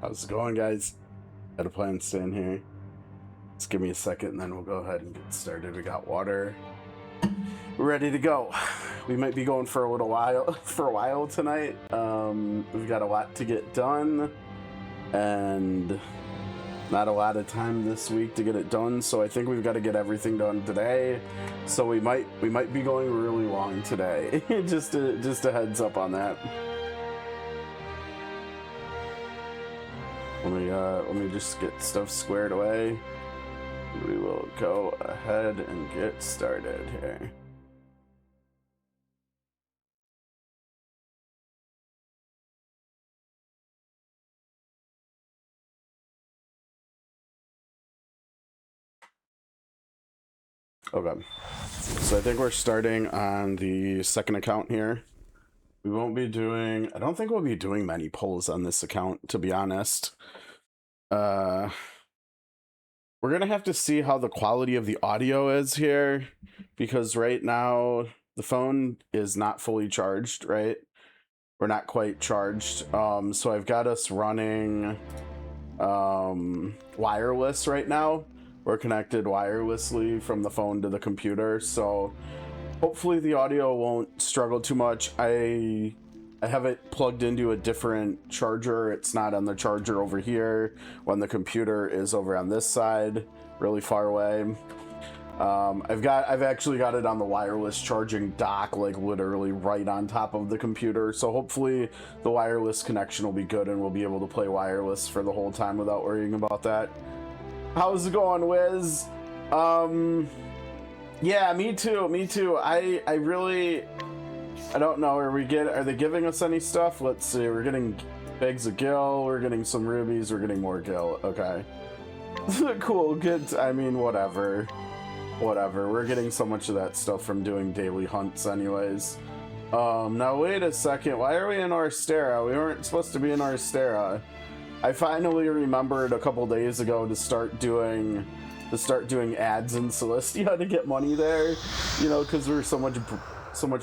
How's it going, guys? Got a plan staying here. Just give me a second and then we'll go ahead and get started. We got water. We're ready to go. We might be going for a while tonight. We've got a lot to get done and not a lot of time this week to get it done, so I think we've got to get everything done today. So we might be going really long today. just a heads up on that. Let me just get stuff squared away. We will go ahead and get started here. Okay, so I think we're starting on the second account here. We won't be doing, I don't think we'll be doing many polls on this account, to be honest. We're gonna have to see how the quality of the audio is here, because right now the phone is not fully charged, right? We're not quite charged. So I've got us running wireless right now. We're connected wirelessly from the phone to the computer, so hopefully the audio won't struggle too much. I have it plugged into a different charger. It's not on the charger over here when the computer is over on this side, really far away. I've actually got it on the wireless charging dock, like literally right on top of the computer. So hopefully the wireless connection will be good and we'll be able to play wireless for the whole time without worrying about that. How's it going, Wiz? Yeah, me too. I don't know. Are they giving us any stuff? Let's see. We're getting bags of gil. We're getting some rubies. We're getting more gil. Okay. Cool. Good. I mean, whatever. We're getting so much of that stuff from doing daily hunts anyways. Now wait a second. Why are we in Orstera? We weren't supposed to be in Orstera. I finally remembered a couple days ago to start doing ads in Celestia to get money there, you know, because we're so much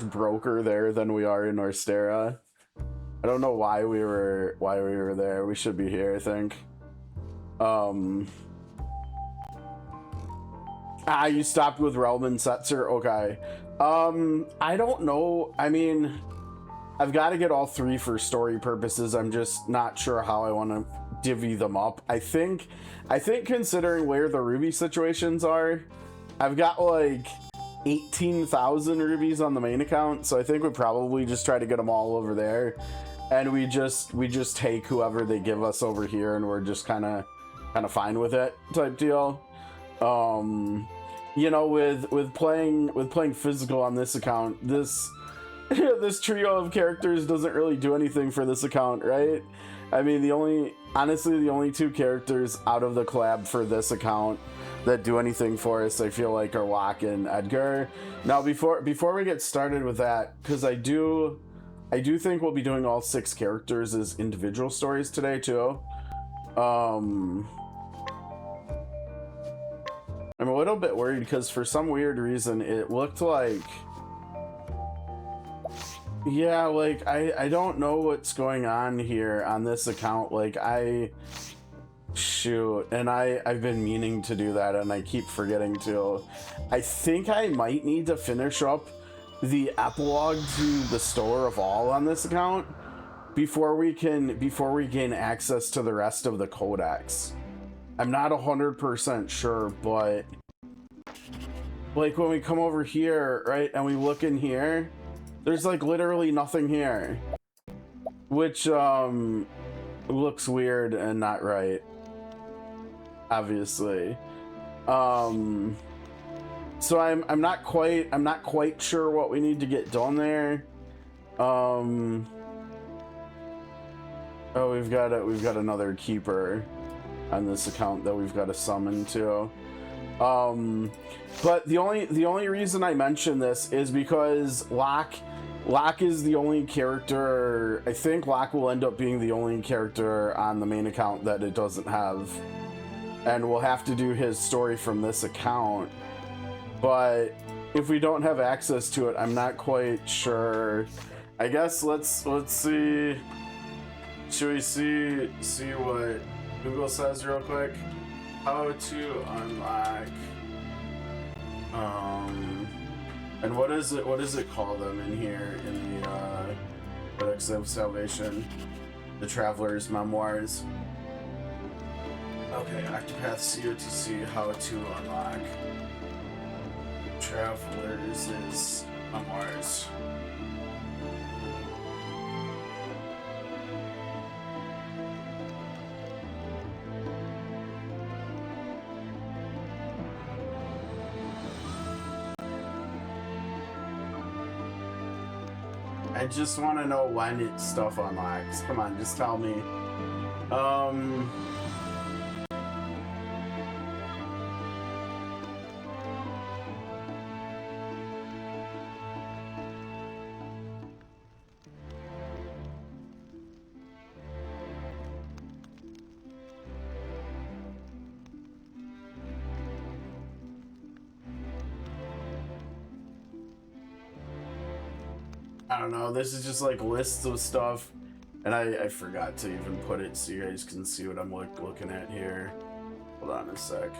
broker there than we are in Orstera. I don't know why we were there. We should be here, I think. You stopped with Realm and Setzer. Okay. I don't know. I mean, I've got to get all three for story purposes. I'm just not sure how I want to divvy them up. I think considering where the ruby situations are, I've got like 18,000 rubies on the main account, so I think we probably just try to get them all over there, and we just take whoever they give us over here, and we're just kind of fine with it type deal. You know, with playing physical on this account, this trio of characters doesn't really do anything for this account, right? I mean, the only two characters out of the collab for this account that do anything for us, I feel like, are Locke and Edgar. Now, before we get started with that, because I do think we'll be doing all 6 characters as individual stories today too. I'm a little bit worried because for some weird reason it looked like, yeah, like I don't know what's going on here on this account. Like I've been meaning to do that and I keep forgetting to. I think I might need to finish up the epilogue to the Store of All on this account before we gain access to the rest of the codex. I'm not 100% sure, but like when we come over here, right, and we look in here, there's like literally nothing here, which looks weird and not right, obviously. So I'm not quite sure what we need to get done there. Oh, we've got another keeper on this account that we've got to summon to. But the only reason I mention this is because Locke is the only character. I think Locke will end up being the only character on the main account that it doesn't have, and we'll have to do his story from this account. But if we don't have access to it, I'm not quite sure. I guess let's see. Should we see what Google says real quick? How to unlock and what is it called them in here in the Codex of Salvation? The Traveler's Memoirs. Okay, Octopath COTC, how to unlock Traveler's Memoirs. I just want to know when stuff unlocks. Come on, just tell me. I don't know, this is just like lists of stuff, and I forgot to even put it so you guys can see what I'm looking at here. Hold on a sec.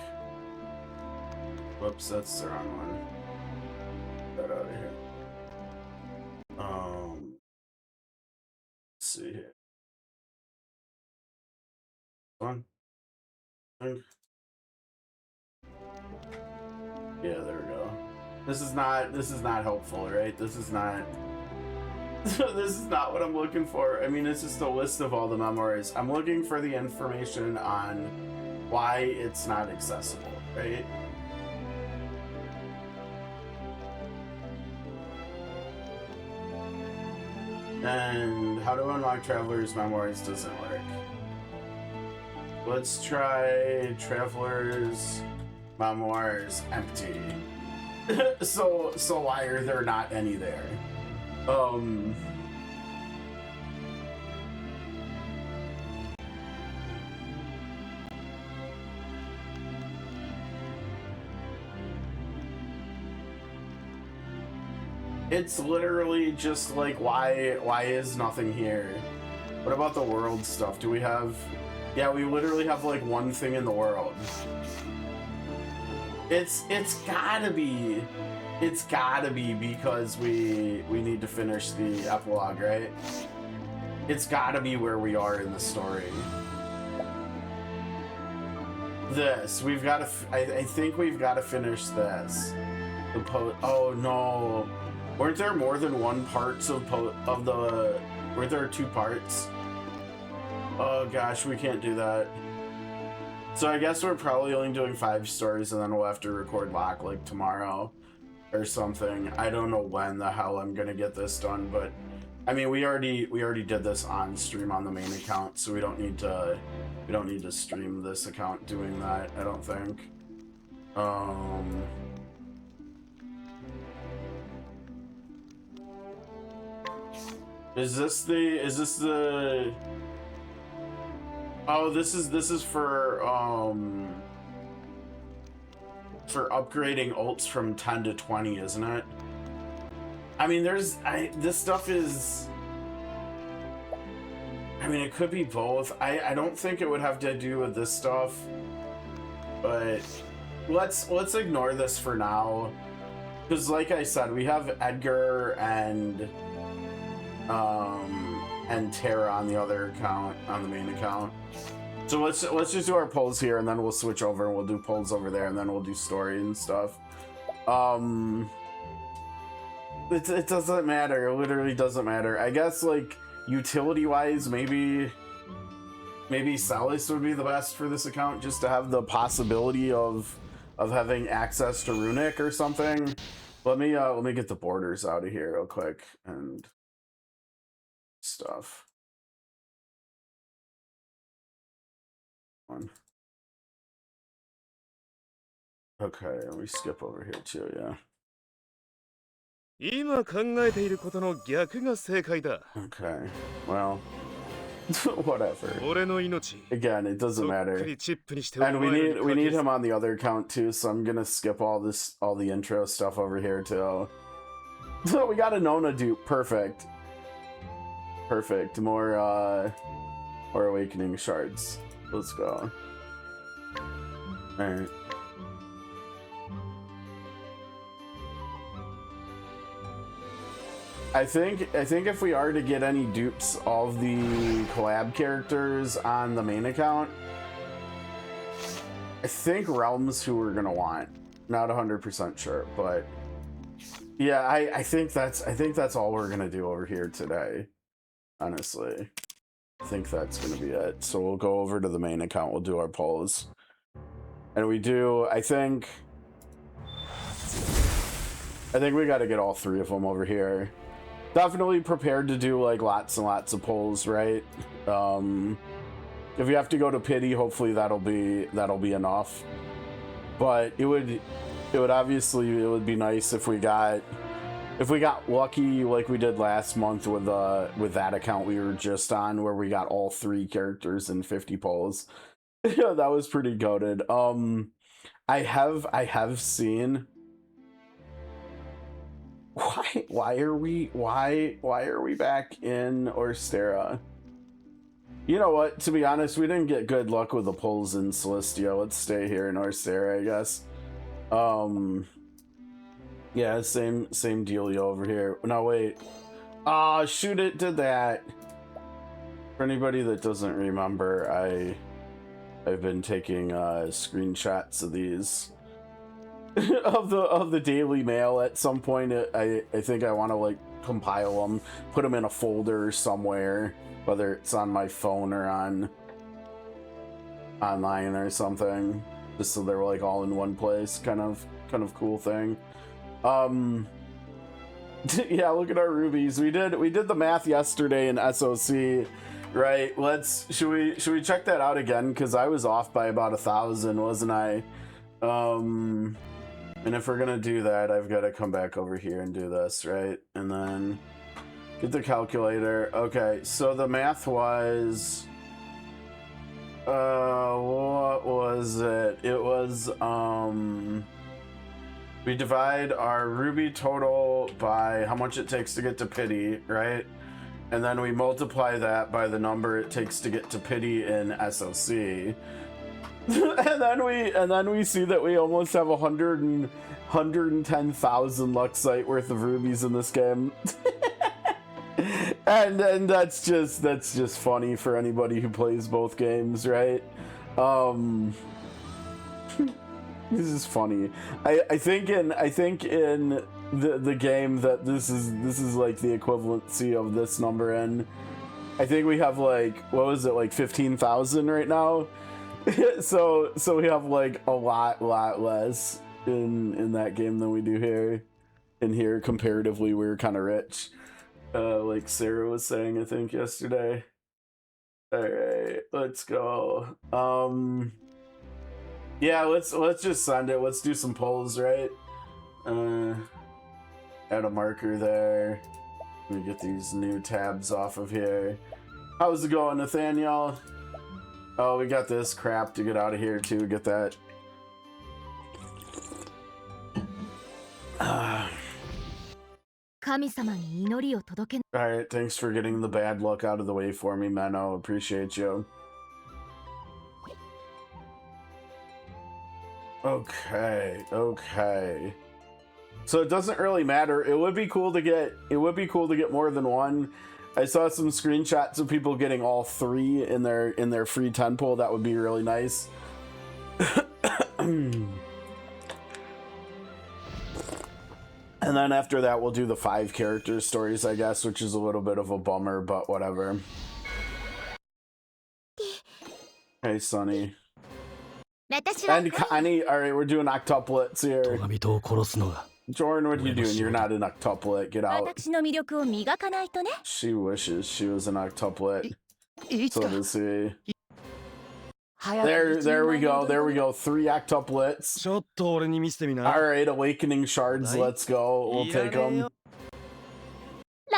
Whoops, that's the wrong one. Get that out of here. Let's see here. One. Yeah, there we go. This is not helpful, right? This is not this is not what I'm looking for. I mean, it's just a list of all the memoirs. I'm looking for the information on why it's not accessible, right? And how to unlock Traveler's Memoirs doesn't work. Let's try Traveler's Memoirs empty. So why are there not any there? It's literally just like, why is nothing here? What about the world stuff? Do we have... Yeah, we literally have like one thing in the world. It's gotta be because we need to finish the epilogue, right? It's gotta be where we are in the story. This, we've got to, I think we've got to finish this. Oh no. Weren't there more than one parts of the, weren't there 2 parts? Oh gosh, we can't do that. So I guess we're probably only doing 5 stories, and then we'll have to record back like tomorrow or something. I don't know when the hell I'm gonna get this done, but I mean, we already did this on stream on the main account, so we don't need to stream this account doing that, I don't think. Is this the oh, this is for upgrading ults from 10 to 20, isn't it? I mean, this stuff is, I mean, it could be both. I don't think it would have to do with this stuff, but let's ignore this for now, because like I said, we have Edgar and Tara on the other account, on the main account. So let's just do our polls here, and then we'll switch over and we'll do polls over there, and then we'll do story and stuff. It doesn't matter. It literally doesn't matter. I guess like utility wise, maybe Salis would be the best for this account, just to have the possibility of having access to Runic or something. Let me get the borders out of here real quick and stuff. Okay, let me skip over here too, yeah. Okay, well, whatever. Again, it doesn't matter. And we need him on the other account too, so I'm gonna skip all the intro stuff over here too. So we got a Nona dupe, perfect. More or awakening shards. Let's go. All right. I think if we are to get any dupes of the collab characters on the main account, I think Realm's who we're gonna want. Not 100% sure, but yeah, I think that's all we're gonna do over here today. Honestly, I think that's gonna be it. So we'll go over to the main account. We'll do our polls, and we do. I think we got to get all 3 of them over here. Definitely prepared to do like lots and lots of polls, right? If you have to go to pity, hopefully that'll be enough. But it would be nice if we got lucky like we did last month with that account we were just on, where we got all 3 characters in 50 polls. Yeah, that was pretty goated. I have seen. Why are we back in Orstera? You know what? To be honest, we didn't get good luck with the polls in Celestia. Let's stay here in Orstera, I guess. Yeah, same dealio over here. No, wait. Ah, shoot! It did that. For anybody that doesn't remember, I've been taking screenshots of these. of the Daily Mail. At some point I think I want to like compile them, put them in a folder somewhere, whether it's on my phone or on online or something, just so they're like all in one place. Kind of cool thing. Yeah, look at our rubies. We did the math yesterday in SOC, right? Should we check that out again, because I was off by about 1,000, wasn't I? And if we're gonna do that, I've got to come back over here and do this, right? And then get the calculator. Okay, so the math was, what was it? It was, we divide our ruby total by how much it takes to get to pity, right? And then we multiply that by the number it takes to get to pity in SOC. and then we see that we almost have 110,000 Luxite worth of rubies in this game. and that's just funny for anybody who plays both games, right? This is funny. I think in the game that this is like the equivalency of this number in. I think we have like, what was it, like 15,000 right now? so we have like a lot less in that game than we do here. In here, comparatively, we're kind of rich, like Sarah was saying, I think, yesterday. All right, let's go. Yeah, let's just send it. Let's do some polls, right? Add a marker there. Let me get these new tabs off of here. How's it going, Nathaniel? Oh, we got this crap to get out of here too. Get that. Alright, thanks for getting the bad luck out of the way for me, Menno. Appreciate you. Okay. So it doesn't really matter. It would be cool to get more than one. I saw some screenshots of people getting all 3 in their free 10 pool. That would be really nice. And then after that, we'll do the 5 character stories, I guess, which is a little bit of a bummer, but whatever. Hey, Sonny. And Connie, alright, we're doing octuplets here. Jordan, what are you doing? You're not an octuplet. Get out. She wishes she was an octuplet. So does he. There we go. 3 octuplets. Alright, awakening shards. Let's go. We'll take them.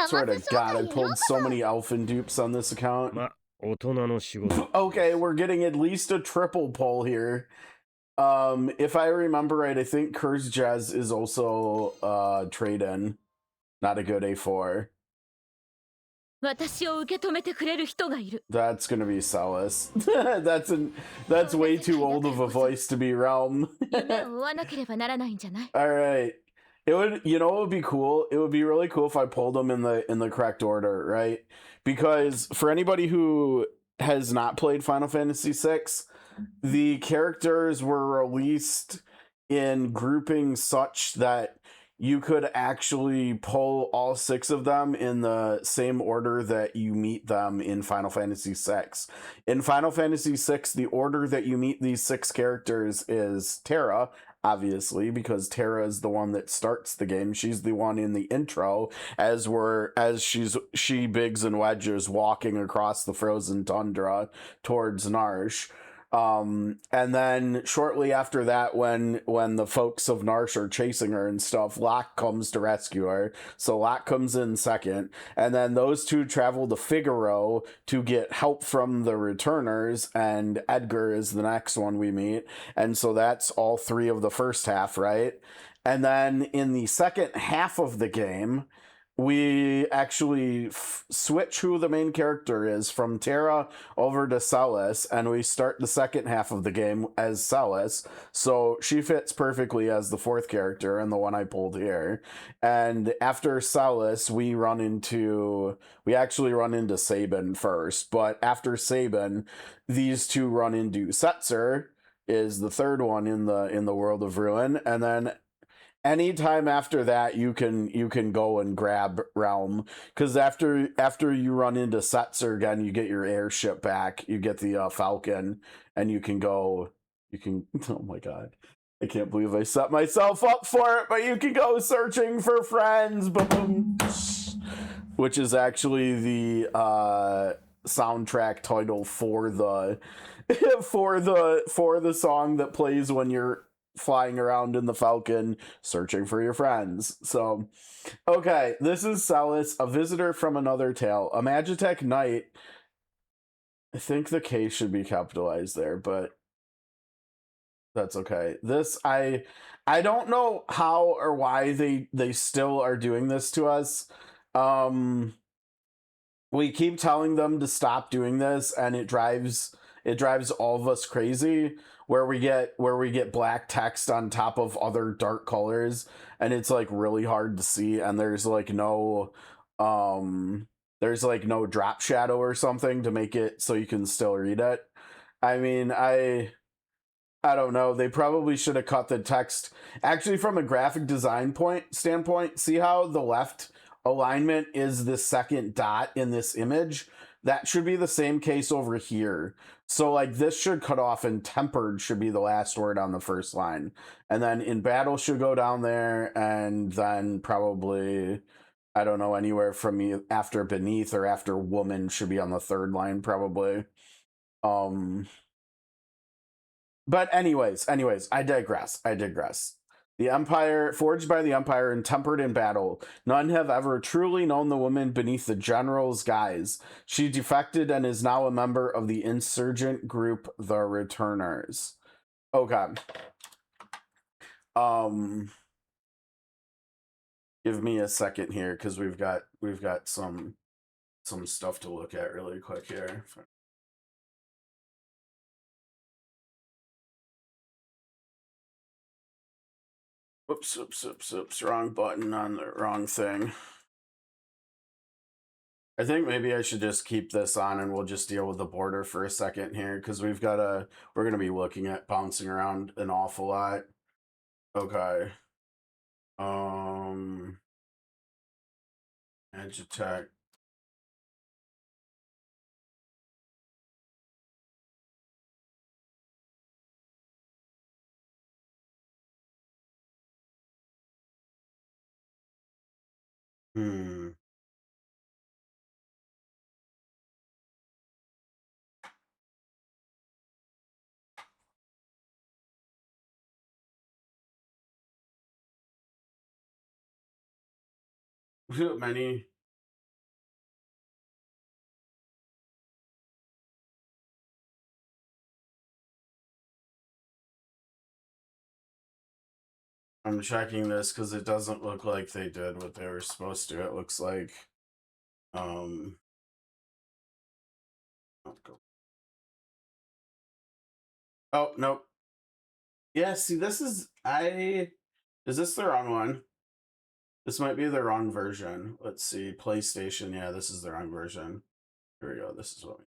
Swear to God, I pulled so many elfin dupes on this account. Okay, we're getting at least a triple pull here. If I remember right, I think Curse Jazz is also trade-in. Not a good A4. 私を受け止めてくれる人がいる。 That's gonna be Celis. That's way too old of a voice to be Realm. 夢を追わなければならないんじゃない？ All right. It would, you know, it would be cool. It would be really cool if I pulled them in the correct order, right? Because for anybody who has not played Final Fantasy VI, the characters were released in groupings such that you could actually pull all 6 of them in the same order that you meet them in Final Fantasy VI. In Final Fantasy VI, the order that you meet these 6 characters is Terra, obviously, because Terra is the one that starts the game. She's the one in the intro as she, Biggs, and Wedge is walking across the frozen tundra towards Narsh. And then shortly after that, when the folks of Narsh are chasing her and stuff, Locke comes to rescue her. So Locke comes in second, and then those two travel to Figaro to get help from the returners, and Edgar is the next one we meet. And so that's all 3 of the first half, right? And then in the second half of the game, we actually switch who the main character is from Terra over to Celis, and we start the second half of the game as Celis. So she fits perfectly as the 4th character and the one I pulled here. And after Celis, we actually run into Sabin first, but after Sabin, these two run into Setzer, is the 3rd one in the World of Ruin, and then anytime after that you can go and grab Realm, because after you run into Setzer again, you get your airship back, you get the Falcon, and you can oh my god, I can't believe I set myself up for it, but you can go searching for friends, boom, which is actually the soundtrack title for the for the song that plays when you're flying around in the Falcon searching for your friends. So, okay, this is Celis, a visitor from another tale, a Magitech knight. I think the K should be capitalized there, but that's okay. This, I don't know how or why they still are doing this to us. We keep telling them to stop doing this, and it drives all of us crazy, where we get black text on top of other dark colors, and it's like really hard to see, and there's like no drop shadow or something to make it so you can still read it. I mean, I don't know. They probably should have cut the text. Actually, from a graphic design standpoint, see how the left alignment is the second dot in this image? That should be the same case over here. So like this should cut off, and tempered should be the last word on the first line. And then in battle should go down there, and then probably, I don't know, anywhere from after beneath or after woman should be on the 3rd line probably. But anyways, I digress. The Empire, forged by the Empire and tempered in battle, none have ever truly known the woman beneath the general's guise. She defected and is now a member of the insurgent group, the Returners. Okay. Give me a second here, because we've got some stuff to look at really quick here. Oops, wrong button on the wrong thing. I think maybe I should just keep this on, and we'll just deal with the border for a second here, because we're going to be looking at bouncing around an awful lot. Okay. Agitech. Many. I'm checking this because it doesn't look like they did what they were supposed to. It looks like Oh, nope. Yeah, see, this is... Is this the wrong one? This might be the wrong version. Let's see. PlayStation. Yeah, this is the wrong version. Here we go. This is what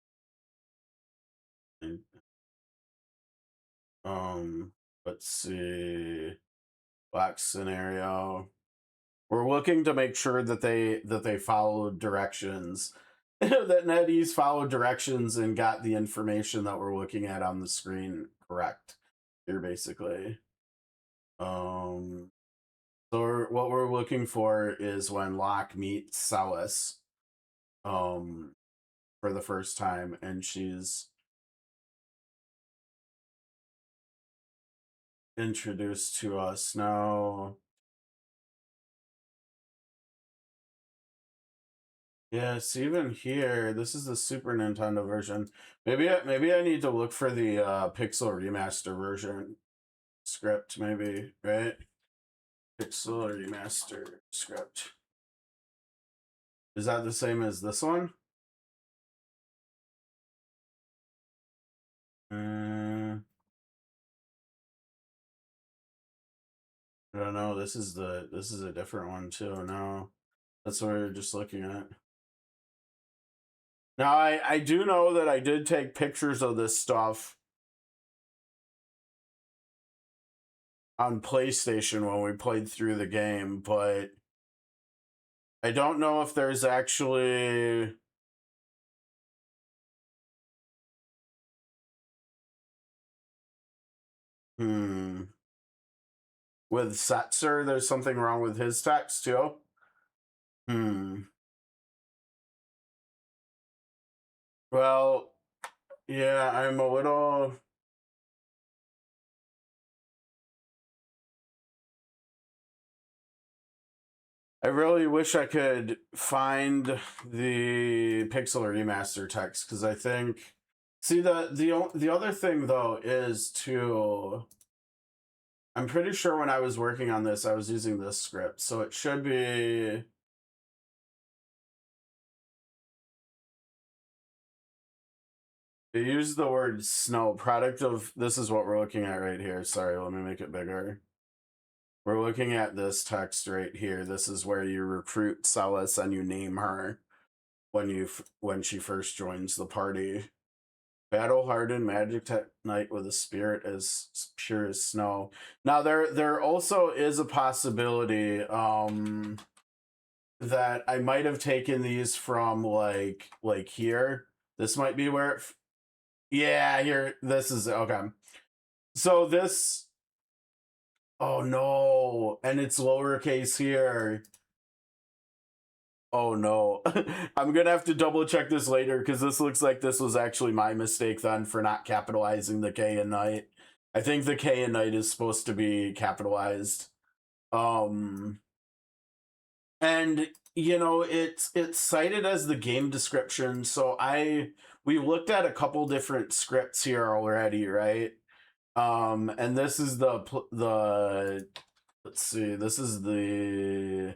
we... Let's see. Black scenario. We're looking to make sure that they followed directions. That NetEase followed directions and got the information that we're looking at on the screen correct here, basically. So what we're looking for is when Locke meets Celis for the first time, and she's introduced to us. Now, yes, even here, this is the Super Nintendo version. Maybe I need to look for the Pixel Remaster version script, maybe, right? Pixel Remaster script. Is that the same as this one? I don't know. This is a different one too. No, that's what we were just looking at. Now I do know that I did take pictures of this stuff on PlayStation when we played through the game, but I don't know if there's actually... With Setzer, there's something wrong with his text too? Well, yeah, I'm a little... I really wish I could find the Pixel Remaster text, because I think... See, the other thing, though, is to... I'm pretty sure when I was working on this, I was using this script, so it should be... They use the word snow, product of... This is what we're looking at right here. Sorry, let me make it bigger. We're looking at this text right here. This is where you recruit Celis and you name her when she first joins the party. Battle-hardened magic knight with a spirit as pure as snow. Now there also is a possibility that I might have taken these from like here. This might be where it... Yeah, here. This is okay. So this... Oh no, and it's lowercase here. Oh no. I'm gonna have to double check this later, because this looks like this was actually my mistake then for not capitalizing the K in knight. I think the K in knight is supposed to be capitalized. And you know, it's cited as the game description, so we looked at a couple different scripts here already, right? And this is the let's see, this is the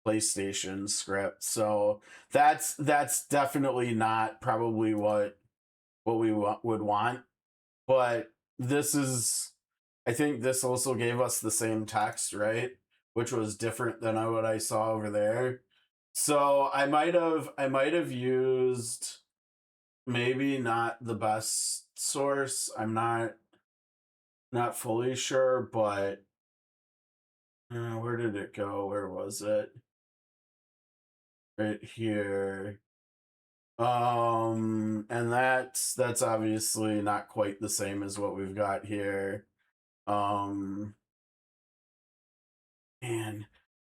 PlayStation script, so that's definitely not probably what we would want, but this is... I think this also gave us the same text, right? Which was different than what I saw over there. So I might have used maybe not the best source. I'm not fully sure, but where did it go? Where was it? Right here. And that's obviously not quite the same as what we've got here. And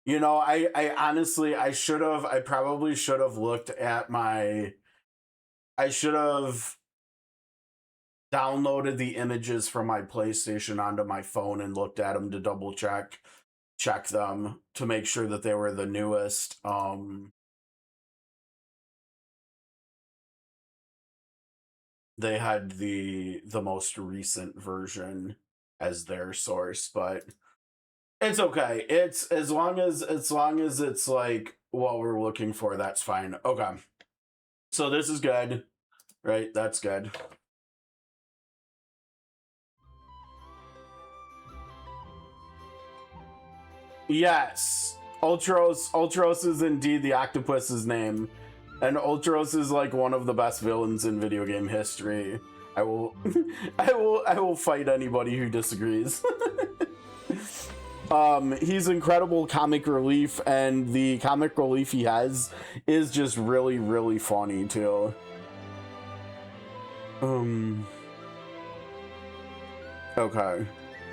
you know, I honestly, I probably should have looked at I should have downloaded the images from my PlayStation onto my phone and looked at them to double check them to make sure that they were the newest. They had the most recent version as their source, but it's okay. It's as long as it's like what we're looking for, that's fine. Okay. So this is good, right? That's good. Yes, Ultros is indeed the octopus's name, and Ultros is like one of the best villains in video game history. I will, I will fight anybody who disagrees. He's incredible comic relief, and the comic relief he has is just really, really funny too. Okay.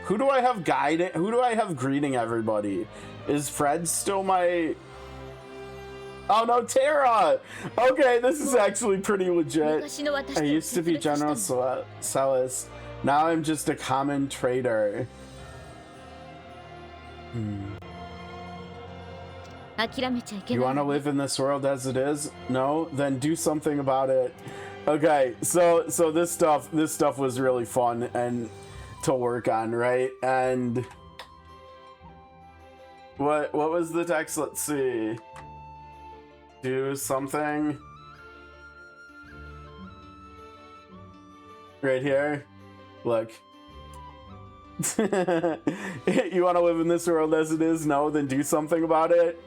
Who do I have guiding? Who do I have greeting everybody? Is Fred still my... Oh no, Tara! Okay, this is actually pretty legit. I used to be General Celis. Now I'm just a common trader. You want to live in this world as it is? No? Then do something about it. Okay, so this stuff was really fun and to work on, right? And what was the text? Let's see. Do something right here. Look. You want to live in this world as it is? No? Then do something about it.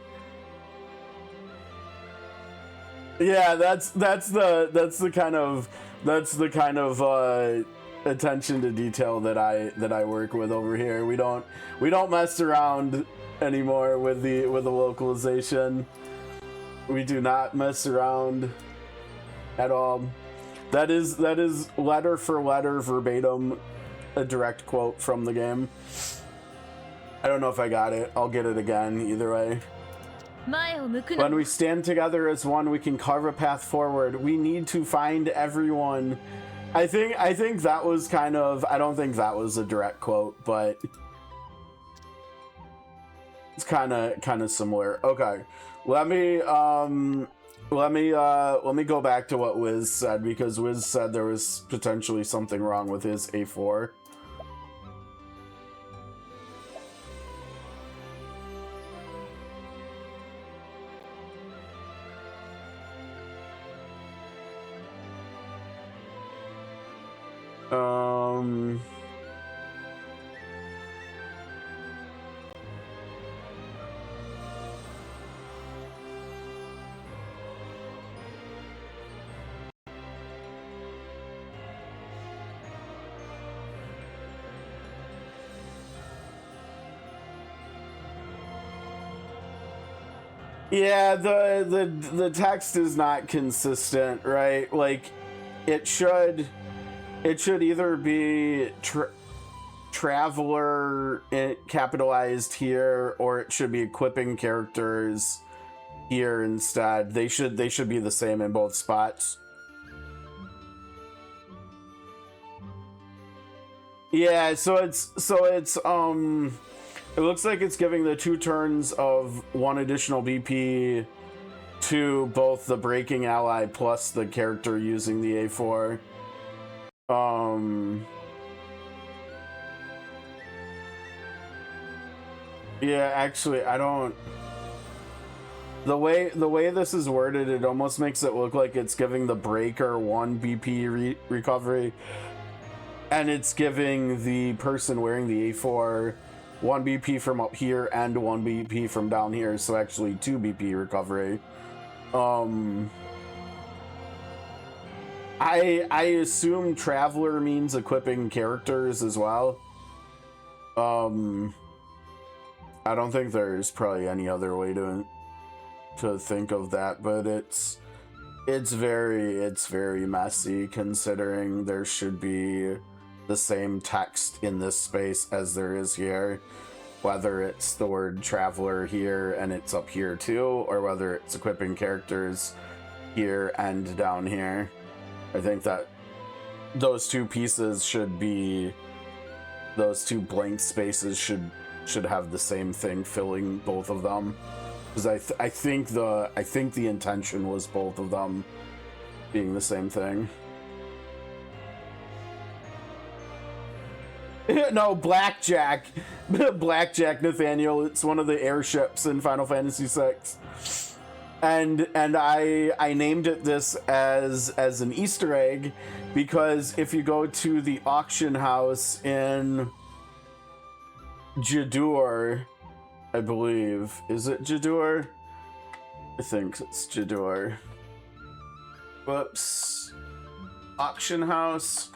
Yeah, that's the kind of attention to detail that I work with over here. We don't mess around anymore with the localization. We do not mess around at all. That is letter for letter verbatim a direct quote from the game. I don't know if I got it. I'll get it again either way. When we stand together as one, we can carve a path forward. We need to find everyone. I think that was kind of, I don't think that was a direct quote, but it's kind of similar. Okay, let me go back to what Wiz said, because Wiz said there was potentially something wrong with his A4. Yeah, the text is not consistent, right? Like, it should either be traveler capitalized here, or it should be equipping characters here instead. They should be the same in both spots. Yeah, so it's it looks like it's giving the 2 turns of 1 additional BP to both the breaking ally plus the character using the A4. Yeah, actually, I don't... The way this is worded, it almost makes it look like it's giving the breaker 1 BP recovery, and it's giving the person wearing the A4 1 BP from up here and 1 BP from down here, so actually 2 BP recovery. I assume traveler means equipping characters as well. I don't think there's probably any other way to think of that, but it's very messy, considering there should be the same text in this space as there is here, whether it's the word traveler here and it's up here too, or whether it's equipping characters here and down here. I think that those 2 pieces should be, those 2 blank spaces should have the same thing filling both of them, because I think the intention was both of them being the same thing. No, Blackjack, Nathaniel. It's one of the airships in Final Fantasy VI, and I named it this as an Easter egg, because if you go to the auction house in Jadur, I believe. Is it Jador? I think it's Jador. Whoops. Auction house.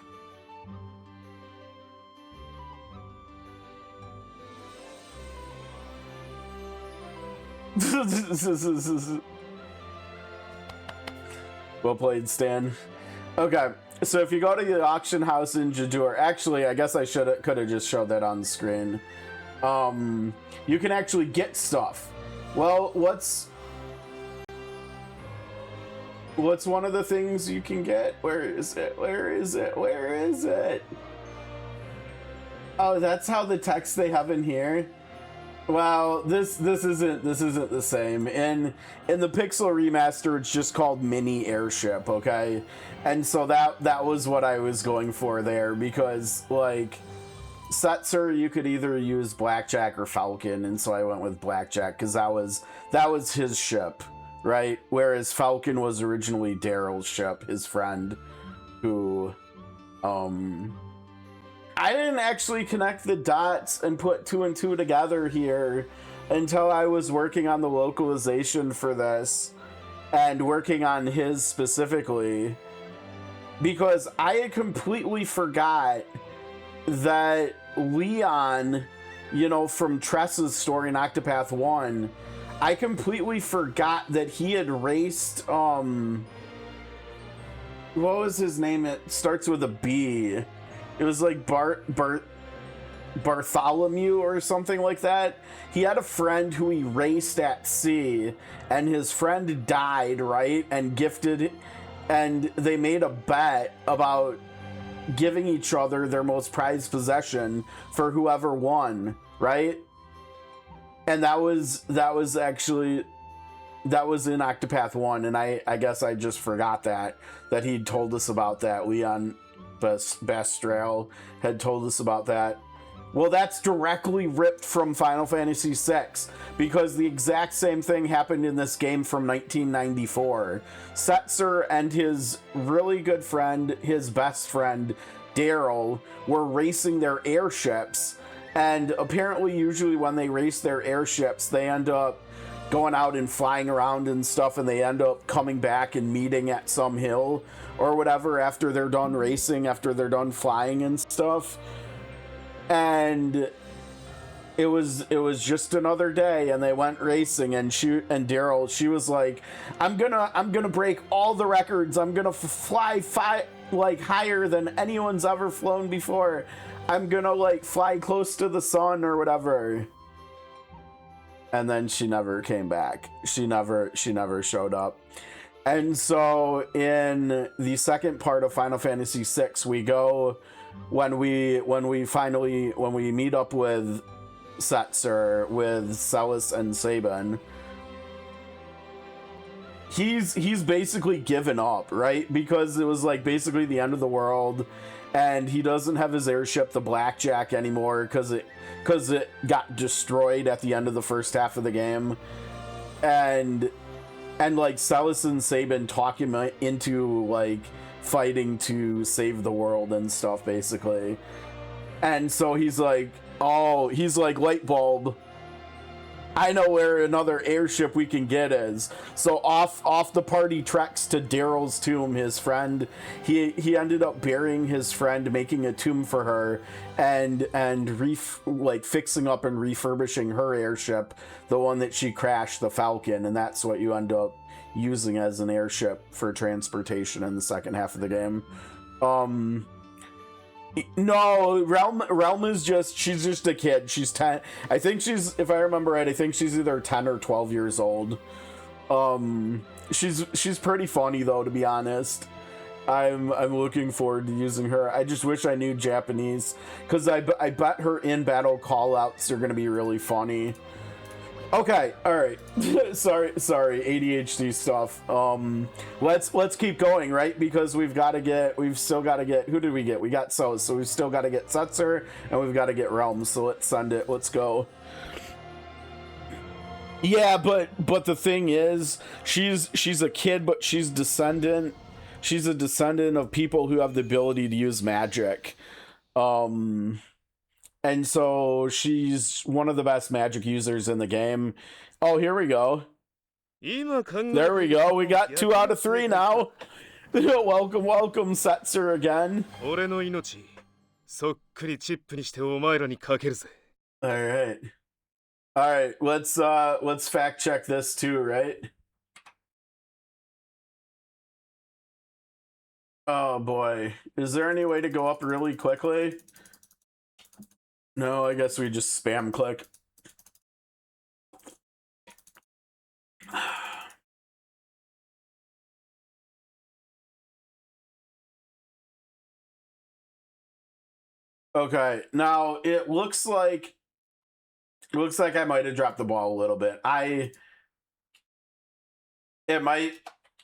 Well played, Stan. Okay, so if you go to the auction house in Jador, actually, I guess I could have just showed that on the screen. You can actually get stuff. Well, what's one of the things you can get? Where is it? Where is it? Where is it? Oh, that's how the text they have in here. Well, this isn't the same. In the Pixel remaster, it's just called Mini Airship, okay? And so that was what I was going for there, because like Setzer, you could either use Blackjack or Falcon, and so I went with Blackjack because that was his ship, right? Whereas Falcon was originally Daryl's ship, his friend, who I didn't actually connect the dots and put 2 and 2 together here until I was working on the localization for this and working on his specifically, because I had completely forgot that Leon, you know, from Tress's story in Octopath 1, I completely forgot that he had raced, what was his name? It starts with a B. It was like Bartholomew or something like that. He had a friend who he raced at sea, and his friend died, right? And they made a bet about giving each other their most prized possession for whoever won, right? And that was in Octopath 1, and I guess I just forgot that he'd told us about that. Leon Bastrail had told us about that. Well, that's directly ripped from Final Fantasy VI, because the exact same thing happened in this game from 1994. Setzer and his really good friend, his best friend, Daryl, were racing their airships, and apparently usually when they race their airships, they end up going out and flying around and stuff, and they end up coming back and meeting at some hill or whatever after they're done racing, after they're done flying and stuff. And it was just another day, and they went racing, and Daryl, she was like, I'm gonna break all the records. I'm gonna fly like higher than anyone's ever flown before. I'm gonna like fly close to the sun or whatever. And then she never came back. She never showed up. And so in the second part of Final Fantasy VI, we go when we meet up with Setzer, with Celis and Sabin. He's basically given up, right? Because it was like basically the end of the world, and he doesn't have his airship, the Blackjack, anymore because it got destroyed at the end of the first half of the game. And like Celis and Sabin talk him into like fighting to save the world and stuff, basically. And so he's like, light bulb, I know where another airship we can get is. So off the party treks to Daryl's tomb, his friend. He ended up burying his friend, making a tomb for her, and fixing up and refurbishing her airship, the one that she crashed, the Falcon, and that's what you end up using as an airship for transportation in the second half of the game. No, Realm is she's just a kid. She's 10. I think if I remember right, I think she's either 10 or 12 years old. She's pretty funny though, to be honest. I'm looking forward to using her. I just wish I knew Japanese, because I bet her in-battle callouts are gonna be really funny. Okay, all right. sorry, ADHD stuff. Let's keep going, right? Because we've still got to get, who did we get? We got so we've still got to get Setzer, and we've got to get Realm. So let's send it. Let's go. Yeah, but the thing is, she's a kid, but she's a descendant of people who have the ability to use magic. And so she's one of the best magic users in the game. Oh, here we go. There we go. We got 2 out of 3 now. Welcome, welcome, Setzer again. Alright. Alright, let's fact check this too, right? Oh boy. Is there any way to go up really quickly? No, I guess we just spam click. Okay, now it looks like I might have dropped the ball a little bit. It might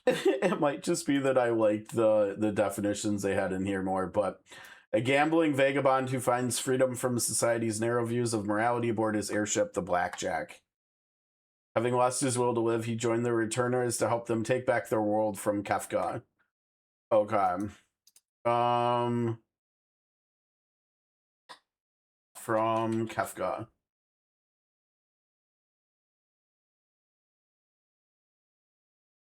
it might just be that I liked the definitions they had in here more, but a gambling vagabond who finds freedom from society's narrow views of morality aboard his airship, the Blackjack. Having lost his will to live, he joined the returners to help them take back their world from Kafka. Okay. From Kafka.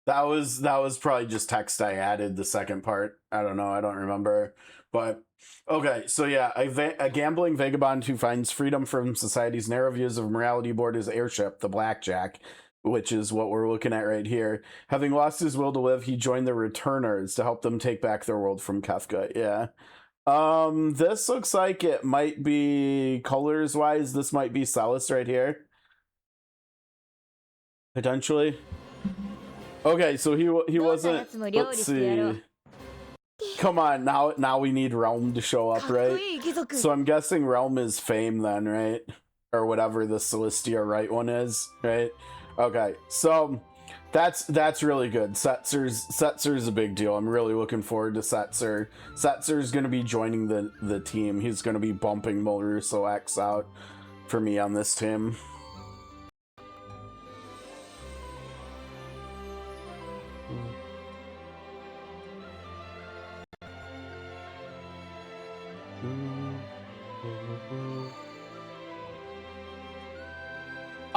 That was probably just text I added, the second part. I don't know, I don't remember. But okay, so yeah, a gambling vagabond who finds freedom from society's narrow views of morality aboard his airship, the Blackjack, which is what we're looking at right here. Having lost his will to live, he joined the returners to help them take back their world from Kafka. Yeah. This looks like it might be, colors wise, this might be Solace right here. Potentially. Okay, so he wasn't, let's see. Come on, now we need Realm to show up, right? So I'm guessing Realm is Fame then, right? Or whatever the Celestia right one is, right? Okay, so that's really good. Setzer's a big deal. I'm really looking forward to Setzer. Setzer's gonna be joining the team. He's gonna be bumping Mulruso X out for me on this team.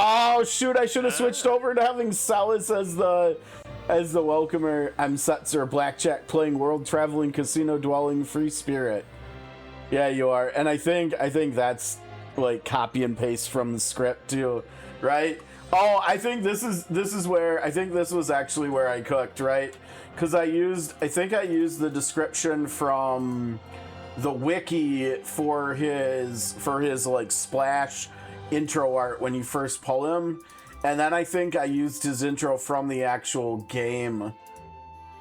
Oh shoot, I should have switched over to having Solace as the welcomer. I'm Setzer, Blackjack playing world traveling casino dwelling free spirit. Yeah, you are. And I think that's like copy and paste from the script too, right? Oh, I think this is where I think this was actually where I cooked, right? Because I think I used the description from the wiki for his like splash intro art when you first pull him, and then I think I used his intro from the actual game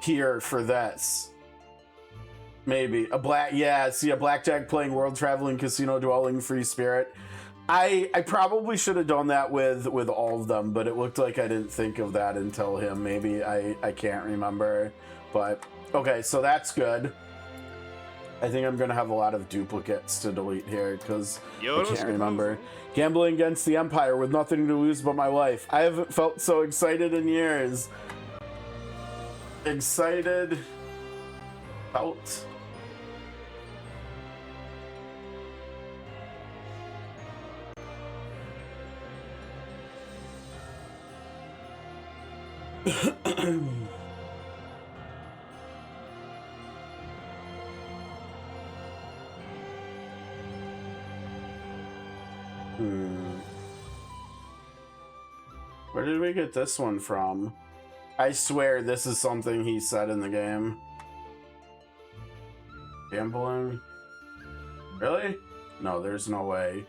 here for this. Maybe a Blackjack playing world traveling casino dwelling free spirit. I probably should have done that with all of them, but it looked like I didn't think of that until him. Maybe I can't remember, but okay, so that's good. I think I'm gonna have a lot of duplicates to delete here because I can't remember. Gambling against the Empire with nothing to lose but my life. I haven't felt so excited in years. Excited. Felt. Where did we get this one from? I swear this is something he said in the game. Gambling? Really? No, there's no way.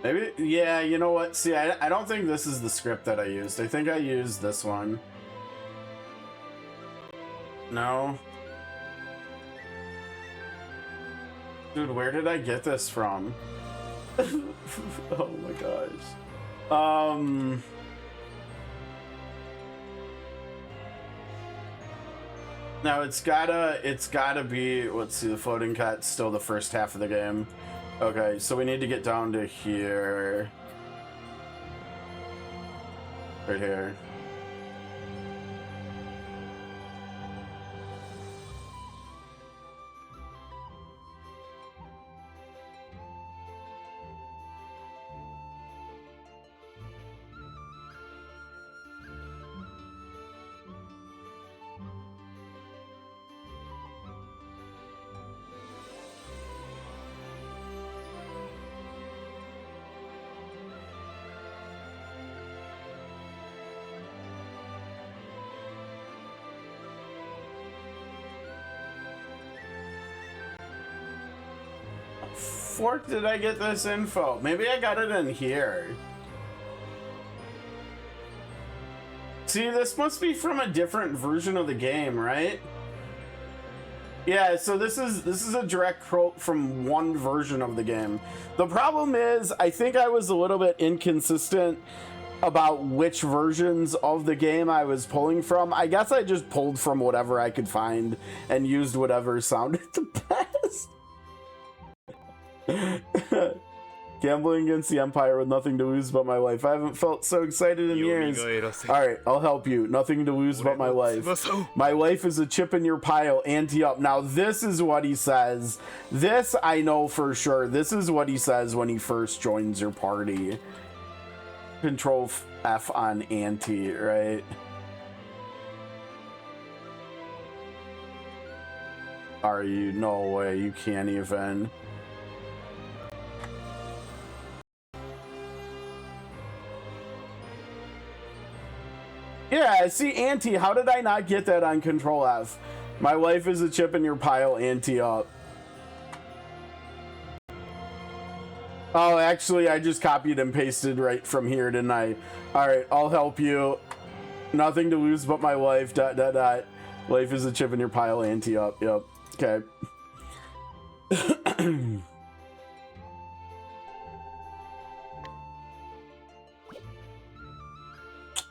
Maybe, yeah, you know what? See, I don't think this is the script that I used. I think I used this one. No. Dude, where did I get this from? Oh my gosh. Now it's gotta be, let's see, the floating cat's still the first half of the game. Okay, so we need to get down to here. Right here. fork did I get this info? Maybe I got it in here. See, this must be from a different version of the game, right? Yeah, so this is a direct quote from one version of the game. The problem is, I think I was a little bit inconsistent about which versions of the game I was pulling from. I guess I just pulled from whatever I could find and used whatever sounded the best. Gambling against the Empire with nothing to lose but my life. I haven't felt so excited in years. Alright, I'll help you. Nothing to lose but my life. My life is a chip in your pile, ante up. Now this is what he says. This I know for sure. This is what he says when he first joins your party. Control F on ante, right? Are you? No way, you can't even. Yeah, see, ante. How did I not get that on Control F? My life is a chip in your pile, ante up. Oh, actually, I just copied and pasted right from here, didn't I? Alright, I'll help you. Nothing to lose but my life, ... Life is a chip in your pile, ante up. Yep. Okay.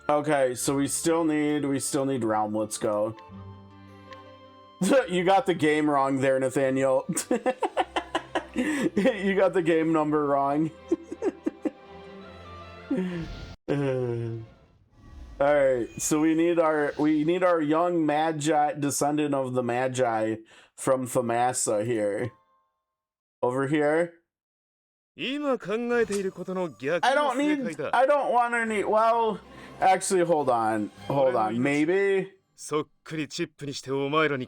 Okay, so we still need realm. Let's go. You got the game wrong there, Nathaniel. You got the game number wrong. All right, so we need our young magi, descendant of the magi from Thamasa here. Over here. I don't want any. Well, actually, hold on. Maybe. I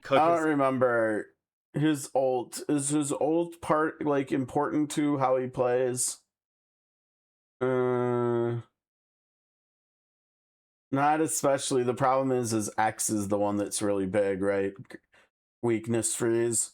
don't remember. His ult. Is his ult part like important to how he plays? Not especially. The problem is his X is the one that's really big, right? Weakness freeze.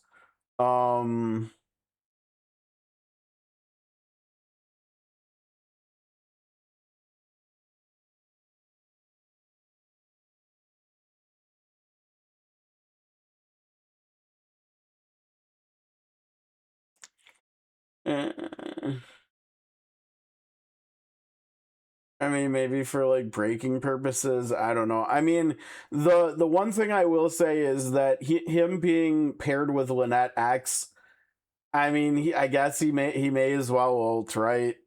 I mean, maybe for like breaking purposes, I don't know. I mean, the one thing I will say is that him being paired with Lynette X, I mean, I guess he may as well ult, right?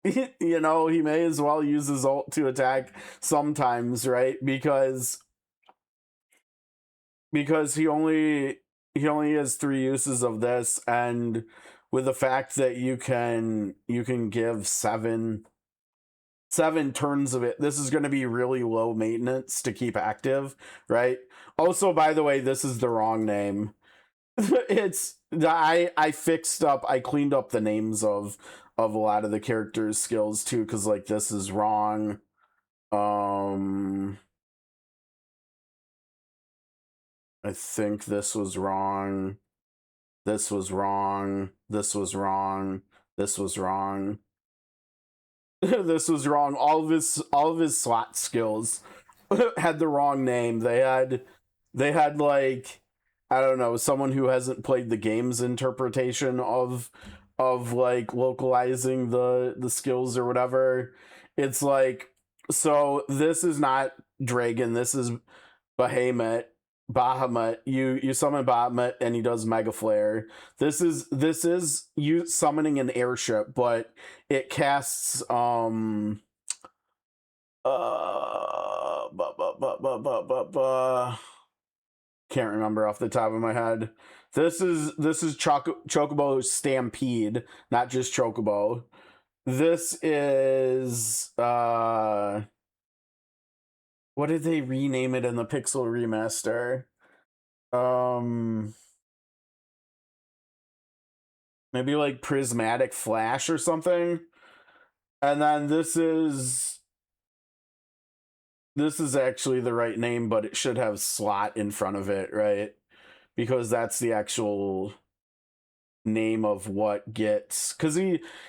You know, he may as well use his ult to attack sometimes, right? Because he only has 3 uses of this, and with the fact that you can give 7 turns of it, this is going to be really low maintenance to keep active, right? Also, by the way, this is the wrong name. I cleaned up the names of a lot of the characters' skills too, because like this is wrong. I think this was wrong. This was wrong. This was wrong. This was wrong. This was wrong. All of his slot skills had the wrong name. They had like, I don't know, someone who hasn't played the game's interpretation of like localizing the skills or whatever. It's like, so this is not Dragon, this is Bahamut. You summon Bahamut and he does Mega Flare. This is you summoning an airship, but it casts can't remember off the top of my head. This is Chocobo Stampede, not just Chocobo. This is what did they rename it in the Pixel remaster? Maybe like Prismatic Flash or something. And then this is actually the right name, but it should have slot in front of it, right? Because that's the actual name of what gets, because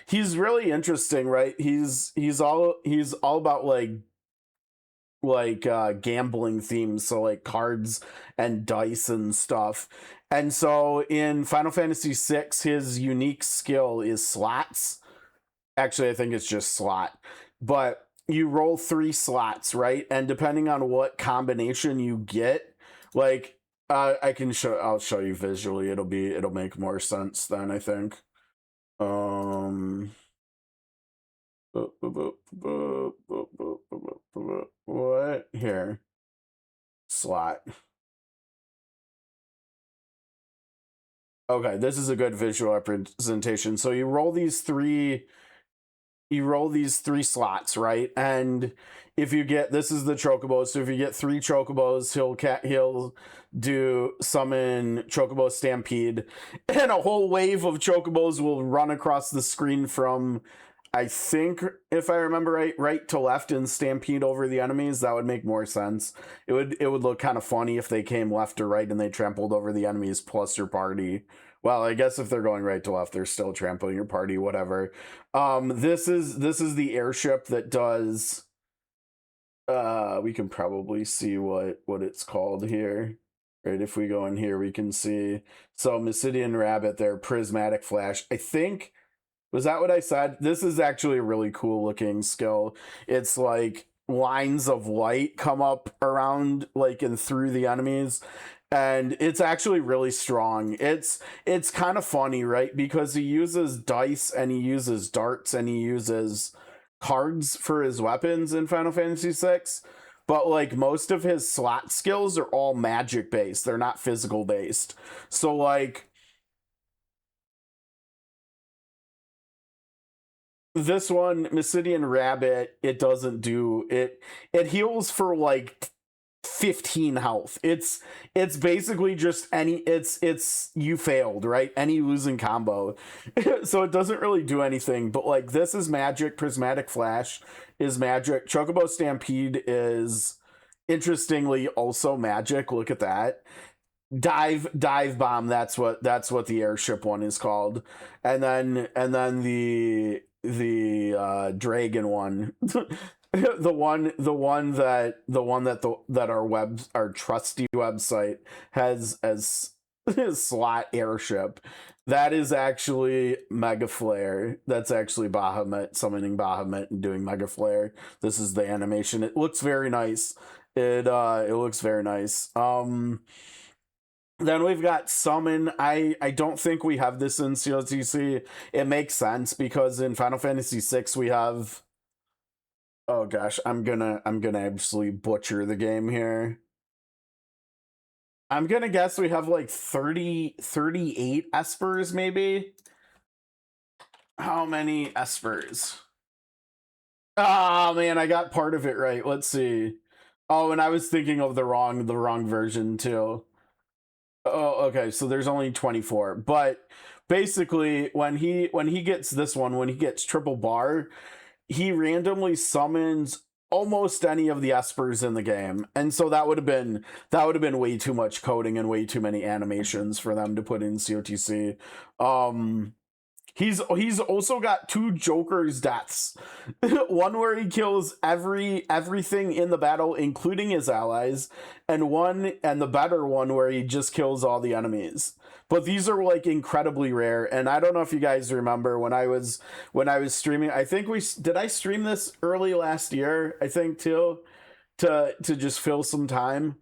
he's really interesting, right? He's all about gambling themes, so like cards and dice and stuff. And so in Final Fantasy VI, his unique skill is slots. Actually, I think it's just slot, but you roll 3 slots, right? And depending on what combination you get, like I'll show you visually. It'll make more sense then, I think. What here? Slot. Okay, this is a good visual representation. So you roll these 3 slots, right? And if you get, this is the chocobo, so if you get 3 chocobos, he'll do summon Chocobo Stampede, and a whole wave of chocobos will run across the screen from, I think, if I remember right to left and stampede over the enemies. That would make more sense. It would look kind of funny if they came left to right and they trampled over the enemies plus your party. Well, I guess if they're going right to left, they're still trampling your party, whatever. This is the airship that does, we can probably see what it's called here. Right, if we go in here, we can see, so Mysidian Rabbit there, Prismatic Flash. I think, was that what I said? This is actually a really cool looking skill. It's like lines of light come up around, like, and through the enemies, and it's actually really strong. It's kind of funny, right? Because he uses dice and he uses darts and he uses cards for his weapons in Final Fantasy VI, but like most of his slot skills are all magic based. They're not physical based. So like this one, Mysidian Rabbit, it doesn't do it. It heals for like 15 health. It's basically just it's you failed, right? Any losing combo. So it doesn't really do anything, but like this is magic. Prismatic Flash is magic. Chocobo Stampede is interestingly also magic. Look at that. Dive Bomb, that's what the airship one is called. And then the dragon one. the one that our trusty website has as slot airship, that is actually Mega Flare. That's actually Bahamut summoning Bahamut and doing Mega Flare. This is the animation. It looks very nice. It looks very nice. Then we've got Summon. I don't think we have this in COTC. It makes sense because in Final Fantasy VI we have, oh gosh, I'm gonna absolutely butcher the game here. I'm gonna guess we have like 38 espers, maybe. How many espers? Oh man, I got part of it right. Let's see. Oh, and I was thinking of the wrong version too. Oh, okay, so there's only 24. But basically when he gets this one, when he gets triple bar, he randomly summons almost any of the espers in the game. And so that would have been way too much coding and way too many animations for them to put in COTC. He's also got 2 Joker's deaths. One where he kills everything in the battle, including his allies, and the better one where he just kills all the enemies. But these are like incredibly rare, and I don't know if you guys remember when I was streaming. I think did I stream this early last year, I think too, to just fill some time.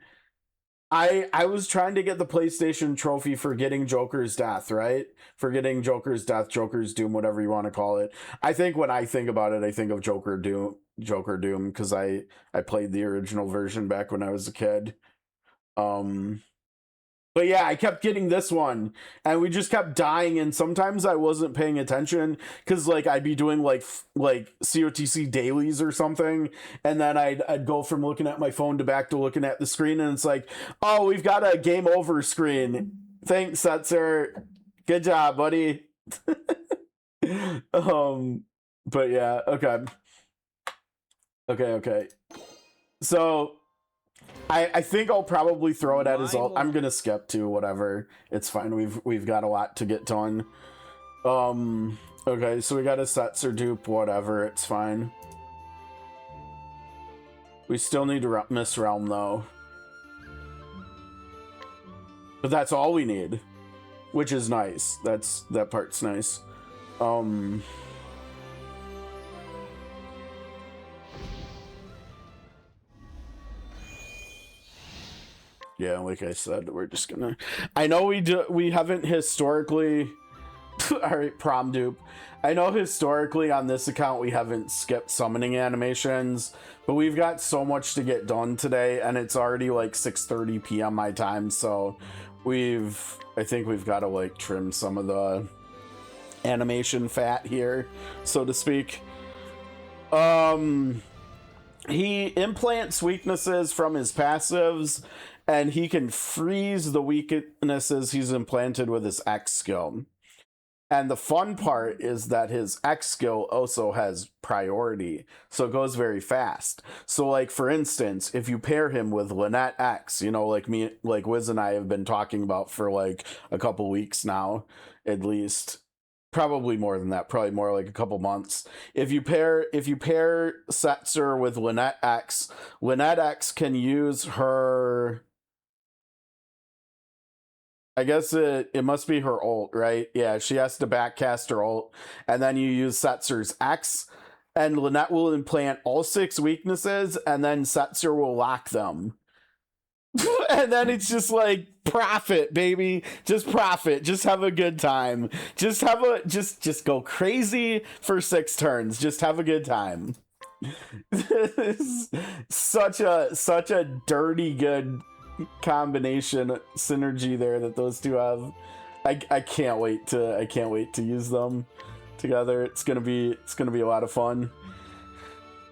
I was trying to get the PlayStation trophy for getting Joker's death, right? For getting Joker's death, Joker's Doom, whatever you want to call it. I think when I think about it, I think of Joker Doom, because I played the original version back when I was a kid. But yeah, I kept getting this one, and we just kept dying, and sometimes I wasn't paying attention, because like I'd be doing like COTC dailies or something, and then I'd go from looking at my phone to back to looking at the screen, and it's like, oh, we've got a game over screen. Thanks, Setzer. Good job, buddy. But yeah, okay. So I think I'll probably throw it at his ult. I'm gonna skip to whatever. It's fine. We've got a lot to get done. Okay, so we got a Setzer dupe, whatever, it's fine. We still need to Miss Realm though. But that's all we need, which is nice. That part's nice. Yeah, like I said, we're just gonna... I know we haven't historically... Alright, prom dupe. I know historically on this account we haven't skipped summoning animations, but we've got so much to get done today, and it's already like 6:30 p.m. my time, so I think we've got to like trim some of the animation fat here, so to speak. He implants weaknesses from his passives, and he can freeze the weaknesses he's implanted with his X skill. And the fun part is that his X skill also has priority, so it goes very fast. So like, for instance, if you pair him with Lynette X, you know, like Wiz and I have been talking about for like a couple weeks now, at least, probably more than that, probably more like a couple months. If you pair Setzer with Lynette X can use her... I guess it must be her ult, right? Yeah, she has to backcast her ult, and then you use Setzer's X, and Lynette will implant all 6 weaknesses, and then Setzer will lock them. And then it's just like, profit, baby. Just profit. Just have a good time. Just go crazy for 6 turns. Just have a good time. such a dirty good combination synergy there that those two have. I can't wait to use them together. It's gonna be a lot of fun.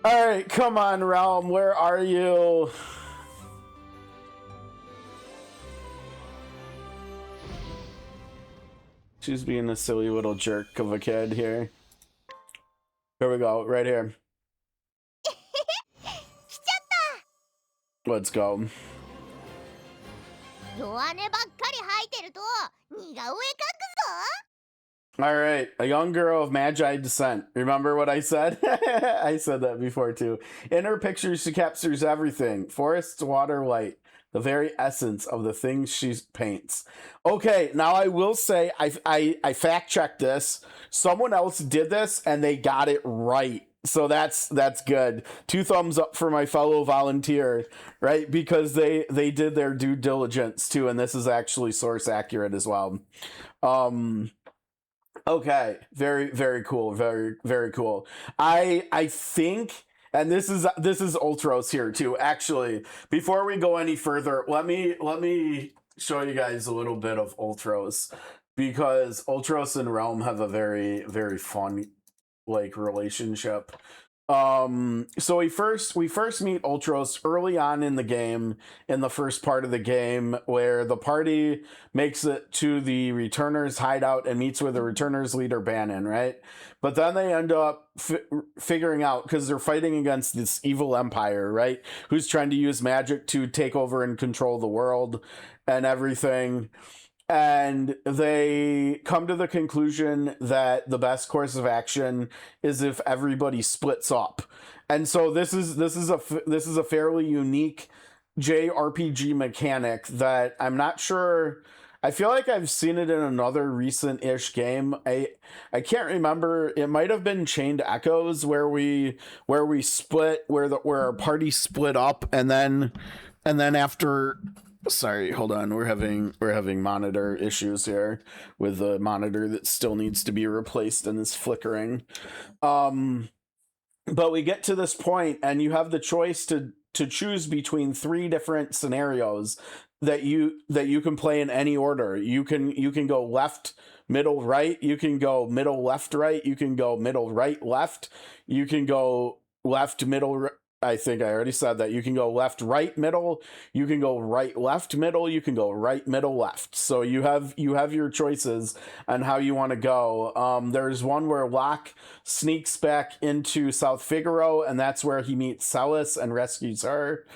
All right, come on, Realm, where are you? She's being a silly little jerk of a kid here. Here we go, right here. Let's go. Alright, a young girl of Magi descent. Remember what I said? I said that before too. In her pictures, she captures everything. Forests, water, light. The very essence of the things she paints. Okay, now I will say, I fact-checked this. Someone else did this, and they got it right. So that's good. 2 thumbs up for my fellow volunteer, right? Because they did their due diligence too, and this is actually source accurate as well. Okay, very, very cool. Very, very cool. I think, and this is Ultros here too. Actually, before we go any further, let me show you guys a little bit of Ultros, because Ultros and Realm have a very, very fun like relationship. So we first meet Ultros early on in the game, in the first part of the game, where the party makes it to the Returners hideout and meets with the Returners leader Bannon, right? But then they end up figuring out, because they're fighting against this evil empire, right? Who's trying to use magic to take over and control the world and everything. And they come to the conclusion that the best course of action is if everybody splits up. And so this is a fairly unique Jrpg mechanic that I'm not sure. I feel like I've seen it in another recent-ish game. I can't remember. It might have been Chained Echoes, where we split, where our party split up, and then after. Sorry, hold on. We're having monitor issues here with the monitor that still needs to be replaced and is flickering. But we get to this point, and you have the choice to choose between 3 different scenarios that you can play in any order. You can go left, middle, right. You can go middle, left, right. You can go middle, right, left. You can go left, middle, I think I already said that. You can go left, right, middle. You can go right, left, middle. You can go right, middle, left. So you have your choices on how you want to go. There's one where Locke sneaks back into South Figaro, and that's where he meets Celis and rescues her.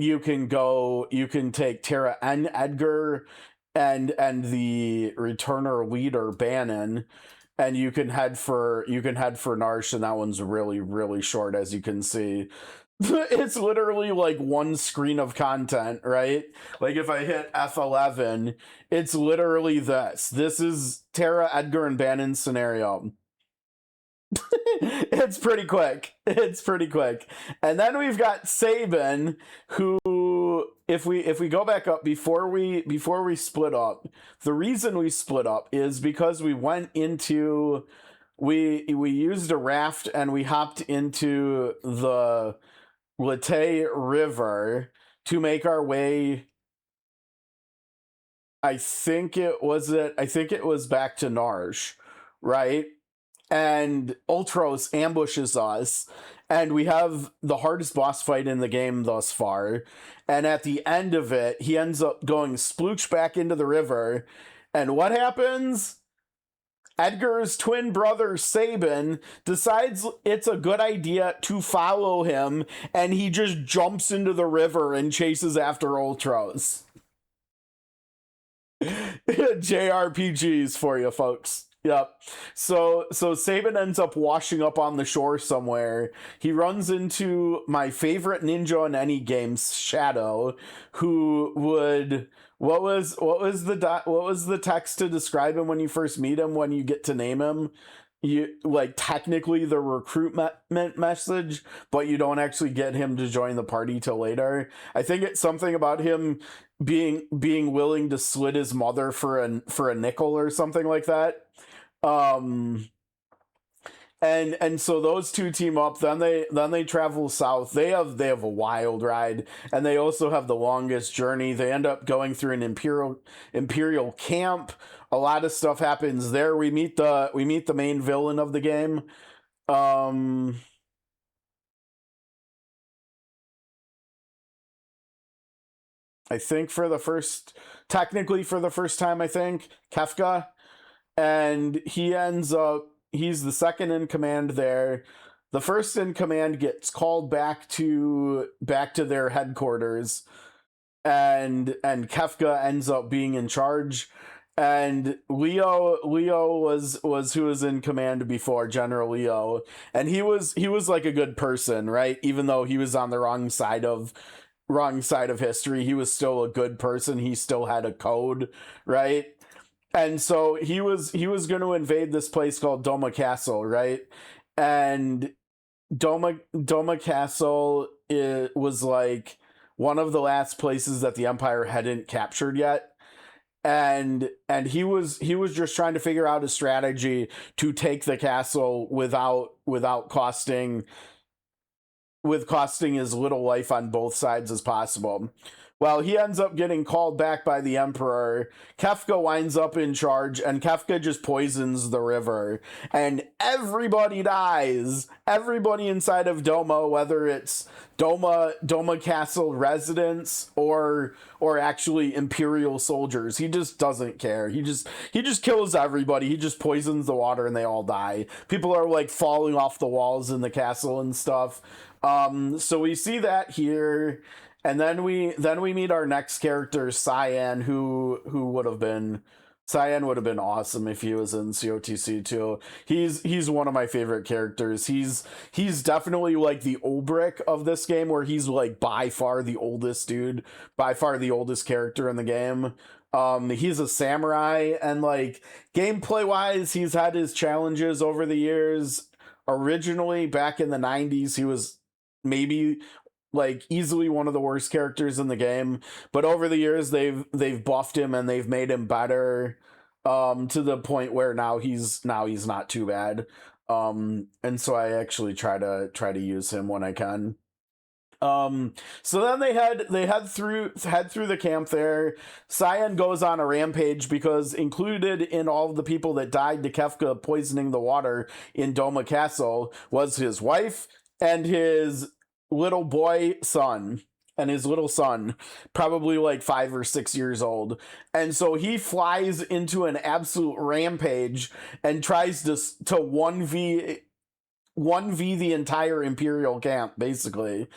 you can take Terra and Edgar and the returner leader Bannon, and you can head for Narsh, and that one's really, really short, as you can see. It's literally like one screen of content, right? Like if I hit F11, it's literally this. This is Terra, Edgar, and Bannon scenario. It's pretty quick. And then we've got Sabin, who, if we go back up before we split up, the reason we split up is because we went into we used a raft and we hopped into the Lete River to make our way. I think it was back to Narsh, right? And Ultros ambushes us, and we have the hardest boss fight in the game thus far. And at the end of it, he ends up going splooch back into the river. And what happens? Edgar's twin brother, Sabin, decides it's a good idea to follow him, and he just jumps into the river and chases after Ultros. Jrpgs for you, folks. Yep. So Sabin ends up washing up on the shore somewhere. He runs into my favorite ninja in any game, Shadow, who would what was the text to describe him when you first meet him, when you get to name him? You like technically the recruitment message, but you don't actually get him to join the party till later. I think it's something about him being willing to slit his mother for a nickel or something like that. And so those two team up, then they travel south. They have a wild ride, and they also have the longest journey. They end up going through an imperial camp. A lot of stuff happens there. We meet the main villain of the game. I think for the first time, I think Kefka. And he's the second in command there. The first in command gets called back to their headquarters, and Kefka ends up being in charge. And Leo was who was in command before, General Leo, and he was like a good person, right? Even though he was on the wrong side of history, he was still a good person. He still had a code, right? And so he was going to invade this place called Doma Castle, right? And Doma Castle was like one of the last places that the Empire hadn't captured yet. And he was just trying to figure out a strategy to take the castle without costing as little life on both sides as possible. Well, he ends up getting called back by the Emperor. Kefka winds up in charge, and Kefka just poisons the river. And everybody dies. Everybody inside of Doma, whether it's Doma Castle residents or actually Imperial soldiers. He just doesn't care. He just kills everybody. He just poisons the water and they all die. People are like falling off the walls in the castle and stuff. So we see that here. And then we meet our next character, Cyan, who would have been awesome if he was in COTC too. He's one of my favorite characters. He's definitely like the Ulbrich of this game, where he's like by far the oldest character in the game. He's a samurai, and like gameplay wise, he's had his challenges over the years. Originally, back in the 90s, he was maybe like easily one of the worst characters in the game, but over the years they've buffed him and they've made him better, to the point where now he's not too bad. And so I actually try to use him when I can. So then they head through the camp there. Cyan goes on a rampage because included in all of the people that died to Kefka poisoning the water in Doma Castle was his wife and his little son, probably like 5 or 6 years old. And so he flies into an absolute rampage and tries to 1v the entire Imperial camp, basically.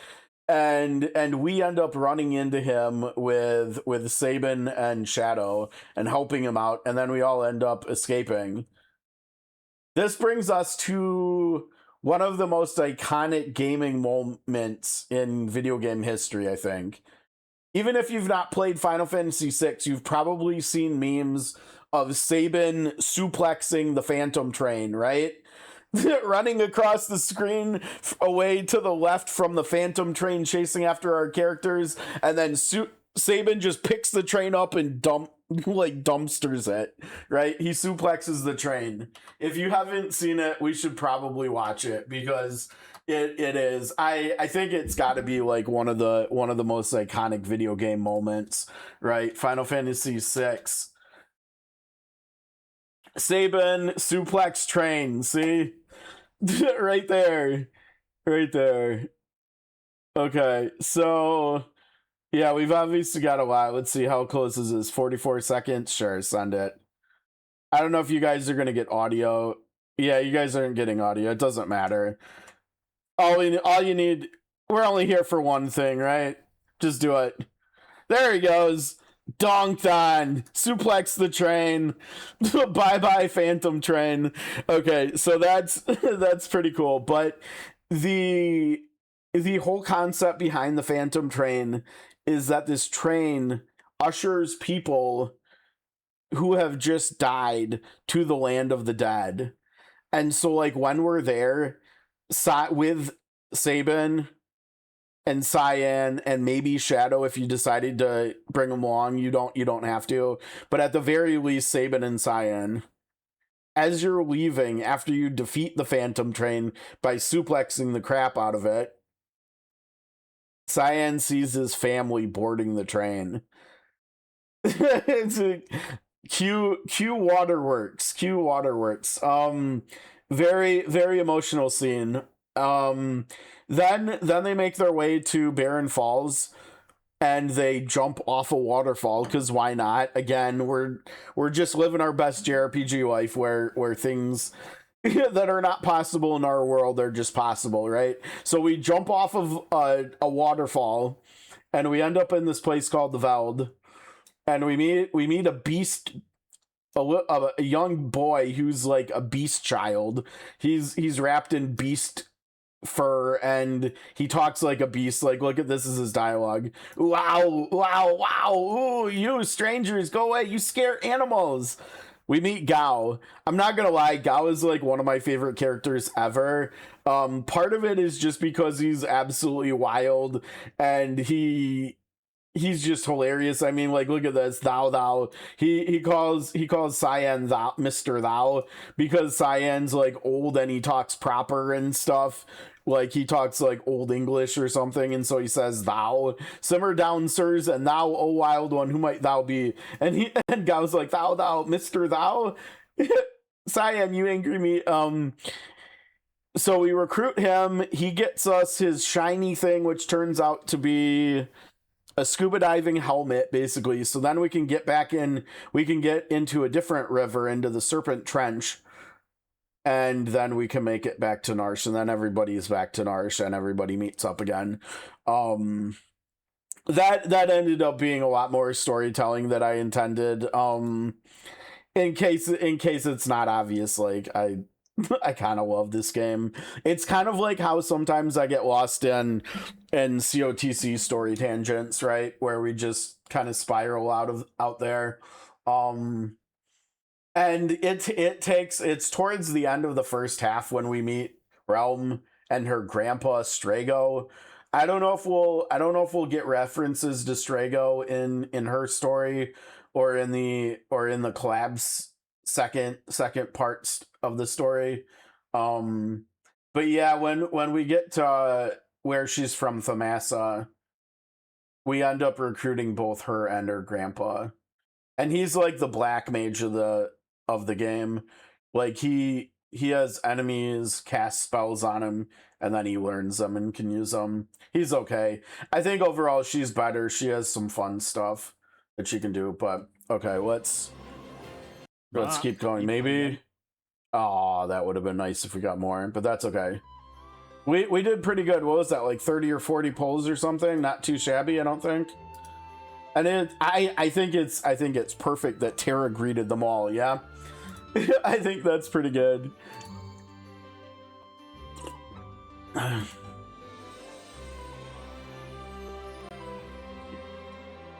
and we end up running into him with Sabin and Shadow and helping him out, and then we all end up escaping. This brings us to one of the most iconic gaming moments in video game history, I think. Even if you've not played Final Fantasy VI, you've probably seen memes of Sabin suplexing the Phantom Train, right? Running across the screen away to the left from the Phantom Train chasing after our characters, and then Sabin just picks the train up and dumpsters it, right? He suplexes the train. If you haven't seen it, we should probably watch it, because it is. I think it's got to be like one of the most iconic video game moments, right? Final Fantasy VI. Sabin suplex train, see? Right there. Okay, so yeah, we've obviously got a lot. Let's see, how close is this? 44 seconds? Sure, send it. I don't know if you guys are gonna get audio. Yeah, you guys aren't getting audio. It doesn't matter. All you need, we're only here for one thing, right? Just do it. There he goes. Donked on. Suplex the train. Bye-bye, Phantom Train. Okay, so that's pretty cool. But the whole concept behind the Phantom Train is that this train ushers people who have just died to the land of the dead. And so, like, when we're there with Sabin and Cyan and maybe Shadow, if you decided to bring them along, you don't have to, but at the very least Sabin and Cyan, as you're leaving after you defeat the Phantom Train by suplexing the crap out of it, Cyan sees his family boarding the train. It's a Q Waterworks. Very, very emotional scene. Then they make their way to Barren Falls, and they jump off a waterfall, because why not? Again, we're just living our best JRPG life, where things that are not possible in our world are just possible, right? So we jump off of a waterfall, and we end up in this place called the Veld, and we meet a beast. A young boy who's like a beast child. He's wrapped in beast fur, and he talks like a beast. Like, look at this is his dialogue. Wow, ooh, you strangers, go away, you scare animals. We meet Gao. I'm not gonna lie, Gao is like one of my favorite characters ever. Part of it is just because he's absolutely wild, and he's just hilarious. I mean, like, look at this. Thou. He calls Cyan thou, Mr. Thou, because Cyan's like old and he talks proper and stuff. Like, he talks like old English or something, and so he says thou. Simmer down, sirs, and thou, O wild one, who might thou be? And Gao's like, thou, Mr. Thou. Cyan, you angry me. So we recruit him. He gets us his shiny thing, which turns out to be a scuba diving helmet, basically. So then we can get into a different river, into the Serpent Trench, and then we can make it back to Narshe, and then everybody's back to Narshe, and everybody meets up again. That ended up being a lot more storytelling than I intended. In case it's not obvious, like, I kind of love this game. It's kind of like how sometimes I get lost in COTC story tangents, right? Where we just kind of spiral out there. And it's towards the end of the first half when we meet Realm and her grandpa Strago. I don't know if we'll get references to Strago in her story or in the collab's second parts of the story. But yeah, when we get to where she's from, Thamasa, we end up recruiting both her and her grandpa, and he's like the black mage of the game. Like, he has enemies cast spells on him, and then he learns them and can use them. He's okay. I think overall she's better. She has some fun stuff that she can do. But okay, let's keep going. Maybe. Oh, that would have been nice if we got more, but that's okay. We did pretty good. What was that, like 30 or 40 polls or something? Not too shabby, I don't think. And I think it's perfect that Tara greeted them all, yeah? I think that's pretty good.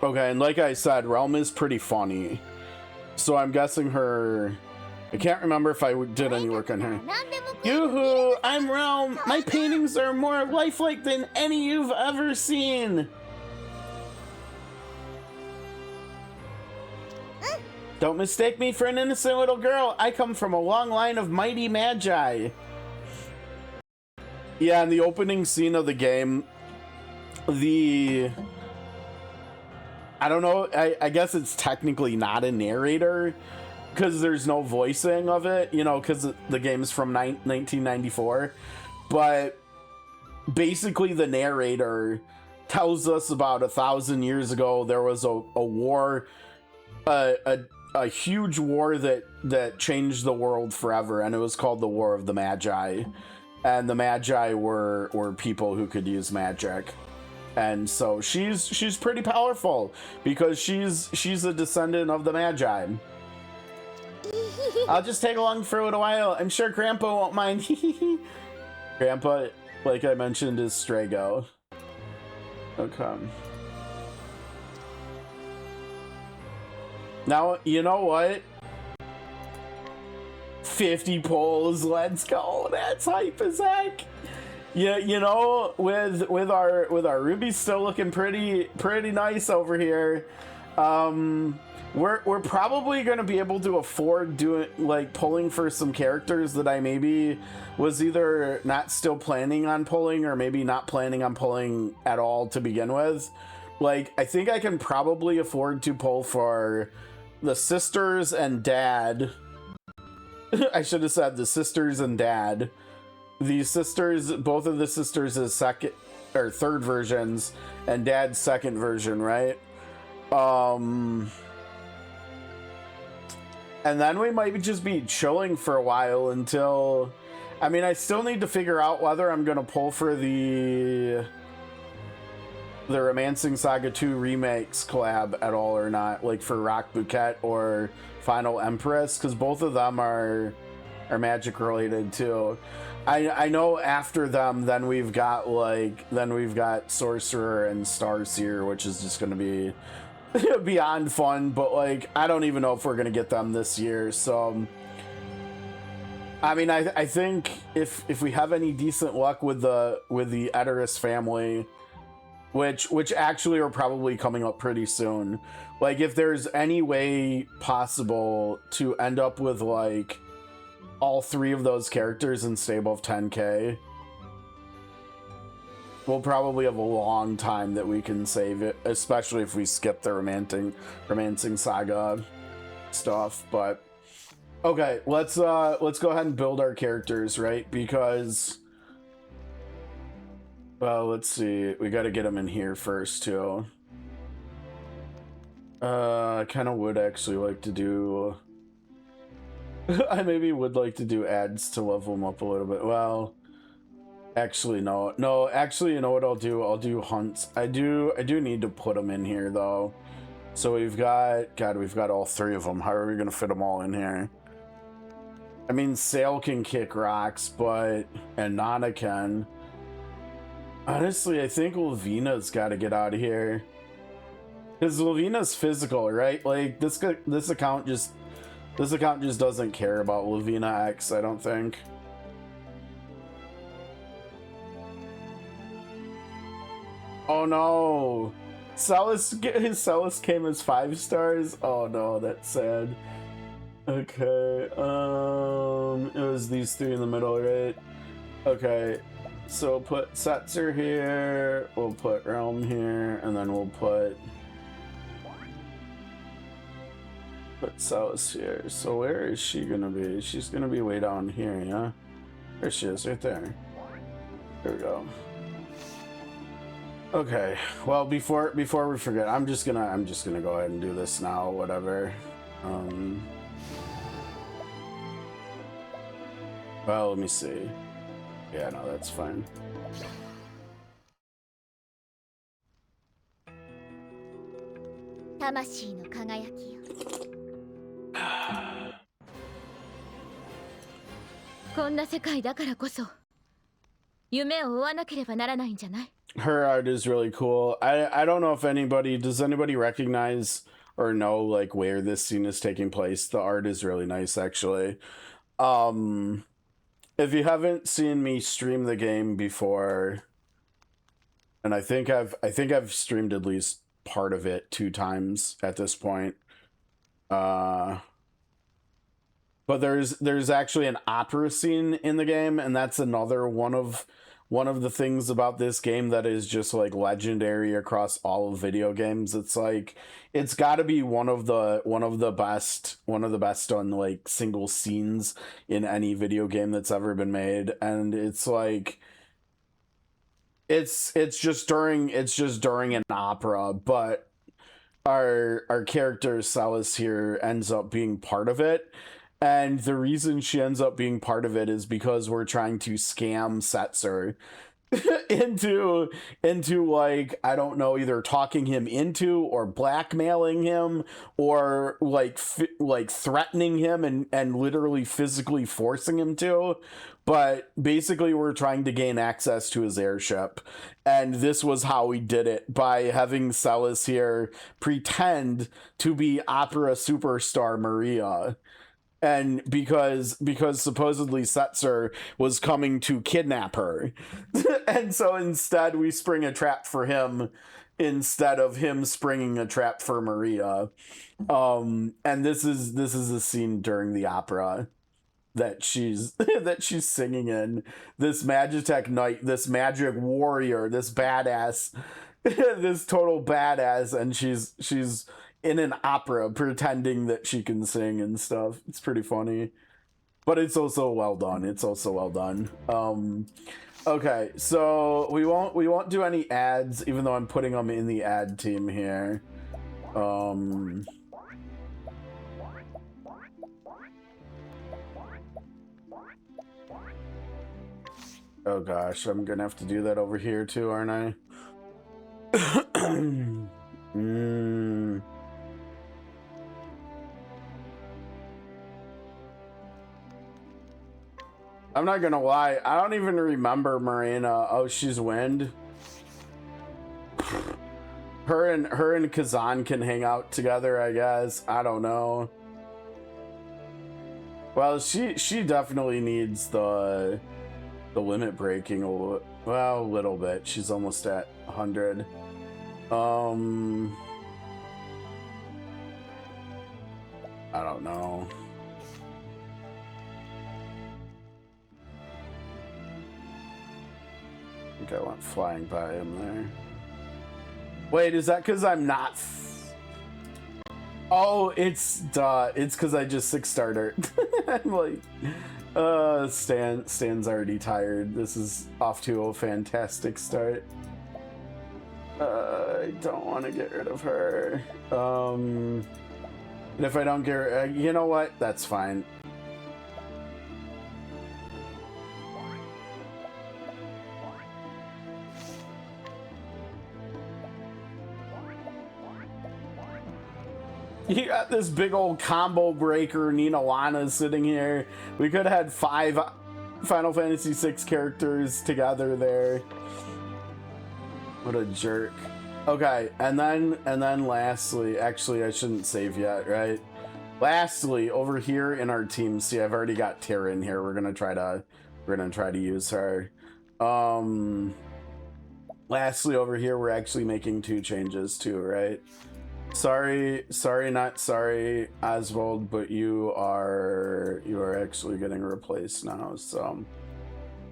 Okay, and like I said, Realm is pretty funny. So I'm guessing her... I can't remember if I did any work on her. Yoo-hoo! I'm Realm! My paintings are more lifelike than any you've ever seen! Don't mistake me for an innocent little girl. I come from a long line of mighty magi. Yeah, in the opening scene of the game, I don't know, I guess it's technically not a narrator because there's no voicing of it, you know, because the game is from 1994. But basically the narrator tells us about 1,000 years ago there was a war, a huge war that changed the world forever, and it was called the War of the Magi. And the Magi were people who could use magic. And so she's pretty powerful because she's a descendant of the Magi. I'll just tag along for a little while. I'm sure Grandpa won't mind. Grandpa, like I mentioned, is Strago. Okay. Now, you know what? 50 polls, let's go. That's hype as heck. Yeah, you know, with our rubies still looking pretty nice over here. We're probably gonna be able to afford doing, like, pulling for some characters that I maybe was either not still planning on pulling or maybe not planning on pulling at all to begin with. Like, I think I can probably afford to pull for the sisters and dad. I should have said the sisters and dad. The sisters, both of the sisters is second or third versions, and dad's second version, right? And then we might just be chilling for a while until... I mean, I still need to figure out whether I'm going to pull for the Romancing Saga 2 remakes collab at all or not, like for Rock Bouquet or Final Empress, because both of them are magic related too. I know after them, then we've got Sorcerer and Starseer, which is just going to be beyond fun, but like I don't even know if we're gonna get them this year. So I mean, I think if we have any decent luck with the Edoras family, which actually are probably coming up pretty soon, like if there's any way possible to end up with like all three of those characters in stable of 10k, we'll probably have a long time that we can save it, especially if we skip the Romancing Saga stuff. But okay, let's go ahead and build our characters, right? Because, well, let's see, we got to get them in here first too. I kind of would actually like to do I maybe would like to do ads to level them up a little bit. Well, actually, no, actually, you know what I'll do? I'll do hunts. I do need to put them in here though. So we've got all three of them. How are we gonna fit them all in here? I mean, Sail can kick rocks, and Nana can. Honestly, I think Lavina's got to get out of here. Because Lavina's physical, right? Like this account just doesn't care about Lavina X, I don't think. Oh no, Celis came as 5 stars. Oh no, that's sad. Okay, it was these three in the middle, right? Okay, so we'll put Setzer here, we'll put Realm here, and then we'll put Celis here. So where is she gonna be? She's gonna be way down here, yeah? There she is, right there. There we go. Okay, well, before we forget, I'm just gonna go ahead and do this now, whatever. Well, let me see. Yeah, no, that's fine. Her art is really cool. I don't know if does anybody recognize or know like where this scene is taking place? The art is really nice, actually. If you haven't seen me stream the game before, and I think I've streamed at least part of it 2 times at this point. But there's actually an opera scene in the game, and that's another one of the things about this game that is just like legendary across all of video games. It's like it's got to be one of the best on like single scenes in any video game that's ever been made, and it's like it's just during an opera, but our character Celis here ends up being part of it. And the reason she ends up being part of it is because we're trying to scam Setzer into like, I don't know, either talking him into or blackmailing him or like threatening him and literally physically forcing him to. But basically we're trying to gain access to his airship, and this was how we did it, by having Celis here pretend to be opera superstar Maria. And because supposedly Setzer was coming to kidnap her. And so instead we spring a trap for him instead of him springing a trap for Maria. And this is a scene during the opera that she's singing in. This Magitech knight, this magic warrior, this badass, this total badass, and she's in an opera pretending that she can sing and stuff. It's pretty funny, but it's also well done. Okay, so we won't do any ads, even though I'm putting them in the ad team here. Oh gosh, I'm gonna have to do that over here too, aren't I? I'm not gonna lie, I don't even remember Marina. Oh, she's wind. Her and Kazan can hang out together, I guess. I don't know. Well, she definitely needs the limit breaking a little bit. She's almost at 100. I don't know. I think I went flying by him there. Wait, is that because I'm not? Oh, it's because I just 6-starred her. I'm like, Stan's already tired. This is off to a fantastic start. I don't want to get rid of her. And if I don't get her, you know what? That's fine. You got this big old combo breaker Nina Lana sitting here. We could have had 5 Final Fantasy VI characters together there. What a jerk. Okay, and then lastly, actually I shouldn't save yet, right? Lastly, over here in our team, see, I've already got Tara in here. We're gonna try to use her. Lastly, over here, we're actually making 2 changes too, right? Sorry, not sorry, Oswald, but you are actually getting replaced now. So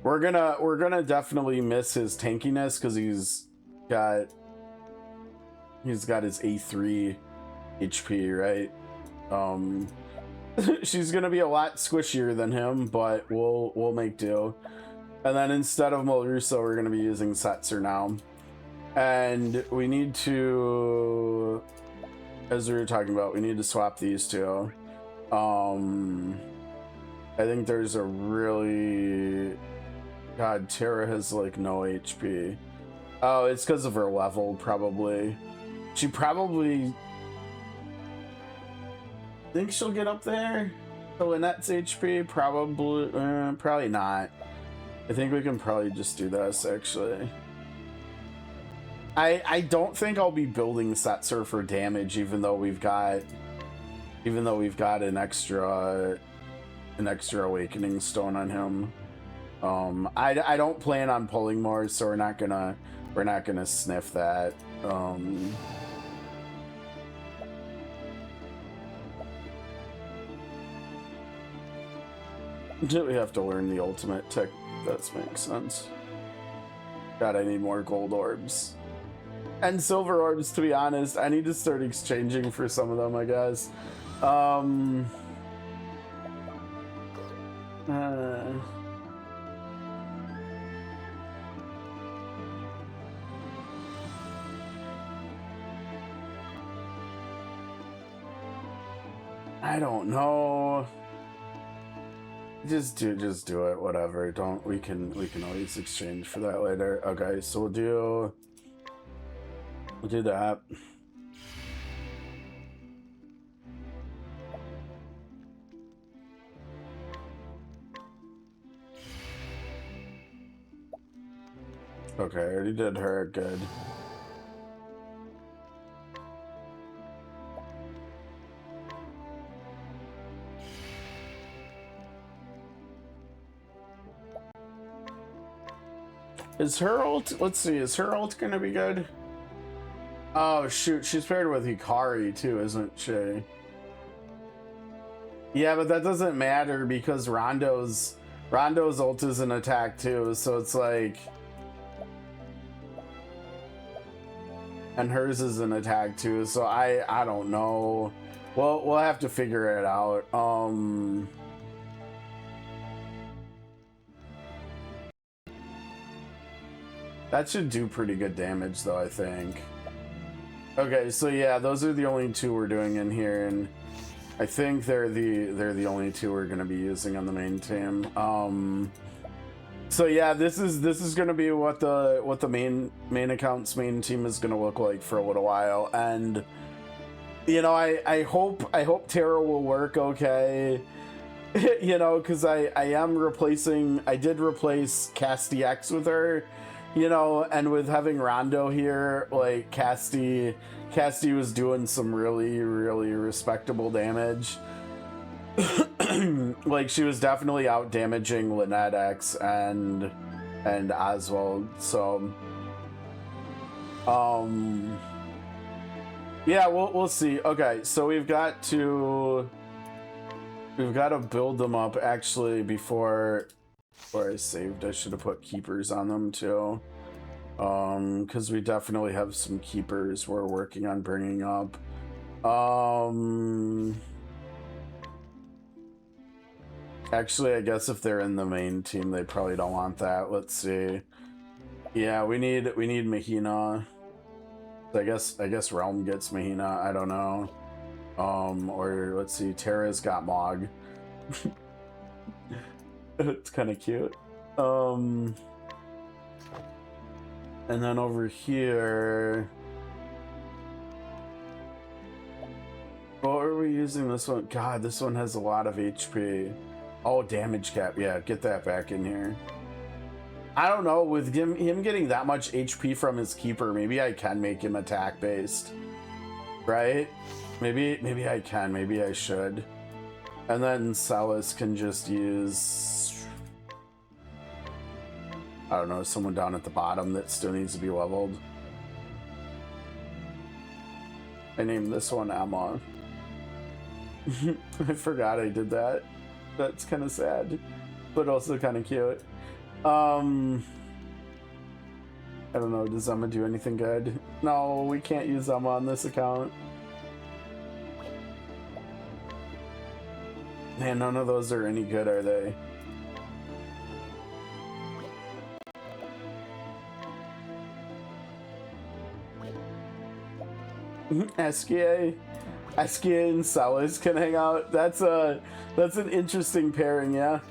we're gonna definitely miss his tankiness because he's got his A3 HP, right? She's gonna be a lot squishier than him, but we'll make do. And then instead of Melruso, we're gonna be using Setzer now, and we need to, as we were talking about, we need to swap these 2. I think there's a really God, Tara has like no HP. Oh, it's because of her level, probably. She probably... think she'll get up there? So Lynette's HP? Probably, probably not. I think we can probably just do this, actually. I don't think I'll be building Setzer for damage, even though we've got an extra awakening stone on him. I don't plan on pulling more, so we're not gonna sniff that. We have to learn the ultimate tech. That makes sense. God, I need more gold orbs. And silver orbs, to be honest. I need to start exchanging for some of them, I guess. I don't know. Just do it, whatever. We can always exchange for that later. Okay, so we'll do that. Okay, I already did her. Good. Is her ult? Let's see. Is her ult gonna be good? Oh shoot, she's paired with Hikari too, isn't she? Yeah, but that doesn't matter because Rondo's ult is an attack too, so it's like, and hers is an attack too, so I don't know. Well, we'll have to figure it out. That should do pretty good damage though, I think. Okay, so yeah, those are the only two we're doing in here, and I think they're the only two we're gonna be using on the main team. So yeah, this is gonna be what the main account's main team is gonna look like for a little while, and you know, I hope Tara will work okay. You know, because I did replace CastX with her. You know, and with having Rondo here, like Casti was doing some really respectable damage. Like she was definitely out damaging Lynette X and Oswald. So yeah, we'll see. Okay, so we've got to build them up actually before I saved. I should have put keepers on them too, because we definitely have some keepers we're working on bringing up. Actually, I guess if they're in the main team, they probably don't want that. Let's see. Yeah, we need Mahina. I guess Realm gets Mahina. I don't know. Or let's see. Tara's got Mog. It's kind of cute. And then over here, what are we using this one? God, this one has a lot of HP. Oh, damage cap. Yeah, get that back in here. I don't know, with him getting that much HP from his keeper, maybe I can make him attack based, right? Maybe I can. Maybe I should. And then Celis can just use, I don't know, someone down at the bottom that still needs to be leveled. I named this one Emma. I forgot I did that. That's kind of sad, but also kind of cute. I don't know, does Emma do anything good? No, we can't use Emma on this account. Man, none of those are any good, are they? SKA and Celis can hang out. That's an interesting pairing, yeah.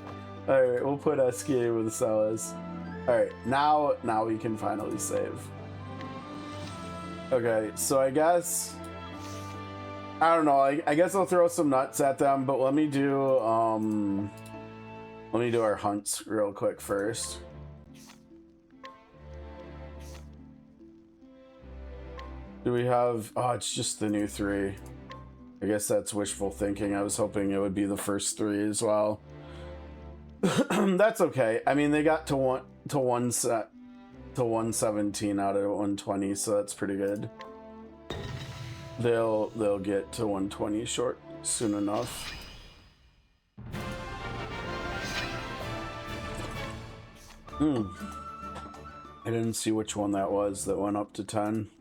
All right, we'll put SKA with Celis. Alright, now we can finally save. Okay, so I guess... I don't know, I guess I'll throw some nuts at them, but let me do our hunts real quick first. Do we have... Oh, it's just the new 3. I guess that's wishful thinking. I was hoping it would be the first 3 as well. That's okay. I mean, they got to 117 out of 120, so that's pretty good. They'll get to 120 short soon enough. I didn't see which one that was that went up to 10.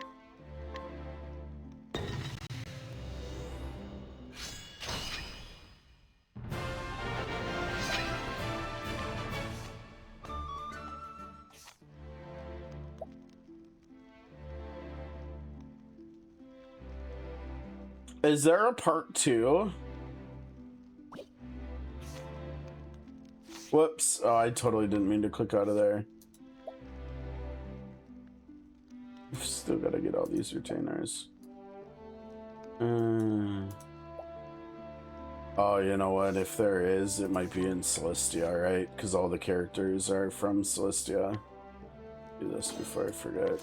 Is there a part 2? Whoops. Oh, I totally didn't mean to click out of there. Still gotta get all these retainers. Oh, you know what? If there is, it might be in Celestia, right? Because all the characters are from Celestia. Do this before I forget.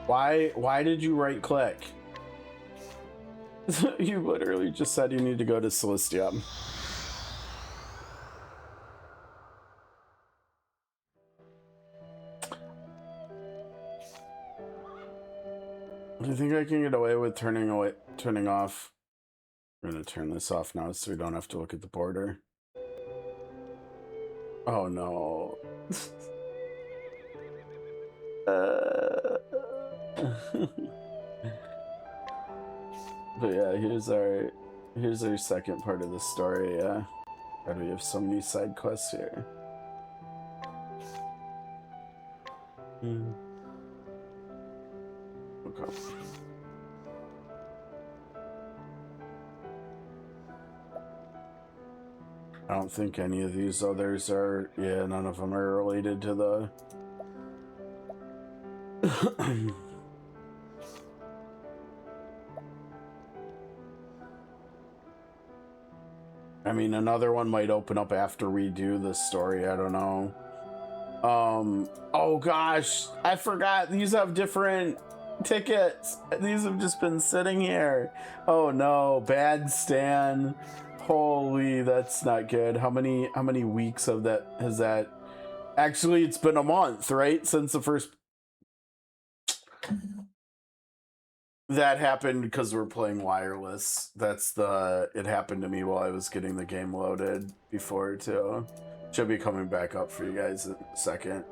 Why did you right click? You literally just said you need to go to Celestia. I think I can get away with turning off. I'm gonna turn this off now so we don't have to look at the border. Oh no. But yeah, here's our second part of the story. Yeah, God, we have so many side quests here. Okay. I don't think any of these others are. Yeah, none of them are related to the. I mean, another one might open up after we do this story. I don't know. Oh gosh, I forgot. These have different tickets. These have just been sitting here. Oh no, bad Stan. Holy, that's not good. How many weeks of that has that? Actually, it's been a month, right? Since the first. That happened because we're playing wireless. It happened to me while I was getting the game loaded before too. Should be coming back up for you guys in a second.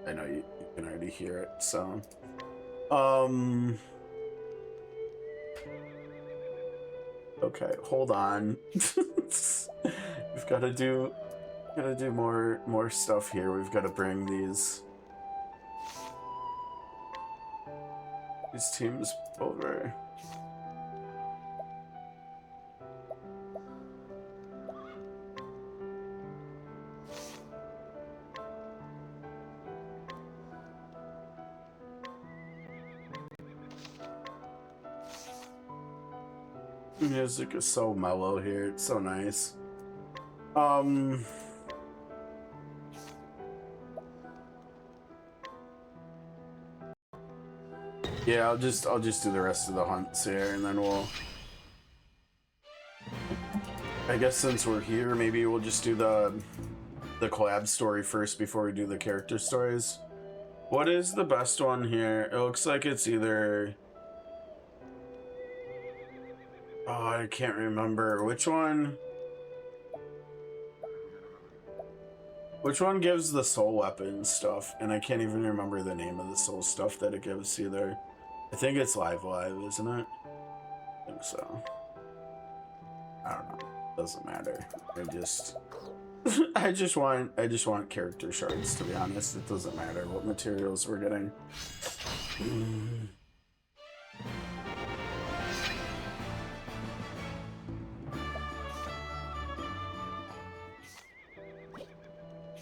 I know you can already hear it, so. Okay, hold on. We've got to do more stuff here. We've got to bring these teams over. Music is so mellow here. It's so nice. Yeah, I'll just do the rest of the hunts here, and then we'll. I guess since we're here, maybe we'll just do the collab story first before we do the character stories. What is the best one here? It looks like it's either. Oh, I can't remember which one. Which one gives the soul weapon stuff? And I can't even remember the name of the soul stuff that it gives either. I think it's Live, isn't it? I think so. I don't know. Doesn't matter. I just want character shards, to be honest. It doesn't matter what materials we're getting.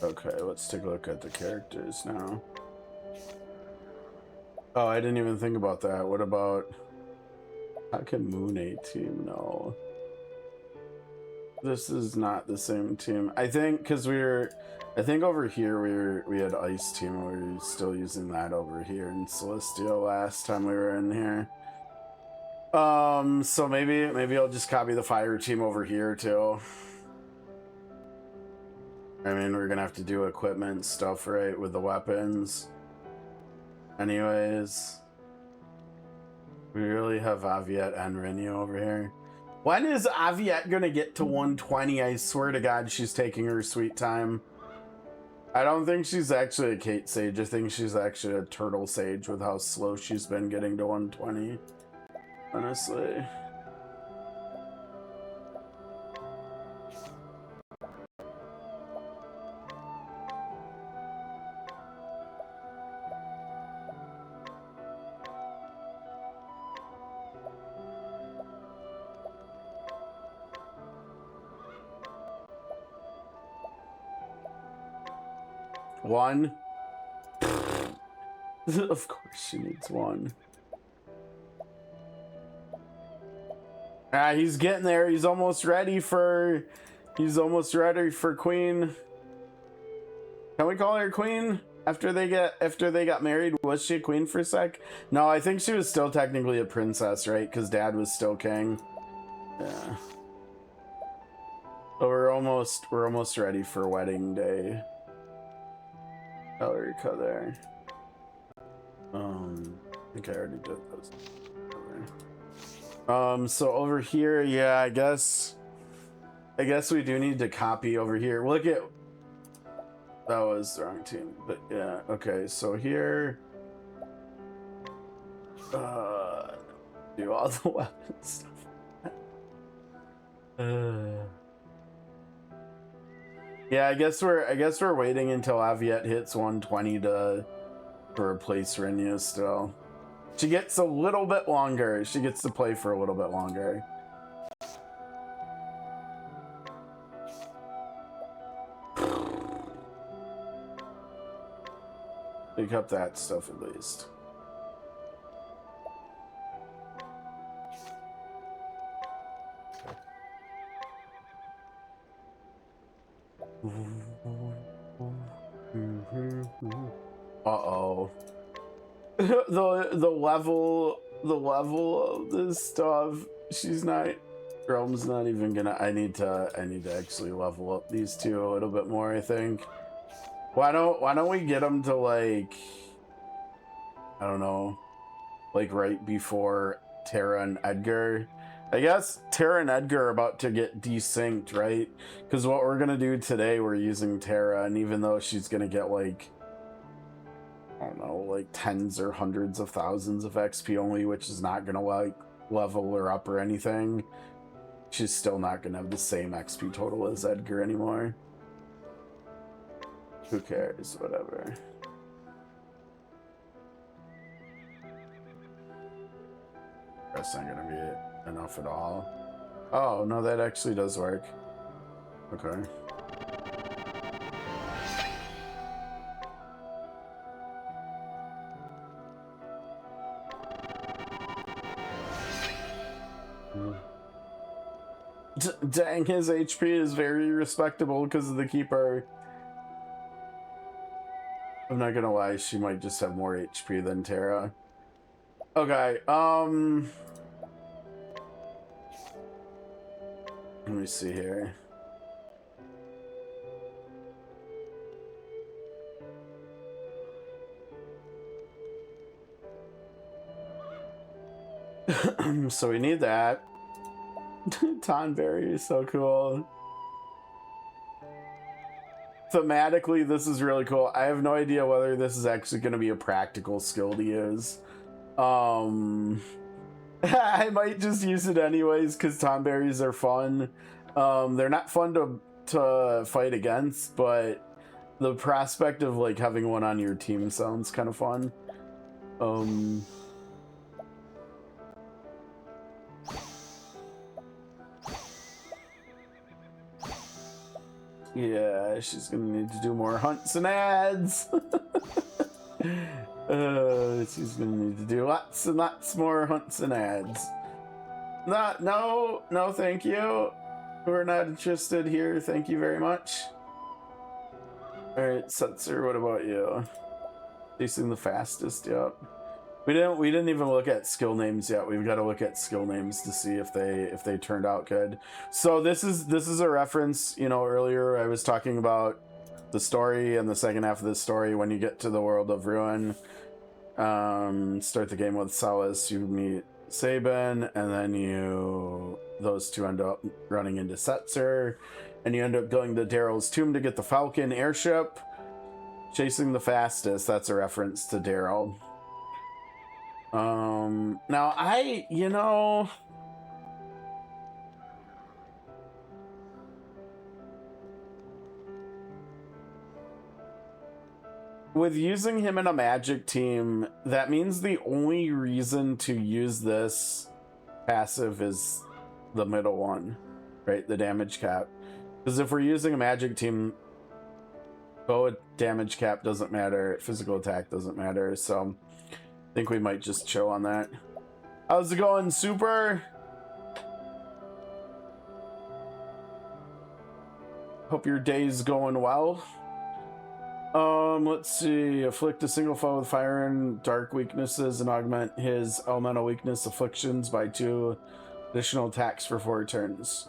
Okay, let's take a look at the characters now. Oh, I didn't even think about that. What about... How can Moon A team know? This is not the same team. I think because I think over here we had Ice team. We were still using that over here in Celestial last time we were in here. So maybe I'll just copy the Fire team over here too. I mean, we're gonna have to do equipment stuff, right, with the weapons. Anyways, we really have Aviette and Renu over here. When is Aviette gonna get to 120? I swear to God, she's taking her sweet time. I don't think she's actually a Kate Sage. I think she's actually a Turtle Sage with how slow she's been getting to 120. Honestly. One. Of course she needs one. Ah, he's getting there. He's almost ready for Queen. Can we call her Queen after they got married? Was she a queen for a sec? No, I think she was still technically a princess, right? Because Dad was still king. Yeah. So we're almost ready for wedding day. Elrica there. I think I already did those. So over here, yeah, I guess we do need to copy over here. Look at, that was the wrong team, but yeah, okay, so here, do all the weapon stuff. Yeah, I guess we're waiting until Aviette hits 120 to replace Renu still. She gets a little bit longer. She gets to play for a little bit longer. Pick up that stuff at least. Uh-oh. the level of this stuff, she's not, Rome's not even gonna, I need to actually level up these two a little bit more, I think. Why don't we get them to, like, I don't know, like right before Tara and Edgar? I guess Tara and Edgar are about to get desynced, right? Because what we're gonna do today, we're using Tara, and even though she's gonna get, like, I don't know, like tens or hundreds of thousands of XP only, which is not gonna, like, level her up or anything, she's still not gonna have the same XP total as Edgar anymore. Who cares? Whatever. That's not gonna be enough at all. Oh, no, that actually does work. Okay. Dang, his HP is very respectable because of the Keeper. I'm not gonna lie, she might just have more HP than Tara. Okay, let me see here. So we need that. Tonberry is so cool. Thematically, this is really cool. I have no idea whether this is actually going to be a practical skill to use. I might just use it anyways because Tonberries are fun. They're not fun to fight against, but the prospect of like having one on your team sounds kind of fun. Yeah, she's gonna need to do more hunts and ads. She's gonna need to do lots and lots more hunts and ads. No, thank you. We're not interested here. Thank you very much. All right, Setzer, what about you? Chasing the fastest, yep. We didn't even look at skill names yet. We've got to look at skill names to see if they turned out good. So this is a reference, you know, earlier I was talking about the story and the second half of the story. When you get to the world of Ruin, start the game with Salas, you meet Sabin, and then those two end up running into Setzer, and you end up going to Daryl's tomb to get the Falcon airship. Chasing the fastest, that's a reference to Daryl. Now with using him in a magic team, that means the only reason to use this passive is the middle one, right? The damage cap. Because if we're using a magic team, bow damage cap doesn't matter, physical attack doesn't matter, so I think we might just chill on that. How's it going, Super? Hope your day's going well. Let's see. Afflict a single foe with fire and dark weaknesses and augment his elemental weakness afflictions by 2 additional attacks for 4 turns.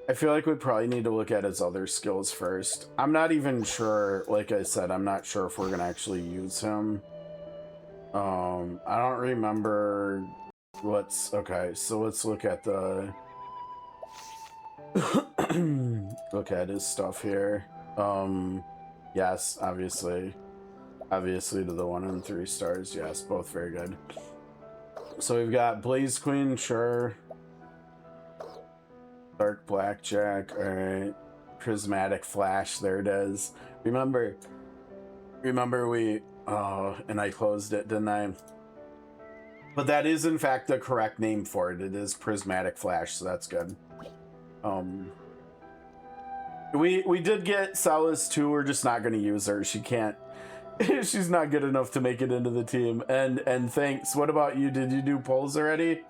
I feel like we probably need to look at his other skills first. I'm not even sure, like I said, I'm not sure if we're gonna actually use him. I don't remember okay, so let's look at the look at his stuff here. Yes, obviously to the 1 and 3 stars, yes, both very good. So we've got Blaze Queen, sure. Dark Blackjack, alright. Prismatic Flash, there it is. Remember we, and I closed it, didn't I? But that is in fact the correct name for it. It is Prismatic Flash, so that's good. We did get Salas too, we're just not gonna use her. She can't, she's not good enough to make it into the team. And thanks, what about you? Did you do polls already?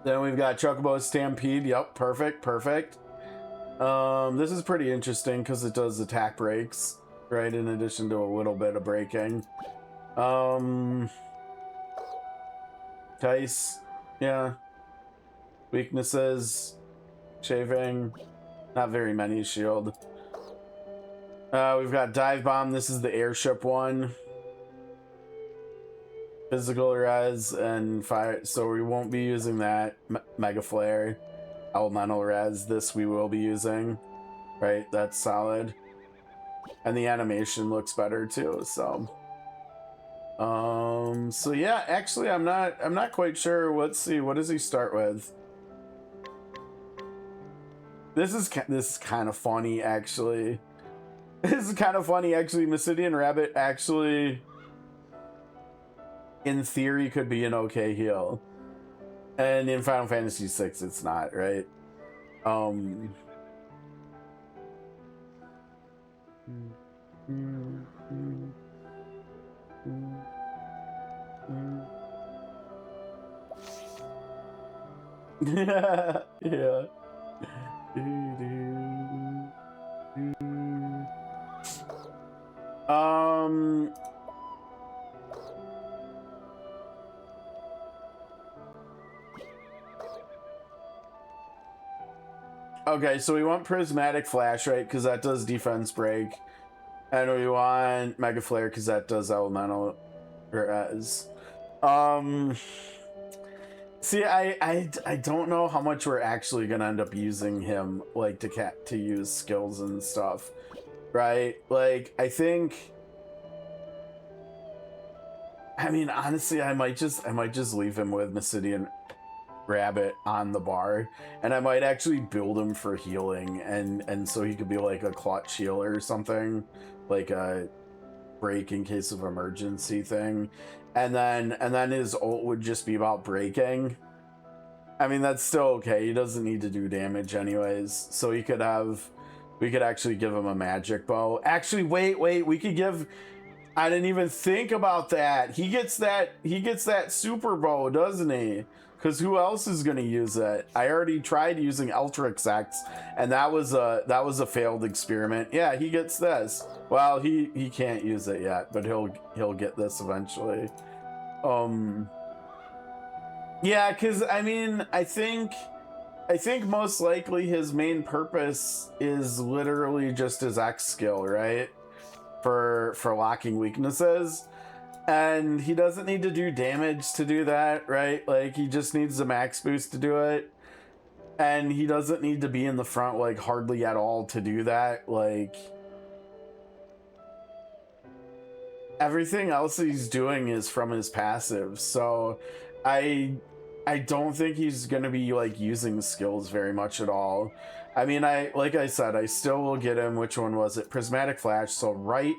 Then we've got Chocobo Stampede. Yep, perfect. This is pretty interesting because it does attack breaks, right? In addition to a little bit of breaking. Dice, yeah. Weaknesses, shaving, not very many shield. We've got Dive Bomb. This is the airship one. Physical res and fire, so we won't be using that. Mega Flare, elemental res, this we will be using, right? That's solid, and the animation looks better too. So, so yeah, actually, I'm not quite sure. Let's see, what does he start with? This is kind of funny, actually. This is kind of funny, actually. Masidian Rabbit actually, in theory, could be an okay heal, and in Final Fantasy VI it's not, right? Yeah. Okay, so we want Prismatic Flash, right? Because that does defense break. And we want Mega Flare because that does elemental res. See, I don't know how much we're actually gonna end up using him, like to use skills and stuff, right? Like, I think, I mean, honestly, I might just leave him with Masidian rabbit on the bar, and I might actually build him for healing, and so he could be like a clutch healer or something, like a break in case of emergency thing, and then his ult would just be about breaking. I mean, that's still okay. He doesn't need to do damage anyways, so we could actually give him a magic bow. Actually, wait, we could give. I didn't even think about that. He gets that super bow, doesn't he? Because who else is gonna use it? I already tried using Jrpgs, and that was a failed experiment. Yeah, he gets this. Well, he can't use it yet, but he'll get this eventually. Yeah, because I mean, I think most likely his main purpose is literally just his X skill, right? For locking weaknesses. And he doesn't need to do damage to do that, right? Like, he just needs the max boost to do it. And he doesn't need to be in the front, like, hardly at all to do that. Like, everything else he's doing is from his passive. So, I don't think he's going to be, like, using skills very much at all. I mean, like I said, I still will get him. Which one was it? Prismatic Flash. So, right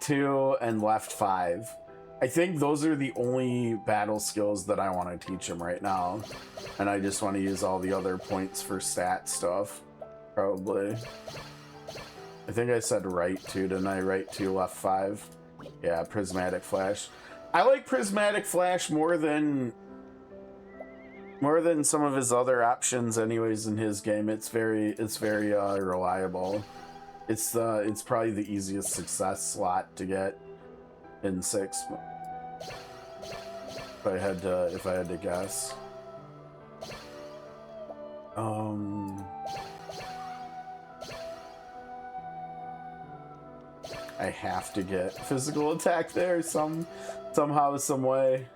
2 and left 5. I think those are the only battle skills that I want to teach him right now, and I just want to use all the other points for stat stuff, probably. I think I said right 2, didn't I? Right 2, left 5. Yeah, Prismatic Flash. I like Prismatic Flash more than some of his other options anyways in his game. It's very reliable. It's probably the easiest success slot to get in 6. If I had to guess. I have to get physical attack there somehow, some way.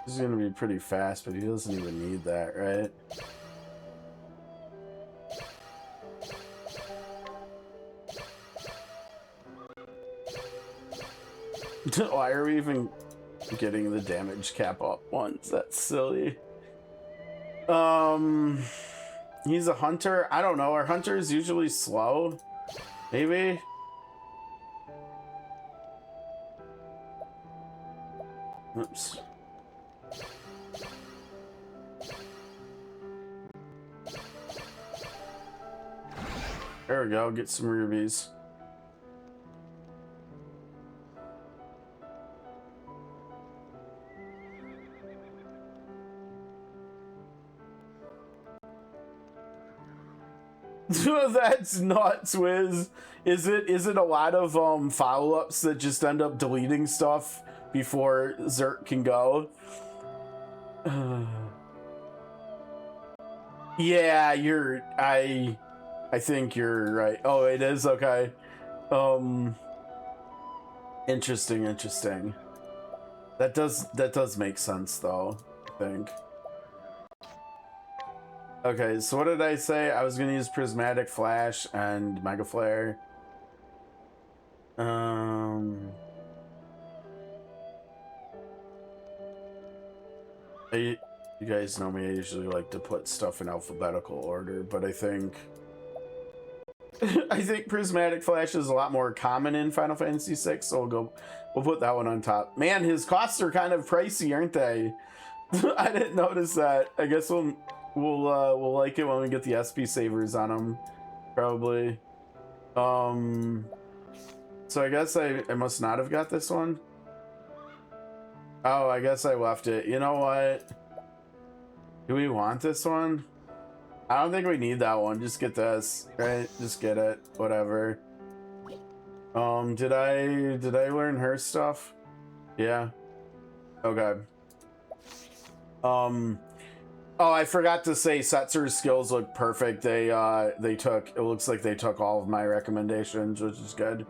He's gonna be pretty fast, but he doesn't even need that, right? Why are we even getting the damage cap up once? That's silly. He's a hunter. I don't know. Are hunters usually slow? Maybe? Oops. There we go, get some rubies. That's nuts, Wiz. Is it a lot of follow-ups that just end up deleting stuff before Zerk can go? Yeah, I think you're right. Oh, it is? Okay. Interesting. That does make sense though, I think. Okay, so what did I say? I was gonna use Prismatic Flash and Mega Flare. You guys know me, I usually like to put stuff in alphabetical order, but I think Prismatic Flash is a lot more common in Final Fantasy VI, so we'll put that one on top. Man, his costs are kind of pricey, aren't they? I didn't notice that. I guess we'll like it when we get the SP savers on him, probably. So I guess I must not have got this one. Oh, I guess I left it. You know what? Do we want this one? I don't think we need that one. Just get this, right? Just get it. Whatever. Did I learn her stuff? Yeah. Okay. Oh, I forgot to say Setzer's skills look perfect. It looks like they took all of my recommendations, which is good.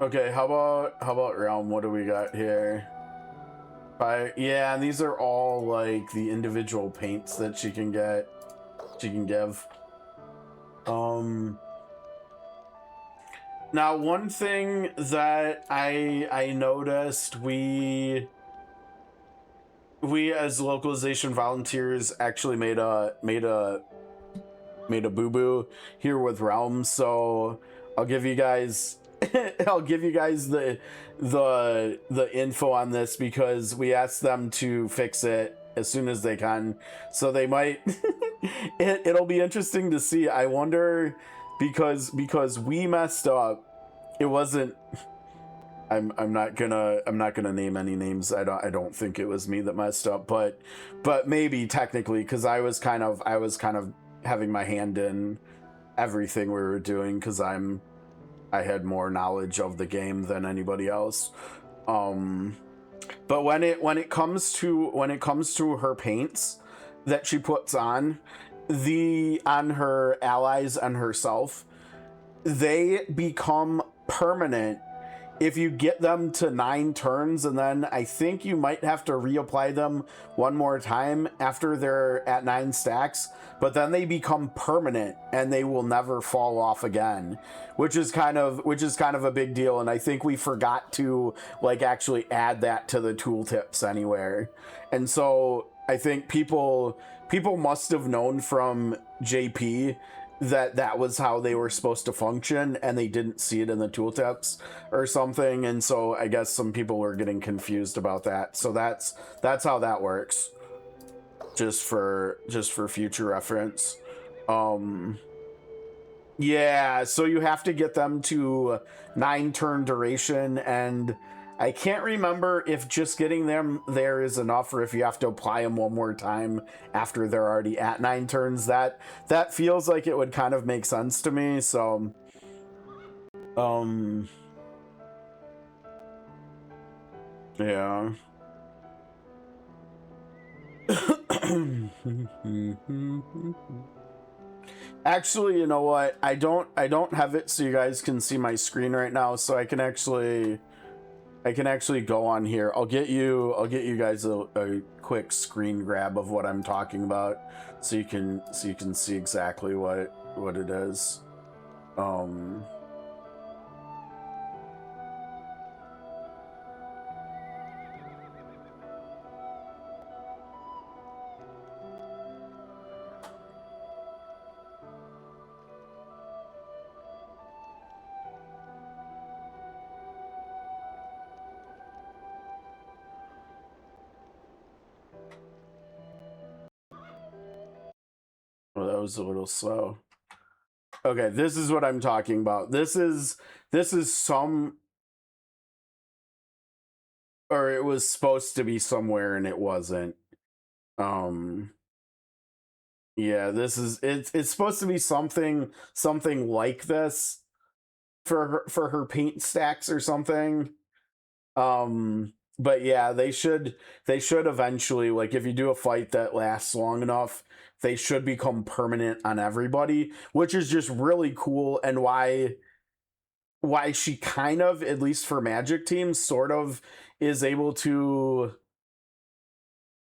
Okay, how about Realm? What do we got here? Yeah, and these are all like the individual paints that she can give. Now, one thing that I noticed, we as localization volunteers actually made a boo-boo here with Realm, so I'll give you guys I'll give you guys the info on this, because we asked them to fix it as soon as they can, so they might it'll be interesting to see. I wonder, because we messed up. It wasn't, I'm not gonna name any names. I don't think it was me that messed up, but maybe technically, because I was kind of having my hand in everything we were doing, because I had more knowledge of the game than anybody else. But when it comes to her paints that she puts on her allies and herself, they become permanent if you get them to 9 turns, and then I think you might have to reapply them one more time after they're at 9 stacks, but then they become permanent and they will never fall off again, which is kind of a big deal. And I think we forgot to like actually add that to the tooltips anywhere. And so I think people must have known from JP that was how they were supposed to function, and they didn't see it in the tooltips or something, and so I guess some people were getting confused about that. So that's how that works, just for future reference. Yeah, so you have to get them to 9 turn duration, and I can't remember if just getting them there is enough, or if you have to apply them one more time after they're already at 9 turns. That feels like it would kind of make sense to me. So, yeah. Actually, you know what? I don't have it so you guys can see my screen right now, so I can actually go on here. I'll get you guys a quick screen grab of what I'm talking about, so you can see exactly what it is. Well, that was a little slow. Okay, this is what I'm talking about. This is some, or it was supposed to be somewhere and it wasn't. Yeah, this is it's supposed to be something like this for her paint stacks or something. But yeah, they should eventually, like, if you do a fight that lasts long enough, they should become permanent on everybody, which is just really cool, and why she kind of, at least for Magic teams, sort of is able to,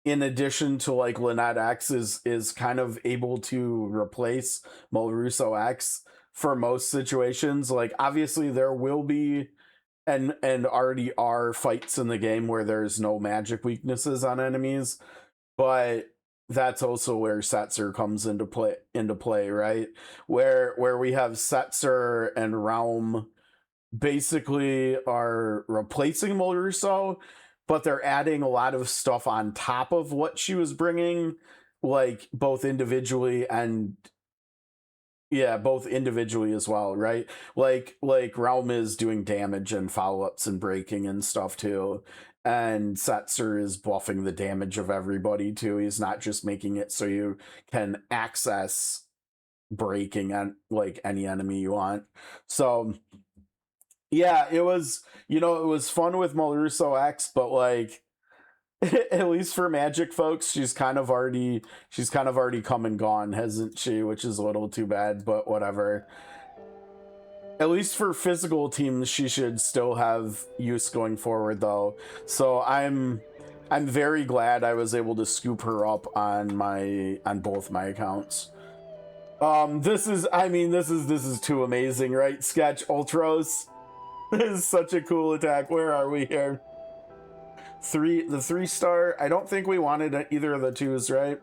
in addition to like Lynette X, is kind of able to replace Mulruso X for most situations. Like, obviously there will be and already are fights in the game where there's no magic weaknesses on enemies, but that's also where Setzer comes into play, right? Where we have Setzer and Realm basically are replacing Mulruso, but they're adding a lot of stuff on top of what she was bringing, like both individually and both individually as well, right? Like Realm is doing damage and follow-ups and breaking and stuff too, and Setzer is buffing the damage of everybody too. He's not just making it so you can access breaking and like any enemy you want. So yeah, it was fun with Mulruso X, but like at least for Magic folks, she's kind of already come and gone, hasn't she? Which is a little too bad, but whatever. At least for physical teams, she should still have use going forward, though. So I'm very glad I was able to scoop her up on both my accounts. This is, I mean, this is too amazing, right? Sketch Ultros. This is such a cool attack. Where are we here? The 3-star. I don't think we wanted either of the 2s, right?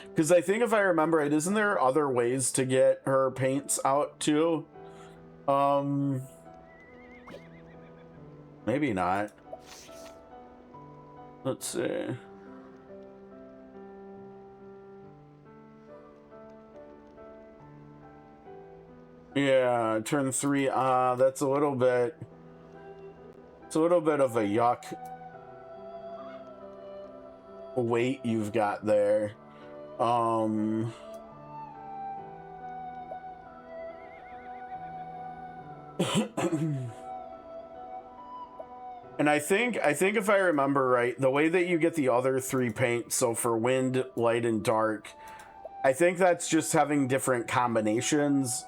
Because I think if I remember right, isn't there other ways to get her paints out too? Maybe not. Let's see. Yeah, turn 3. That's a little bit. It's a little bit of a yuck weight you've got there. And I think if I remember right, the way that you get the other 3 paints, so for wind, light, and dark, I think that's just having different combinations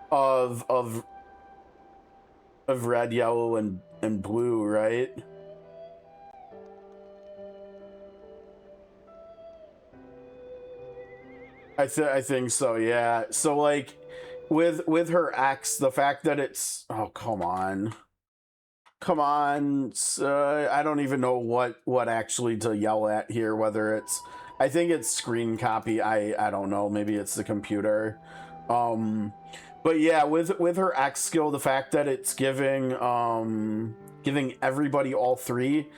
of red, yellow, and blue, right? I think so, yeah. So like with her X, the fact that it's, oh, come on, I don't even know what actually to yell at here, whether it's, I think it's screen copy, I don't know, maybe it's the computer. But yeah, with her X skill, the fact that it's giving everybody all 3,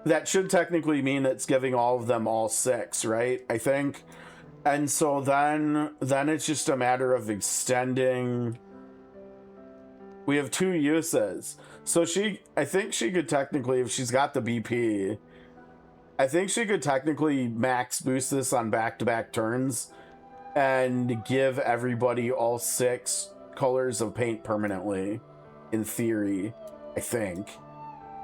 that should technically mean it's giving all of them all 6, right? I think. And so then it's just a matter of extending. We have 2 uses. So I think she could technically, if she's got the BP, I think she could technically max boost this on back-to-back turns and give everybody all 6 colors of paint permanently, in theory, I think.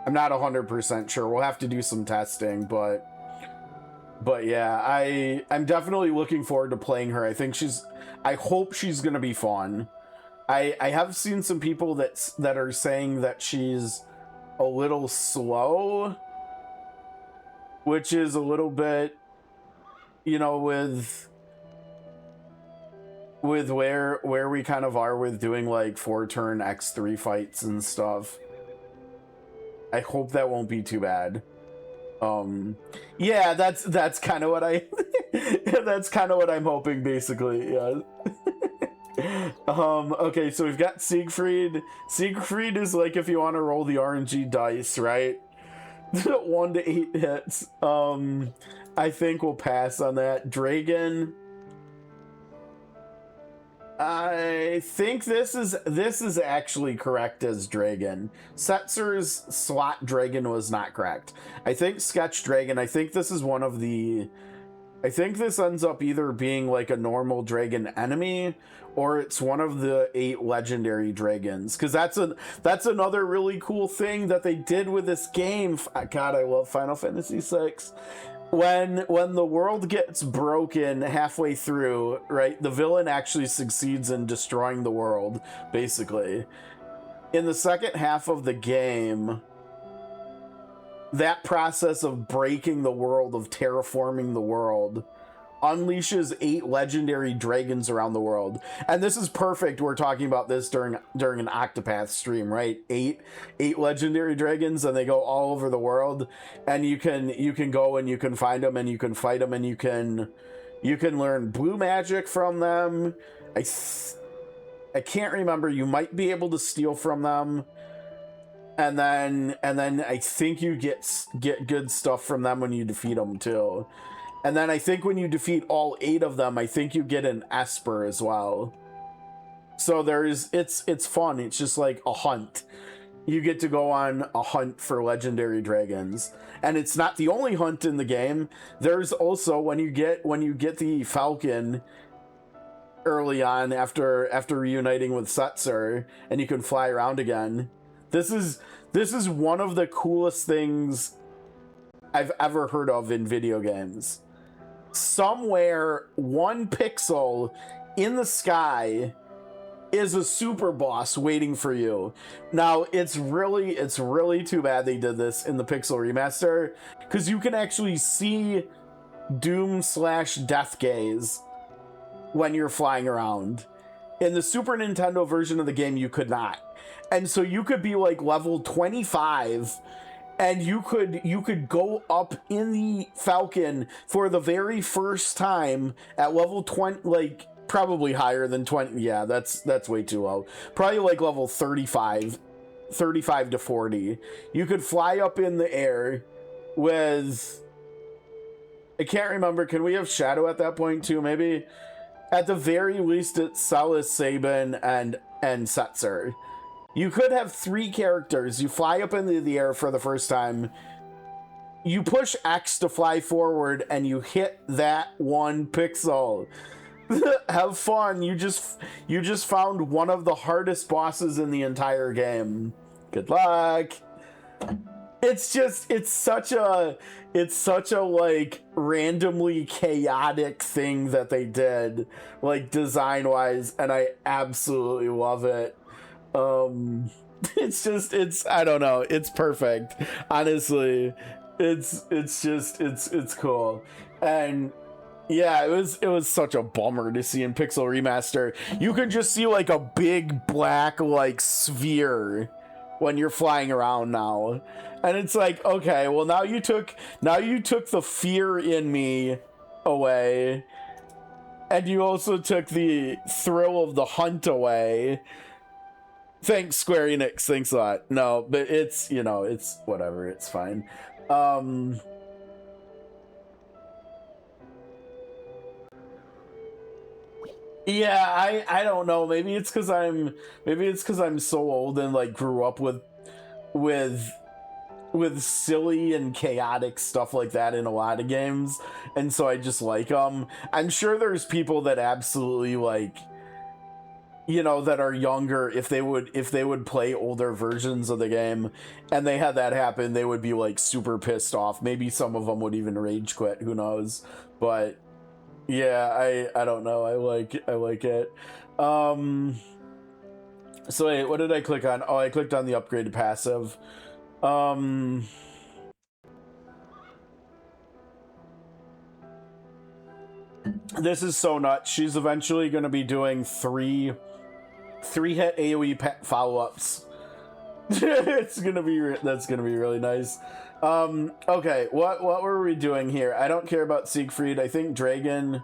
I'm not 100% sure. We'll have to do some testing, but yeah, I'm definitely looking forward to playing her. I hope she's gonna be fun. I have seen some people that are saying that she's a little slow, which is a little bit, you know, with where we kind of are with doing like 4-turn X3 fights and stuff. I hope that won't be too bad. Yeah, that's kind of what that's kind of what I'm hoping, basically. Yeah. Okay, so we've got Siegfried. Siegfried is like if you want to roll the RNG dice, right? 1 to 8 hits. I think we'll pass on that. Dragon. I think this is actually correct as Dragon. Setzer's slot Dragon was not correct. I think Sketch Dragon, I think this is one of the, I think this ends up either being like a normal dragon enemy, or it's one of the 8 legendary dragons, because that's another really cool thing that they did with this game. God, I love Final Fantasy VI. When the world gets broken halfway through, right, the villain actually succeeds in destroying the world, basically. In the second half of the game, that process of breaking the world, of terraforming the world, unleashes 8 legendary dragons around the world. And this is perfect. We're talking about this during an Octopath stream, right? 8 legendary dragons, and they go all over the world, and you can go and you can find them and you can fight them and you can learn blue magic from them. I can't remember. You might be able to steal from them. And then I think you get good stuff from them when you defeat them too. And then I think when you defeat all 8 of them, I think you get an Esper as well. So it's fun. It's just like a hunt. You get to go on a hunt for legendary dragons. And it's not the only hunt in the game. There's also when you get the Falcon early on after reuniting with Setzer, and you can fly around again. This is one of the coolest things I've ever heard of in video games. Somewhere 1 pixel in the sky is a super boss waiting for you. Now, it's really too bad they did this in the Pixel Remaster, because you can actually see Doom/Death Gaze when you're flying around. In the Super Nintendo version of the game, you could not. And so you could be like level 25 and you could go up in the Falcon for the very first time at level 20, like probably higher than 20. Yeah, that's way too low. Probably like level 35 to 40. You could fly up in the air with, I can't remember, can we have Shadow at that point too? Maybe at the very least it's Celis, Sabin, and Setzer. You could have 3 characters. You fly up into the air for the first time. You push X to fly forward and you hit that 1 pixel. Have fun. You just found one of the hardest bosses in the entire game. Good luck. It's such a like randomly chaotic thing that they did, like design wise, and I absolutely love it. It's I don't know, it's perfect. Honestly, it's cool. And yeah, it was such a bummer to see in Pixel Remaster. You can just see like a big black like sphere when you're flying around now. And it's like, okay, well now you took the fear in me away. And you also took the thrill of the hunt away. Thanks, Square Enix. Thanks a lot. No, but it's, you know, it's whatever. It's fine. Yeah, I don't know. Maybe it's because I'm so old and like grew up with silly and chaotic stuff like that in a lot of games, and so I just like them. I'm sure there's people that absolutely like, you know, that are younger, if they would play older versions of the game and they had that happen, they would be like super pissed off. Maybe some of them would even rage quit, who knows. But yeah, I don't know. I like it. So wait, what did I click on? Oh, I clicked on the upgraded passive. This is so nuts. She's eventually going to be doing 3 hit AoE follow-ups. That's gonna be really nice. Okay, what were we doing here? I don't care about Siegfried. I think Dragon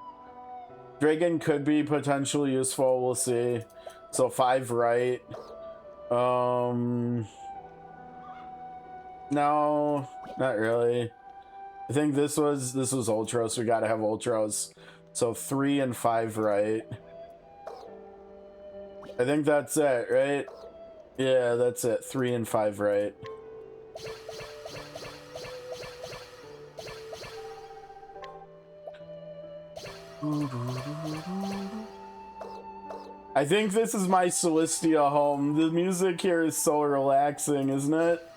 could be potentially useful. We'll see. So 5 right. No, not really. I think this was Ultros. We gotta have Ultros. So 3 and 5 right. I think that's it, right? Yeah, that's it. 3 and 5 right. I think this is my Celestia home. The music here is so relaxing, isn't it?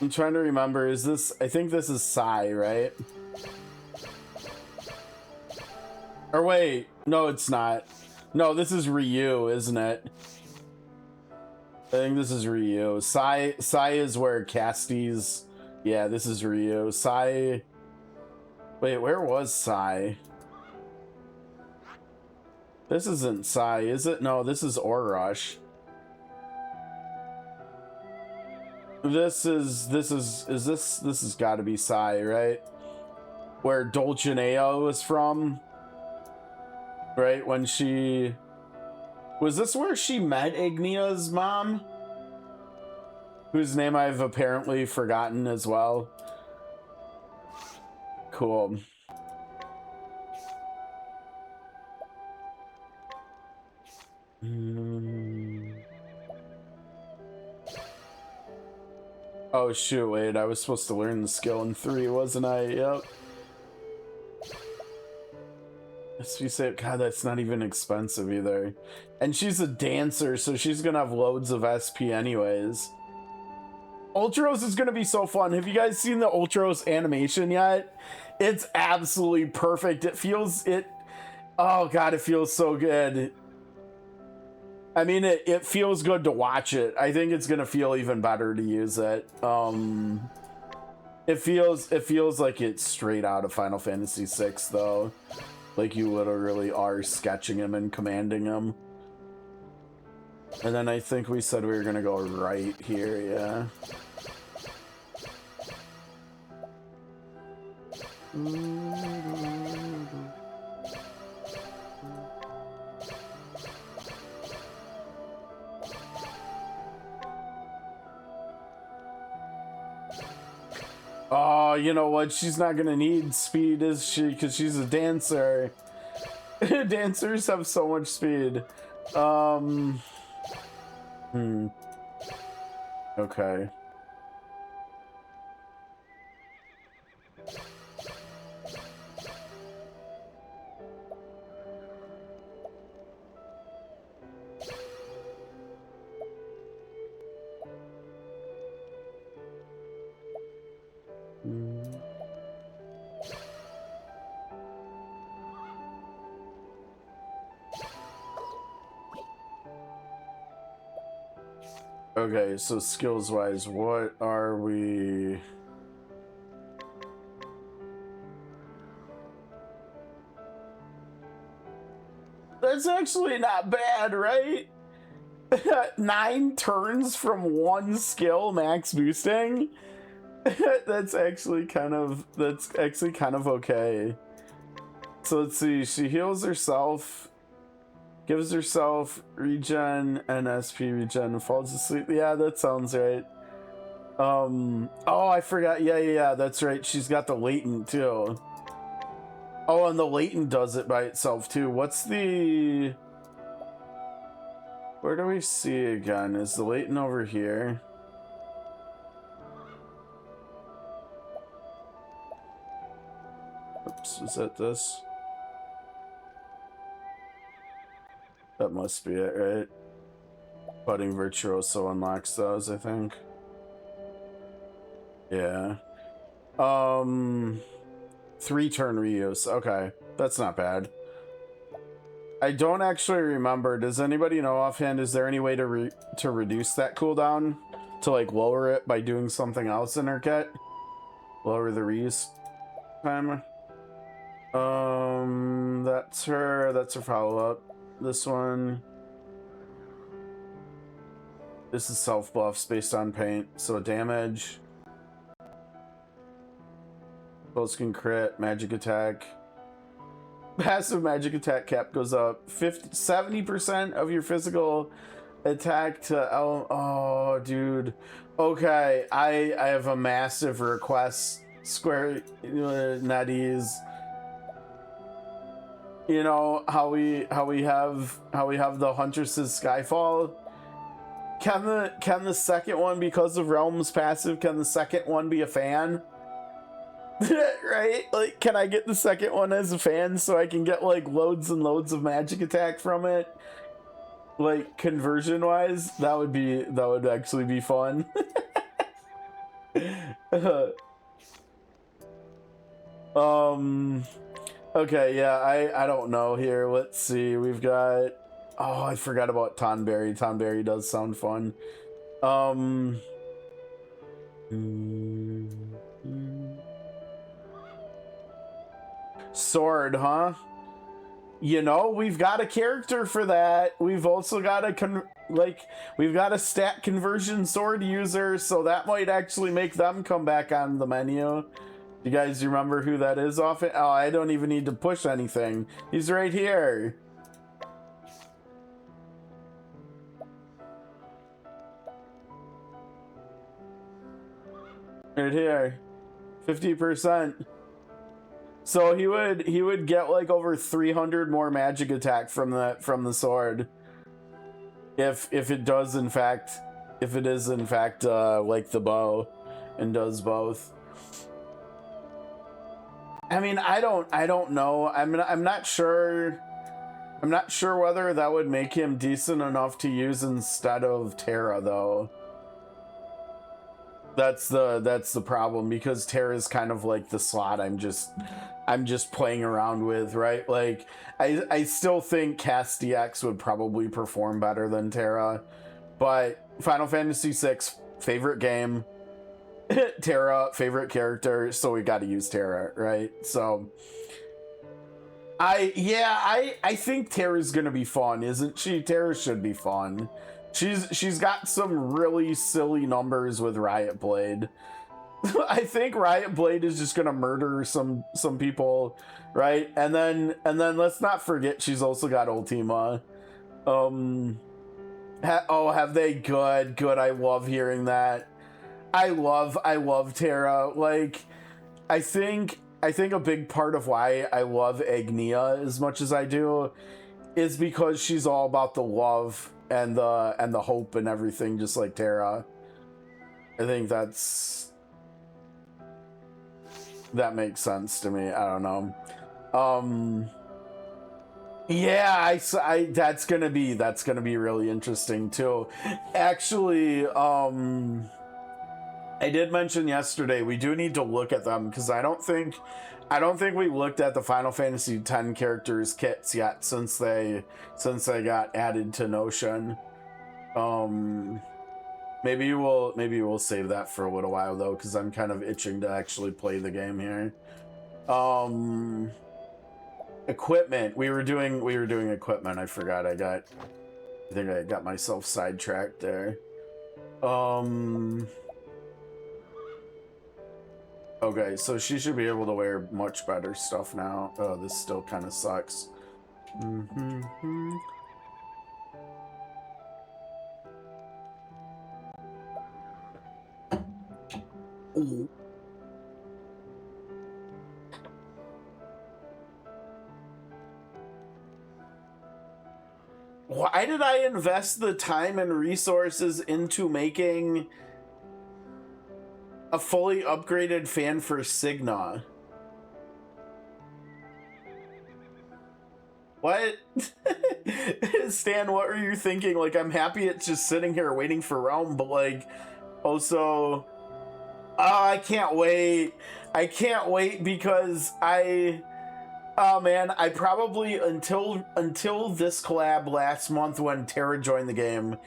I'm trying to remember. Is this... I think this is Sai, right? Or wait. No, it's not. No, this is Ryu, isn't it? I think this is Ryu. Sai is where Casty's... Yeah, this is Ryu. Sai... Wait, where was Sai? This isn't Sai, is it? No, this is Orochi. This has got to be Sai, right? Where Dulcinea is from, right? When she was this where she met Ignia's mom, whose name I've apparently forgotten as well. Cool. Oh shoot, wait, I was supposed to learn the skill in 3, wasn't I? Yep. SP save, God, that's not even expensive either. And she's a dancer, so she's gonna have loads of SP anyways. Ultros is gonna be so fun. Have you guys seen the Ultros animation yet? It's absolutely perfect. Oh god, it feels so good. I mean, it feels good to watch it. I think it's gonna feel even better to use it. It feels like it's straight out of Final Fantasy VI though. Like you literally are sketching him and commanding him. And then I think we said we were gonna go right here, yeah. Oh, you know what? She's not gonna need speed, is she? Because she's a dancer. Dancers have so much speed. Okay. Okay, so skills-wise, what are we... That's actually not bad, right? 9 turns from 1 skill max boosting? That's actually kind of okay. So let's see, she heals herself, gives herself regen and SP regen, falls asleep. Yeah, that sounds right. Oh, I forgot. Yeah, that's right. She's got the latent too. Oh, and the latent does it by itself too. What's the... Where do we see again? Is the latent over here? Oops, is that this? That must be it, right? Budding Virtuoso unlocks those, I think. Yeah. 3-turn reuse. Okay, that's not bad. I don't actually remember. Does anybody know offhand? Is there any way to reduce that cooldown? To like lower it by doing something else in her kit? Lower the reuse time. That's her. That's her follow-up. This one. This is self buffs based on paint. So damage. Close can crit, magic attack. Passive magic attack cap goes up 70% of your physical attack to oh dude. Okay, I have a massive request. Square Netties. You know how we have the Huntress's Skyfall? Can the second one, because of Realm's passive, can the second one be a fan? Right? Like, can I get the second one as a fan so I can get like loads and loads of magic attack from it? Like, conversion wise, that would actually be fun. Okay, yeah, I don't know here. Let's see. We've got... Oh, I forgot about Tonberry. Tonberry does sound fun. Sword, huh? You know, we've got a character for that. We've also got we've got a stat conversion sword user, so that might actually make them come back on the menu. You guys remember who that is off it? Oh, I don't even need to push anything. He's right here. Right here. 50%. So he would get like over 300 more magic attack from the sword. If it is in fact like the bow and does both. I mean, I don't know. I'm not sure whether that would make him decent enough to use instead of Terra though. That's the problem, because Terra's kind of like the slot I'm just playing around with, right? Like I still think Cast DX would probably perform better than Terra, but Final Fantasy VI, favorite game. Terra, favorite character, so we got to use Terra, right? So I think Terra's gonna be fun, isn't she? Terra should be fun. She's got some really silly numbers with Riot Blade. I think Riot Blade is just gonna murder some people, right? And then let's not forget she's also got Ultima. Have they? Good. I love hearing that. I love Terra. Like, I think a big part of why I love Agnia as much as I do is because she's all about the love and the hope and everything, just like Terra. I think that makes sense to me. I don't know. Yeah, I that's gonna be really interesting too. Actually, I did mention yesterday we do need to look at them because I don't think we looked at the Final Fantasy X characters kits yet since they got added to Notion. Maybe we'll save that for a little while though, because I'm kind of itching to actually play the game here. Equipment. We were doing equipment. I forgot. I think I got myself sidetracked there. Okay, so she should be able to wear much better stuff now. Oh, this still kind of sucks. Ooh. Why did I invest the time and resources into making a fully upgraded fan for Signa? What? Stan, what were you thinking? Like, I'm happy it's just sitting here waiting for Realm, but like, also, I can't wait. I can't wait because oh man, I probably, until this collab last month when Terra joined the game,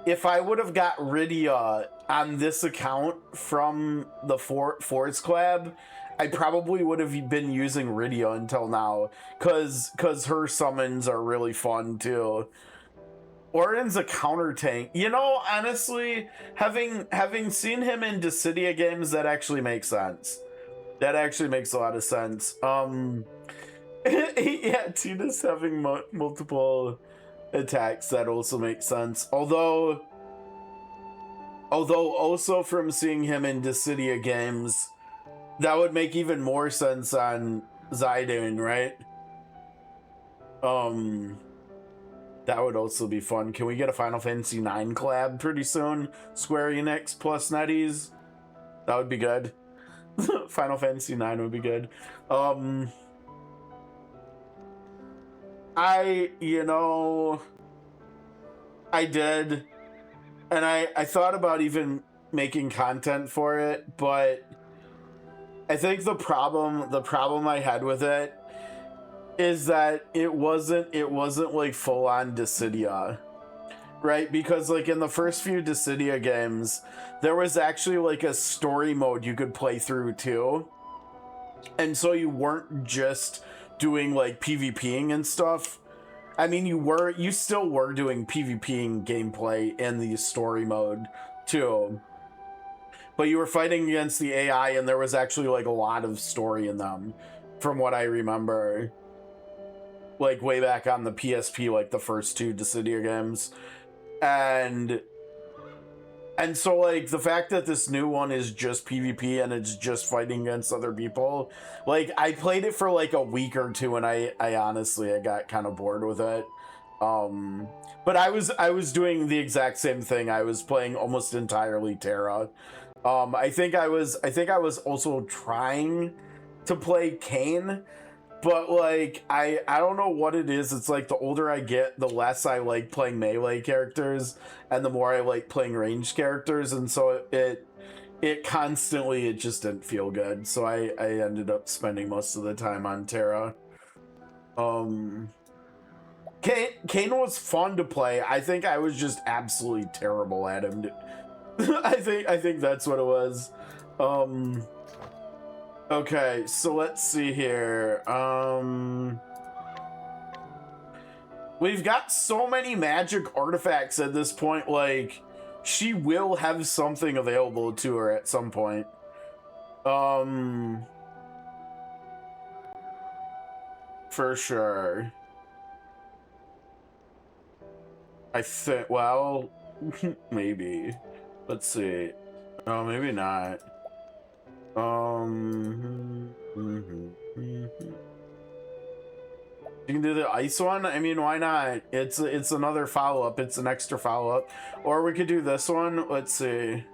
if I would have got Rydia on this account from the Forest collab, I probably would have been using Rydia until now, cause her summons are really fun too. Orin's a counter tank. You know, honestly, having seen him in Dissidia games, that actually makes sense. That actually makes a lot of sense. Yeah, Tina's having multiple attacks, that also makes sense. Although also from seeing him in Dissidia games, that would make even more sense on Zidane, right? That would also be fun. Can we get a Final Fantasy IX collab pretty soon? Square Enix plus NetEase? That would be good. Final Fantasy IX would be good. I did, and I thought about even making content for it, but I think the problem I had with it is that it wasn't like full on Dissidia, right? Because like in the first few Dissidia games, there was actually like a story mode you could play through too, and so you weren't just doing like PvPing and stuff. I mean, you still were doing PvPing gameplay in the story mode too, but you were fighting against the AI, and there was actually like a lot of story in them, from what I remember. Like way back on the PSP, like the first two Dissidia games, and so like the fact that this new one is just PvP and it's just fighting against other people, like I played it for like a week or two, and I honestly got kind of bored with it. But I was doing the exact same thing. I was playing almost entirely Terra. I think I was also trying to play Kain, but like I don't know what it is. It's like the older I get, the less I like playing melee characters, and the more I like playing ranged characters, and so it just didn't feel good. So I ended up spending most of the time on Terra. Kain was fun to play. I think I was just absolutely terrible at him I think that's what it was. Okay, so let's see here. We've got so many magic artifacts at this point, like, she will have something available to her at some point. For sure. I think, well, maybe. Let's see. Oh, maybe not. You can do the ice one? I mean, why not? It's another follow-up. It's an extra follow-up. Or we could do this one. Let's see.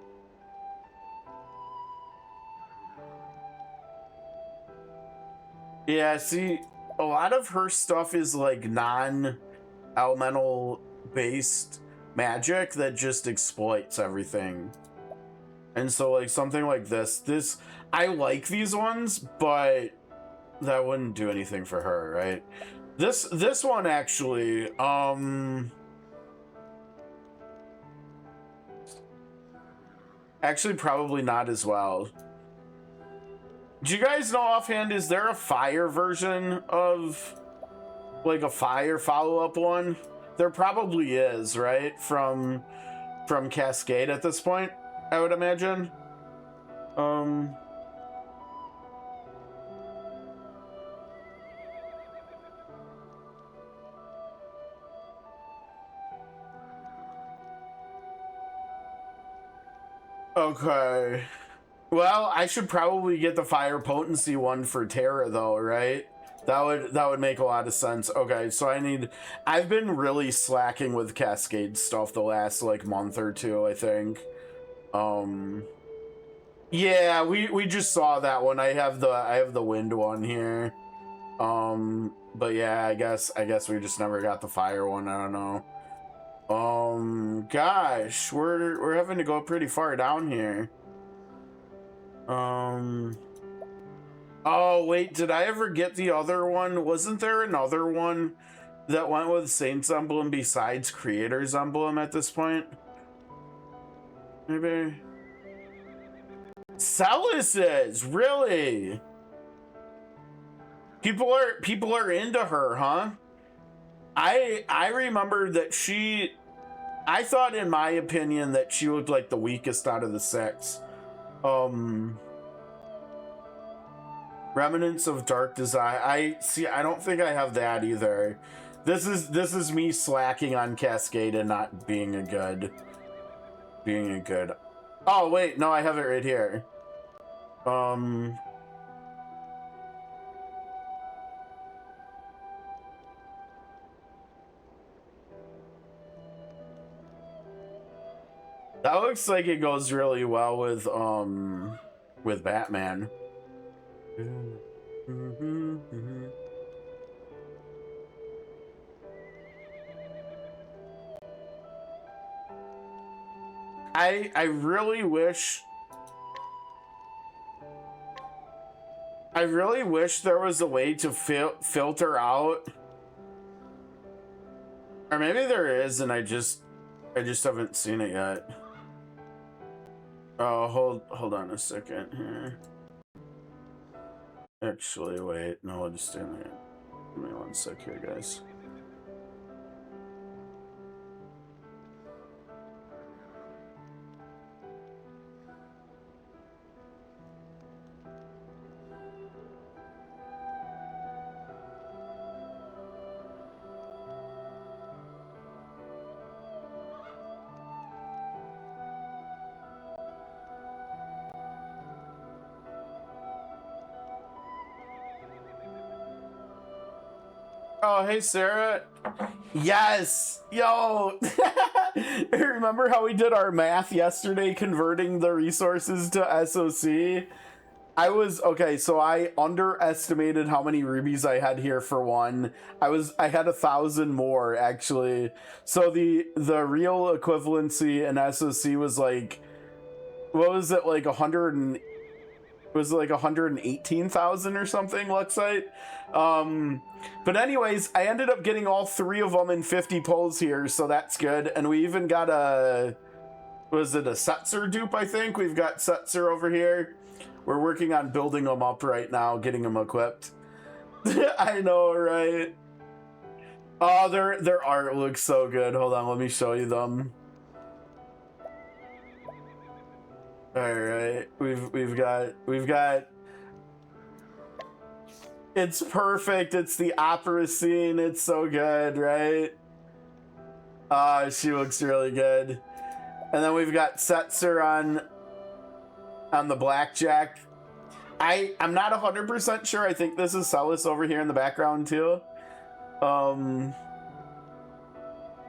Yeah, see, a lot of her stuff is like non-elemental based magic that just exploits everything. And so like something like this, I like these ones, but that wouldn't do anything for her, right? This one actually, actually probably not as well. Do you guys know offhand, is there a fire version of like a fire follow-up one? There probably is, right? From Cascade at this point, I would imagine. Okay. Well, I should probably get the fire potency one for Terra though, right? That would make a lot of sense. Okay, so I've been really slacking with Cascade stuff the last like month or two, I think. Yeah, we just saw that one. I have the wind one here. But yeah, I guess we just never got the fire one. I don't know. Gosh, we're having to go pretty far down here. Oh wait, did I ever get the other one? Wasn't there another one that went with Saint's Emblem besides Creator's Emblem at this point? Maybe. Celis's, really? People are into her, huh? I remember that I thought in my opinion that she looked like the weakest out of the six. Remnants of Dark Desire. I don't think I have that either. This is me slacking on Cascade and not being a good. Oh wait, no, I have it right here. That looks like it goes really well with Batman. I really wish there was a way to filter out, or maybe there is and I just haven't seen it yet. Oh, hold on a second here. Actually, wait, no, I'll just stand there. Give me one sec here, guys. Oh, hey, Sarah. Yes. Yo. Remember how we did our math yesterday, converting the resources to SOC? Okay, so I underestimated how many rubies I had here for one. I had 1,000 more, actually. So the real equivalency in SOC was like, what was it, like 118,000 or something, Luxite? But anyways, I ended up getting all 3 of them in 50 pulls here, so that's good. And we even got a Was it a Setzer dupe, I think? We've got Setzer over here. We're working on building them up right now, getting them equipped. I know, right? Oh, their art looks so good. Hold on, let me show you them. All right, we've got. It's perfect. It's the opera scene. It's so good, right? She looks really good. And then we've got Setzer on the blackjack. I'm not 100% sure. I think this is Celis over here in the background too.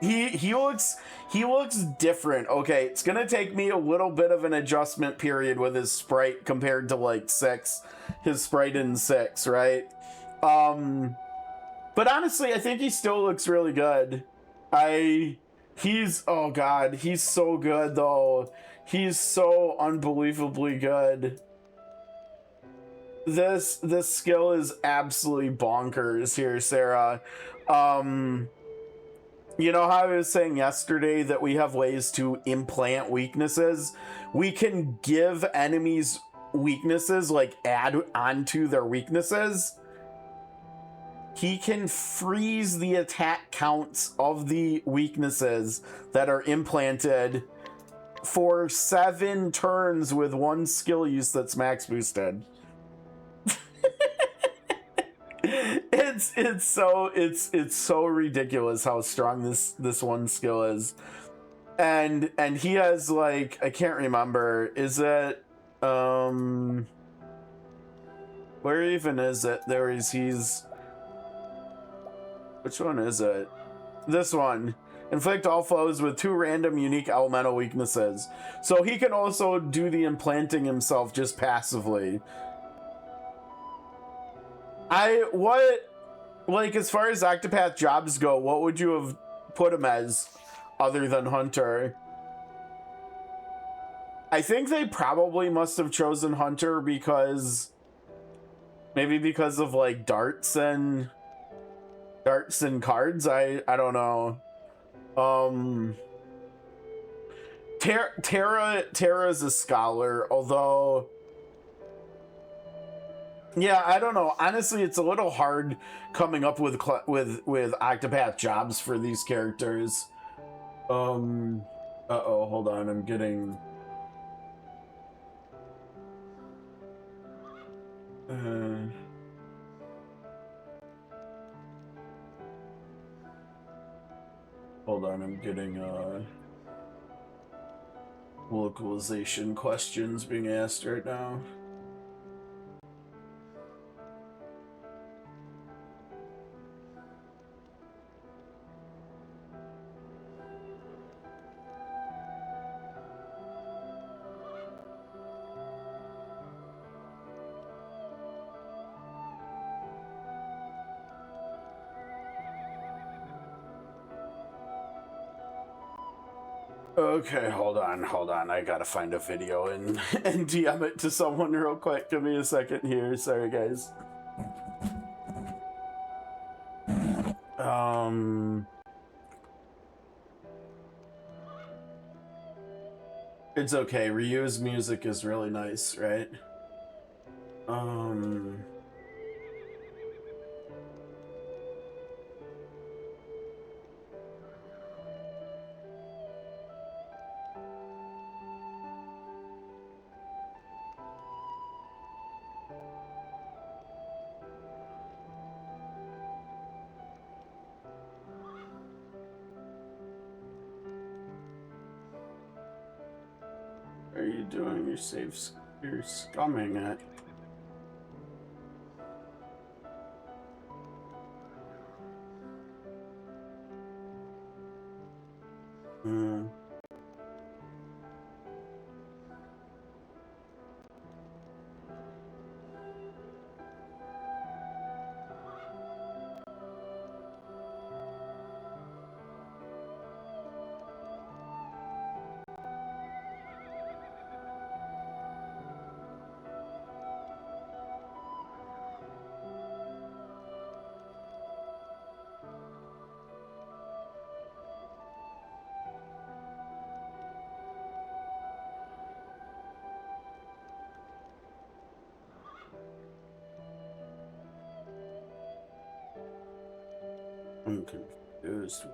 He looks different. Okay, it's gonna take me a little bit of an adjustment period with his sprite compared to like 6, his sprite in 6, right? But honestly, I think he still looks really good. Oh god, he's so good though. He's so unbelievably good. This skill is absolutely bonkers here, Sarah. You know how I was saying yesterday that we have ways to implant weaknesses? We can give enemies weaknesses, like add onto their weaknesses. He can freeze the attack counts of the weaknesses that are implanted for 7 turns with 1 skill use that's max boosted. It's so ridiculous how strong this one skill is. And he has, like, I can't remember, is it where even is it? He's which one is it? This one. Inflict all foes with 2 random unique elemental weaknesses. So he can also do the implanting himself just passively. Like, as far as Octopath jobs go, what would you have put him as other than Hunter? I think they probably must have chosen Hunter because of like darts and cards. I don't know. Terra's a scholar, although yeah, I don't know. Honestly, it's a little hard coming up with Octopath jobs for these characters. Uh-oh, hold on. I'm getting hold on, I'm getting localization questions being asked right now. Okay, hold on. I gotta find a video and DM it to someone real quick. Give me a second here. Sorry, guys. It's okay. Ryu's music is really nice, right? What are you doing? You're scumming it. I'm confused.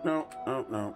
No, no, no.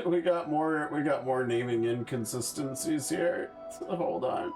we got more naming inconsistencies here. So hold on.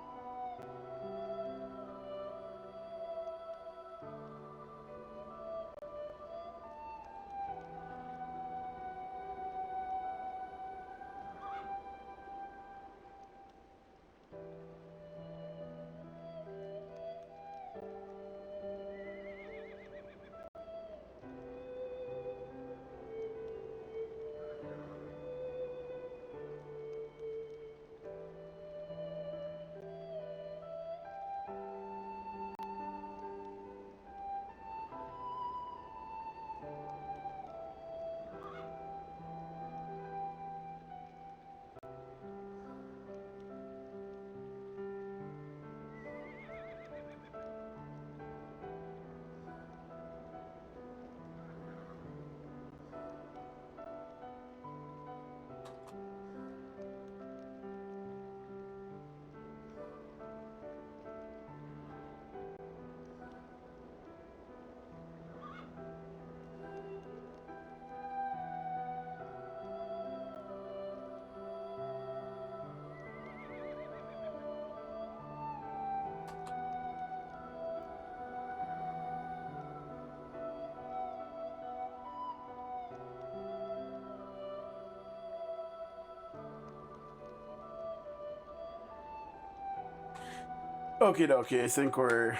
Okie dokie, I think we're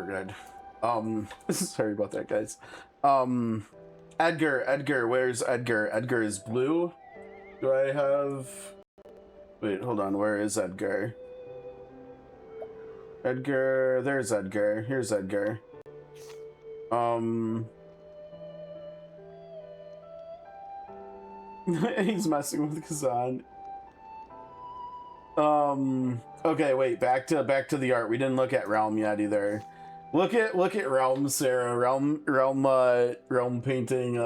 good. Sorry about that, guys. Edgar, where's Edgar? Edgar is blue. Do I have... Wait, hold on, where is Edgar? Edgar, there's Edgar. Here's Edgar. He's messing with Kazan. Okay, wait, back to the art. We didn't look at Realm yet either. Look at Realm, Sarah. Realm painting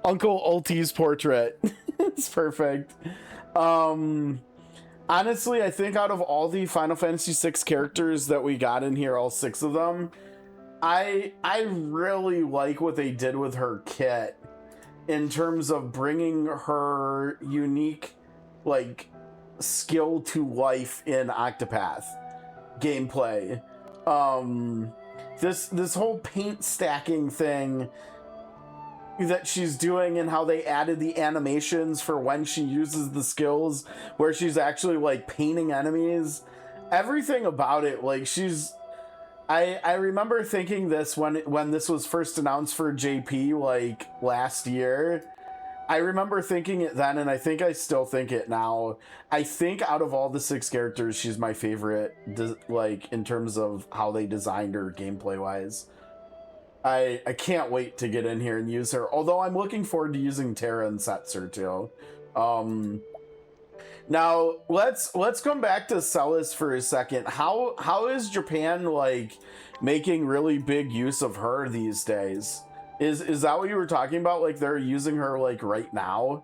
Uncle Ulty's portrait. It's perfect. Honestly, I think out of all the Final Fantasy VI characters that we got in here, all 6 of them, I really like what they did with her kit in terms of bringing her unique, like, skill to life in Octopath gameplay. this whole paint stacking thing that she's doing, and how they added the animations for when she uses the skills where she's actually like painting enemies, everything about it, like I remember thinking this when this was first announced for JP like last year. I remember thinking it then, and I think I still think it now. I think out of all the 6 characters, she's my favorite, like in terms of how they designed her gameplay wise. I can't wait to get in here and use her. Although I'm looking forward to using Terra and Setzer too. Now let's come back to Celis for a second. How is Japan like making really big use of her these days? Is that what you were talking about? Like they're using her like right now?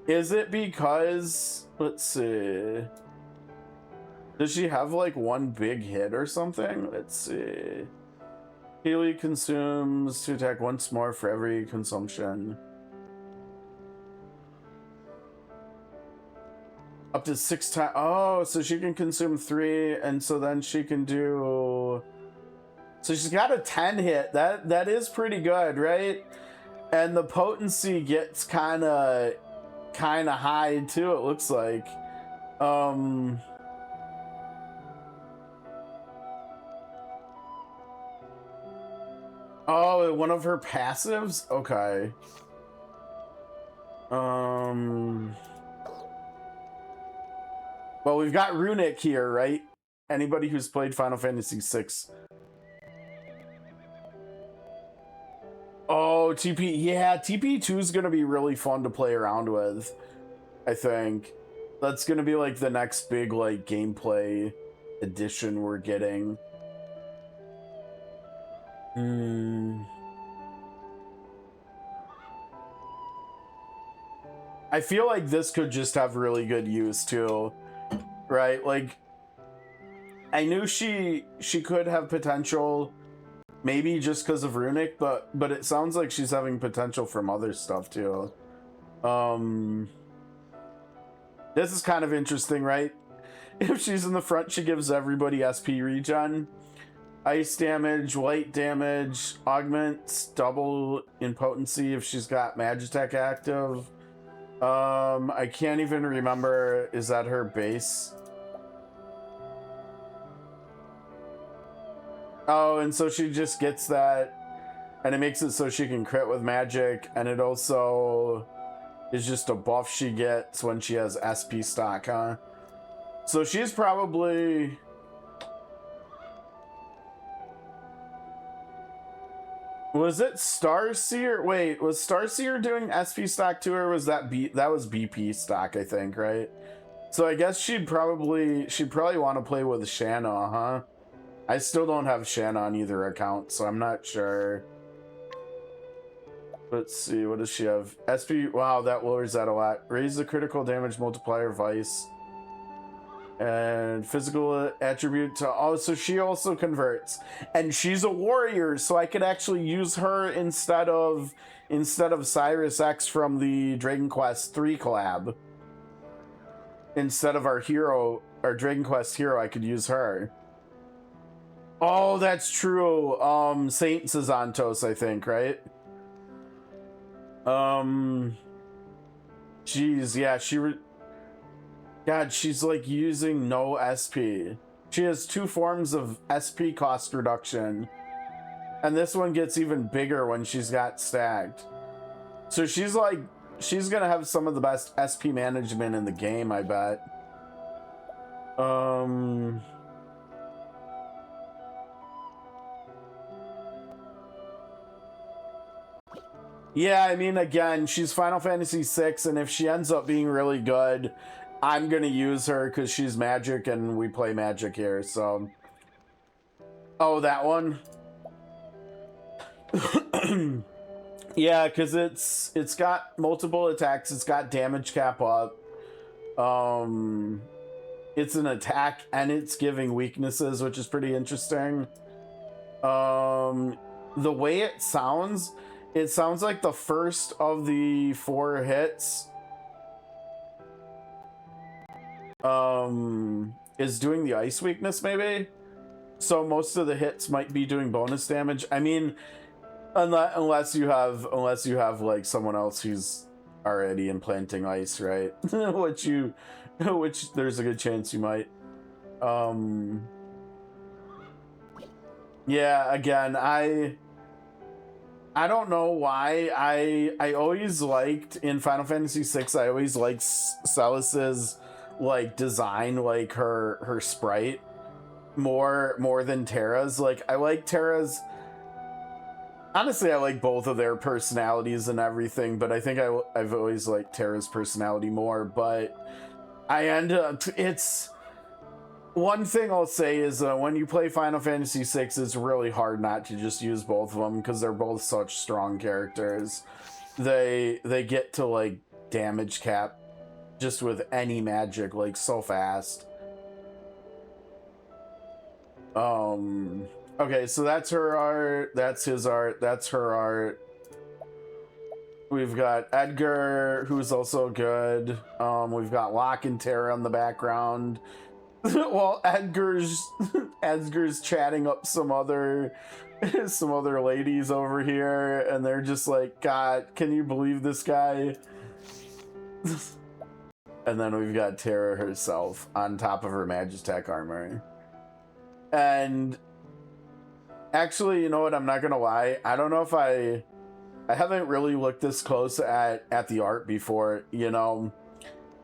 Is it because, let's see, does she have like one big hit or something? Let's see. Healy consumes to attack once more for every consumption. Up to 6 times. Oh, so she can consume 3, and so then she can do. So she's got a 10 hit. That is pretty good, right? And the potency gets kind of high too. It looks like. Oh, one of her passives? Okay. Well, we've got Runic here, right? Anybody who's played Final Fantasy VI. Oh, TP. Yeah, TP2 is going to be really fun to play around with, I think. That's going to be like the next big like gameplay addition we're getting. I feel like this could just have really good use too, right? Like, I knew she could have potential, maybe just because of Runic, but it sounds like she's having potential from other stuff too. This is kind of interesting, right? If she's in the front, she gives everybody SP regen. Ice damage, light damage, augments double in potency if she's got Magitech active. I can't even remember, is that her base? Oh, and so she just gets that, and it makes it so she can crit with magic, and it also is just a buff she gets when she has SP stock, huh? So she's probably... Was it Starseer? Wait, was Starseer doing SP stock too, or was that that was BP stock, I think, right? So I guess she'd probably want to play with Shanna, huh? I still don't have Shanna on either account, so I'm not sure. Let's see, what does she have? SP, wow, that lowers that a lot. Raise the critical damage multiplier vice. And physical attribute to, oh, so she also converts, and she's a warrior, so I could actually use her instead of Cyrus X from the Dragon Quest III collab. Instead of our hero, our Dragon Quest hero, I could use her. Oh, that's true. Saint Sazantos, I think, right? Jeez, yeah, God, she's like using no SP. She has 2 forms of SP cost reduction. And this one gets even bigger when she's got stacked. So she's gonna have some of the best SP management in the game, I bet. Yeah, I mean, again, she's Final Fantasy VI, and if she ends up being really good, I'm gonna use her because she's magic and we play magic here, so. Oh, that one? Yeah, because it's got multiple attacks, it's got damage cap up. It's an attack and it's giving weaknesses, which is pretty interesting. The way it sounds like the first of the 4 hits is doing the ice weakness, maybe? So most of the hits might be doing bonus damage. I mean, unless you have like someone else who's already implanting ice, right? which there's a good chance you might. Yeah, again, I don't know why I always liked in Final Fantasy VI. I always liked Celis's like design, like her sprite more than Terra's. Like I like Terra's. Honestly, I like both of their personalities and everything, but I think I've always liked Terra's personality more. But I end up, it's one thing I'll say is when you play Final Fantasy VI, it's really hard not to just use both of them because they're both such strong characters. They get to like damage cap just with any magic like so fast. Okay, so that's her art, that's his art, that's her art. We've got Edgar, who's also good. We've got Locke and Terra in the background. Well, Edgar's chatting up some other ladies over here, and they're just like, God, can you believe this guy? And then we've got Terra herself on top of her Magitech armor. And actually, you know what? I'm not gonna lie. I don't know if I haven't really looked this close at the art before. You know,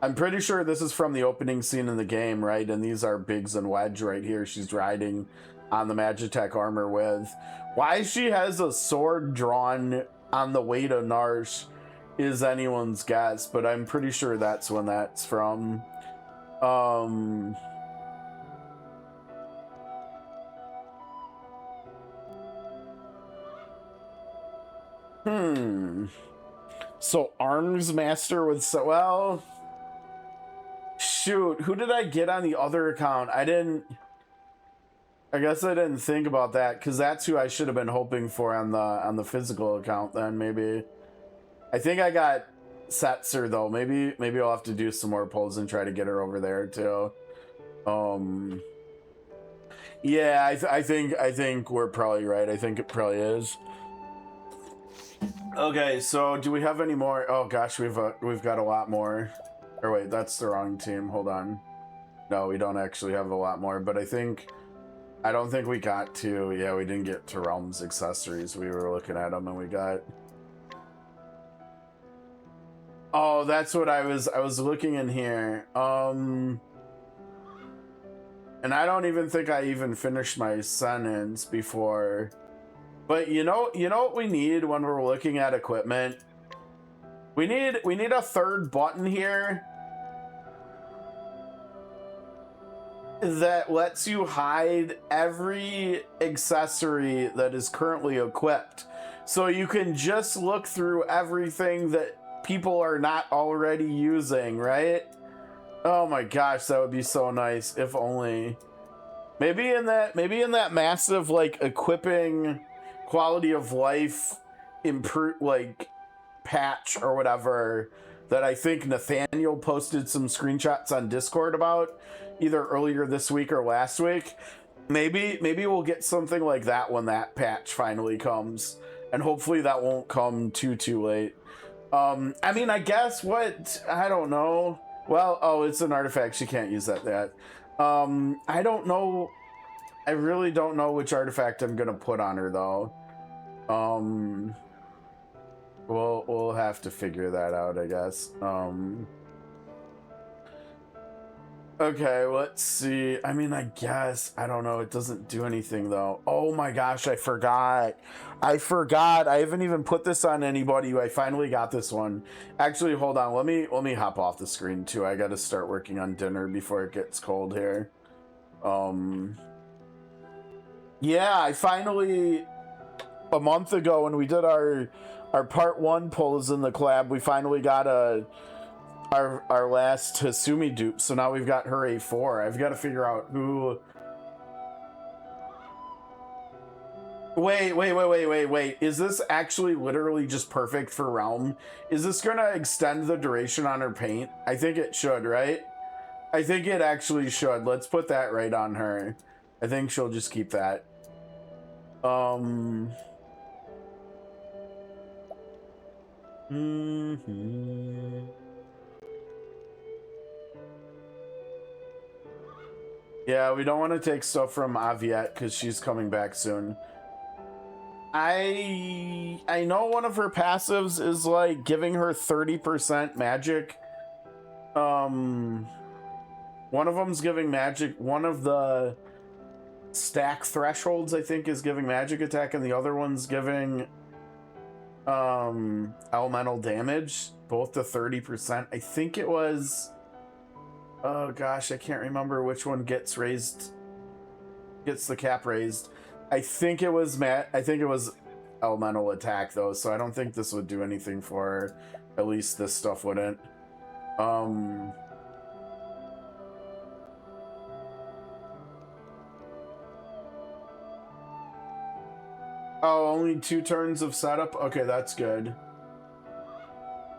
I'm pretty sure this is from the opening scene in the game, right? And these are Biggs and Wedge right here. She's riding on the Magitech armor with. Why she has a sword drawn on the way to Narsh is anyone's guess, but I'm pretty sure that's when that's from. So Arms Master with well, shoot, who did I get on the other account? I guess I didn't think about that because that's who I should have been hoping for on the physical account. Then maybe I think I got Setzer though. Maybe I'll have to do some more polls and try to get her over there too. Yeah, I think we're probably right. I think it probably is. Okay, so do we have any more? Oh gosh, we've got a lot more. Or wait, that's the wrong team. Hold on. No, we don't actually have a lot more, but I don't think we got to. Yeah, we didn't get to Realms accessories. We were looking at them and we got. Oh, that's what I was looking in here. And I don't even think I even finished my sentence before. But you know what we need when we're looking at equipment? We need a third button here that lets you hide every accessory that is currently equipped. So you can just look through everything that people are not already using, right? Oh my gosh, that would be so nice if only. Maybe in that massive like equipping quality of life improve like patch or whatever that I think Nathaniel posted some screenshots on Discord about either earlier this week or last week. Maybe we'll get something like that when that patch finally comes, and hopefully that won't come too late. I mean, I guess I don't know. Well, oh, it's an artifact. She can't use that yet. I don't know. I really don't know which artifact I'm gonna put on her though. We'll have to figure that out, I guess. Okay, let's see. I mean, I guess, I don't know. It doesn't do anything though. Oh my gosh, I forgot. I haven't even put this on anybody. I finally got this one. Actually, hold on. Let me hop off the screen too. I got to start working on dinner before it gets cold here. Yeah, I finally, a month ago when we did our part 1 polls in the collab, we finally got our last Hasumi dupe. So now we've got her A4. I've got to figure out who. Wait. Is this actually literally just perfect for Realm? Is this gonna extend the duration on her paint? I think it should, right? I think it actually should. Let's put that right on her. I think she'll just keep that. Yeah, we don't want to take stuff from Aviette because she's coming back soon. I know one of her passives is like giving her 30% magic. One of them's giving magic. One of the stack thresholds, I think, is giving magic attack, and the other one's giving elemental damage, both to 30%. I think it was, oh gosh, I can't remember which one gets the cap raised. I think it was elemental attack though, so I don't think this would do anything for her. At least this stuff wouldn't. Oh, only 2 turns of setup? Okay, that's good.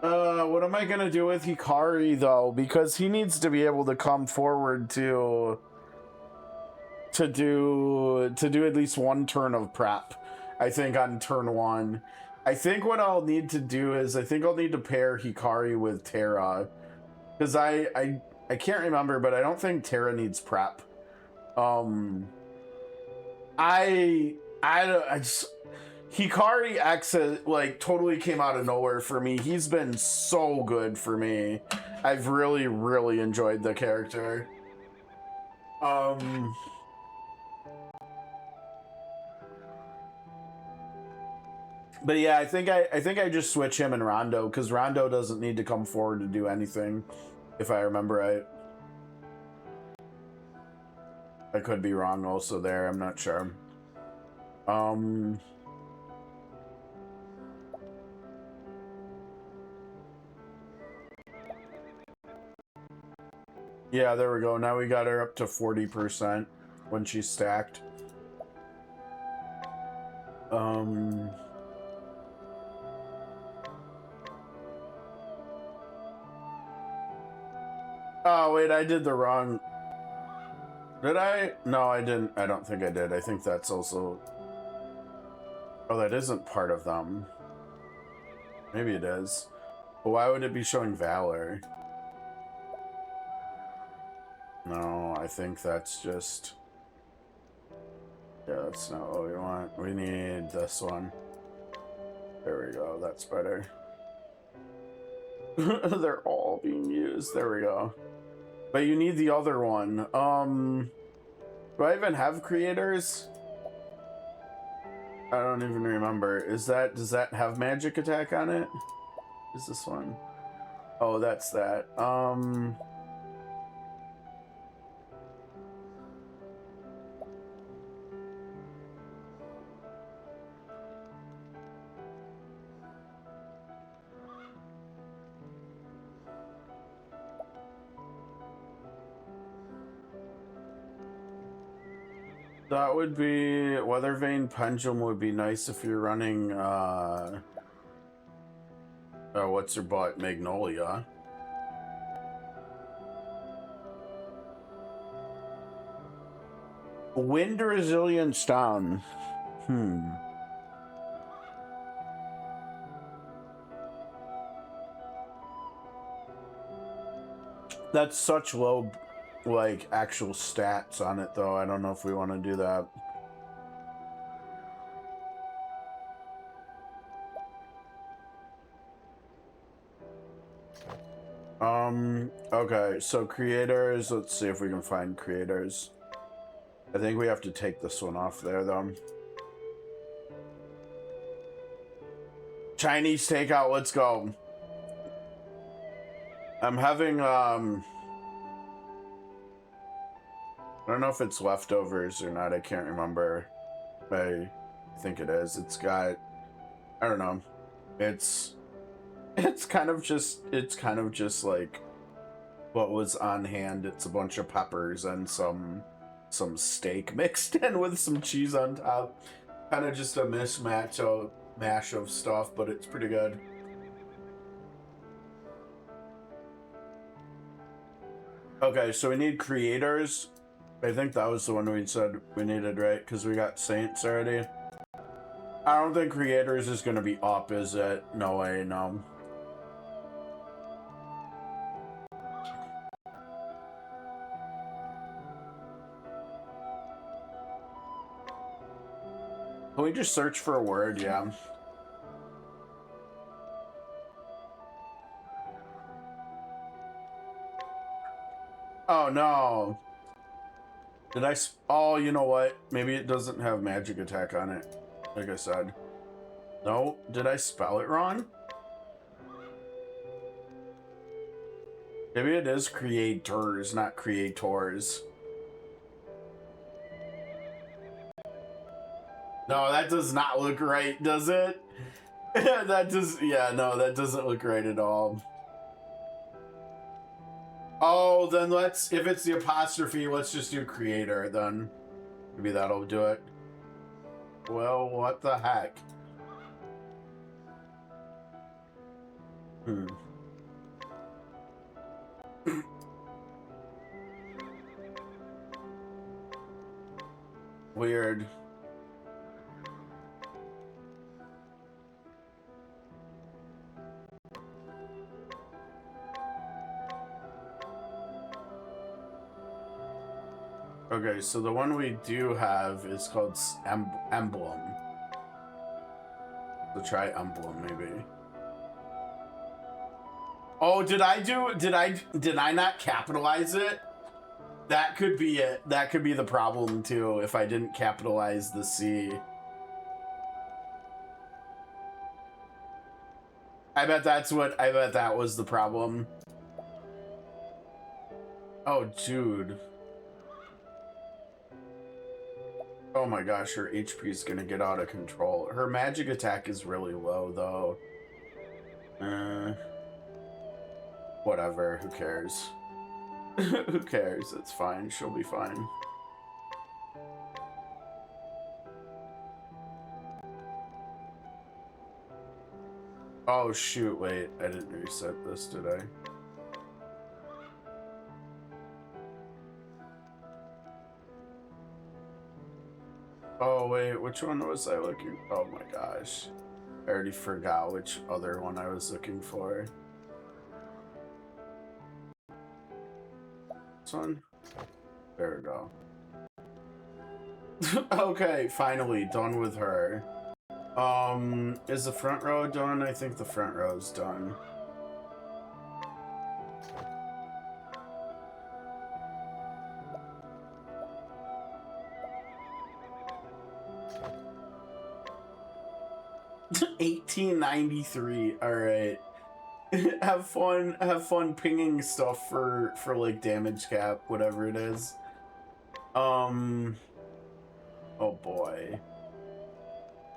What am I gonna do with Hikari though? Because he needs to be able to come forward to do at least 1 turn of prep, I think, on turn 1. I think what I'll need to do is I think I'll need to pair Hikari with Terra, because I can't remember, but I don't think Terra needs prep. Hikari X like totally came out of nowhere for me. He's been so good for me. I've really enjoyed the character. But yeah, I think I just switch him and Rondo, because Rondo doesn't need to come forward to do anything, if I remember right. I could be wrong also there, I'm not sure. Yeah, there we go. Now we got her up to 40% when she's stacked. Oh, wait, I did the wrong... Did I? No, I didn't. I don't think I did. I think that's also... Oh, that isn't part of them. Maybe it is. But why would it be showing Valor? No, I think that's just... Yeah, that's not what we want. We need this one. There we go. That's better. They're all being used. There we go. But you need the other one. Do I even have creators? I don't even remember. Does that have magic attack on it? Is this one? Oh, that's that. That would be Weathervane Pendulum would be nice if you're running what's her butt? Magnolia. Wind Resilience down. That's such low, like, actual stats on it, though. I don't know if we want to do that. Okay, so creators, let's see if we can find creators. I think we have to take this one off there, though. Chinese takeout, let's go. I'm having, I don't know if it's leftovers or not, I can't remember. I think it is. It's got, I don't know. It's kind of just like what was on hand. It's a bunch of peppers and some steak mixed in with some cheese on top. Kind of just a mash of stuff, but it's pretty good. Okay, so we need creators. I think that was the one we said we needed, right? Because we got saints already. I don't think creators is gonna be up, is it? No way, no. Can we just search for a word? Yeah. Oh no. Did I? Oh, you know what? Maybe it doesn't have magic attack on it. Like I said. No, did I spell it wrong? Maybe it is creators, not creators. No, that does not look right, does it? That does, yeah, no, that doesn't look right at all. Oh, then let's, if it's the apostrophe, let's just do creator then. Maybe that'll do it. Well, what the heck? Weird. Okay, so the one we do have is called emblem. So try emblem, maybe. Oh, did I not capitalize it? That could be it. That could be the problem too, if I didn't capitalize the C. I bet that was the problem. Oh, dude. Oh my gosh, her HP is gonna get out of control. Her magic attack is really low, though. Whatever, who cares? Who cares? It's fine, she'll be fine. Oh shoot, wait, I didn't reset this, did I? Oh wait, which one was I looking? Oh my gosh. I already forgot which other one I was looking for. This one? There we go. Okay, finally, done with her. Is the front row done? I think the front row's done. $18.93. All right. Have fun pinging stuff for like damage cap, whatever it is. Oh boy.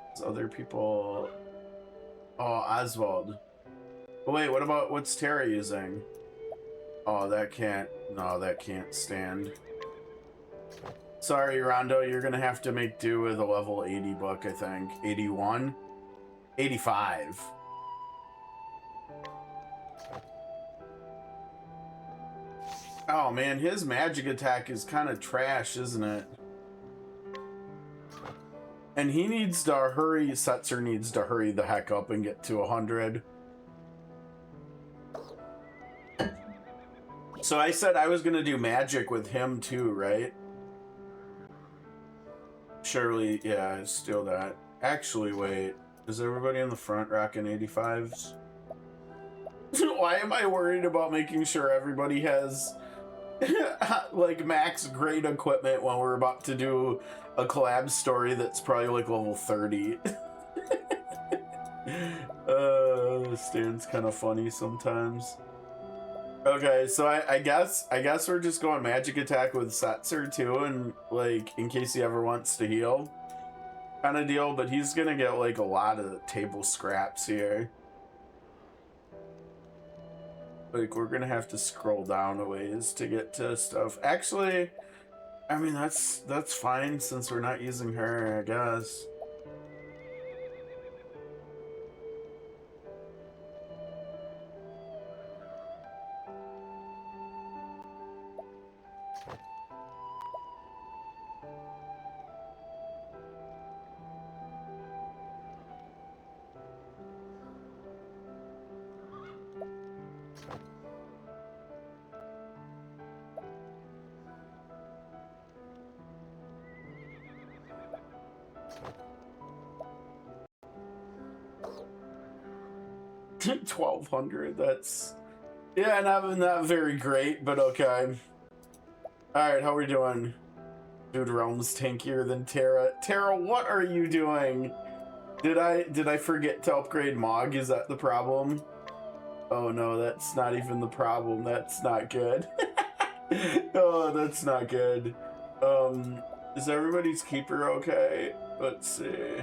There's other people. Oh, Oswald. Oh, wait, what's Tara using? Oh, that can't stand. Sorry, Rondo, you're gonna have to make do with a level 80 book, I think. 81? 85. Oh man, his magic attack is kind of trash, isn't it? And he needs to hurry, Setzer needs to hurry the heck up and get to 100. So I said I was gonna do magic with him too, right? Surely, yeah, steal that. Actually, wait, is everybody in the front rocking 85s? Why am I worried about making sure everybody has like max grade equipment when we're about to do a collab story that's probably like level 30? Stan's kind of funny sometimes. Okay, so I guess we're just going magic attack with Setzer too, and like in case he ever wants to heal kind of deal, but he's gonna get like a lot of table scraps here. Like we're gonna have to scroll down a ways to get to stuff. Actually, I mean that's fine since we're not using her, I guess. 1200, that's... Yeah, not very great, but okay. Alright, how we doing? Dude, Realm's tankier than Terra. Terra, what are you doing? Did I forget to upgrade Mog? Is that the problem? Oh no, that's not even the problem. That's not good. Oh, that's not good. Is everybody's keeper okay? Let's see.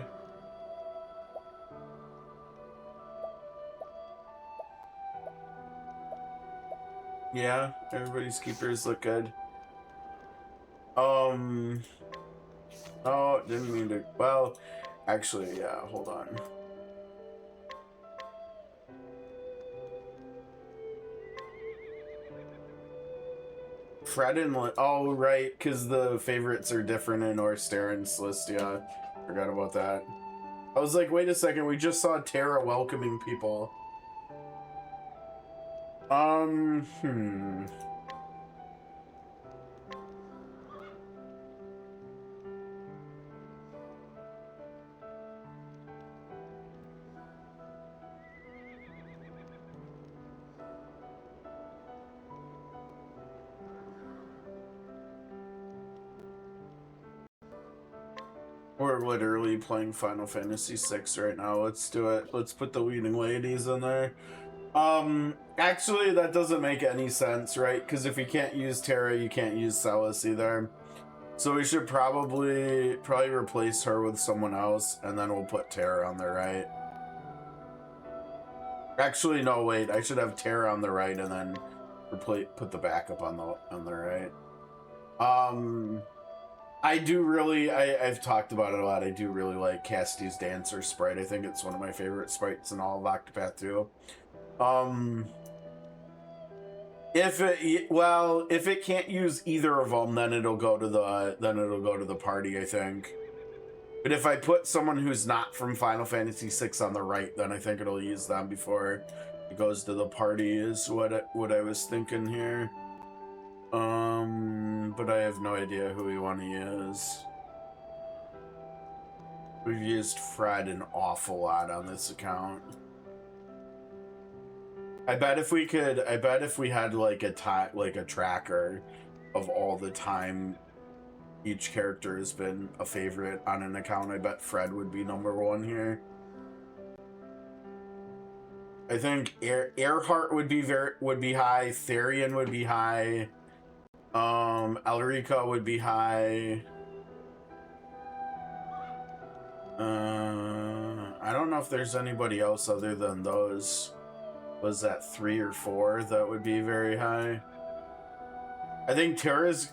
Yeah, everybody's keepers look good. Oh, didn't mean to. Well, actually, yeah, hold on. Fred and oh, right, because the favorites are different in Orsteron's list. Yeah, forgot about that. I was like, wait a second, we just saw Terra welcoming people. We're literally playing Final Fantasy VI right now. Let's do it. Let's put the leading ladies in there. Actually, that doesn't make any sense, right? Because if you can't use Terra, you can't use Celis either. So we should probably replace her with someone else, and then we'll put Terra on the right. Actually, no, wait. I should have Terra on the right, and then put the backup on the right. I do really, I've talked about it a lot. I do really like Cassidy's Dancer sprite. I think it's one of my favorite sprites in all of Octopath 2. If it can't use either of them, then it'll go to the party, I think. But if I put someone who's not from Final Fantasy VI on the right, then I think it'll use them before it goes to the party, is what I was thinking here. But I have no idea who we want to use. We've used Fred an awful lot on this account. I bet if we had like a tracker of all the time each character has been a favorite on an account, I bet Fred would be #1 here. I think Earhart would be high, Therian would be high, Elrica would be high. I don't know if there's anybody else other than those. Was that 3 or 4 that would be very high? I think Terra's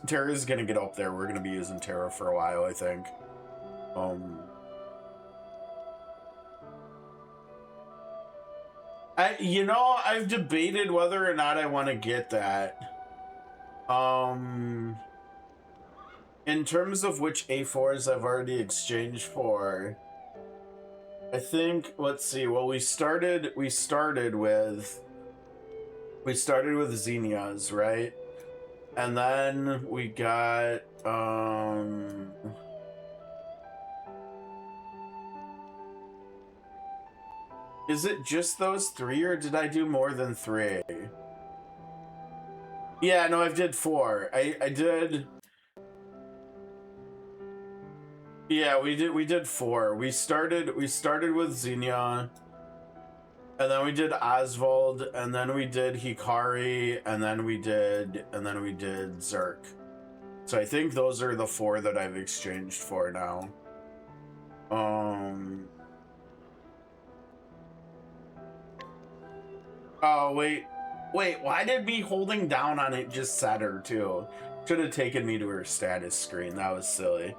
gonna get up there. We're gonna be using Terra for a while, I think. I've debated whether or not I want to get that. In terms of which A4s I've already exchanged for, I think, let's see. Well, we started with Xenia's, right? And then we got is it just those 3, or did I do more than 3? Yeah, no, I did 4. I did. Yeah, we did 4. We started with Xenia, and then we did Oswald, and then we did Hikari, and then we did Zerk. So I think those are the 4 that I've exchanged for now. Oh, wait, why did me holding down on it just set her too? Should have taken me to her status screen. That was silly.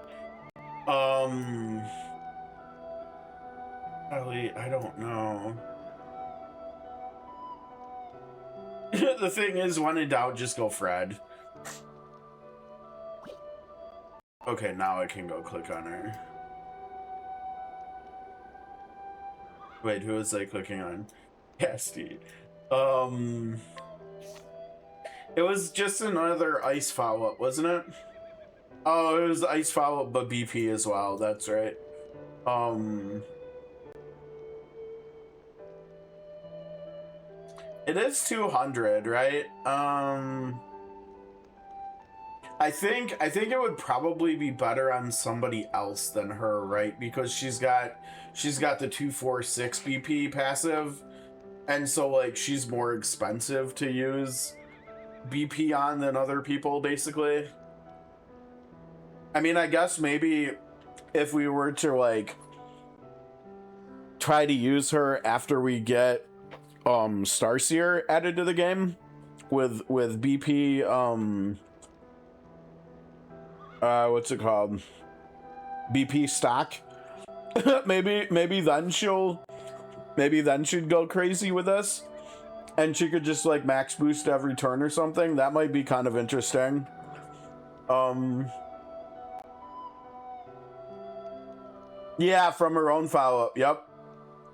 Ellie, I don't know. The thing is, when in doubt, just go Fred. Okay, now I can go click on her. Wait, who was I clicking on? Cassidy. It was just another ice follow-up, wasn't it? Oh, it was ice follow-up, but BP as well. That's right. It is 200, right? I think it would probably be better on somebody else than her, right? Because she's got the 246 BP passive, and so like she's more expensive to use BP on than other people, basically. I mean, I guess maybe if we were to like try to use her after we get Starseer added to the game with BP what's it called? BP stock. maybe then she'd go crazy with us, and she could just like max boost every turn or something. That might be kind of interesting. Yeah, from her own follow-up. Yep.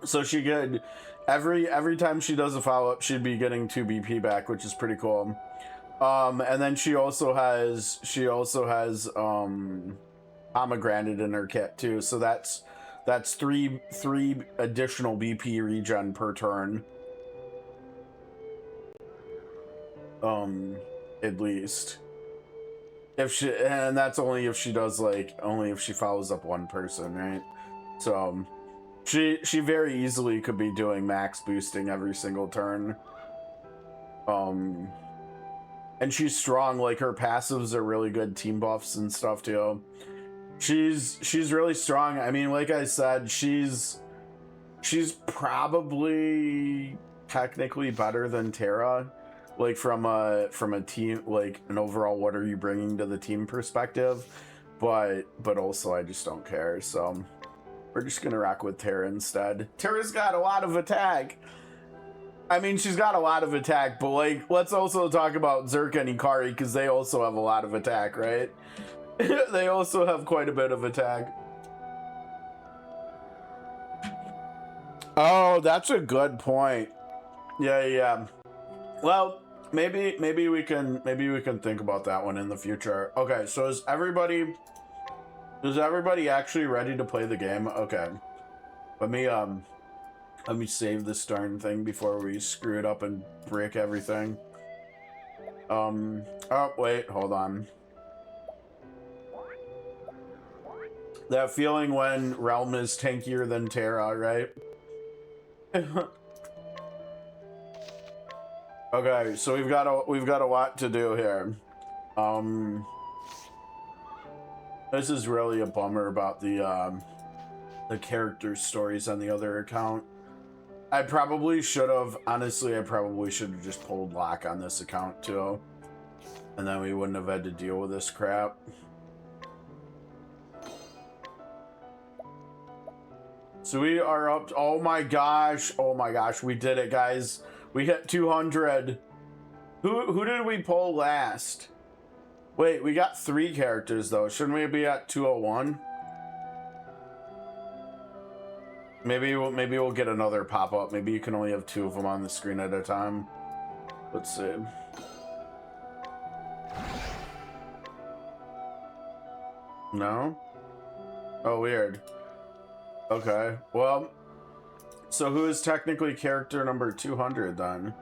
So she could every time she does a follow-up, she'd be getting 2 BP back, which is pretty cool. And then she also has pomegranate in her kit too, so that's three additional BP regen per turn. At least. And that's only if she does only if she follows up one person, right? So she very easily could be doing max boosting every single turn. And she's strong, like her passives are really good team buffs and stuff too. She's really strong. I mean, like I said, she's probably technically better than Terra, like from a team, like an overall what are you bringing to the team perspective, but also I just don't care, so we're just gonna rock with Terra instead. Terra's got a lot of attack. I mean, she's got a lot of attack, but like, let's also talk about Zerk and Ikari, because they also have a lot of attack, right? They also have quite a bit of attack. Oh, that's a good point. Yeah. Well, maybe we can think about that one in the future. Okay, so is everybody actually ready to play the game? Okay. Let me save this darn thing before we screw it up and break everything. Oh wait, hold on. That feeling when Realm is tankier than Terra, right? Okay, so we've got a lot to do here. This is really a bummer about the character stories on the other account. I probably should have just pulled lock on this account too, and then we wouldn't have had to deal with this crap. So we are up to, oh my gosh, we did it, guys. We hit 200. Who did we pull last? Wait, we got 3 characters though. Shouldn't we be at 201? Maybe we'll get another pop-up. Maybe you can only have 2 of them on the screen at a time. Let's see. No? Oh, weird. Okay, well, so who is technically character number 200 then?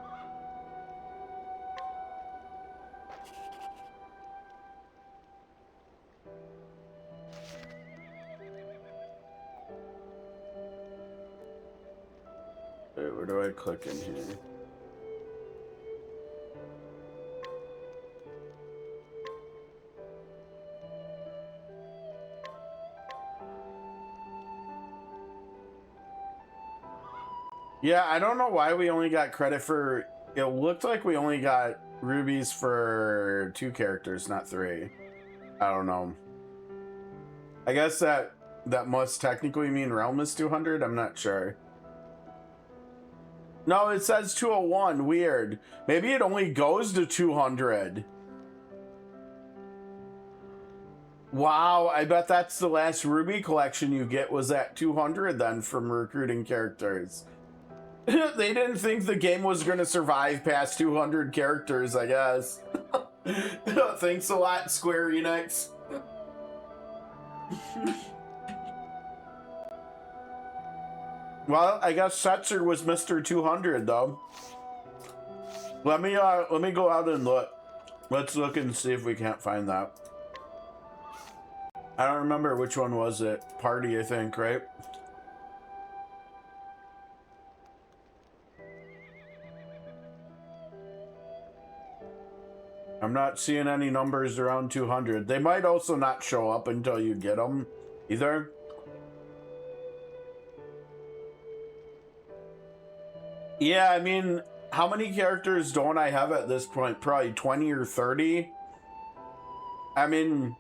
Wait, where do I click in here? Yeah, I don't know why we only got credit for... It looked like we only got rubies for 2 characters, not 3. I don't know. I guess that must technically mean Realm is 200? I'm not sure. No, it says 201. Weird. Maybe it only goes to 200. Wow, I bet that's the last ruby collection you get was at 200 then from recruiting characters. They didn't think the game was going to survive past 200 characters, I guess. Thanks a lot, Square Enix. Well, I guess Setzer was Mr. 200, though. Let me go out and look. Let's look and see if we can't find that. I don't remember which one was it. Party, I think, right? I'm not seeing any numbers around 200. They might also not show up until you get them either. Yeah, I mean, how many characters don't I have at this point? Probably 20 or 30. I mean,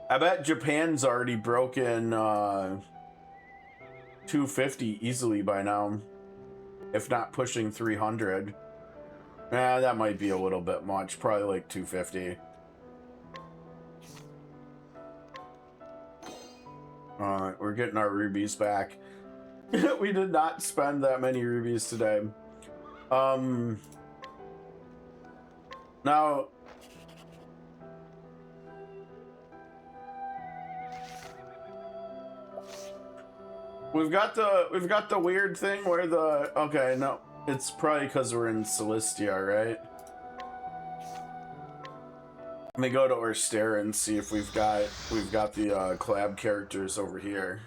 I bet Japan's already broken 250 easily by now, if not pushing 300. That might be a little bit much. Probably like 250. Alright, we're getting our rubies back. We did not spend that many rubies today. Now... We've got the weird thing where the... Okay, no. It's probably because we're in Celestia, right? Let me go to Orstera and see if we've got the collab characters over here.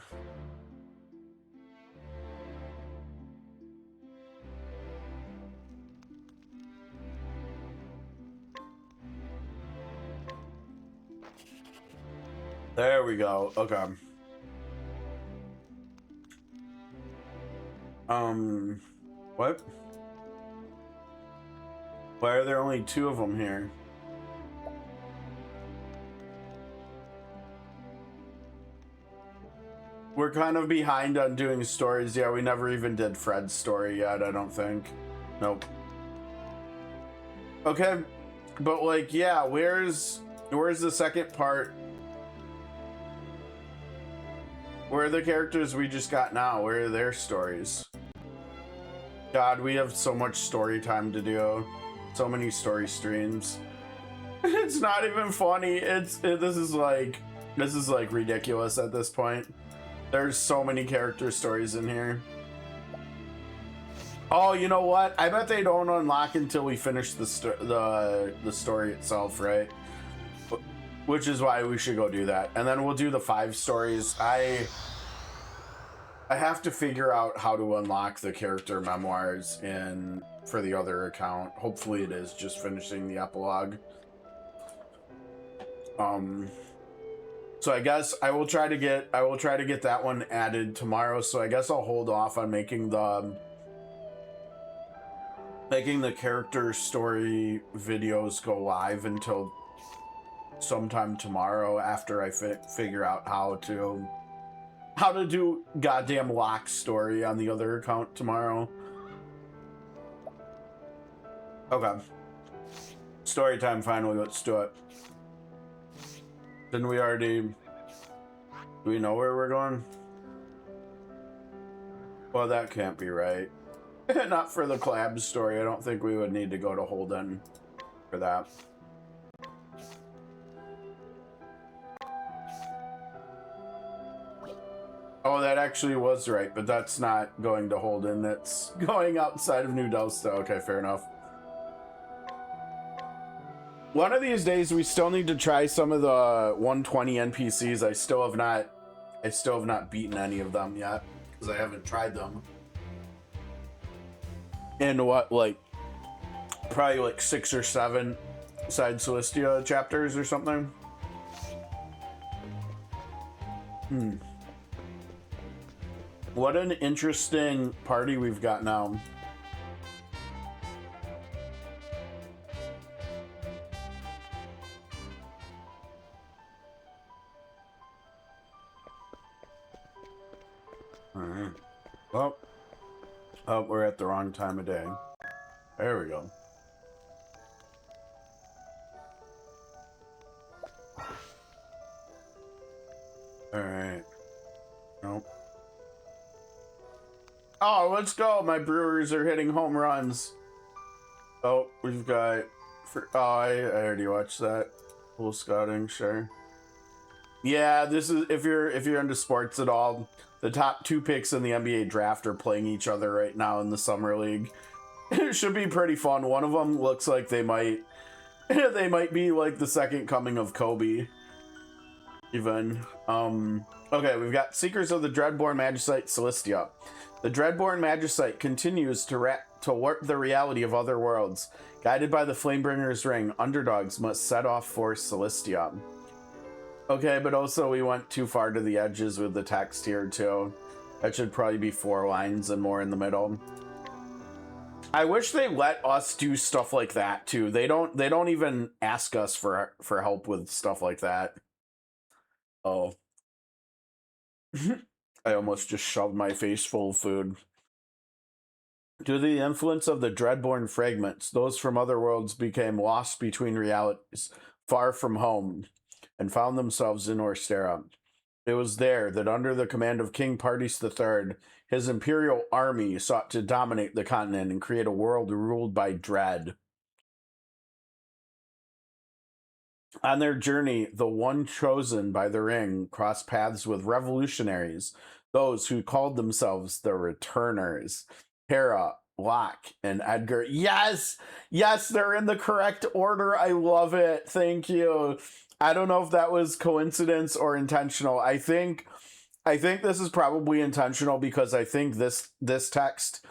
There we go. Okay. What? Why are there only 2 of them here? We're kind of behind on doing stories. Yeah, we never even did Fred's story yet, I don't think. Nope. Okay, but like, yeah, where's the second part? Where are the characters we just got now? Where are their stories? God, we have so much story time to do. So many story streams. It's not even funny. This is like ridiculous at this point. There's so many character stories in here. Oh, you know what? I bet they don't unlock until we finish the story itself, right? Which is why we should go do that. And then we'll do the 5 stories. I have to figure out how to unlock the character memoirs for the other account. Hopefully it is just finishing the epilogue. So I guess I will try to get that one added tomorrow. So I guess I'll hold off on making the character story videos go live until sometime tomorrow after I figure out how to do goddamn Locke's story on the other account tomorrow. Okay. Story time finally, let's do it. Didn't we already... Do we know where we're going? Well, that can't be right. Not for the collab story. I don't think we would need to go to Holden for that. Oh, that actually was right, but that's not going to Holden. It's going outside of New Delsta. Okay, fair enough. One of these days, we still need to try some of the 120 NPCs. I still have not beaten any of them yet because I haven't tried them. In what, like, probably like 6 or 7 side Celestia chapters or something. What an interesting party we've got now. Alright. Oh, we're at the wrong time of day. There we go. Alright. Nope. Oh, let's go. My Brewers are hitting home runs. Oh, we've got... I already watched that. Full scouting, sure. Yeah, this is... If you're into sports at all, the top 2 picks in the NBA draft are playing each other right now in the Summer League. It should be pretty fun. One of them looks like they might they might be like the second coming of Kobe. Even. Okay, we've got Seekers of the Dreadborn Magicite Celestia. The Dreadborn Magicite continues to warp the reality of other worlds. Guided by the Flamebringer's Ring, underdogs must set off for Celestia. Okay, but also we went too far to the edges with the text here too. That should probably be 4 lines and more in the middle. I wish they let us do stuff like that too. They don't even ask us for help with stuff like that. Oh. I almost just shoved my face full of food. Due to the influence of the Dreadborn fragments, those from other worlds became lost between realities, far from home, and found themselves in Orstera. It was there that under the command of King Partis III, his imperial army sought to dominate the continent and create a world ruled by dread. On their journey, the one chosen by the ring crossed paths with revolutionaries, those who called themselves the Returners. Hera, Locke, and Edgar. Yes! Yes, they're in the correct order. I love it. Thank you. I don't know if that was coincidence or intentional. I think this is probably intentional because I think this text,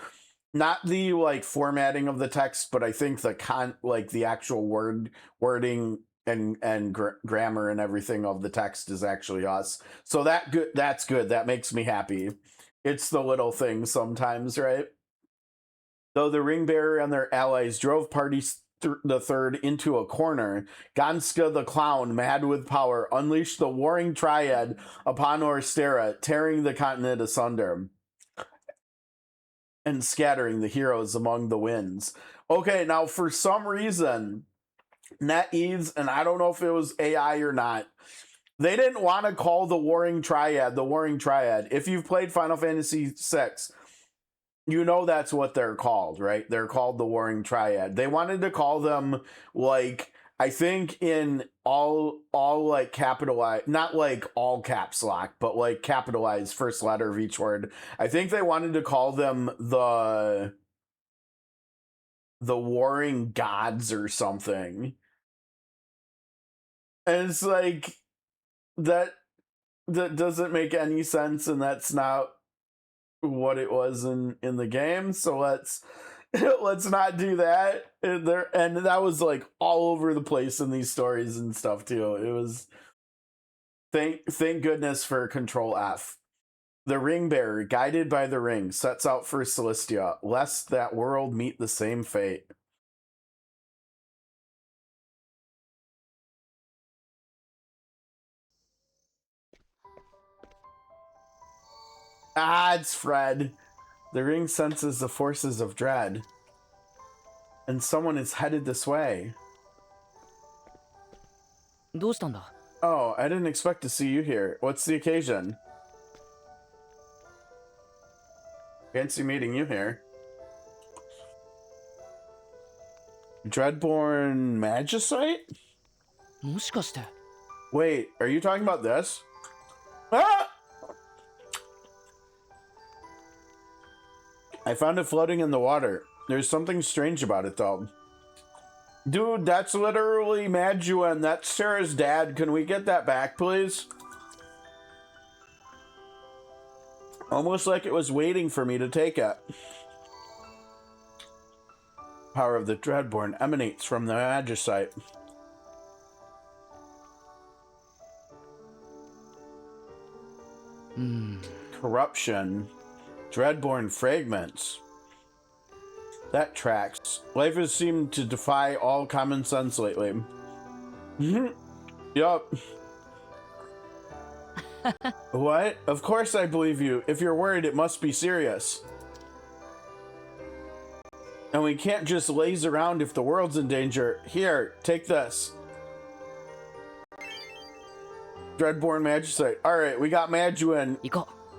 not the like formatting of the text, but I think the actual wording and grammar and everything of the text is actually us. So that's good. That makes me happy. It's the little things sometimes, right? Though the ring bearer and their allies drove Partis the Third into a corner, Ganska the Clown, mad with power, unleashed the warring triad upon Orstera, tearing the continent asunder and scattering the heroes among the winds. Okay, now for some reason, NetEase, and I don't know if it was AI or not, they didn't want to call the warring triad the warring triad. If you've played Final Fantasy VI, you know that's what they're called, right? They're called the warring triad. They wanted to call them, like, I think in all like capitalized, not like all caps lock, but like capitalized first letter of each word. I think they wanted to call them the warring gods or something. And it's like, that doesn't make any sense, and that's not what it was in the game. So let's not do that. And that was like all over the place in these stories and stuff too. It was thank goodness for Control F. The ring bearer, guided by the ring, sets out for Celestia, lest that world meet the same fate. Ah, it's Fred. The ring senses the forces of dread. And someone is headed this way. Oh, I didn't expect to see you here. What's the occasion? Fancy meeting you here. Dreadborn Magicite? Wait, are you talking about this? Ah! I found it floating in the water. There's something strange about it, though. Dude, that's literally Maduan. That's Sarah's dad. Can we get that back, please? Almost like it was waiting for me to take it. Power of the Dreadborn emanates from the Magicite. Corruption. Dreadborn fragments. That tracks. Life has seemed to defy all common sense lately. Yup. What? Of course I believe you. If you're worried, it must be serious. And we can't just laze around if the world's in danger. Here, take this. Dreadborn Magicite. Alright, we got Maduan.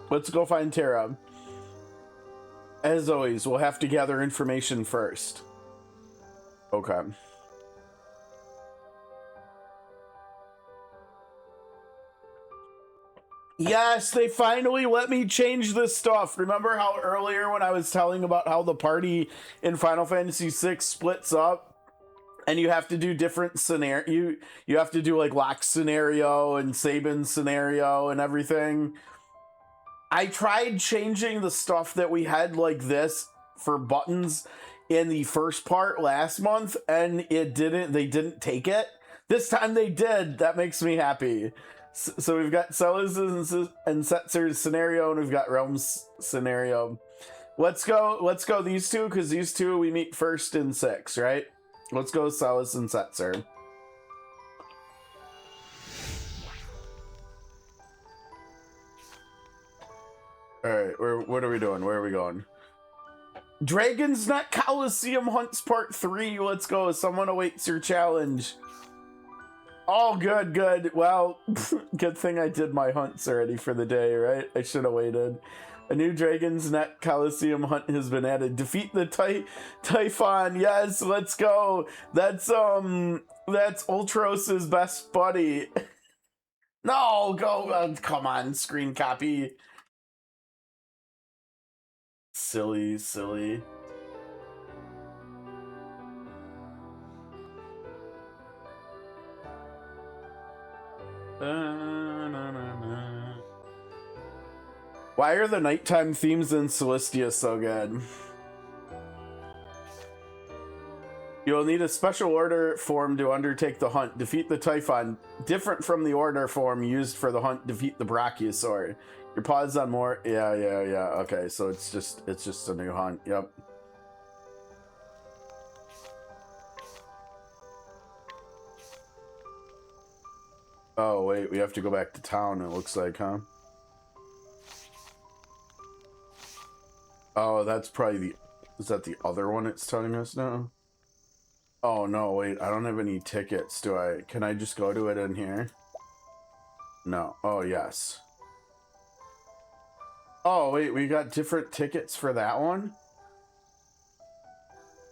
Let's go find Terra. As always, we'll have to gather information first. Okay. Yes, they finally let me change this stuff. Remember how earlier when I was telling about how the party in Final Fantasy VI splits up and you have to do different scenario, you have to do like Locke's scenario and Sabin's scenario and everything. I tried changing the stuff that we had like this for buttons in the first part last month and they didn't take it. This time they did. That makes me happy. So we've got Celis and Setzer's scenario, and we've got Realm's scenario. Let's go these two, because these two we meet first in 6, right? Let's go Celis and Setzer. Alright, what are we doing? Where are we going? Dragon's Nut Coliseum Hunts Part 3. Let's go. Someone awaits your challenge. Oh, good. Well, good thing I did my hunts already for the day, right? I should have waited. A new Dragon's Net Coliseum hunt has been added. Defeat the Typhon. Yes, let's go. That's Ultros's best buddy. No, go. Come on, screen copy. Silly. Why are the nighttime themes in Celestia so good? You will need a special order form to undertake the hunt. Defeat the Typhon. Different from the order form used for the hunt. Defeat the Brachiosaur. Your pause on more. Yeah. Okay, so it's just a new hunt. Yep. Oh wait, we have to go back to town. It looks like, huh? Oh, that's probably the. Is that the other one it's telling us now? Oh no, wait, I don't have any tickets, do I? Can I just go to it in here? No. Oh, yes. Oh, wait, we got different tickets for that one?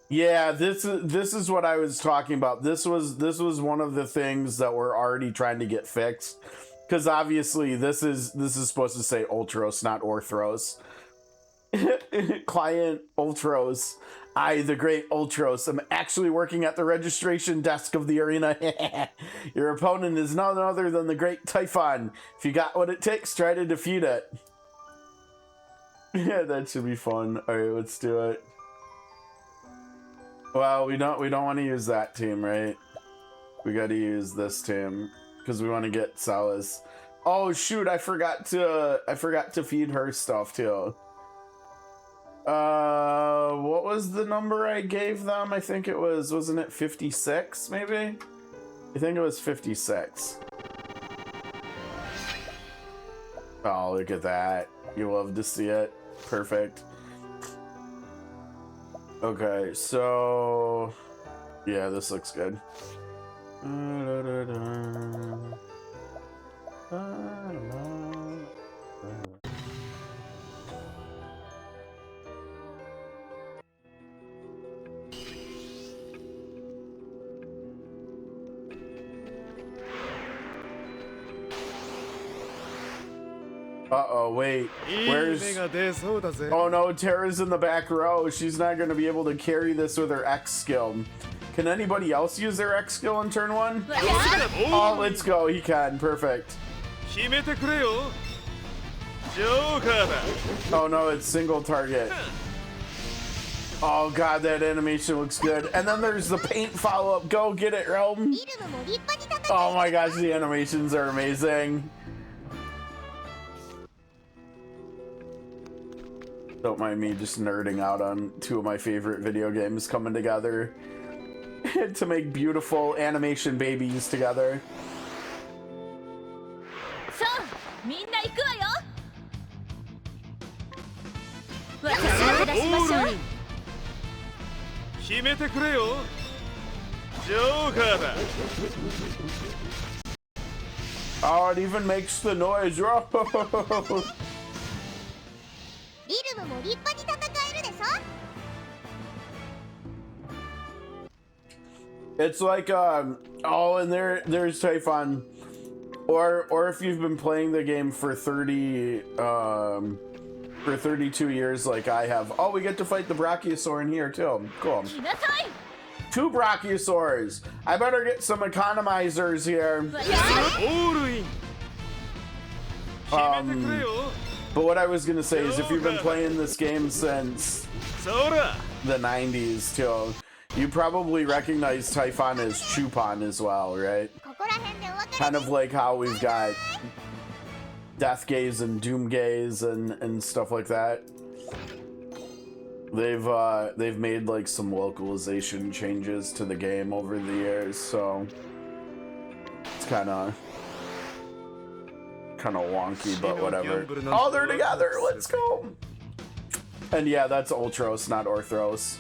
Yeah, this is what I was talking about. This was one of the things that we're already trying to get fixed. Because obviously this is supposed to say Ultros, not Orthros. Client Ultros. I, the great Ultros, am actually working at the registration desk of the arena. Your opponent is none other than the great Typhon. If you got what it takes, try to defeat it. Yeah, that should be fun. Alright, let's do it. Well, we don't want to use that team, right? We got to use this team because we want to get Celis. Oh shoot, I forgot to feed her stuff too. What was the number I gave them? I think it was, wasn't it 56 maybe? I think it was 56. Oh, look at that. You love to see it. Perfect. Okay, so yeah, this looks good. Uh-oh, wait. Where's... Oh no, Terra's in the back row. She's not going to be able to carry this with her X skill. Can anybody else use their X skill in turn 1? Oh, let's go. He can. Perfect. Oh no, it's single target. Oh god, that animation looks good. And then there's the paint follow-up. Go get it, Realm. Oh my gosh, the animations are amazing. Don't mind me just nerding out on 2 of my favorite video games coming together to make beautiful animation babies together. Oh, it even makes the noise. It's like oh, and there's Typhon. Or if you've been playing the game for 32 years like I have. Oh, we get to fight the Brachiosaur in here too. Cool. 2 Brachiosaurs. I better get some economizers here. But what I was gonna say is if you've been playing this game since the 90s too, you probably recognize Typhon as Chupon as well, right? Kind of like how we've got Death Gaze and Doom Gaze and stuff like that. They've made like some localization changes to the game over the years, so it's kind of wonky, but whatever. Oh, they're together. Let's go. And yeah, that's Ultros, not Orthros.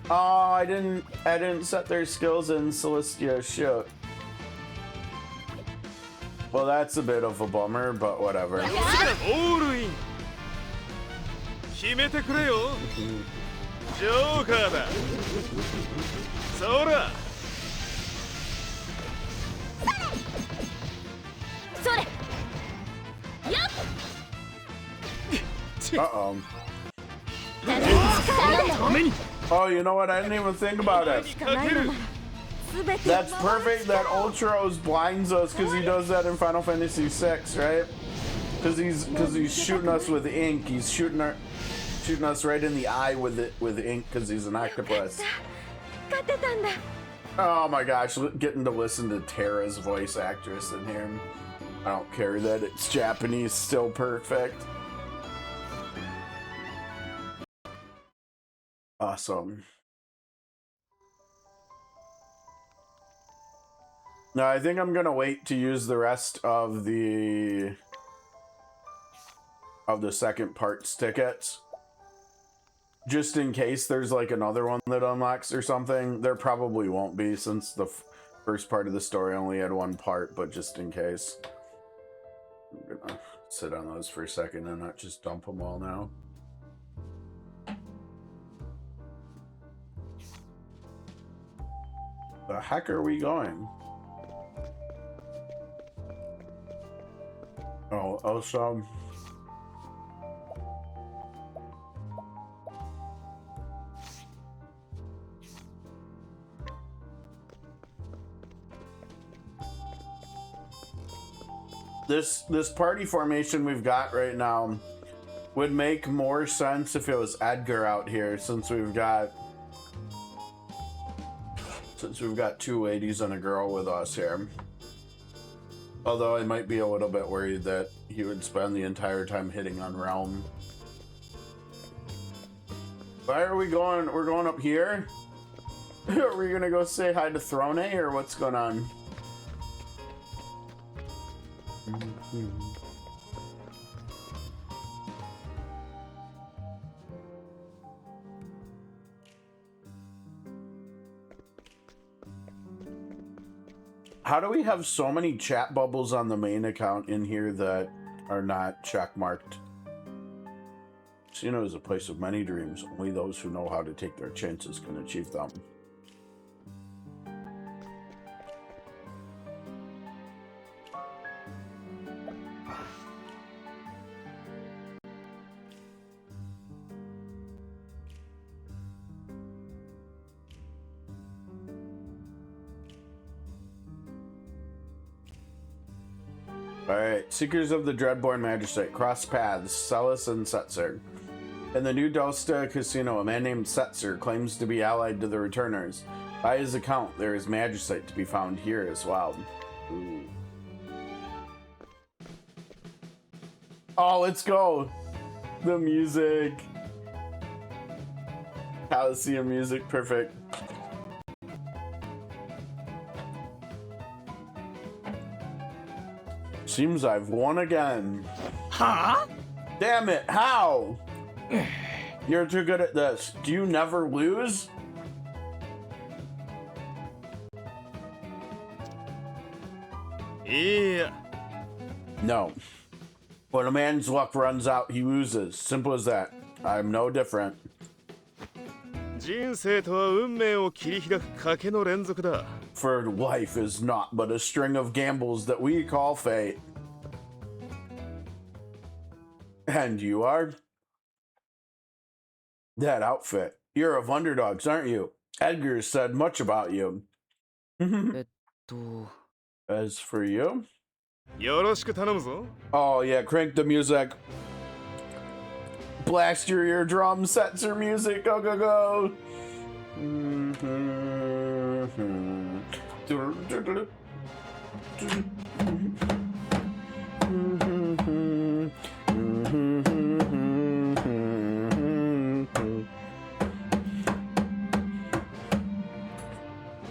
Oh, I didn't set their skills in Celestia. Shit. Well, that's a bit of a bummer, but whatever. Uh-oh. Oh, you know what? I didn't even think about it. That's perfect that Ultros blinds us because he does that in Final Fantasy VI, right? Because he's shooting us with ink. He's shooting us right in the eye with ink because he's an octopus. Oh my gosh, getting to listen to Terra's voice actress in here. I don't care that it's Japanese, still perfect. Awesome. Now I think I'm gonna wait to use the rest of the second parts tickets, just in case there's like another one that unlocks or something. There probably won't be since the first part of the story only had 1 part, but just in case, I'm gonna sit on those for a second and not just dump them all now. The heck are we going? Oh, also, this party formation we've got right now would make more sense if it was Edgar out here, since we've got 2 ladies and a girl with us here. Although I might be a little bit worried that he would spend the entire time hitting on Realm. Why are we going? We're going up here? Are we gonna go say hi to Throne, or what's going on? How do we have so many chat bubbles on the main account in here that are not checkmarked? Casino is a place of many dreams. Only those who know how to take their chances can achieve them. Alright, Seekers of the Dreadborn Magistrate, cross paths, Celis and Setzer. In the new Dosta Casino, a man named Setzer claims to be allied to the Returners. By his account, there is Magistrate to be found here as well. Ooh. Oh, let's go! The music! Coliseum music, perfect. Seems I've won again. Huh? Damn it, how? You're too good at this. Do you never lose? Yeah. No. When a man's luck runs out, he loses. Simple as that. I'm no different. For life is not but a string of gambles that we call fate. And you are? That outfit. You're of underdogs, aren't you? Edgar said much about you. As for you? Oh yeah, crank the music. Blast your eardrum, Setzer music, go go go.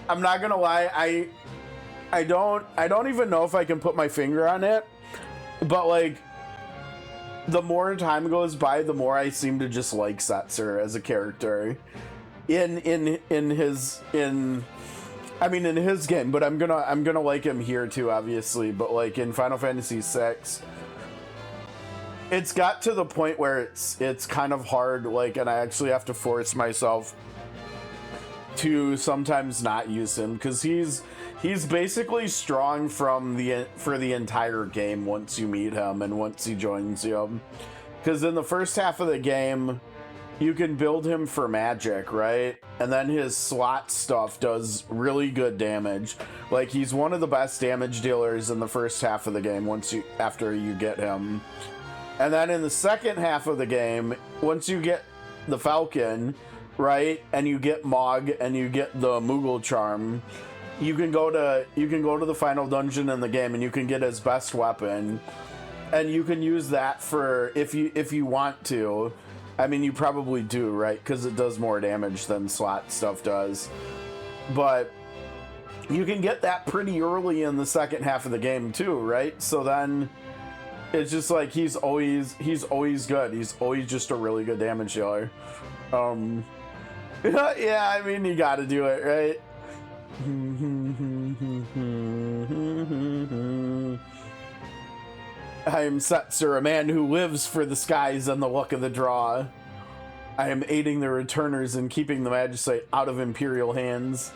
I'm not gonna lie, I don't even know if I can put my finger on it, but like the more time goes by, the more I seem to just like Setzer as a character in his game, but I'm gonna like him here too, obviously. But like in Final Fantasy VI, it's got to the point where it's kind of hard, like, and I actually have to force myself to sometimes not use him because he's basically strong for the entire game once you meet him and once he joins you. Because in the first half of the game, you can build him for magic, right? And then his slot stuff does really good damage. Like, he's one of the best damage dealers in the first half of the game after you get him. And then in the second half of the game, once you get the Falcon, right, and you get Mog and you get the Moogle charm, you can go to the final dungeon in the game and you can get his best weapon, and you can use that for if you want to. I mean, you probably do, right? Because it does more damage than slot stuff does. But you can get that pretty early in the second half of the game too, right? So then it's just like he's always good. He's always just a really good damage dealer. Yeah, I mean, you got to do it, right? I am Setzer, a man who lives for the skies and the luck of the draw. I am aiding the returners and keeping the Magicite out of Imperial hands.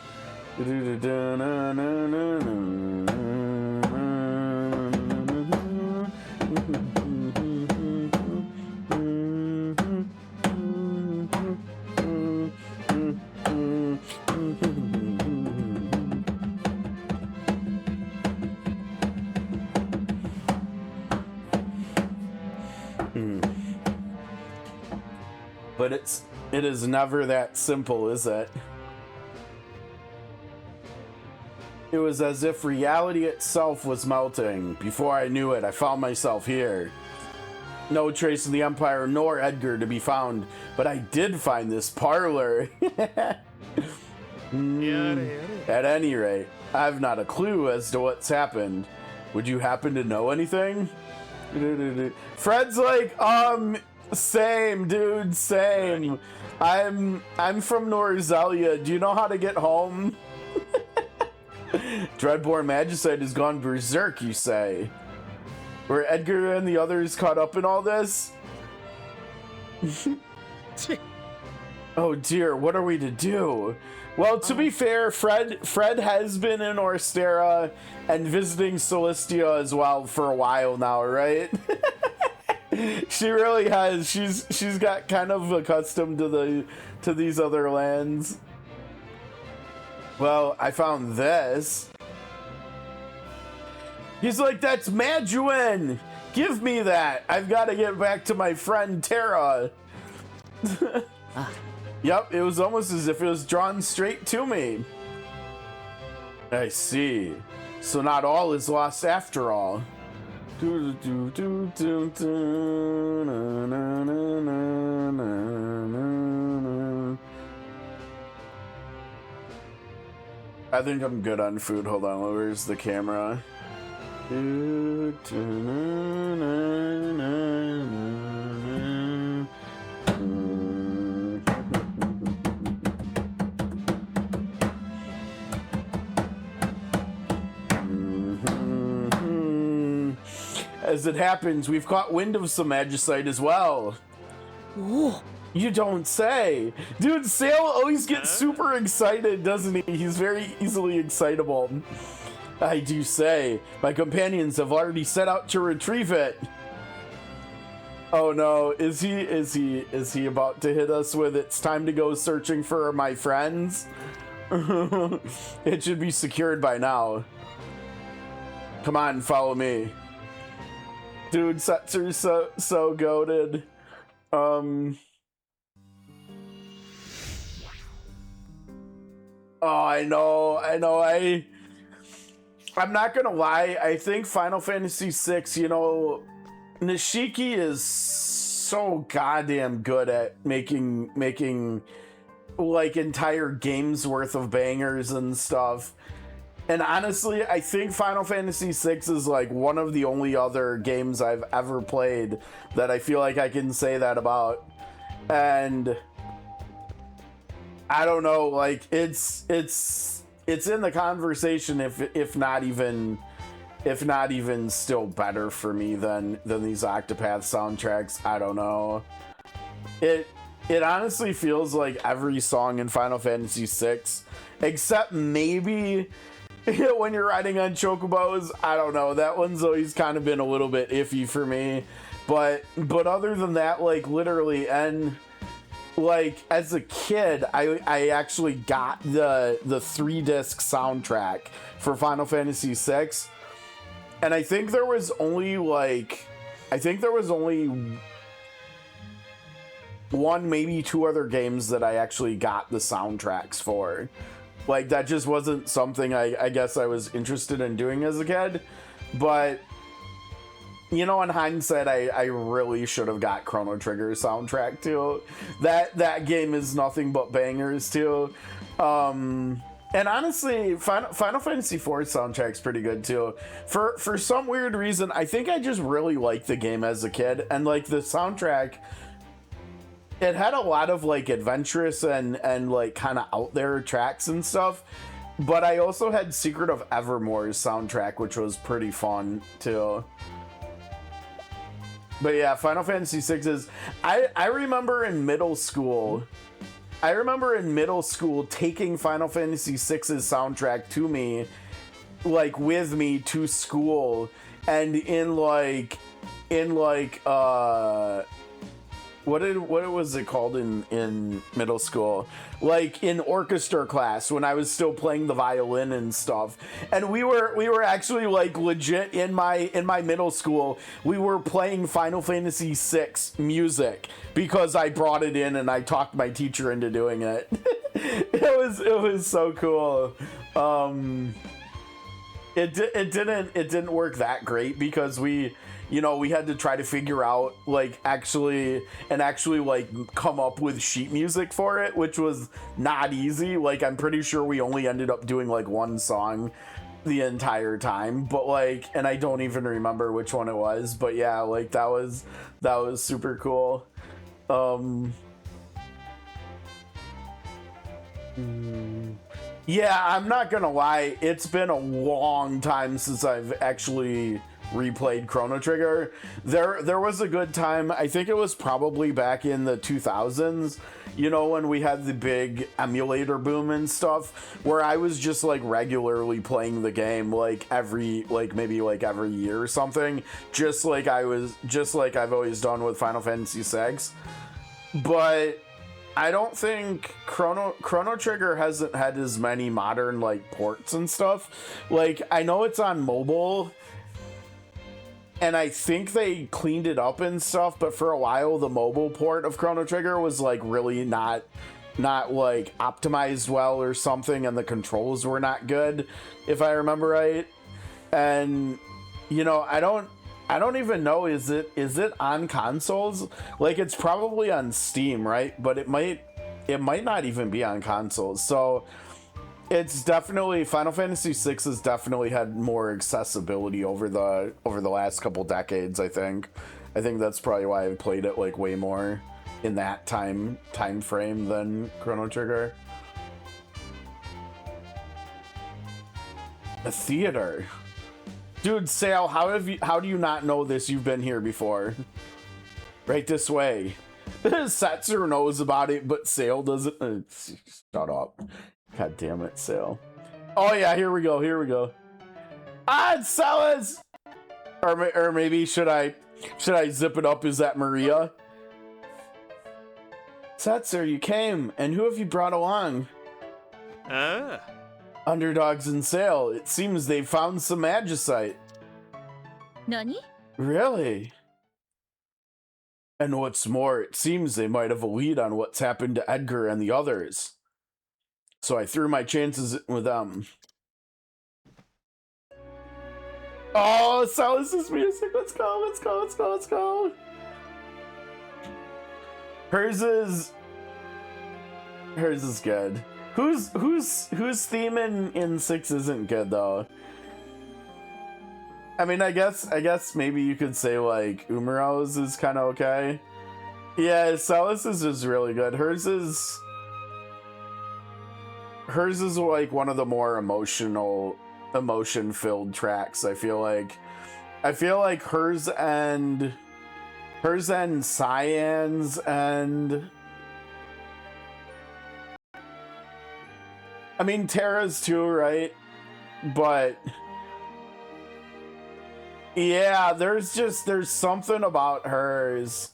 But it is never that simple, is it? It was as if reality itself was melting. Before I knew it, I found myself here. No trace of the Empire nor Edgar to be found, but I did find this parlor. At any rate, I've not a clue as to what's happened. Would you happen to know anything? Fred's like, same, dude, same. I'm from Norzelia. Do you know how to get home? Dreadborn Magicite has gone berserk, you say. Were Edgar and the others caught up in all this? Oh dear, what are we to do? Well, to be fair, Fred has been in Orstera and visiting Celestia as well for a while now, right? She really has. She's got kind of accustomed to these other lands. Well, I found this. He's like, that's Maduin! Give me that! I've got to get back to my friend Terra. Yep, it was almost as if it was drawn straight to me. I see. So not all is lost after all. I think I'm good on food. Hold on, where's the camera? As it happens, we've caught wind of some Magicite as well. You don't say. Dude, Sale always gets super excited, doesn't he? He's very easily excitable. I do say. My companions have already set out to retrieve it. Oh no, is he about to hit us with it's time to go searching for my friends? It should be secured by now. Come on, follow me. Dude, Setsu's so goated. Oh, I know. I'm not gonna lie, I think Final Fantasy VI, you know, Nishiki is so goddamn good at making like entire games worth of bangers and stuff. And honestly, I think Final Fantasy VI is like one of the only other games I've ever played that I feel like I can say that about. And I don't know, like it's in the conversation if not even still better for me than these Octopath soundtracks. I don't know. It honestly feels like every song in Final Fantasy VI, except maybe when you're riding on chocobos. I don't know. That one's always kind of been a little bit iffy for me. But other than that, like literally, and like as a kid, I actually got the 3-disc soundtrack for Final Fantasy VI, and I think there was only one, maybe two other games that I actually got the soundtracks for. Like that just wasn't something I guess I was interested in doing as a kid. But you know, in hindsight, I really should have got Chrono Trigger's soundtrack too. That game is nothing but bangers too. And honestly, Final Fantasy IV soundtrack's pretty good too. For some weird reason, I think I just really liked the game as a kid, and like the soundtrack, it had a lot of like adventurous and like kind of out there tracks and stuff. But I also had Secret of Evermore's soundtrack, which was pretty fun too. But yeah, Final Fantasy VI is... I remember in middle school taking Final Fantasy VI's soundtrack to me, like with me to school, and in what was it called in middle school? Like in orchestra class when I was still playing the violin and stuff. And we were actually like legit in my middle school, we were playing Final Fantasy VI music because I brought it in and I talked my teacher into doing it. It was so cool. It didn't work that great because we had to try to figure out actually like come up with sheet music for it, which was not easy. Like I'm pretty sure we only ended up doing like one song the entire time, but and I don't even remember which one it was, but yeah, like that was super cool. Yeah, I'm not gonna lie, it's been a long time since I've actually replayed Chrono Trigger. There was a good time, I think it was probably back in the 2000s, when we had the big emulator boom and stuff, where I was just like regularly playing the game maybe every year or something, just like I've always done with Final Fantasy VI. But I don't think Chrono Trigger hasn't had as many modern ports and stuff. Like I know it's on mobile, and I think they cleaned it up and stuff, but for a while the mobile port of Chrono Trigger was really not optimized well or something, and the controls were not good, if I remember right. And I don't even know, is it on consoles? It's probably on Steam, right? But it might not even be on consoles. So it's definitely, Final Fantasy VI has definitely had more accessibility over the last couple decades, I think. I think that's probably why I played it way more in that time frame than Chrono Trigger. A theater. Dude, Sale, how do you not know this? You've been here before. Right this way. Setzer knows about it, but Sale doesn't. Shut up. God damn it, Sale. Oh yeah, here we go. Here we go. Ah, it's Celis! Or maybe should I zip it up? Is that Maria? Setzer, you came, and who have you brought along? Underdogs in Sale. It seems they found some magicite. Nani? Really? And what's more, it seems they might have a lead on what's happened to Edgar and the others. So I threw my chances with them. Oh, Celis's music. Let's go, let's go, let's go, let's go. Hers is good. Whose theme in 6 isn't good though? I mean, I guess maybe you could say like Umaro's is kind of okay. Yeah, Celis's is really good. Hers is like one of the more emotion-filled tracks. I feel like hers and Cyan's and I mean Terra's too, right? But yeah, there's something about hers.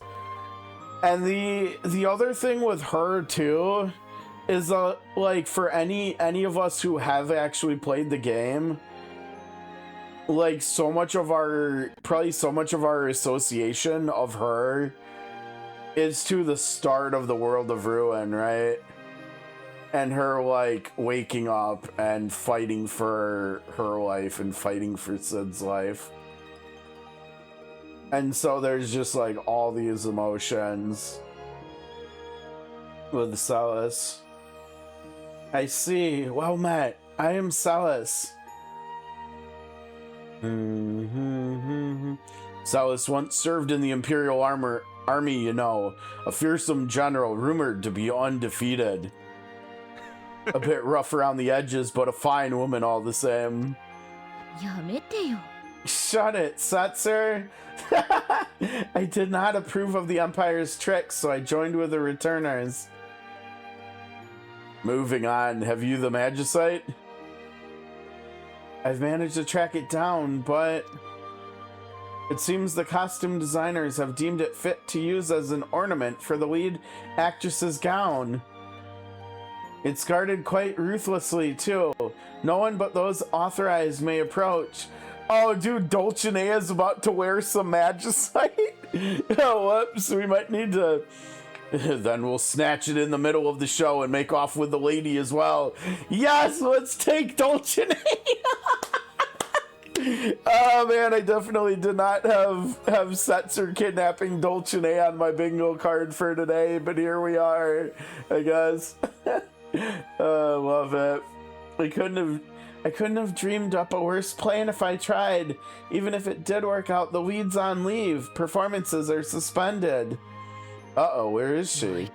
And the other thing with her too is like for any of us who have actually played the game, like so much of our association of her is to the start of the World of Ruin, right? And her like waking up and fighting for her life and fighting for Sid's life. And so there's just like all these emotions with Celis. I see. Well met. I am Celis. Celis once served in the Imperial Army, you know. A fearsome general rumored to be undefeated. A bit rough around the edges, but a fine woman all the same. Shut it, Setzer. I did not approve of the Empire's tricks, so I joined with the returners. Moving on, have you the magicite? I've managed to track it down, but it seems the costume designers have deemed it fit to use as an ornament for the lead actress's gown. It's guarded quite ruthlessly, too. No one but those authorized may approach. Oh, dude, Dulcinea is about to wear some magicite? Oh, whoops, we might need to... Then we'll snatch it in the middle of the show and make off with the lady as well. Yes, let's take Dulcinea! Oh, man, I definitely did not have Setzer kidnapping Dulcinea on my bingo card for today, but here we are, I guess. Love it. I couldn't have dreamed up a worse plan if I tried. Even if it did work out, the lead's on leave. Performances are suspended. Uh-oh, where is she?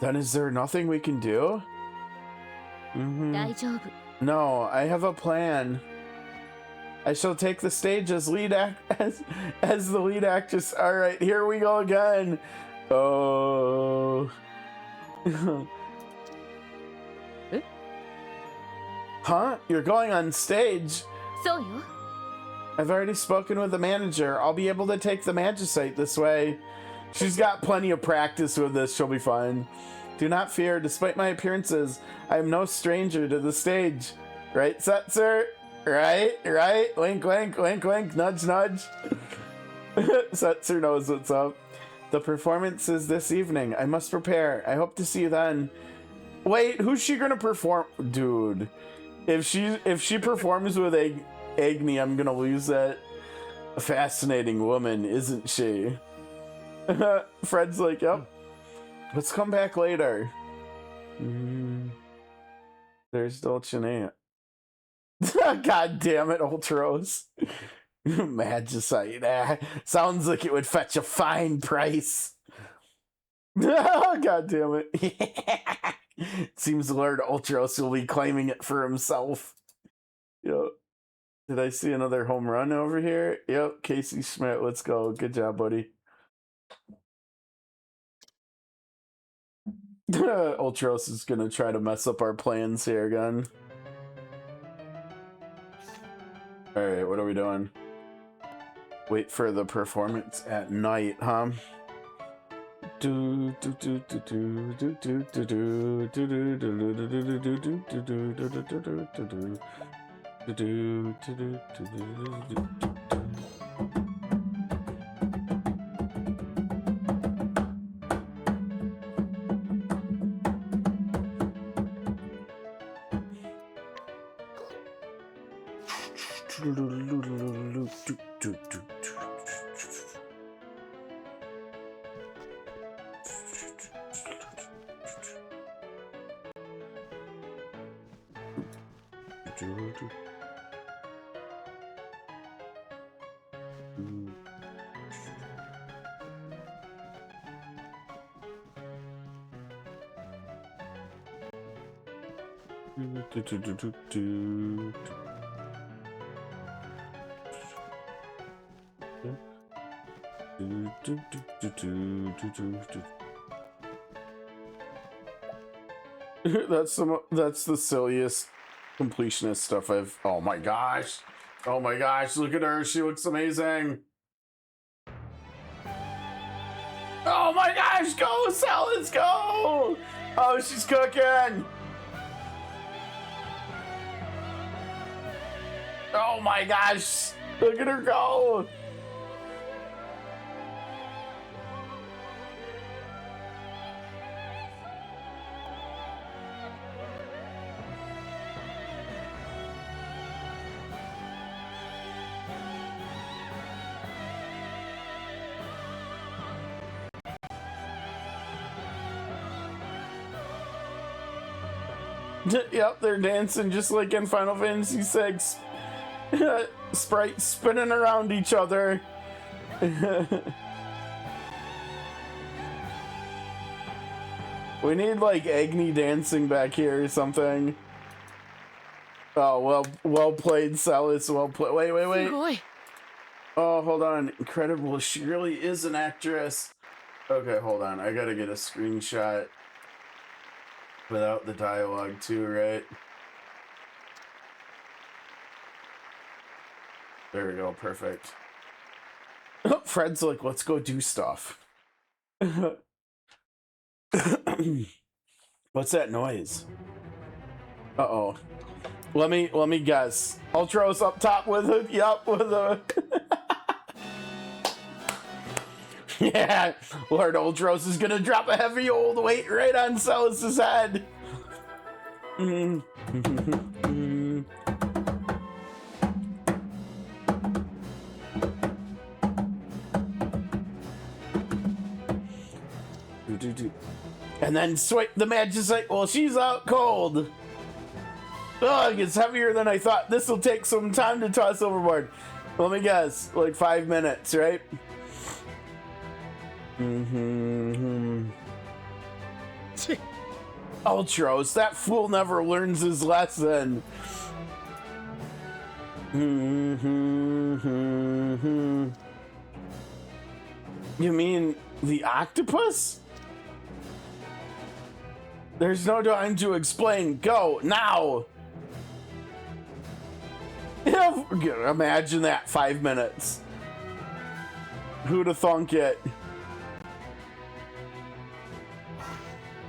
Then is there nothing we can do? No, I have a plan. I shall take the stage as as the lead actress. All right, here we go again. Oh. Huh? You're going on stage? I've already spoken with the manager. I'll be able to take the magicite this way. She's got plenty of practice with this. She'll be fine. Do not fear. Despite my appearances, I am no stranger to the stage. Right, Setzer? Right? Wink, wink, wink, wink. Nudge, nudge. Setzer knows what's up. The performance is this evening. I must prepare. I hope to see you then. Wait, who's she gonna perform? Dude. If she performs with Agni, I'm gonna lose that. A fascinating woman, isn't she? Fred's like, yep. Let's come back later. There's Dulcinea. God damn it, Ultros. Magicite. Sounds like it would fetch a fine price. God damn it. Seems Lord Ultros will be claiming it for himself. Yep. Did I see another home run over here? Yep, Casey Schmidt. Let's go. Good job, buddy. Ultros is gonna try to mess up our plans here again. Alright, what are we doing? Wait for the performance at night, huh? That's the silliest completionist stuff I've. Oh my gosh! Oh my gosh! Look at her. She looks amazing. Oh my gosh! Go, Sal! Let's go! Oh, she's cooking. Oh my gosh! Look at her go! Yep, they're dancing just like in Final Fantasy VI. Sprites spinning around each other. We need like Agni dancing back here or something. Oh, well played, Celis. Well played. Wait. Oh, hold on. Incredible. She really is an actress. Okay, hold on. I gotta get a screenshot without the dialogue too, right? There we go, perfect. Fred's like, let's go do stuff. What's that noise? Uh-oh. Let me guess. Ultros up top with a with a yeah, Lord Ultros is gonna drop a heavy old weight right on Celis's head. And then the match is like, well, she's out cold. Ugh, it's heavier than I thought. This will take some time to toss overboard. Let me guess, like 5 minutes, right? Ultros, that fool never learns his lesson. You mean the octopus? There's no time to explain. Go, now! Imagine that, 5 minutes. Who'da thunk it?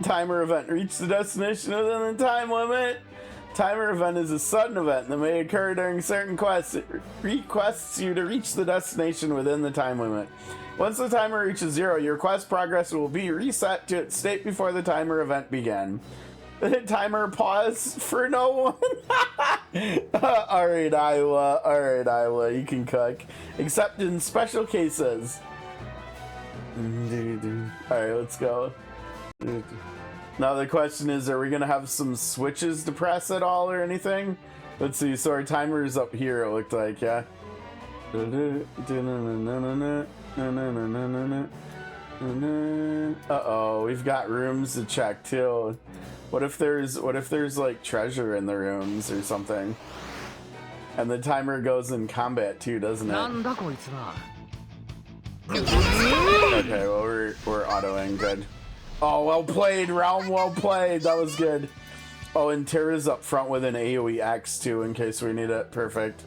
Timer event. Reach the destination within the time limit. Timer event is a sudden event that may occur during certain quests. It requests you to reach the destination within the time limit. Once the timer reaches 0, your quest progress will be reset to its state before the timer event began. The timer pause for no one. Alright, Iowa, you can cook. Except in special cases. Alright, let's go. Now the question is, are we gonna have some switches to press at all or anything? Let's see, so our timer is up here, it looked like, yeah. Uh-oh, we've got rooms to check too. What if there's like treasure in the rooms or something? And the timer goes in combat too, doesn't it? Okay, well we're autoing, good. Oh, well played, Realm, well played. That was good. Oh, and Terra's up front with an AoE X too, in case we need it. Perfect.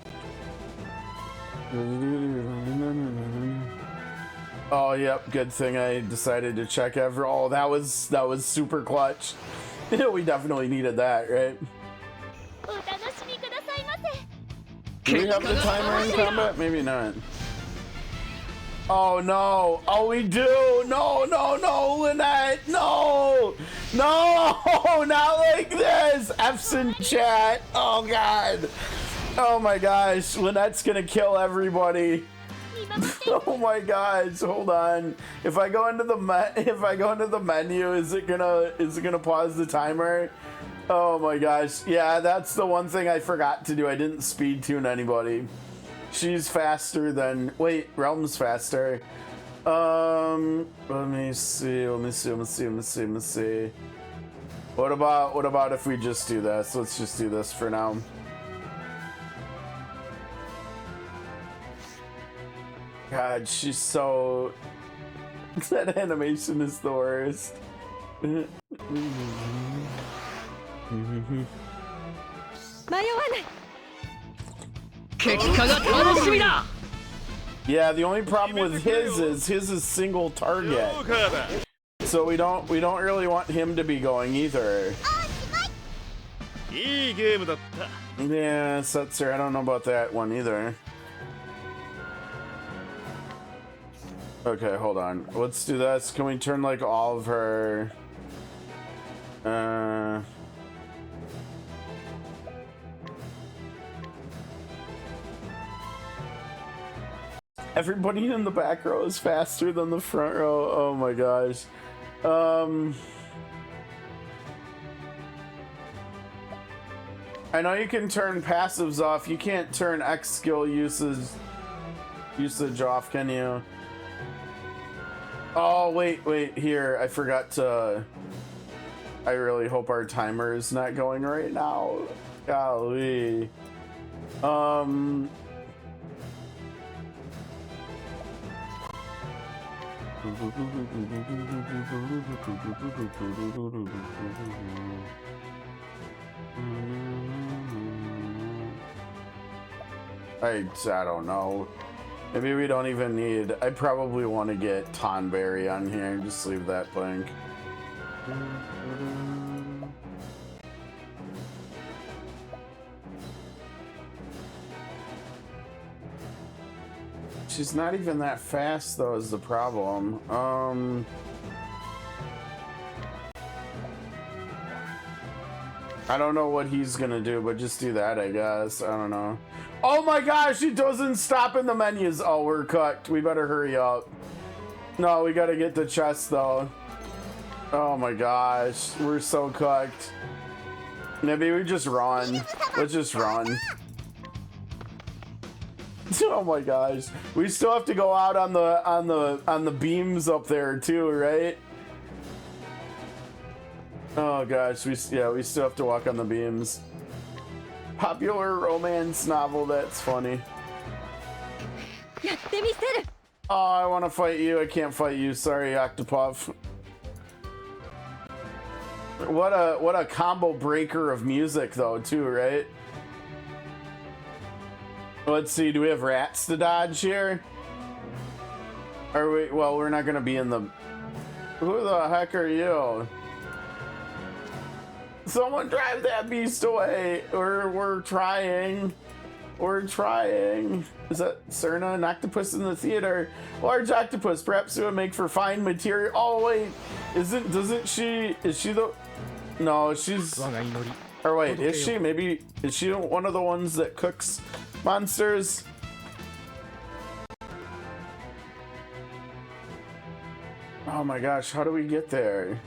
Oh, yep. Good thing I decided to check every. Oh, that was super clutch. We definitely needed that, right? Do we have the timer in combat? Maybe not. Oh no! Oh, we do! No, no, no, Lynette! No! No! Not like this! F's in chat! Oh god! Oh my gosh! Lynette's gonna kill everybody! Oh my gosh! Hold on. If I go into the menu, is it gonna pause the timer? Oh my gosh! Yeah, that's the one thing I forgot to do. I didn't speed tune anybody. She's faster than... Wait, Realm's faster. Let me see. What about if we just do this? Let's just do this for now. God, she's so... That animation is the worst. Yeah, the only problem with his is single target. So we don't really want him to be going either. Yeah, Setzer, I don't know about that one either. Okay, hold on. Let's do this. Can we turn like all of her everybody in the back row is faster than the front row. Oh my gosh. I know you can turn passives off. You can't turn X skill usage off, can you? Oh, wait, here. I forgot to... I really hope our timer is not going right now. Golly. I don't know. Maybe we don't even need... I probably want to get Tonberry on here and just leave that blank. She's not even that fast, though, is the problem. I don't know what he's gonna do, but just do that, I guess. I don't know. Oh my gosh, it doesn't stop in the menus. Oh, we're cooked. We better hurry up. No, we gotta get the chest, though. Oh my gosh, we're so cooked. Maybe we just run. Let's just run. Oh my gosh, we still have to go out on the beams up there too, right? Oh gosh, we still have to walk on the beams. Popular romance novel, that's funny. Oh, I want to fight you. I can't fight you. Sorry, Octopath. What a combo breaker of music though, too, right? Let's see, do we have rats to dodge here? Are we? Well, we're not gonna be in the... Who the heck are you? Someone drive that beast away! We're trying. We're trying. Is that Cerna? An octopus in the theater. Large octopus, perhaps it would make for fine material. Oh wait, is she the... No, she's... Or wait, is she? Maybe, is she one of the ones that cooks monsters? Oh my gosh, how do we get there?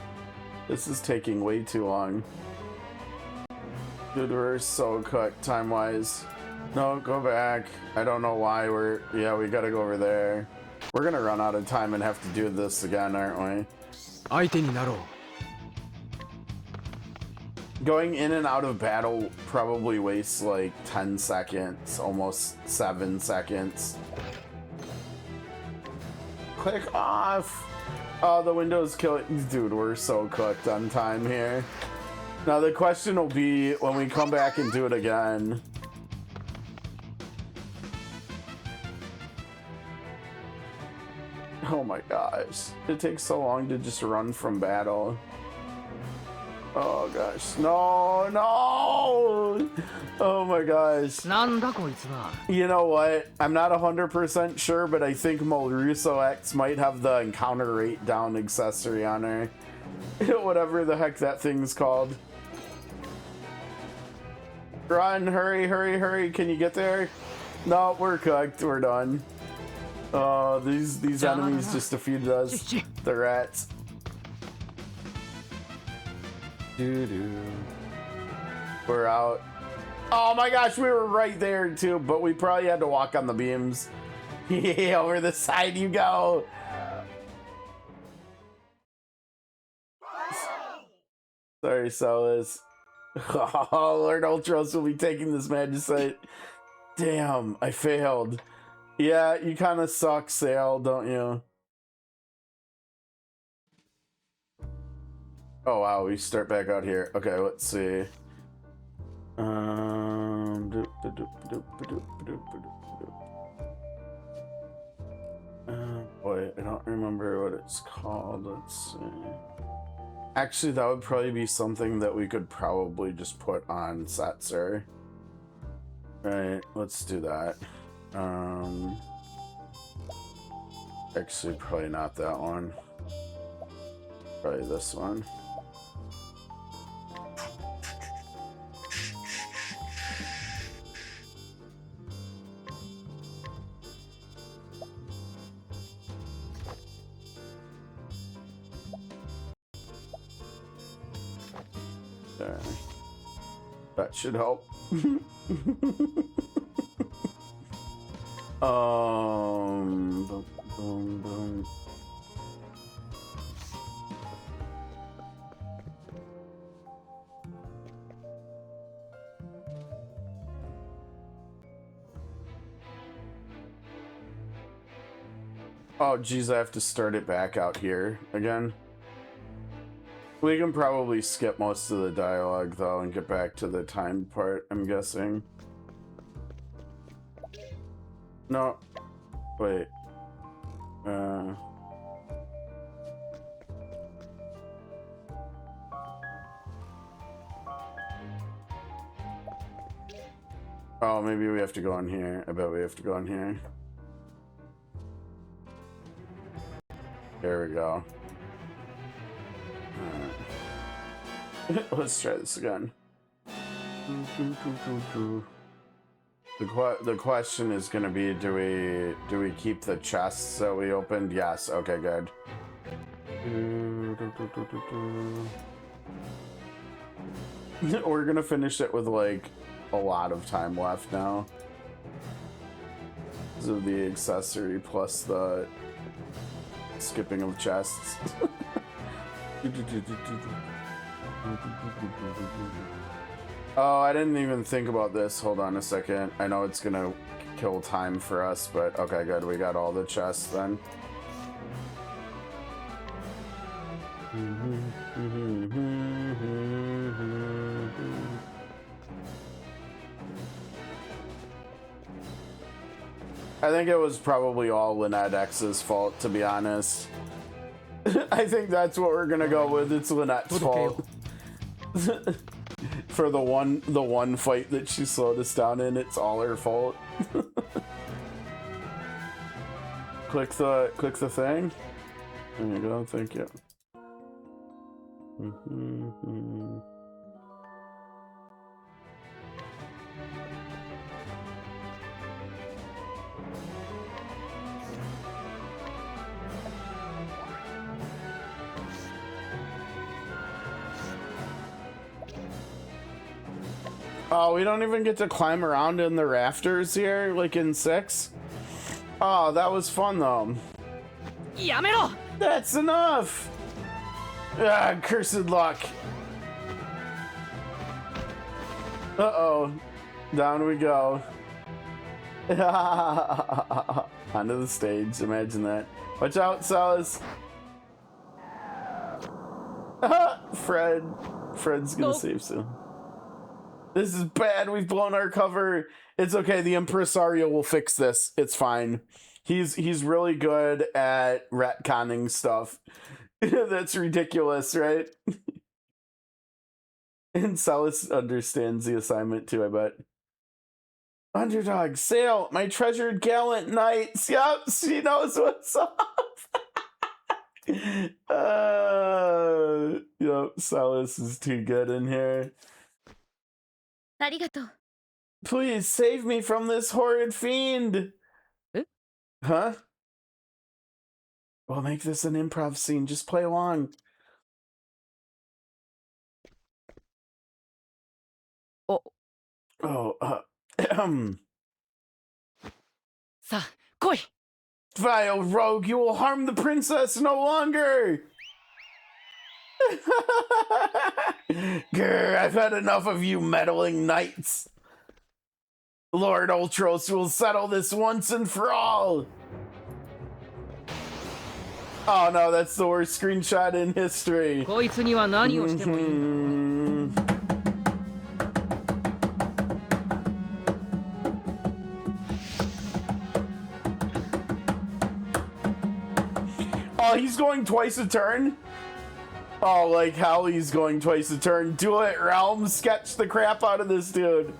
This is taking way too long. Dude, we're so cooked time-wise. No, go back. I don't know why we're... Yeah, we gotta go over there. We're gonna run out of time and have to do this again, aren't we? Going in and out of battle probably wastes like 10 seconds, almost 7 seconds. Click off! Oh, the window's killing. Dude, we're so cooked on time here. Now the question will be when we come back and do it again. Oh my gosh. It takes so long to just run from battle. Oh gosh. No, no! Oh my gosh. You know what? I'm not 100% sure, but I think Molruso X might have the encounter rate down accessory on her. Whatever the heck that thing's called. Run, hurry, hurry, hurry. Can you get there? No, we're cooked. We're done. Oh, these enemies just defeated us. The rats. We're out. Oh my gosh, we were right there too, but we probably had to walk on the beams. Yeah, over the side you go. Sorry, Celis. Oh, Lord Ultros will be taking this Magicite. Damn, I failed. Yeah, you kind of suck, Sail, don't you? Oh wow, we start back out here. Okay, let's see. Boy, I don't remember what it's called. Let's see. Actually, that would probably be something that we could probably just put on Setzer. Right, let's do that. Actually, probably not that one. Probably this one. There. That should help. Boom, boom, boom. Oh geez, I have to start it back out here again. We can probably skip most of the dialogue though and get back to the time part, I'm guessing. No. Wait. Oh, maybe we have to go on here. I bet we have to go on here. There we go. Let's try this again. The question is going to be, do we keep the chests that we opened? Yes. Okay, good. We're going to finish it with like a lot of time left now. Because of the accessory plus the skipping of chests. Oh, I didn't even think about this. Hold on a second. I know it's gonna kill time for us, but okay, good. We got all the chests then. I think it was probably all Lynette X's fault, to be honest. I think that's what we're gonna go with. It's Lynette's fault. For the one fight that she slowed us down in, it's all her fault. click the thing. There you go. Thank you. Oh, we don't even get to climb around in the rafters here, like in 6? Oh, that was fun, though. Yamero! That's enough! Ah, cursed luck. Uh-oh. Down we go. Onto the stage, imagine that. Watch out, Salas. Fred's gonna save soon. This is bad. We've blown our cover. It's okay. The impresario will fix this. It's fine. He's really good at retconning stuff. That's ridiculous, right? And Celis understands the assignment too, I bet. Underdog, Sail, my treasured gallant knights. Yep, she knows what's up. Yep, Celis is too good in here. ありがとう。 Please save me from this horrid fiend. Eh? Huh? We'll make this an improv scene. Just play along. Oh. Oh, さあ、来い。 Vile rogue, you will harm the princess no longer! Grr, I've had enough of you meddling knights. Lord Ultros will settle this once and for all. Oh no, that's the worst screenshot in history. こいつには何をしてもいいんだ。 Oh, he's going twice a turn? Oh, like how he's going twice a turn. Do it, Realm. Sketch the crap out of this dude.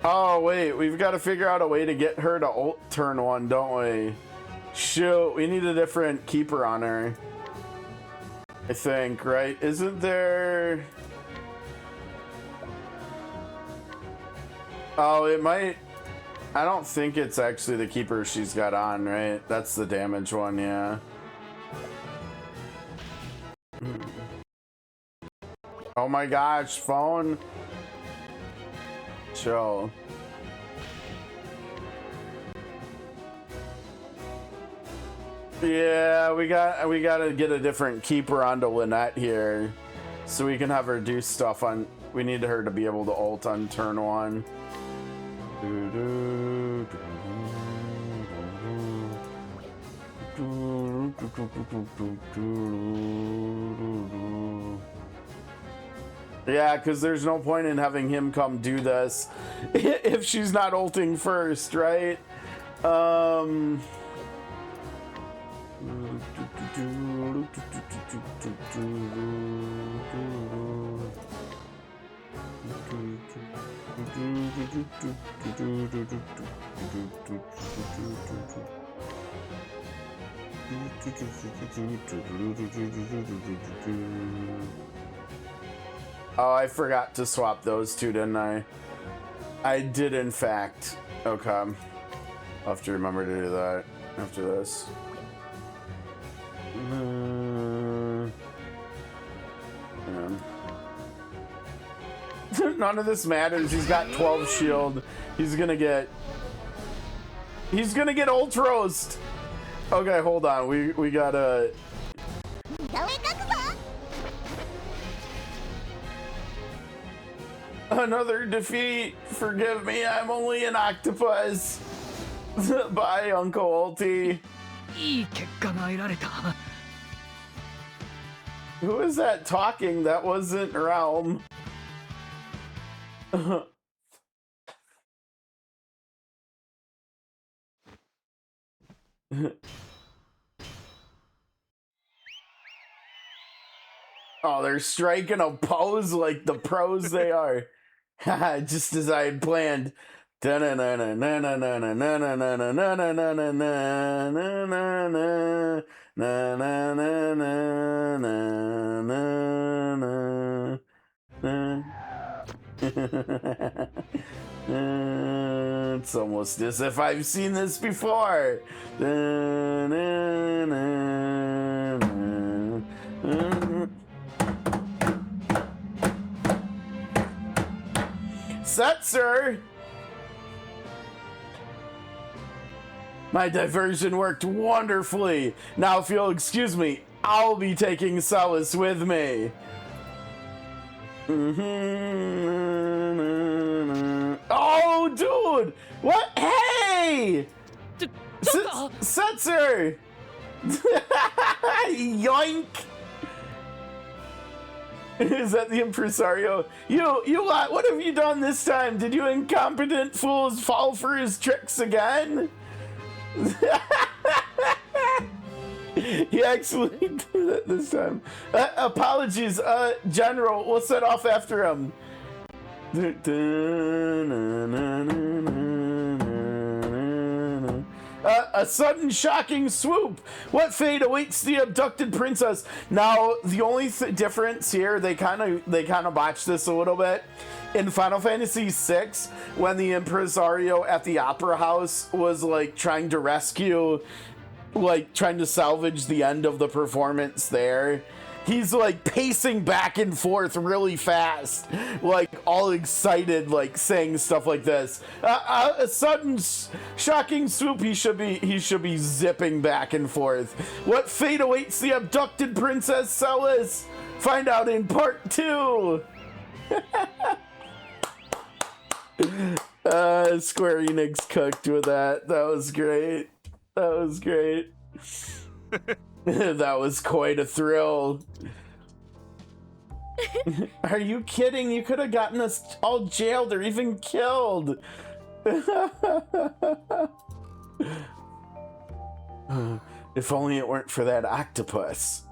Oh, wait. We've got to figure out a way to get her to ult turn one, don't we? Shoot. We need a different keeper on her. I think, right? Isn't there... Oh, it might... I don't think it's actually the keeper she's got on, right? That's the damage one, yeah. Oh my gosh, phone. Chill. Yeah, we gotta get a different keeper onto Lynette here, so we can have her do stuff on. We need her to be able to ult on turn one. Yeah, because there's no point in having him come do this if she's not ulting first, right? Oh, I forgot to swap those two, didn't I? I did, in fact. Okay. I'll have to remember to do that after this. None of this matters. He's got 12 shield. He's gonna get ult roast. Okay, hold on. We gotta. Another defeat. Forgive me. I'm only an octopus. Bye, Uncle Ulty. いい結果が得られた。 Who is that talking? That wasn't Realm. Oh, they're striking a pose like the pros they are. Just as I had planned. It's almost as if I've seen this before. Setzer! My diversion worked wonderfully. Now if you'll excuse me, I'll be taking Celis with me. Oh, dude! What? Hey! ちょっと Setzer! Yoink! Is that the impresario? You lot, what have you done this time? Did you incompetent fools fall for his tricks again? He actually did that this time. Apologies, General, we'll set off after him. A sudden shocking swoop. What fate awaits the abducted princess? Now, the only difference here, they kind of botched this a little bit. In Final Fantasy VI, when the impresario at the opera house was like trying to rescue, like trying to salvage the end of the performance there, he's like pacing back and forth really fast, like all excited, like saying stuff like this. A sudden shocking swoop, he should be zipping back and forth. What fate awaits the abducted Princess Celis? Find out in part 2. Square Enix cooked with that. That was great. That was great. That was quite a thrill. Are you kidding? You could have gotten us all jailed or even killed. If only it weren't for that octopus.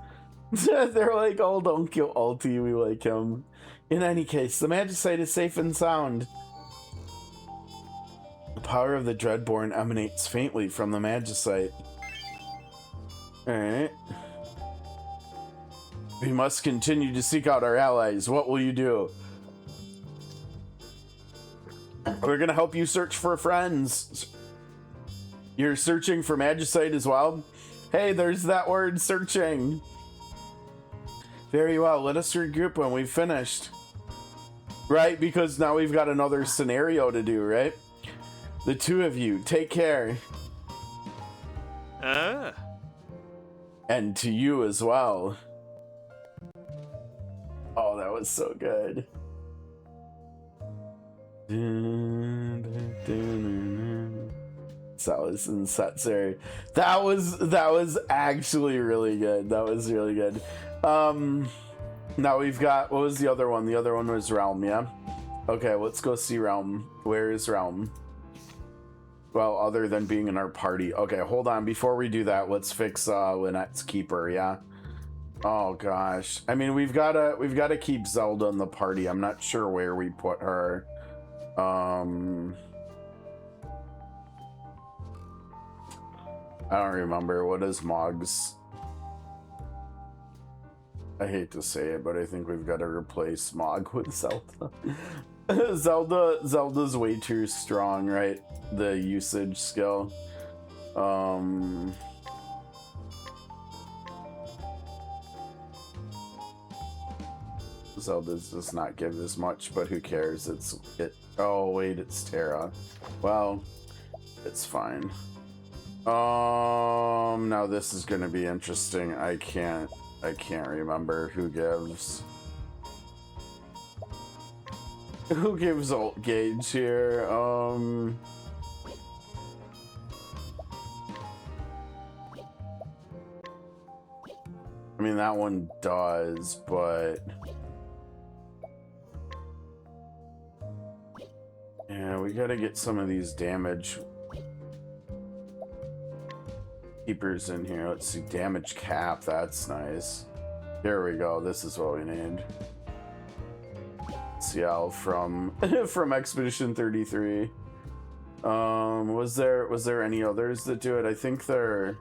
They're like, oh, don't kill Ulty, we like him. In any case, the Magicite is safe and sound. The power of the Dreadborn emanates faintly from the Magicite. Alright. We must continue to seek out our allies. What will you do? We're gonna help you search for friends. You're searching for Magicite as well? Hey, there's that word, searching. Very well, let us regroup when we've finished. Right, because now we've got another scenario to do, right? The two of you, take care. And to you as well. Oh, that was so good. Celis and Setzer. That was actually really good. That was really good. Now we've got, what was the other one? The other one was Realm, yeah? Okay, let's go see Realm. Where is Realm? Well, other than being in our party. Okay, hold on. Before we do that, let's fix Lynette's keeper, yeah? Oh gosh. I mean, we've gotta keep Zelda in the party. I'm not sure where we put her. I don't remember. What is Mog's? I hate to say it, but I think we've got to replace Mog with Zelda. Zelda's way too strong, right? The usage skill. Zelda's does not give as much, but who cares? Oh wait, it's Terra. Well, it's fine. Now this is gonna be interesting. I can't remember who gives. Who gives ult gauge here? I mean, that one does, but yeah, we gotta get some of these damage keepers in here. Let's see, damage cap, that's nice. There we go, this is what we need. CL from Expedition 33. Was there any others that do it? I think there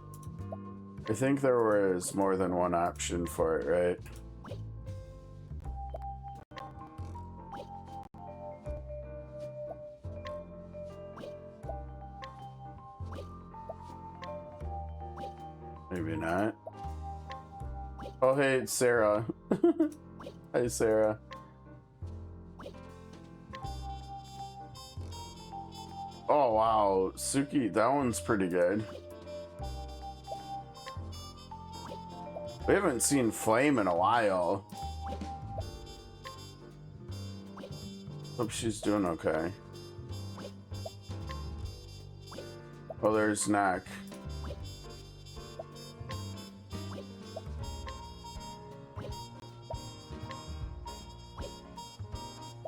was more than one option for it, right? Maybe not. Oh hey, it's Sarah. Hi Sarah. Oh wow, Suki, that one's pretty good. We haven't seen Flame in a while. Hope she's doing okay. Oh, there's Knack.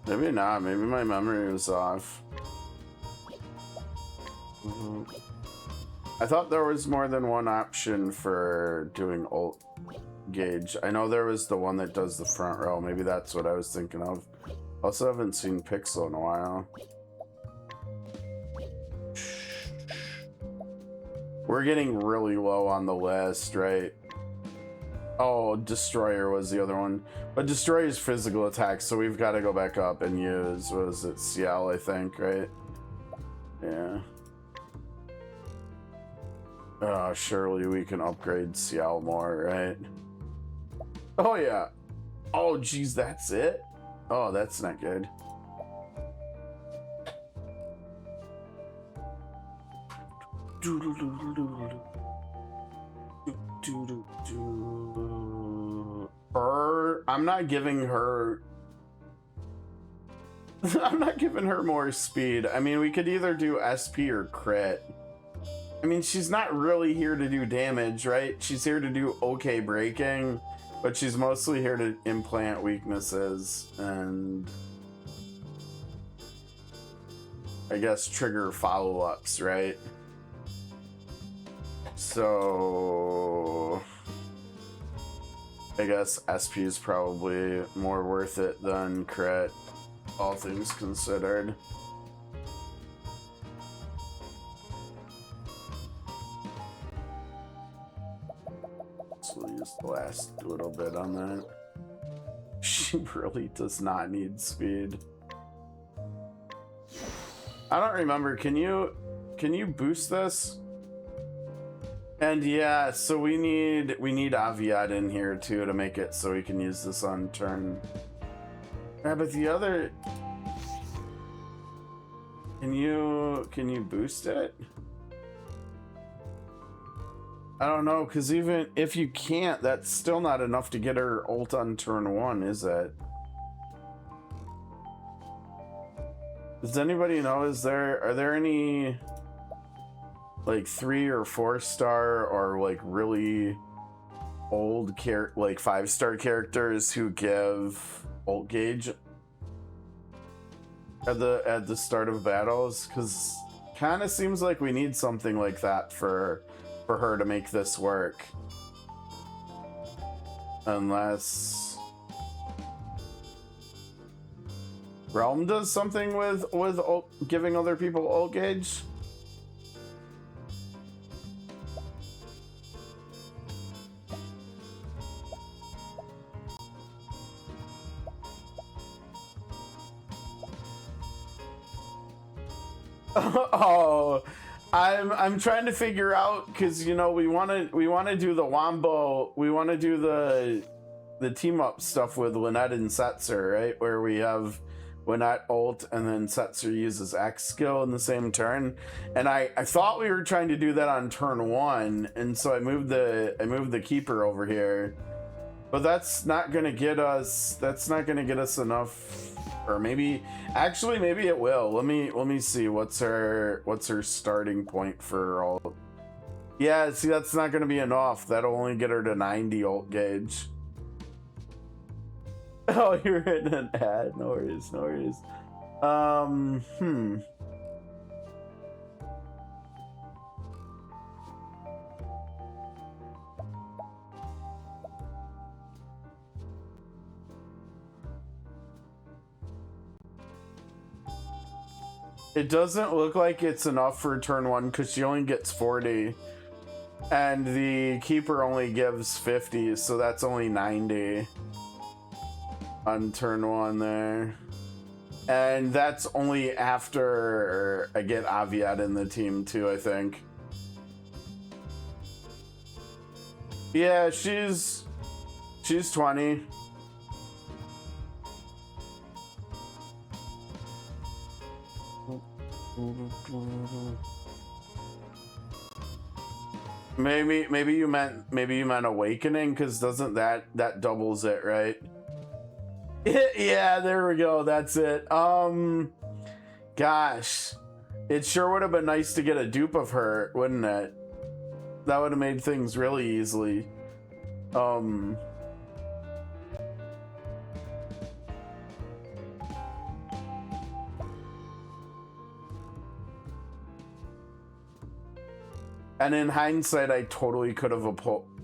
Maybe not. Maybe my memory was off. I thought there was more than one option for doing ult gauge. I know there was the one that does the front row. Maybe that's what I was thinking of. Also haven't seen Pixel in a while. We're getting really low on the list, right? Oh, Destroyer was the other one. But Destroyer's physical attack, so we've got to go back up and use, what is it, Ciel, I think, right? Yeah. Oh, surely we can upgrade Ciel more, right? Oh, yeah. Oh, geez, that's it? Oh, that's not good. I'm not giving her I'm not giving her more speed. I mean, we could either do SP or crit. I mean, she's not really here to do damage, right? She's here to do okay breaking, but she's mostly here to implant weaknesses and I guess trigger follow-ups, right? So I guess SP is probably more worth it than crit, all things considered. So we'll use the last little bit on that. She really does not need speed. I don't remember. Can you boost this? And yeah, so we need Aviat in here too to make it so we can use this on turn. Yeah, but the other, can you boost it? I don't know, because even if you can't, that's still not enough to get her ult on turn 1, is it? Does anybody know? Are there any like 3 or 4 star or like really old like 5-star characters who give ult gauge at the start of battles? Because kind of seems like we need something like that for her to make this work, unless Realm does something with giving other people ult gauge. Oh, I'm trying to figure out, because you know we want to do the wombo, we want to do the team up stuff with Lynette and Setzer, right, where we have Lynette ult and then Setzer uses X skill in the same turn, and I thought we were trying to do that on turn 1, and so I moved the keeper over here, but that's not gonna get us enough. Or maybe it will. Let me see what's her starting point for ult. Yeah, see, that's not gonna be enough. That'll only get her to 90 ult gauge. Oh, you're in an ad. No worries, no worries. It doesn't look like it's enough for turn 1 because she only gets 40. And the keeper only gives 50, so that's only 90 on turn 1 there. And that's only after I get Aviat in the team too, I think. Yeah, she's 20. Maybe you meant awakening, because doesn't that doubles it, right? Yeah, there we go. That's it. Gosh, it sure would have been nice to get a dupe of her, wouldn't it? That would have made things really easily. And in hindsight, I totally could have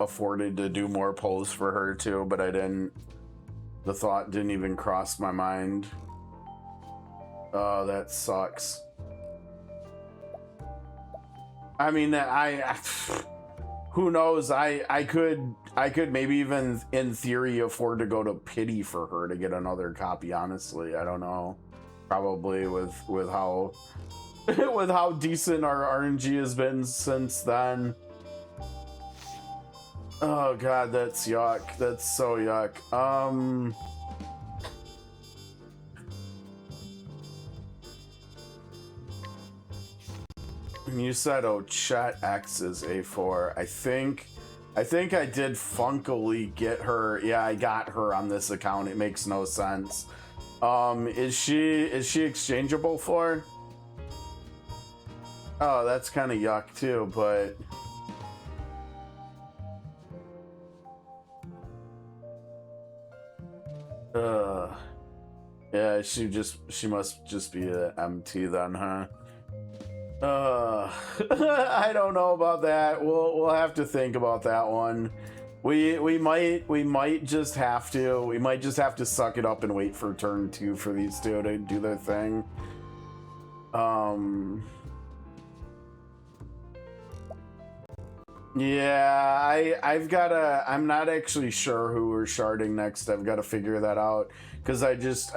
afforded to do more polls for her too, but I didn't. The thought didn't even cross my mind. Oh, that sucks. I mean, who knows? I could maybe even in theory afford to go to pity for her to get another copy. Honestly, I don't know. Probably with how with how decent our RNG has been since then. Oh god, that's yuck. That's so yuck. You said Chat is A4. I think I did funkily get her. Yeah, I got her on this account. It makes no sense. Is she exchangeable for? Oh, that's kind of yuck too, but yeah, she must just be an MT then, huh? I don't know about that. We'll have to think about that one. We might just have to suck it up and wait for turn 2 for these two to do their thing. Yeah, I'm not actually sure who we're sharding next. I've got to figure that out because I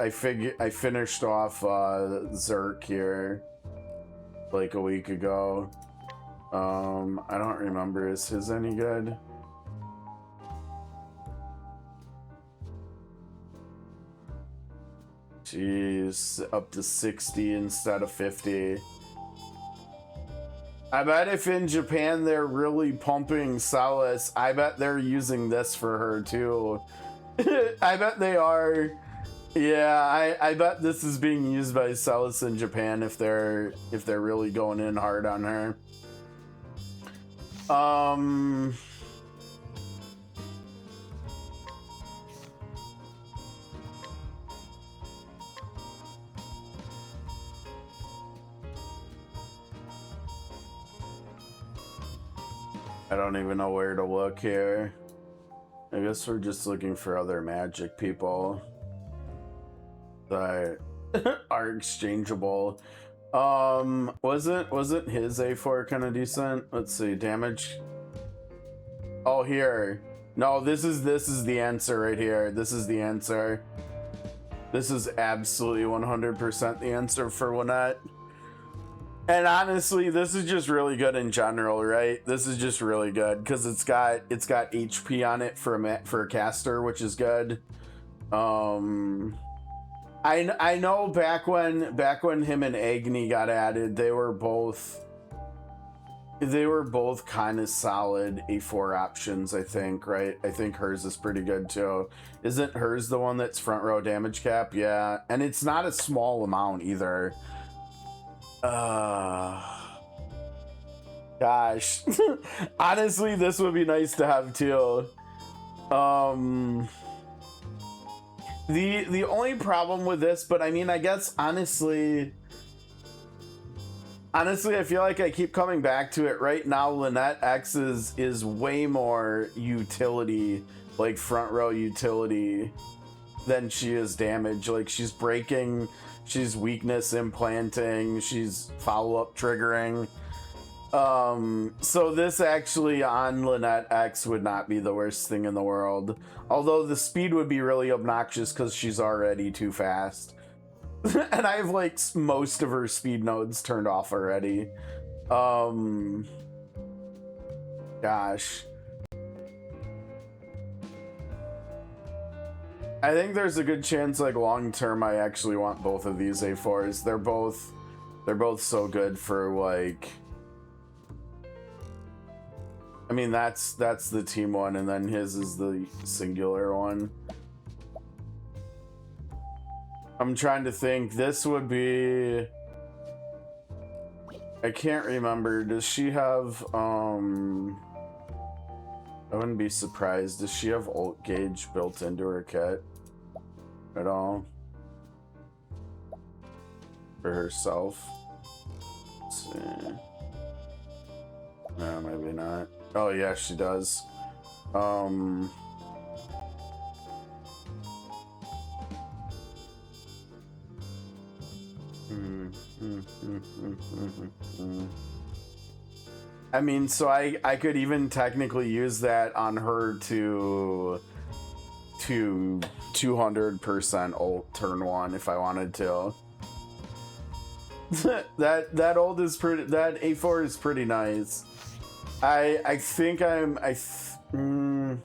finished off Zerk here like a week ago. I don't remember. Is his any good? Jeez, up to 60 instead of 50. I bet if in Japan they're really pumping Salas, I bet they're using this for her too. I bet they are. Yeah, I bet this is being used by Salas in Japan if they're really going in hard on her. I don't even know where to look here. I guess we're just looking for other magic people that are exchangeable. Wasn't his A4 kind of decent? Let's see, damage. Oh, here. No, this is the answer right here. This is the answer. This is absolutely 100% the answer for Lynette. And honestly, this is just really good in general, right? This is just really good because it's got HP on it for a caster, which is good. I know back when him and Agni got added, they were both kind of solid A4 options, I think, right? I think hers is pretty good too. Isn't hers the one that's front row damage cap? Yeah, and it's not a small amount either. Gosh. Honestly, this would be nice to have too. The only problem with this, but I mean, I guess honestly, I feel like I keep coming back to it. Right now, Lynette X is way more utility, like front row utility, than she is damage. Like she's breaking, she's weakness implanting, she's follow-up triggering. So this actually on Lynette X would not be the worst thing in the world. Although the speed would be really obnoxious because she's already too fast. And I have like most of her speed nodes turned off already. Gosh. I think there's a good chance like long term I actually want both of these A4s. They're both so good for like, I mean that's the team one and then his is the singular one. I'm trying to think. This would be... I can't remember. Does she have, I wouldn't be surprised. Does she have ult gauge built into her kit at all? For herself? Let's see. No, maybe not. Oh yeah, she does. I mean, so I could even technically use that on her to 200% ult turn 1 if I wanted to. that ult is pretty, that A4 is pretty nice. I think I don't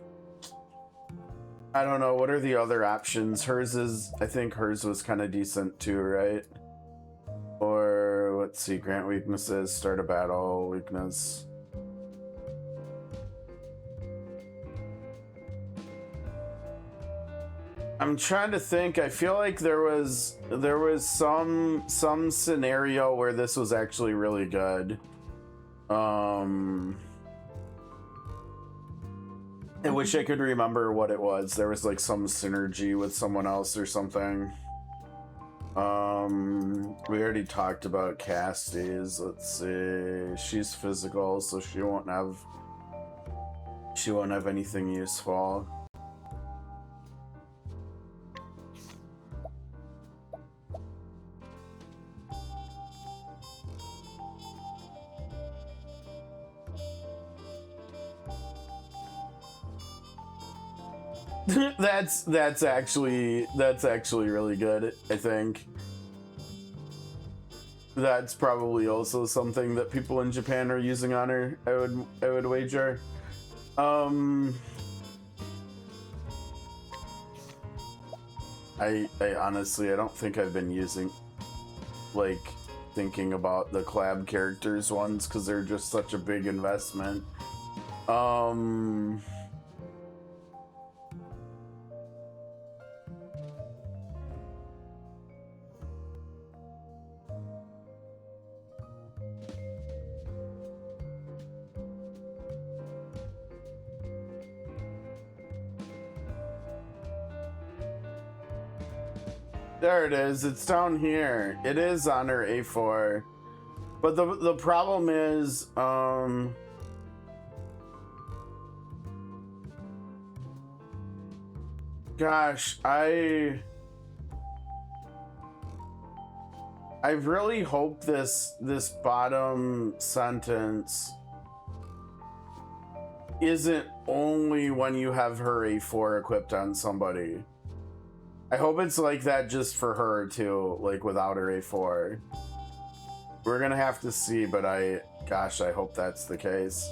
know, what are the other options? Hers is, I think hers was kind of decent too, right? Or let's see, grant weaknesses, start a battle, weakness. I'm trying to think. I feel like there was some scenario where this was actually really good. I wish I could remember what it was. There was like some synergy with someone else or something. We already talked about Cassie's. Let's see. She's physical, so she won't have anything useful. that's actually really good, I think. That's probably also something that people in Japan are using on her, I would wager. I honestly, I don't think I've been using, like, thinking about the collab characters ones because they're just such a big investment. There it is. It's down here. It is on her A4. But the problem is, gosh, I really hope this bottom sentence isn't only when you have her A4 equipped on somebody. I hope it's like that just for her too, like without her A4. We're gonna have to see, but I hope that's the case.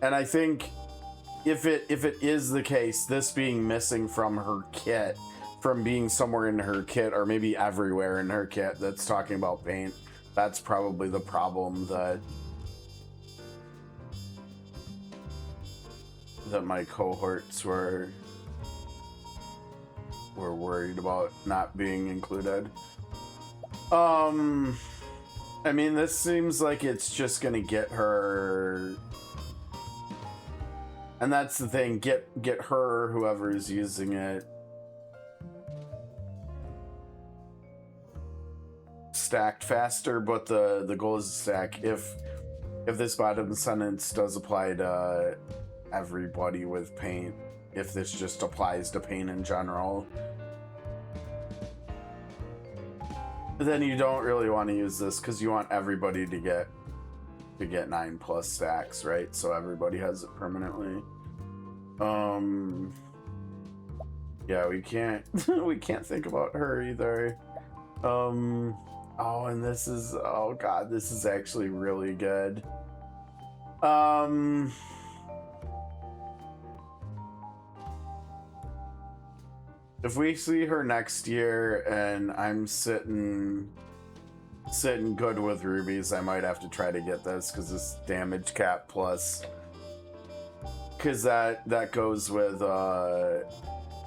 And I think if it is the case, this being missing from her kit, from being somewhere in her kit, or maybe everywhere in her kit that's talking about paint, that's probably the problem that my cohorts were worried about not being included. I mean, this seems like it's just gonna get her, and that's the thing, get her, whoever's using it, stacked faster, but the goal is to stack. If this bottom sentence does apply to everybody with paint, if this just applies to paint in general, then you don't really want to use this because you want everybody to get 9+ stacks, right? So everybody has it permanently. Yeah, we can't we can't think about her either. Oh, and this is, oh god, this is actually really good. If we see her next year and I'm sitting good with rubies, I might have to try to get this because this damage cap plus, because that goes with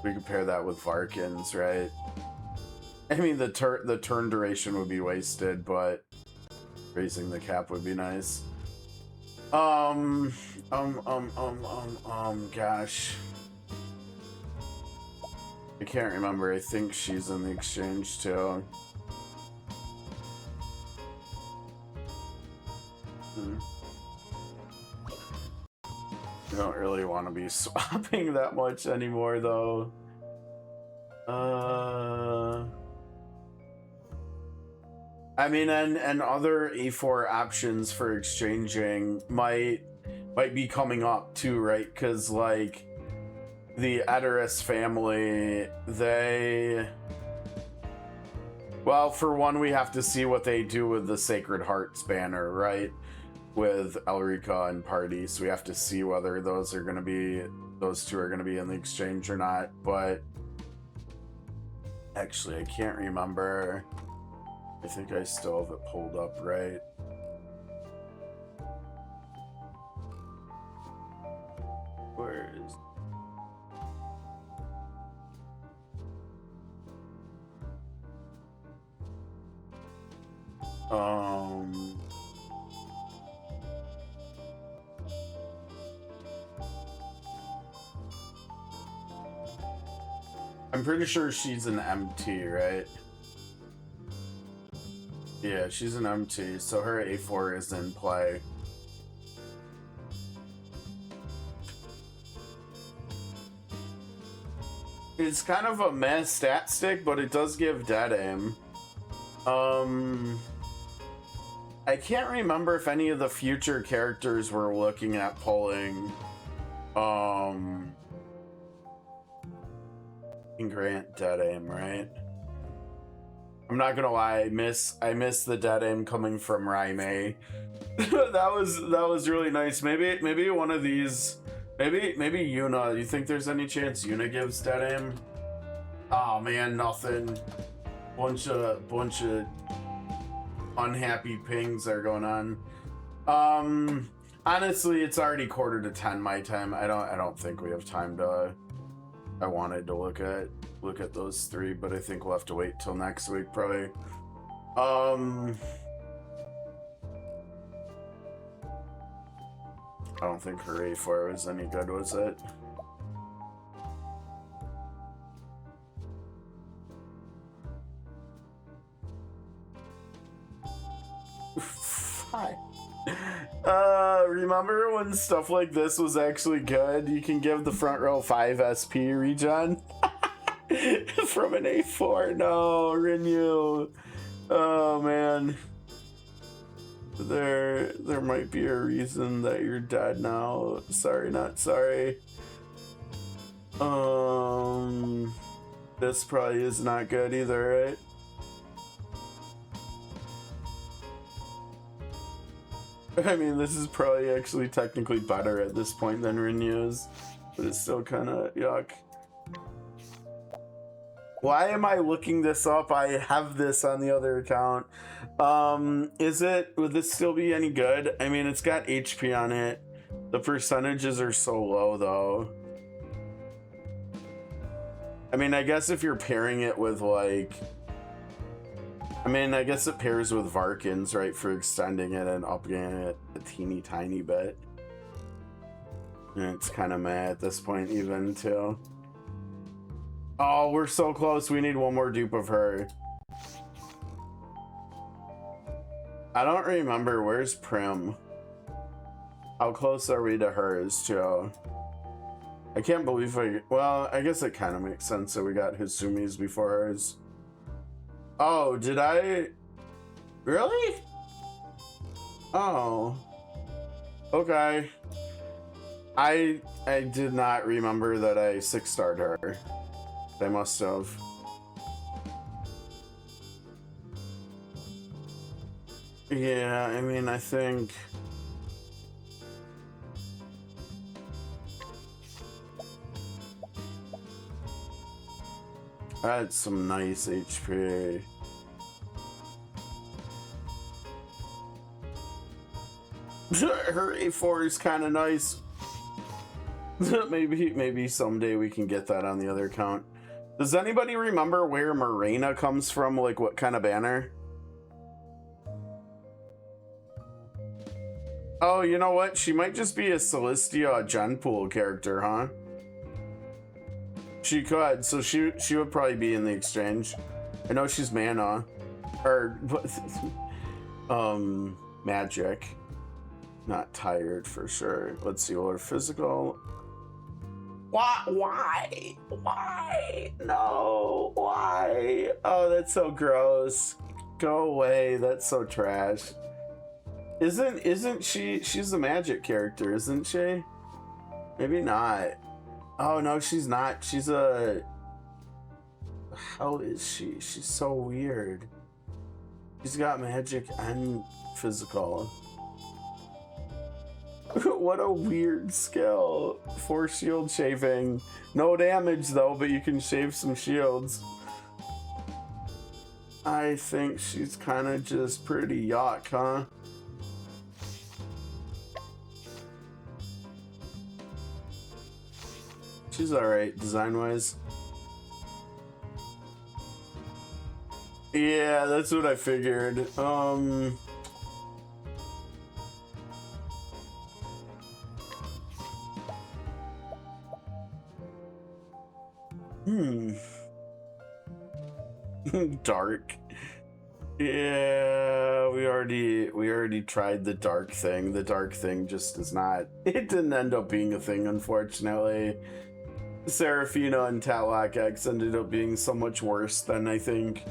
we compare that with Varkins, right? I mean, the turn duration would be wasted, but raising the cap would be nice. Gosh. I can't remember. I think she's in the exchange too. I don't really want to be swapping that much anymore, though. I mean, and other A4 options for exchanging might be coming up too, right? Because like the Edoras family, well, for one, we have to see what they do with the Sacred Hearts banner, right? With Elrica and Party, so we have to see whether those two are gonna be in the exchange or not. But actually, I can't remember. I think I still have it pulled up, right? Where is... I'm pretty sure she's an MT, right? Yeah, she's an MT, so her A4 is in play. It's kind of a meh stat stick, but it does give dead aim. I can't remember if any of the future characters were looking at pulling grant dead aim, right? I'm not gonna lie, I miss the dead aim coming from Raime. that was really nice. Maybe one of these, maybe Yuna. Do you think there's any chance Yuna gives dead aim? Oh man, nothing. Bunch of unhappy pings are going on. Honestly, it's already 9:45 my time. I don't think we have time to. I wanted to look at those three, but I think we'll have to wait till next week probably. I don't think her A4 was any good, was it? Hi. Remember when stuff like this was actually good? You can give the front row 5 SP regen from an A4. No, renew. Oh man. There might be a reason that you're dead now. Sorry, not sorry. This probably is not good either, right? I mean, this is probably actually technically better at this point than Renews, but it's still kind of yuck. Why am I looking this up? I have this on the other account. Would this still be any good? I mean, it's got HP on it. The percentages are so low, though. I mean, I guess if you're pairing it with, like... I mean, I guess it pairs with Varkins, right, for extending it and upping it a teeny tiny bit. And it's kind of meh at this point, even, too. Oh, we're so close. We need one more dupe of her. I don't remember. Where's Prim? How close are we to hers, too? I can't believe well, I guess it kind of makes sense that we got Hisumi's before hers. Oh, did I? Really? Oh. Okay. I did not remember that I 6-starred her. I must have. Yeah, I mean, I think... I had some nice HP. Her A4 is kind of nice. Maybe someday we can get that on the other account. Does anybody remember where Morena comes from? Like, what kind of banner? Oh, you know what? She might just be a Celestia Genpool character, huh? She could, so she would probably be in the exchange. I know she's mana. Or, magic. Not tired for sure. Let's see, or physical. Why? No, why? Oh, that's so gross. Go away, that's so trash. Isn't she's a magic character, isn't she? Maybe not. Oh no, she's not. She's a... How is she? She's so weird. She's got magic and physical. What a weird skill. 4 shield shaving. No damage though, but you can shave some shields. I think she's kind of just pretty yuck, huh? She's alright design-wise. Yeah, that's what I figured. Dark. Yeah, we already tried the dark thing. The dark thing just is not. It didn't end up being a thing, unfortunately. Seraphina and Tatlock X ended up being so much worse than I think.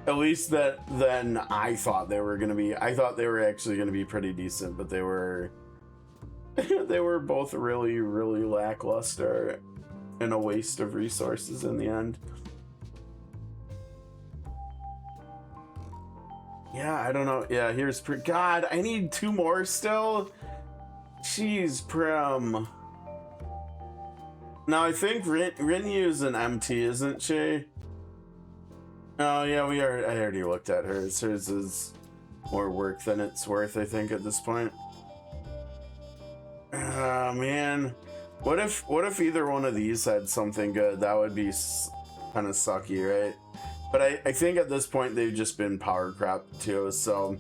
At least than I thought they were gonna be. I thought they were actually gonna be pretty decent, but they were they were both really, really lackluster and a waste of resources in the end. Yeah, I don't know. Yeah, here's God, I need 2 more still. Jeez, Prim. Now I think Rinyu's an MT, isn't she? Oh yeah, I already looked at hers. Hers is more work than it's worth, I think, at this point. Man. What if either one of these had something good? That would be kind of sucky, right? But I think at this point they've just been power crap too, so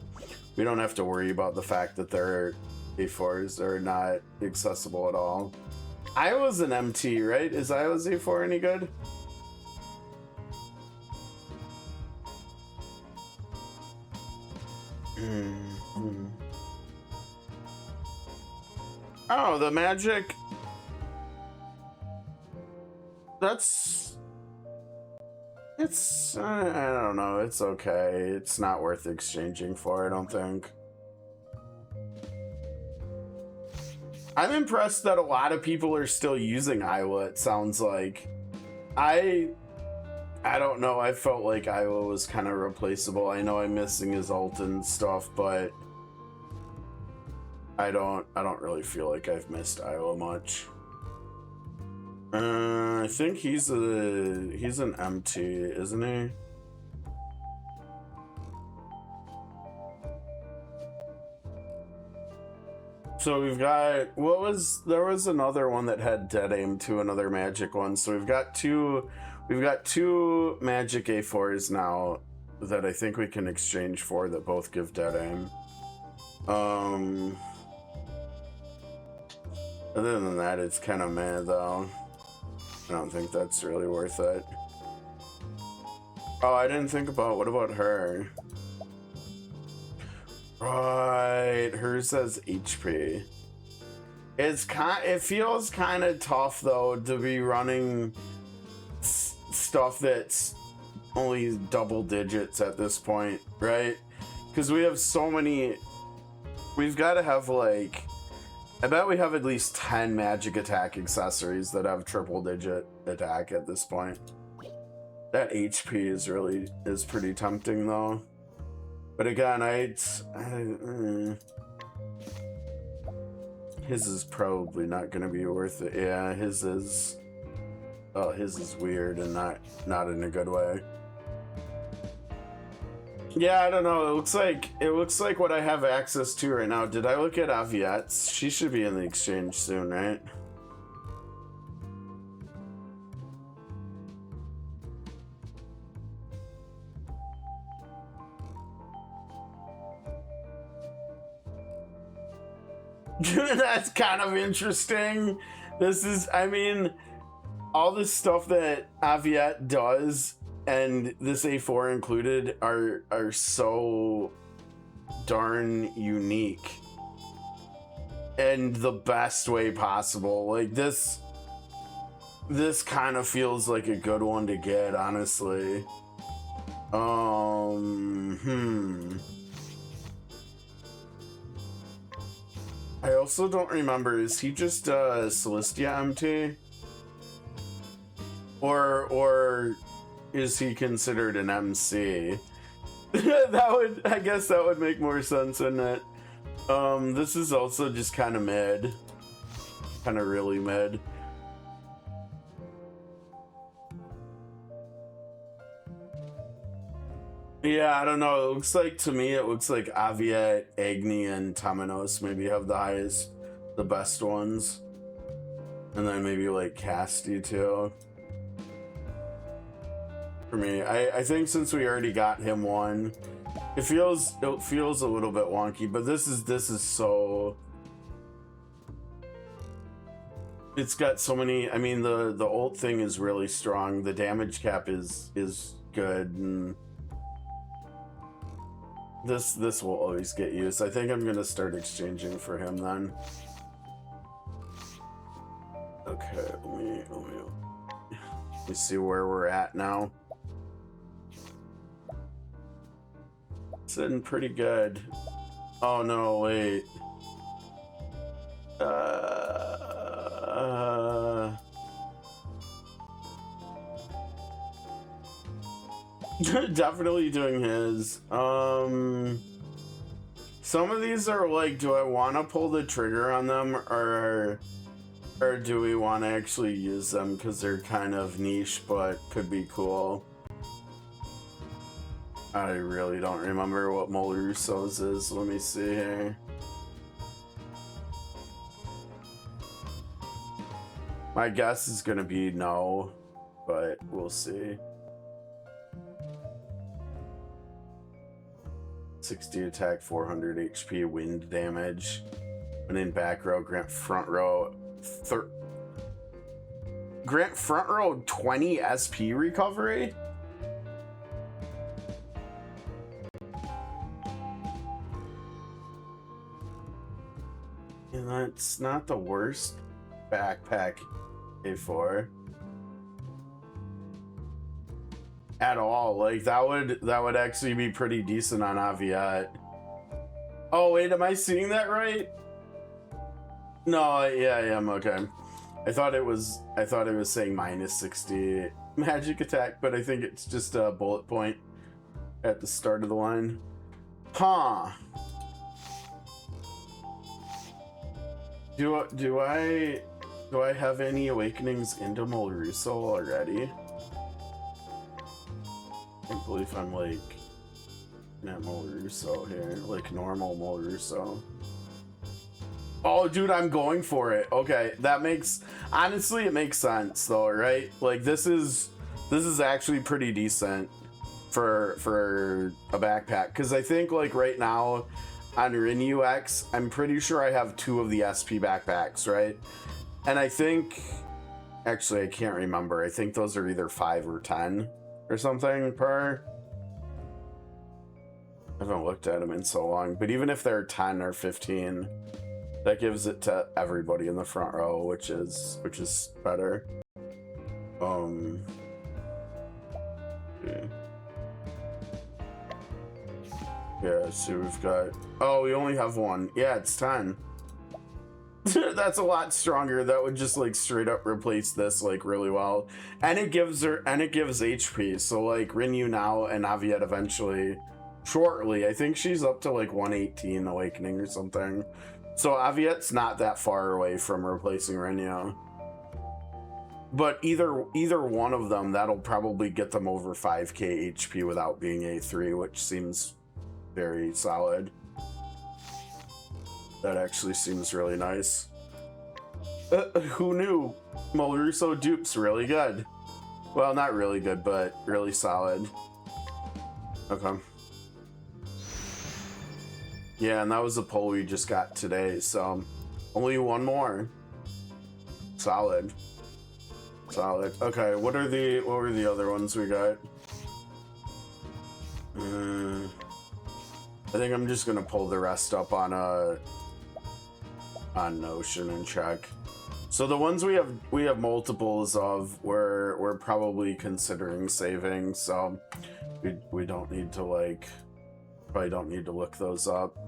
we don't have to worry about the fact that their A4s are not accessible at all. Iowa's an MT, right? Is Iowa's A4 any good? Oh, the magic. It's I don't know, it's okay. It's not worth exchanging for, I don't think. I'm impressed that a lot of people are still using Iowa, it sounds like. I don't know, I felt like Iowa was kind of replaceable. I know I'm missing his ult and stuff, but I don't really feel like I've missed Iowa much. I think he's an MT, isn't he? So we've got, there was another one that had dead aim to another magic one. So we've got two magic A4s now that I think we can exchange for that both give dead aim. Other than that, it's kind of meh though. I don't think that's really worth it. Oh, I didn't think about, what about her? Right, hers says HP. It feels kind of tough though to be running stuff that's only double digits at this point, right? Because we have so many. We've got to have like, I bet we have at least 10 magic attack accessories that have triple digit attack at this point. That HP is pretty tempting though. But again, his is probably not going to be worth it. Yeah, his is weird and not in a good way. Yeah, I don't know. It looks like what I have access to right now. Did I look at Aviette's? She should be in the exchange soon, right? That's kind of interesting. This is, I mean, all this stuff that Aviette does, and this A4 included, are so darn unique. In the best way possible. Like, this kind of feels like a good one to get, honestly. I also don't remember, is he just Celestia MT? Or is he considered an MC? I guess that would make more sense, wouldn't it? This is also just kind of mid. Kind of really mid. Yeah, I don't know. It looks like, to me, it looks like Aviette, Agni, and Tamanos maybe have the best ones. And then maybe like Casti too. For me, I think since we already got him one, it feels a little bit wonky, but this is so. It's got so many. I mean, the ult thing is really strong. The damage cap is good, and this will always get used. I think I'm gonna start exchanging for him then. Okay, let me see where we're at now. Sitting pretty good. Oh no, wait. Definitely doing his. Some of these are like, do I want to pull the trigger on them, or do we want to actually use them because they're kind of niche but could be cool? I really don't remember what Molorusso's is. Let me see here. My guess is gonna be no, but we'll see. 60 attack, 400 HP, wind damage. When in back row, grant front row. Grant front row 20 SP recovery? And that's not the worst backpack A4 at all. Like, that would actually be pretty decent on Aviette. Oh wait, am I seeing that right? No, yeah, I am. Okay. I thought it was saying minus 60 magic attack, but I think it's just a bullet point at the start of the line. Huh. Do I have any awakenings into Molrusso already? I can't believe I'm like at Molrusso here, like normal Molrusso. Oh, dude, I'm going for it. Okay, that makes, honestly, it makes sense though, right? Like, this is actually pretty decent for a backpack, because I think like right now on Renew X, I'm pretty sure I have 2 of the SP backpacks, right? And I think, actually, I can't remember. I think those are either 5 or 10 or something per. I haven't looked at them in so long, but even if they're 10 or 15, that gives it to everybody in the front row, which is better. Yeah, so we've got, oh, we only have 1. Yeah, it's 10. That's a lot stronger. That would just like straight up replace this like really well. And it gives HP. So like Renew now and Aviette eventually, shortly. I think she's up to like 118 awakening or something. So Aviette's not that far away from replacing Renew. But either one of them, that'll probably get them over 5k HP without being A3, which seems very solid. That actually seems really nice. Who knew? Molrusso dupe's really good. Well, not really good, but really solid. Okay. Yeah, and that was a poll we just got today, so Only one more. Solid. Solid. Okay, what were the other ones we got? I think I'm just gonna pull the rest up on Notion and check. So the ones we have multiples of, we're probably considering saving, so we don't need to probably don't need to look those up.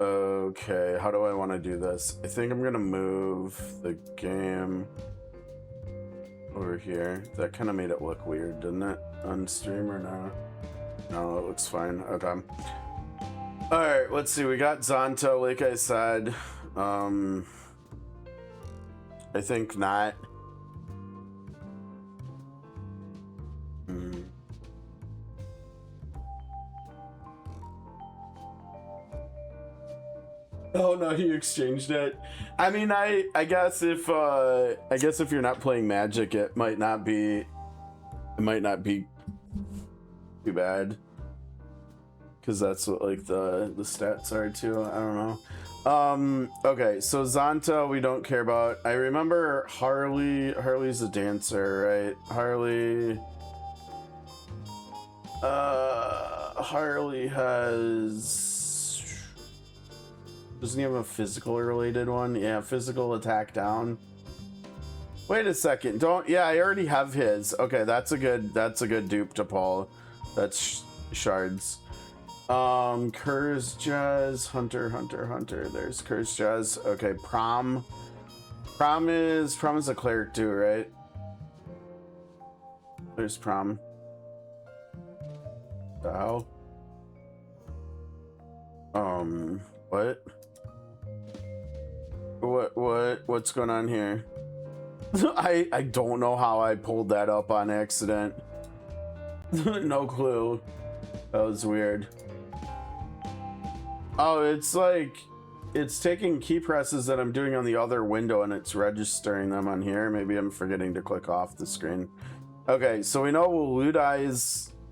Okay, how do I want to do this? I think I'm gonna move the game over here. That kind of made it look weird, didn't it? On stream or not? No, it looks fine. Okay. Alright, let's see. We got Zonto, like I said. I think not. Oh no, he exchanged it. I mean, I guess if you're not playing Magic, it might not be too bad, because that's what like the stats are too. I don't know. Okay, so Zonta we don't care about. I remember Harley's a dancer, right? Harley doesn't he have a physical related one? Yeah, physical attack down. Wait a second, yeah, I already have his. Okay, that's a good dupe to pull. That's shards. Curse Jazz, Hunter. There's Curse Jazz. Okay, Prom is a cleric too, right? There's Prom. The hell? What's going on here? I don't know how I pulled that up on accident. No clue. That was weird. Oh, it's like it's taking key presses that I'm doing on the other window and it's registering them on here. Maybe I'm forgetting to click off the screen. Okay, so we know Ludai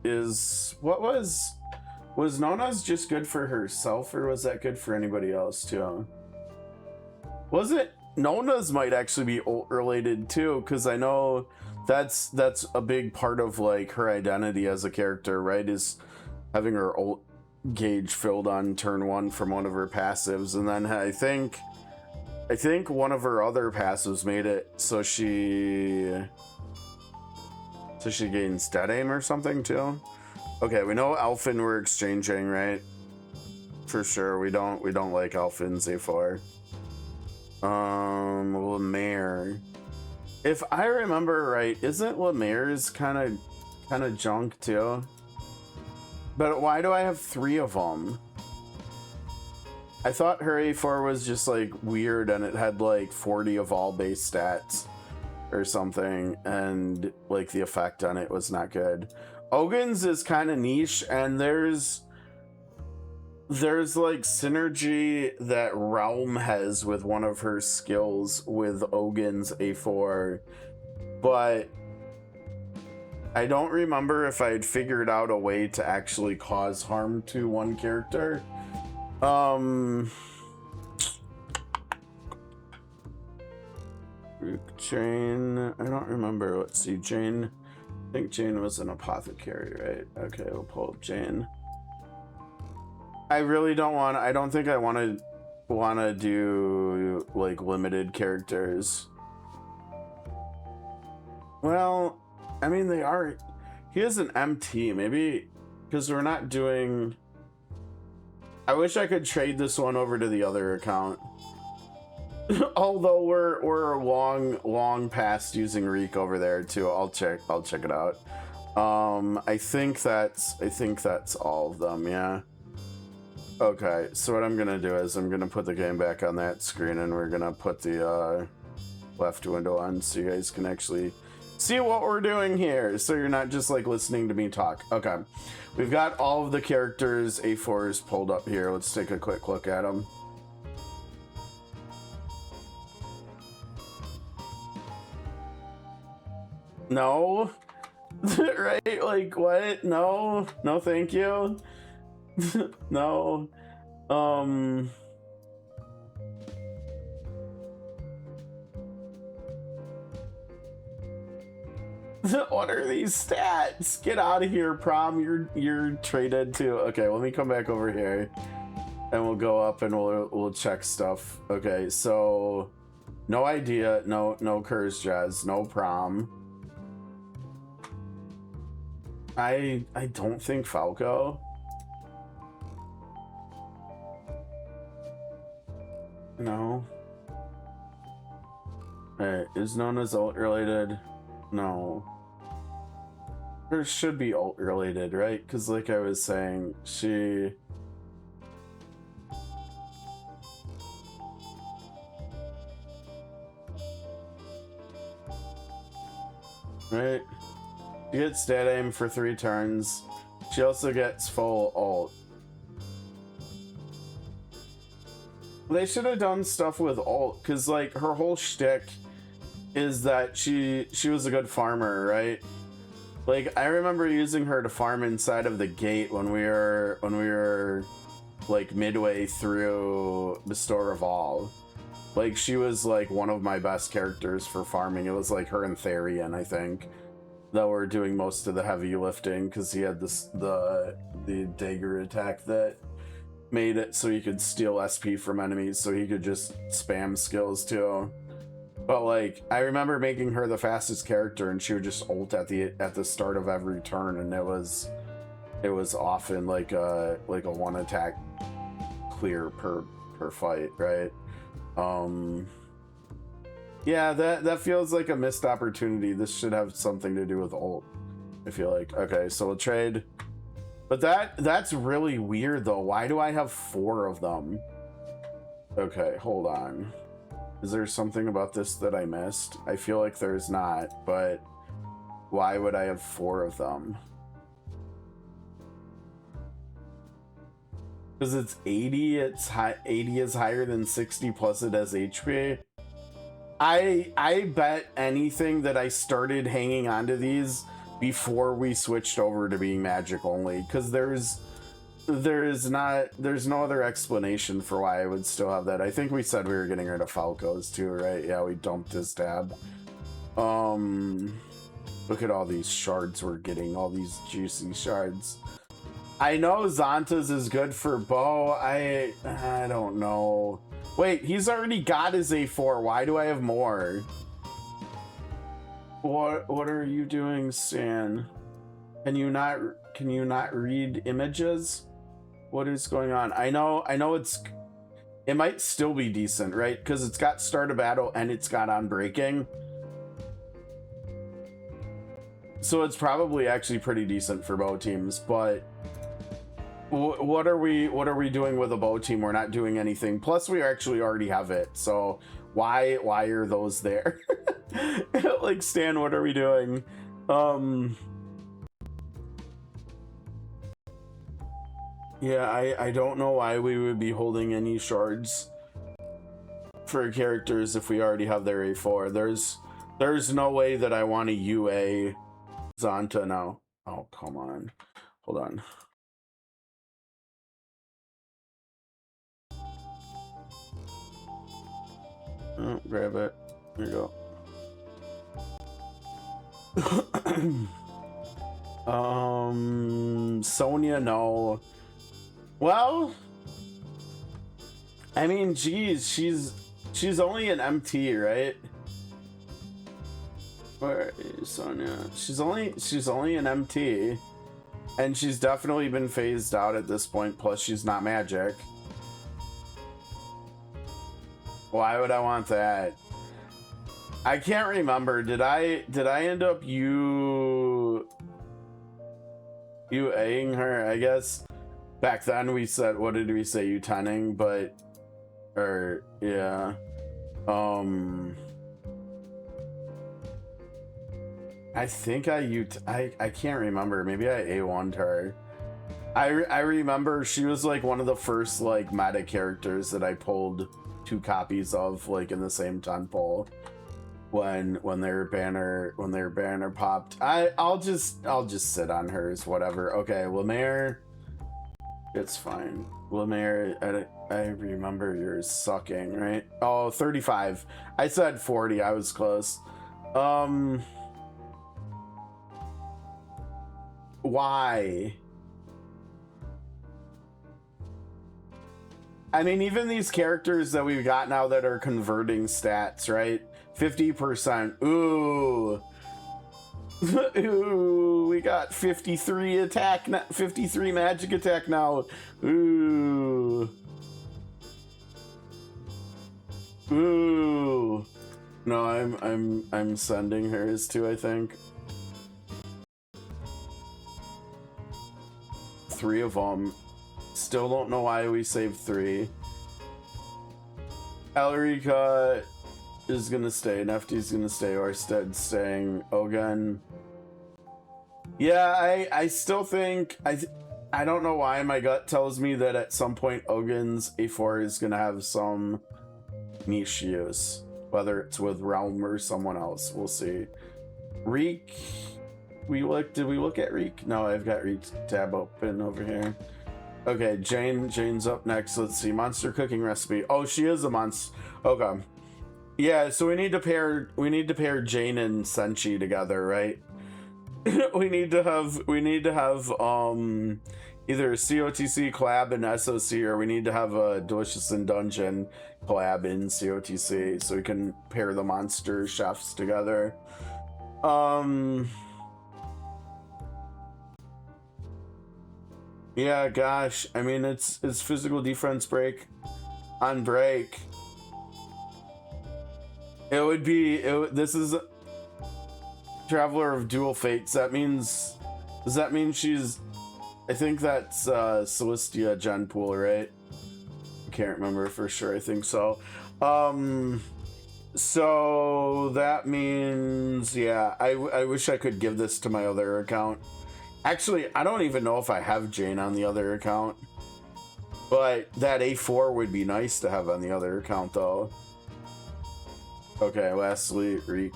is what was Nona's just good for herself, or was that good for anybody else too? Was it? Nona's might actually be related too, because I know that's a big part of like her identity as a character, right? Is having her ult gauge filled on turn 1 from one of her passives, and then I think one of her other passives made it so she gains dead aim or something too. Okay, we know Elfin we're exchanging, right? For sure, we don't like Elfin's A4. Lemaire. If I remember right, isn't Lemaire's kind of junk too? But why do I have 3 of them? I thought her A4 was just like weird and it had like 40 of all base stats or something, and like the effect on it was not good. Ogun's is kind of niche, and there's like synergy that Realm has with one of her skills with Ogun's A4, but I don't remember if I had figured out a way to actually cause harm to one character. Jane, I don't remember. Let's see, Jane. I think Jane was an apothecary, right? Okay, we'll pull up Jane. I really don't think I want to do like limited characters. Well, I mean they are. He has an MT, maybe because we're not doing. I wish I could trade this one over to the other account. Although we're long past using Reek over there too. I'll check it out. I think that's all of them, yeah. Okay, so what I'm gonna do is I'm gonna put the game back on that screen, and we're gonna put the left window on so you guys can actually see what we're doing here, so you're not just like listening to me talk. Okay, we've got all of the characters A4s pulled up here. Let's take a quick look at them. No. Right, like what? No thank you. No. What are these stats? Get out of here, Prom. You're traded to. Okay, let me come back over here, and we'll go up and we'll check stuff. Okay, so no idea, no Curse Jazz, no Prom. I don't think Falco. No. Alright, is known as ult related? No. There should be ult related, right? Because like I was saying, she... Right? She gets stat aim for 3 turns. She also gets full ult. They should have done stuff with ult, because like her whole shtick is that she was a good farmer, right? Like I remember using her to farm inside of the gate when we were like midway through Bestower of All. Like she was like one of my best characters for farming. It was like her and Therian, I think, that were doing most of the heavy lifting, because he had the dagger attack that made it so he could steal SP from enemies, so he could just spam skills too. But like I remember making her the fastest character, and she would just ult at the start of every turn, and it was often like a 1 attack clear per fight, right? Yeah, that feels like a missed opportunity. This should have something to do with ult, I feel like. Okay, so we'll trade. But that's really weird though. Why do I have 4 of them? Okay, hold on. Is there something about this that I missed? I feel like there's not, but why would I have 4 of them? Because it's 80, 80 is higher than 60, plus it has HP. I bet anything that I started hanging on to these before we switched over to being magic only, because there's no other explanation for why I would still have that. I think we said we were getting rid of Falco's too, right? Yeah, we dumped his tab. Look at all these shards we're getting, all these juicy shards. I know Xanta's is good for bow. I don't know. Wait, he's already got his A4. Why do I have more? What are you doing, Stan? Can you not read images? What is going on? I know it might still be decent, right? Because it's got start a battle and it's got on breaking. So it's probably actually pretty decent for bow teams, but what are we doing with a bow team? We're not doing anything. Plus we actually already have it. So why are those there? Like, Stan, what are we doing? Yeah, I don't know why we would be holding any shards for characters if we already have their A4. There's no way that I want to UA Xanta now. Oh, come on. Hold on. Oh, grab it. There you go. Sonya, no. Well, I mean, geez, she's only an MT, right? Where is Sonya? She's only an MT, and she's definitely been phased out at this point. Plus, she's not magic. Why would I want that? I can't remember. Did I end up UAing her? I guess back then we said, what did we say, U10ing? But, or yeah, I think I can't remember. Maybe I A1'd her. I remember she was like one of the first like meta characters that I pulled 2 copies of, like in the same temple when their banner popped. I'll just sit on hers, whatever. Okay, Lemaire, it's fine. Lemaire, I remember yours sucking, right? Oh, 35. I said 40. I was close. why? I mean, even these characters that we've got now that are converting stats, right? 50%. Ooh. Ooh, we got 53 attack, 53 magic attack now. Ooh. Ooh. No, I'm sending hers too, I think. 3 of them. Still don't know why we saved 3. Elrica is gonna stay, Nefty's gonna stay, Orsted's staying, Ogun. Yeah, I still think, I don't know why my gut tells me that at some point Ogun's A4 is gonna have some niche use, whether it's with Realm or someone else. We'll see. Reek, did we look at Reek? No, I've got Reek's tab open over here. Okay, Jane's up next. Let's see, monster cooking recipe. Oh, she is a monster. Okay. Yeah, so we need to pair Jane and Senshi together, right? we need to have either a COTC collab and SOC, or we need to have a Delicious in Dungeon collab in COTC so we can pair the monster chefs together. Yeah, gosh, I mean, it's physical defense break on break. It would be, this is Traveler of Dual Fates. That means, does that mean she's, I think that's Celestia Genpool, right? I can't remember for sure, I think so. So that means, yeah, I wish I could give this to my other account. Actually, I don't even know if I have Jane on the other account, but that A4 would be nice to have on the other account though. Okay, lastly, Reek.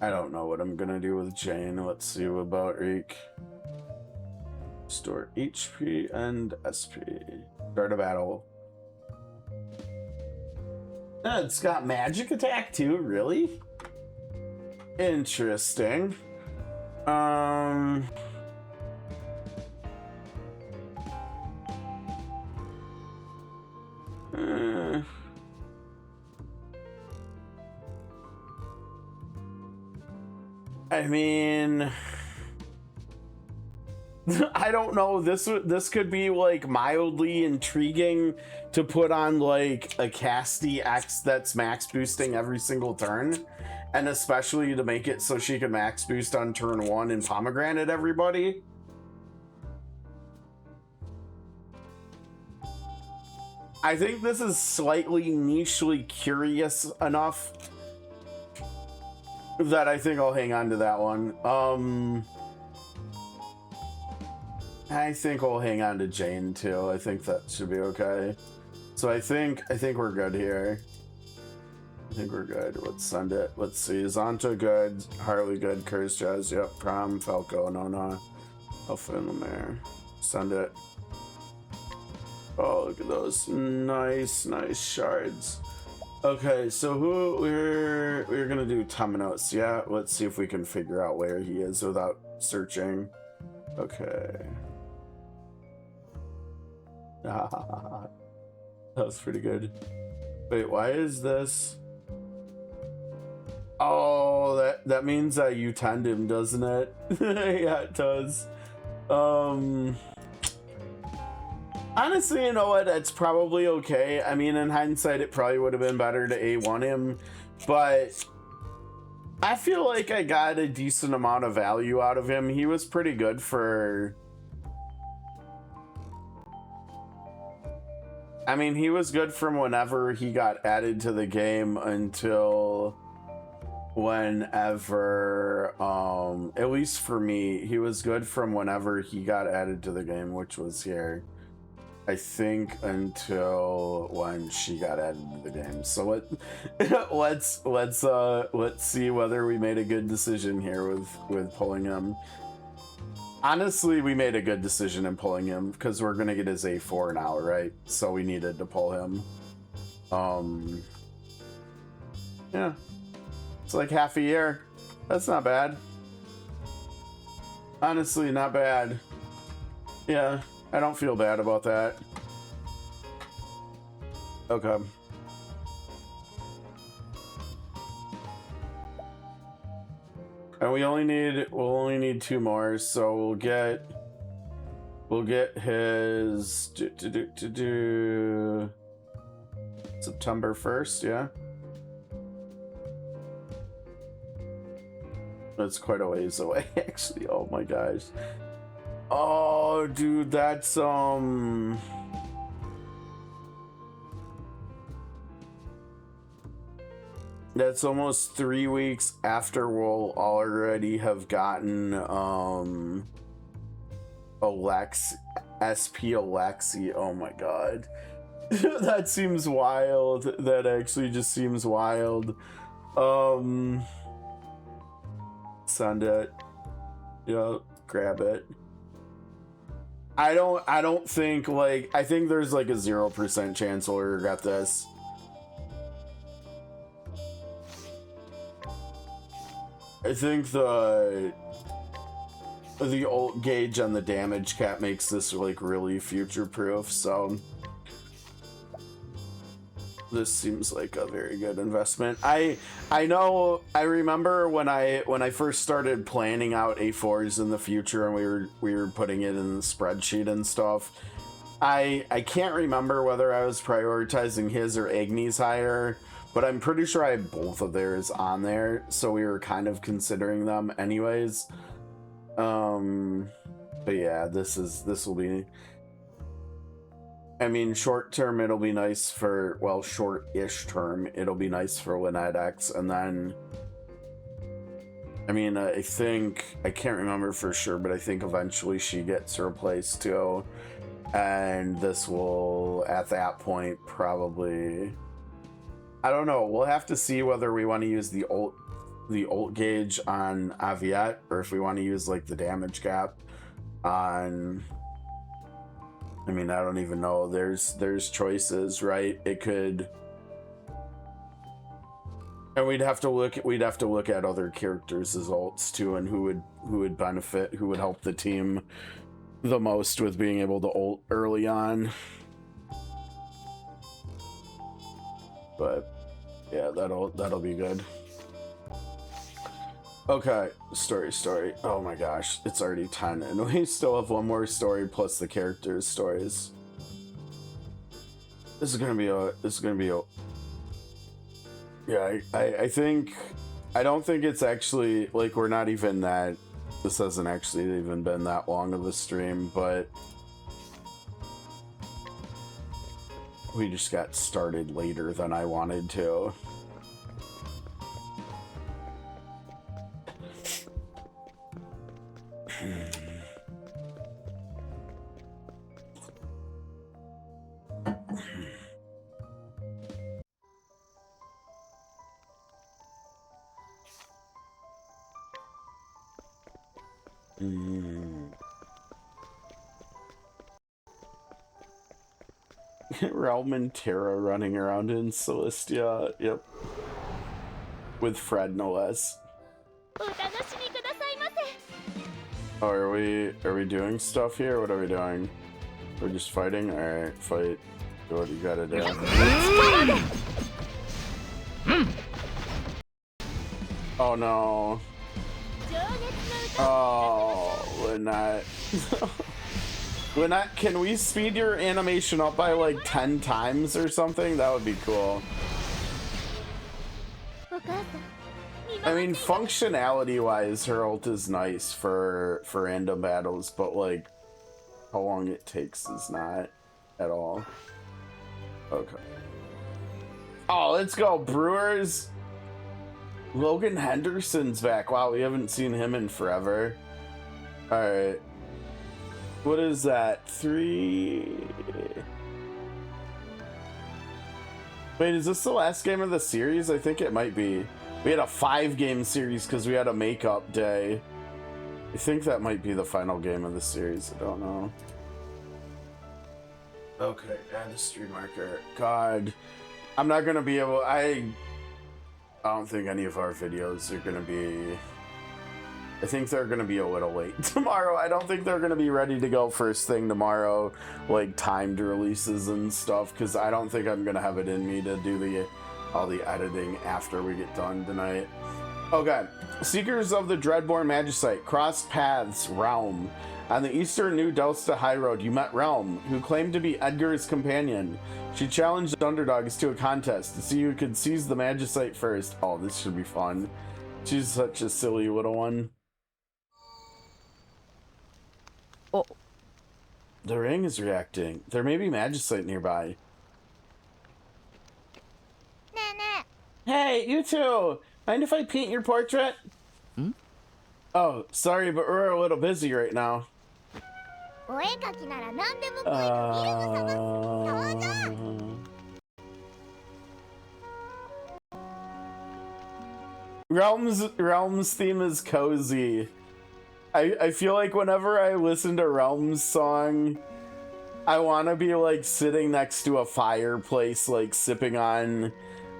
I don't know what I'm gonna do with Jane. Let's see about Reek. Store HP and SP. Start a battle. It's got magic attack too, really? Interesting. I mean, I don't know. This could be like mildly intriguing to put on like a Casty X that's max boosting every single turn, and especially to make it so she can max boost on turn 1 and pomegranate everybody. I think this is slightly nichely curious enough that I think I'll hang on to that one. I think I'll hang on to Jane too. I think that should be okay. So I think we're good here. I think we're good. Let's send it. Let's see. Zonta good. Harley good. Curse Jazz. Yep. Prom. Falco. Nona. Alpha and Lemaire. Send it. Oh, look at those nice shards. Okay, so who we're gonna do Temenos. Yeah, let's see if we can figure out where he is without searching. Okay. That was pretty good. Wait, why is this? Oh, that means that you tend him, doesn't it? Yeah, it does. Honestly, you know what? It's probably okay. I mean, in hindsight, it probably would have been better to A1 him, but I feel like I got a decent amount of value out of him. He was pretty good for... I mean, he was good from whenever he got added to the game until whenever, at least for me, he was good from whenever he got added to the game, which was here. I think until when she got added to the game. So let's see whether we made a good decision here with pulling him. Honestly, we made a good decision in pulling him because we're gonna get his A4 now, right? So we needed to pull him. Yeah, it's like half a year. That's not bad. Honestly, not bad. Yeah, I don't feel bad about that. Okay. And we'll only need 2 more, so we'll get his September 1st, yeah. That's quite a ways away, actually. Oh my gosh. Oh, dude, that's almost 3 weeks after we'll already have gotten SP Alexi. Oh my god. That seems wild. That actually just seems wild. Send it. Yeah, grab it. I don't think, like, I think there's like a 0% chance we'll regret this. I think the ult gauge on the damage cap makes this like really future proof, so this seems like a very good investment. I know, I remember when I first started planning out A4s in the future and we were putting it in the spreadsheet and stuff. I can't remember whether I was prioritizing his or Agni's higher, but I'm pretty sure I had both of theirs on there, so we were kind of considering them anyways. But yeah, this will be, I mean, short term it'll be nice for, well, short-ish term it'll be nice for Lynette X, and then I mean, I think, I can't remember for sure, but I think eventually she gets replaced too, and this will at that point probably, I don't know, we'll have to see whether we want to use the ult gauge on Aviette, or if we want to use like the damage cap on, I mean, I don't even know. There's choices, right? It could, and we'd have to look at other characters' as ults too, and who would benefit, who would help the team the most with being able to ult early on. But yeah, that'll be good. Okay, story. Oh my gosh, it's already 10, and we still have one more story plus the characters' stories. This is gonna be a. Yeah, I don't think it's actually, like, we're not even that. This hasn't actually even been that long of a stream, but we just got started later than I wanted to. Realm and Terra running around in Celestia, yep. With Fred, no less. Oh, are we doing stuff here? What are we doing? We're just fighting? Alright, fight. Do what you gotta do. Oh no. Oh, Lynette. Lynette, can we speed your animation up by like 10 times or something? That would be cool. I mean, functionality-wise, her ult is nice for random battles, but like, how long it takes is not at all. Okay. Oh, let's go, Brewers! Logan Henderson's back. Wow, we haven't seen him in forever. Alright. What is that? 3... Wait, is this the last game of the series? I think it might be. We had a 5-game series because we had a makeup day. I think that might be the final game of the series. I don't know. Okay, add the stream marker. God, I'm not gonna be able. I don't think any of our videos are gonna be I think they're gonna be a little late tomorrow. I don't think they're gonna be ready to go first thing tomorrow, like timed releases and stuff, because I don't think I'm gonna have it in me to do all the editing after we get done tonight. Okay, Seekers of the Dreadborn Magicite, crossed paths, Realm. On the eastern New Delsta High Road, you met Realm, who claimed to be Edgar's companion. She challenged underdogs to a contest to see who could seize the Magicite first. Oh, this should be fun. She's such a silly little one. Oh. The ring is reacting. There may be Magicite nearby. Hey, you two! Mind if I paint your portrait? Hmm? Oh, sorry, but we're a little busy right now. Realm's theme is cozy. I feel like whenever I listen to Realm's song, I want to be like sitting next to a fireplace, like sipping on,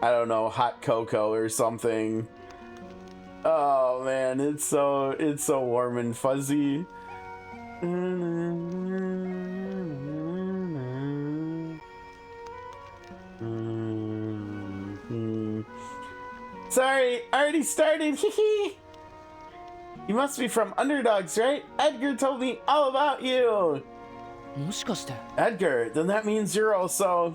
I don't know, hot cocoa or something. Oh man, it's so warm and fuzzy. Sorry, already started. Hee. You must be from Underdogs, right? Edgar told me all about you. もしかして Edgar, then that means you're also...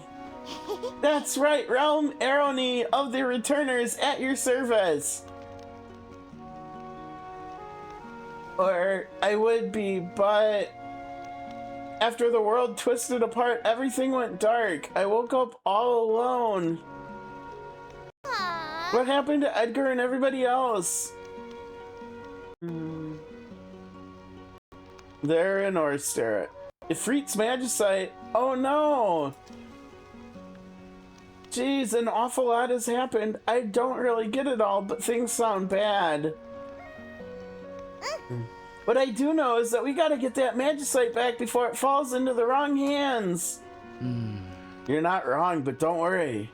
That's right, Realm Arony of the Returners at your service. Or I would be, but... After the world twisted apart, everything went dark. I woke up all alone. What happened to Edgar and everybody else? They're in Oyster. Ifrit's Magicite. Oh no! Jeez, an awful lot has happened. I don't really get it all, but things sound bad. What I do know is that we gotta get that Magicite back before it falls into the wrong hands. You're not wrong, but don't worry.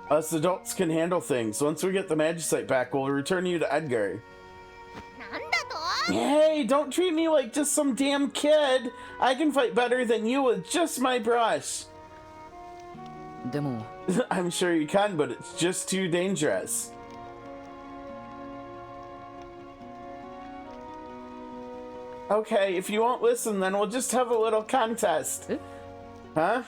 Us adults can handle things. Once we get the Magicite back, we'll return you to Edgar. Hey, don't treat me like just some damn kid. I can fight better than you with just my brush. でも I'm sure you can, but it's just too dangerous. Okay, if you won't listen, then we'll just have a little contest. Huh?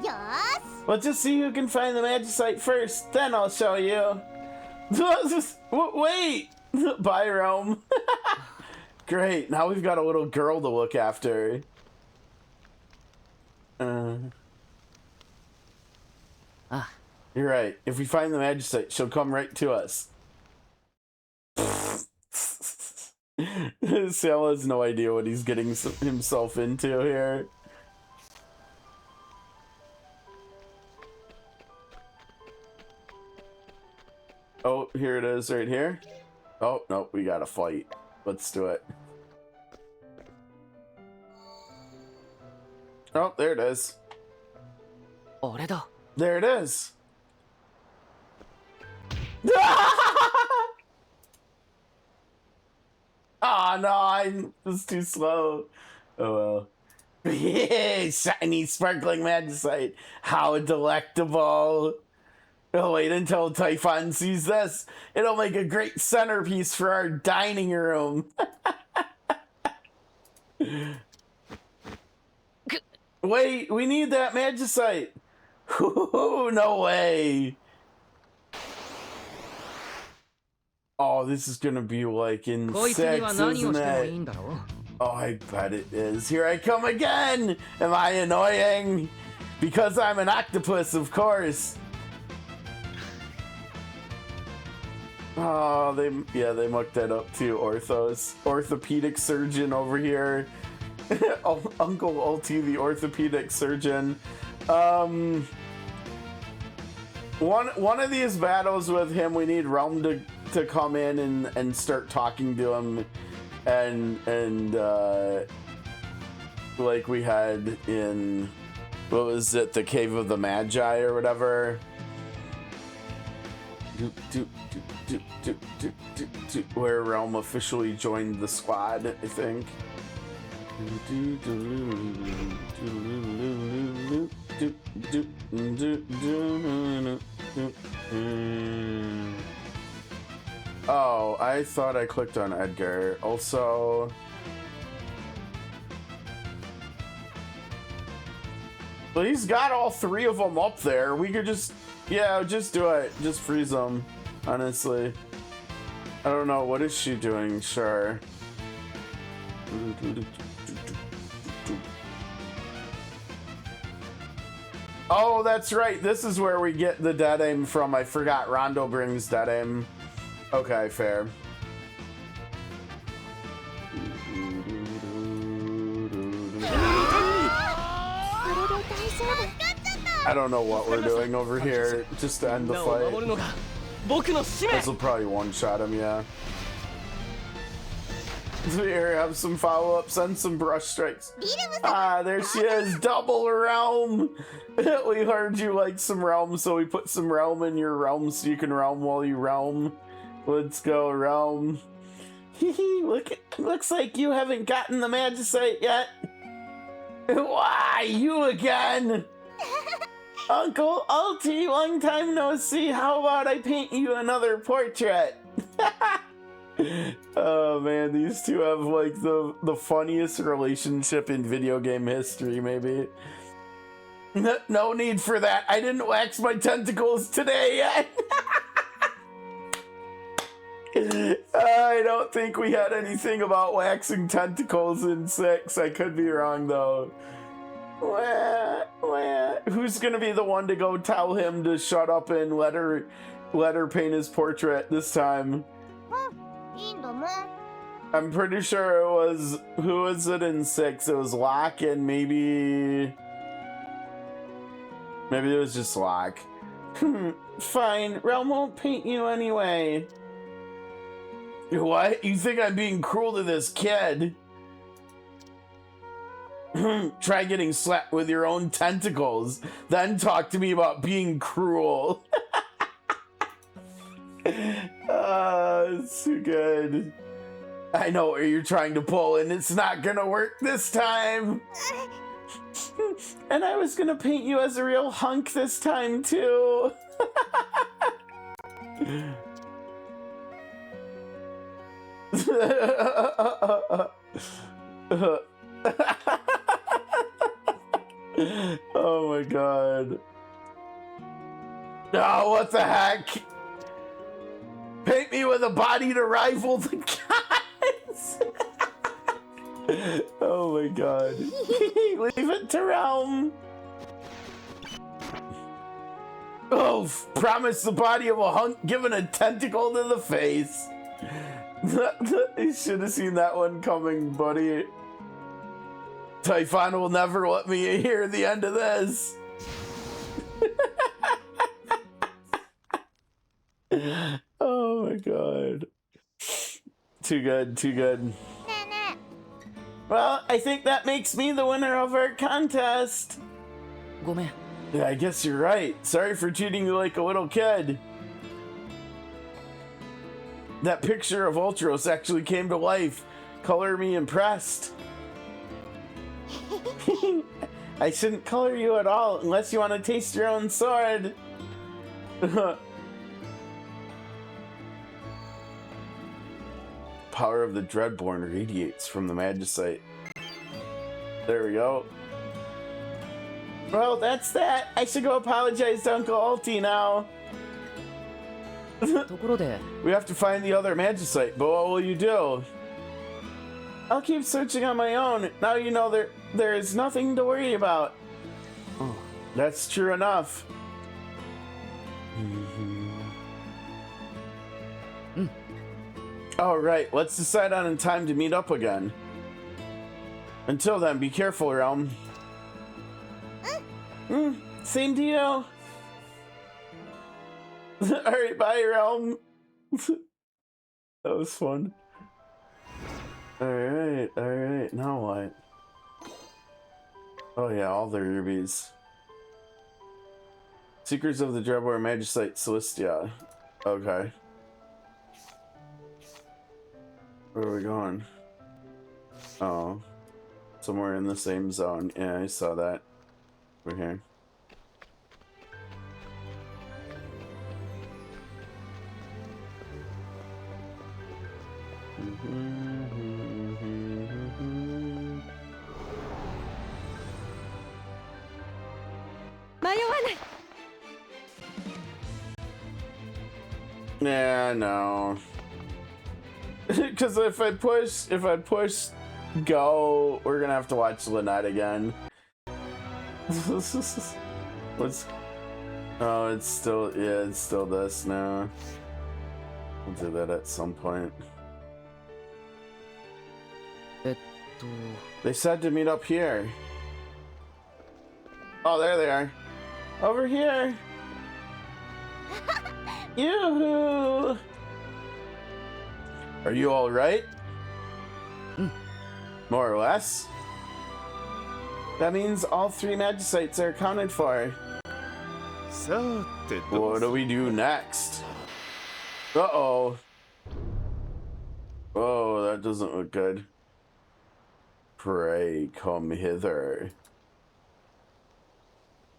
Yes. We'll just see who can find the Magicite first, then I'll show you. Wait! Bye, Rome. Great, now we've got a little girl to look after. You're right. If we find the Magicite, she'll come right to us. Sam has no idea what he's getting himself into here. Oh, here it is right here. Oh, no, we gotta fight. Let's do it. Oh, there it is. 俺だ There it is. Oh no, I was too slow. Oh well. Shiny, sparkling Magicite. How delectable. Oh, wait until Typhon sees this. It'll make a great centerpiece for our dining room. Wait, we need that Magicite. No way. Oh, this is gonna be like in こいつには 6, 何を isn't してもいい it? んだろう Oh, I bet it is. Here I come again! Am I annoying? Because I'm an octopus, of course. Oh, they mucked that up too, Orthos. Orthopedic surgeon over here. Uncle Ulty, the orthopedic surgeon. One of these battles with him, we need Realm to come in and start talking to him, and like we had in, what was it, the Cave of the Magi or whatever. Where Realm officially joined the squad, I think. Oh, I thought I clicked on Edgar. Also, well, he's got all three of them up there. We could just, yeah, just do it. Just freeze them, honestly. I don't know. What is she doing? Sure. Oh, that's right. This is where we get the dead aim from. I forgot Rondo brings dead aim. Okay, fair. I don't know what we're doing over here. Just to end the fight. This will probably one-shot him, yeah. Here, have some follow-up, send some brush strikes. Ah, there she is, double realm! We heard you like some realm, so we put some realm in your realm so you can realm while you realm. Let's go, realm. Hehe, looks like you haven't gotten the magicite yet. Why, you again? Uncle Ulty, long time no see. How about I paint you another portrait? Oh man, these two have like the funniest relationship in video game history, maybe. No need for that. I didn't wax my tentacles today yet. I don't think we had anything about waxing tentacles in 6. I could be wrong though. Who's gonna be the one to go tell him to shut up and let her paint his portrait this time? I'm pretty sure it was, who was it in 6? It was Locke and maybe it was just Locke. Fine, Realm won't paint you anyway. What? You think I'm being cruel to this kid? Try getting slapped with your own tentacles, then talk to me about being cruel. It's too good. I know what you're trying to pull, and it's not gonna work this time. And I was gonna paint you as a real hunk this time, too. Oh my god. Oh, what the heck? Paint me with a body to rival the gods. Oh my god. Leave it to Realm. Oh, promise the body of a hunk given a tentacle to the face. You should have seen that one coming, buddy. Typhon will never let me hear the end of this. Oh my god. Too good, too good. Well, I think that makes me the winner of our contest. ごめん。 Yeah, I guess you're right. Sorry for treating you like a little kid. That picture of Ultros actually came to life. Color me impressed. I shouldn't color you at all unless you want to taste your own sword. Power of the Dreadborn radiates from the Magicite. There we go. Well, that's that. I should go apologize to Uncle Ulty now. ところで、 We have to find the other Magicite, but what will you do? I'll keep searching on my own. Now you know there is nothing to worry about. Oh, that's true enough. All right, let's decide on a time to meet up again. Until then, be careful, Realm. Same to you. Alright, bye, Realm. That was fun. Alright, now what? Oh yeah, all the rubies. Secrets of the Dreadborn Magicite Celestia. Okay. Where are we going? Oh. Somewhere in the same zone. Yeah, I saw that. We're here. Yeah, no. Because if I push go, we're gonna have to watch Lynette again. What's? Oh, it's still, yeah, it's still this now. We'll do that at some point. They said to meet up here. Oh, there they are. Over here. Yoo-hoo! Are you all right? More or less. That means all 3 Magicites are accounted for. What do we do next? Uh-oh. Oh, that doesn't look good. Pray, come hither.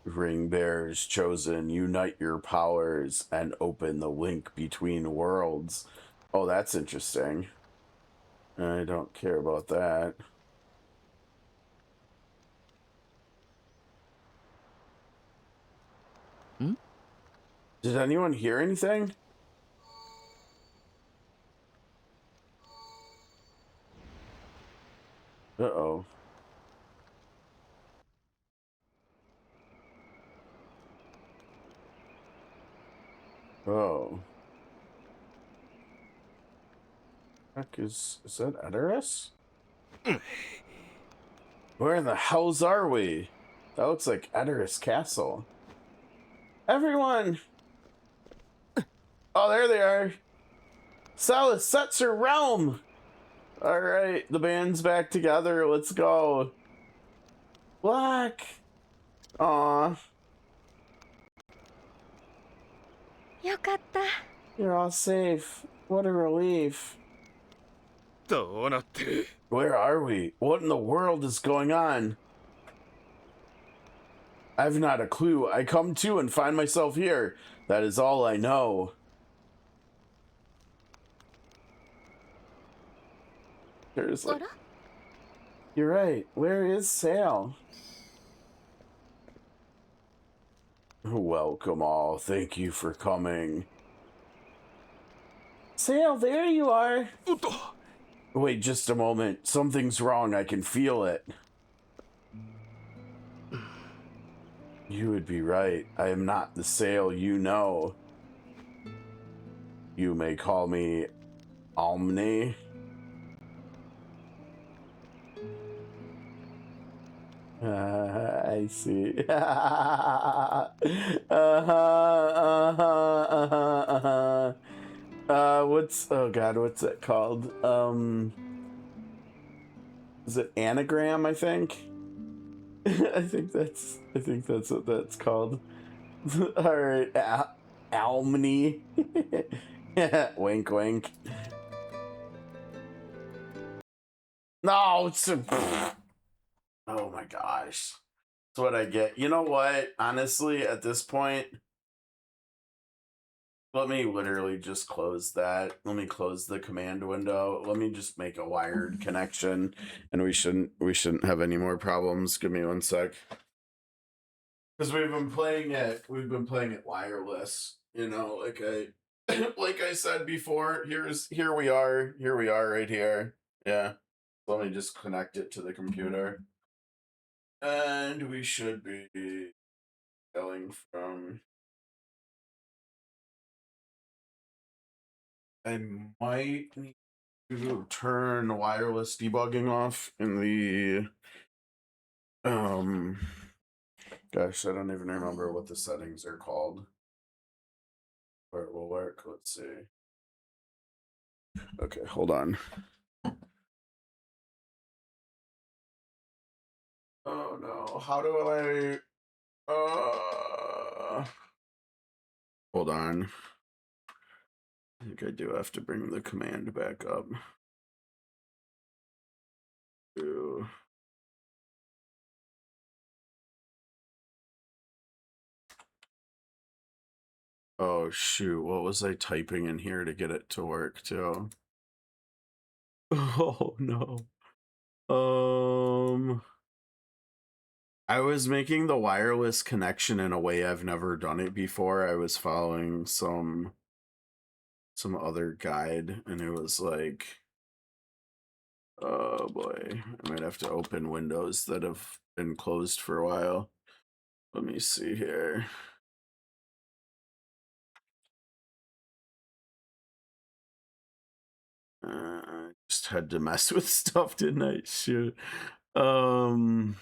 Ring bearers chosen, unite your powers and open the link between worlds. Oh, that's interesting. I don't care about that. Did anyone hear anything? Uh-oh. Oh. Heck, is that Edoras? Where in the hells are we? That looks like Edoras Castle. Everyone! Oh, there they are. Salas sets her realm! Alright, the band's back together. Let's go. Black! Aw. You're all safe. What a relief. Where are we? What in the world is going on? I've not a clue. I come to and find myself here. That is all I know. Seriously. You're right. Where is Sal? Welcome all. Thank you for coming. Sal, there you are. Wait just a moment. Something's wrong. I can feel it. You would be right. I am not the Sale you know. You may call me Omni. I see. Oh god, what's that called? Is it anagram, I think? I think that's what that's called. Alright, Almany. Wink wink. No, it's a... Oh my gosh. That's what I get. You know what? Honestly, at this point, let me literally just close that. Let me close the command window. Let me just make a wired connection, and we shouldn't have any more problems. Give me one sec. Because we've been playing it wireless. You know, like I said before, here we are right here. Yeah. Let me just connect it to the computer. And we should be going from... I might need to turn wireless debugging off in the... Gosh, I don't even remember what the settings are called. Where it will work, let's see. Okay, hold on. Oh no, how do I... Hold on. I think I do have to bring the command back up. Ooh. Oh shoot, what was I typing in here to get it to work too? Oh no. I was making the wireless connection in a way I've never done it before. I was following some other guide and it was like, oh boy, I might have to open windows that have been closed for a while. Let me see here. I just had to mess with stuff, didn't I? Shoot. And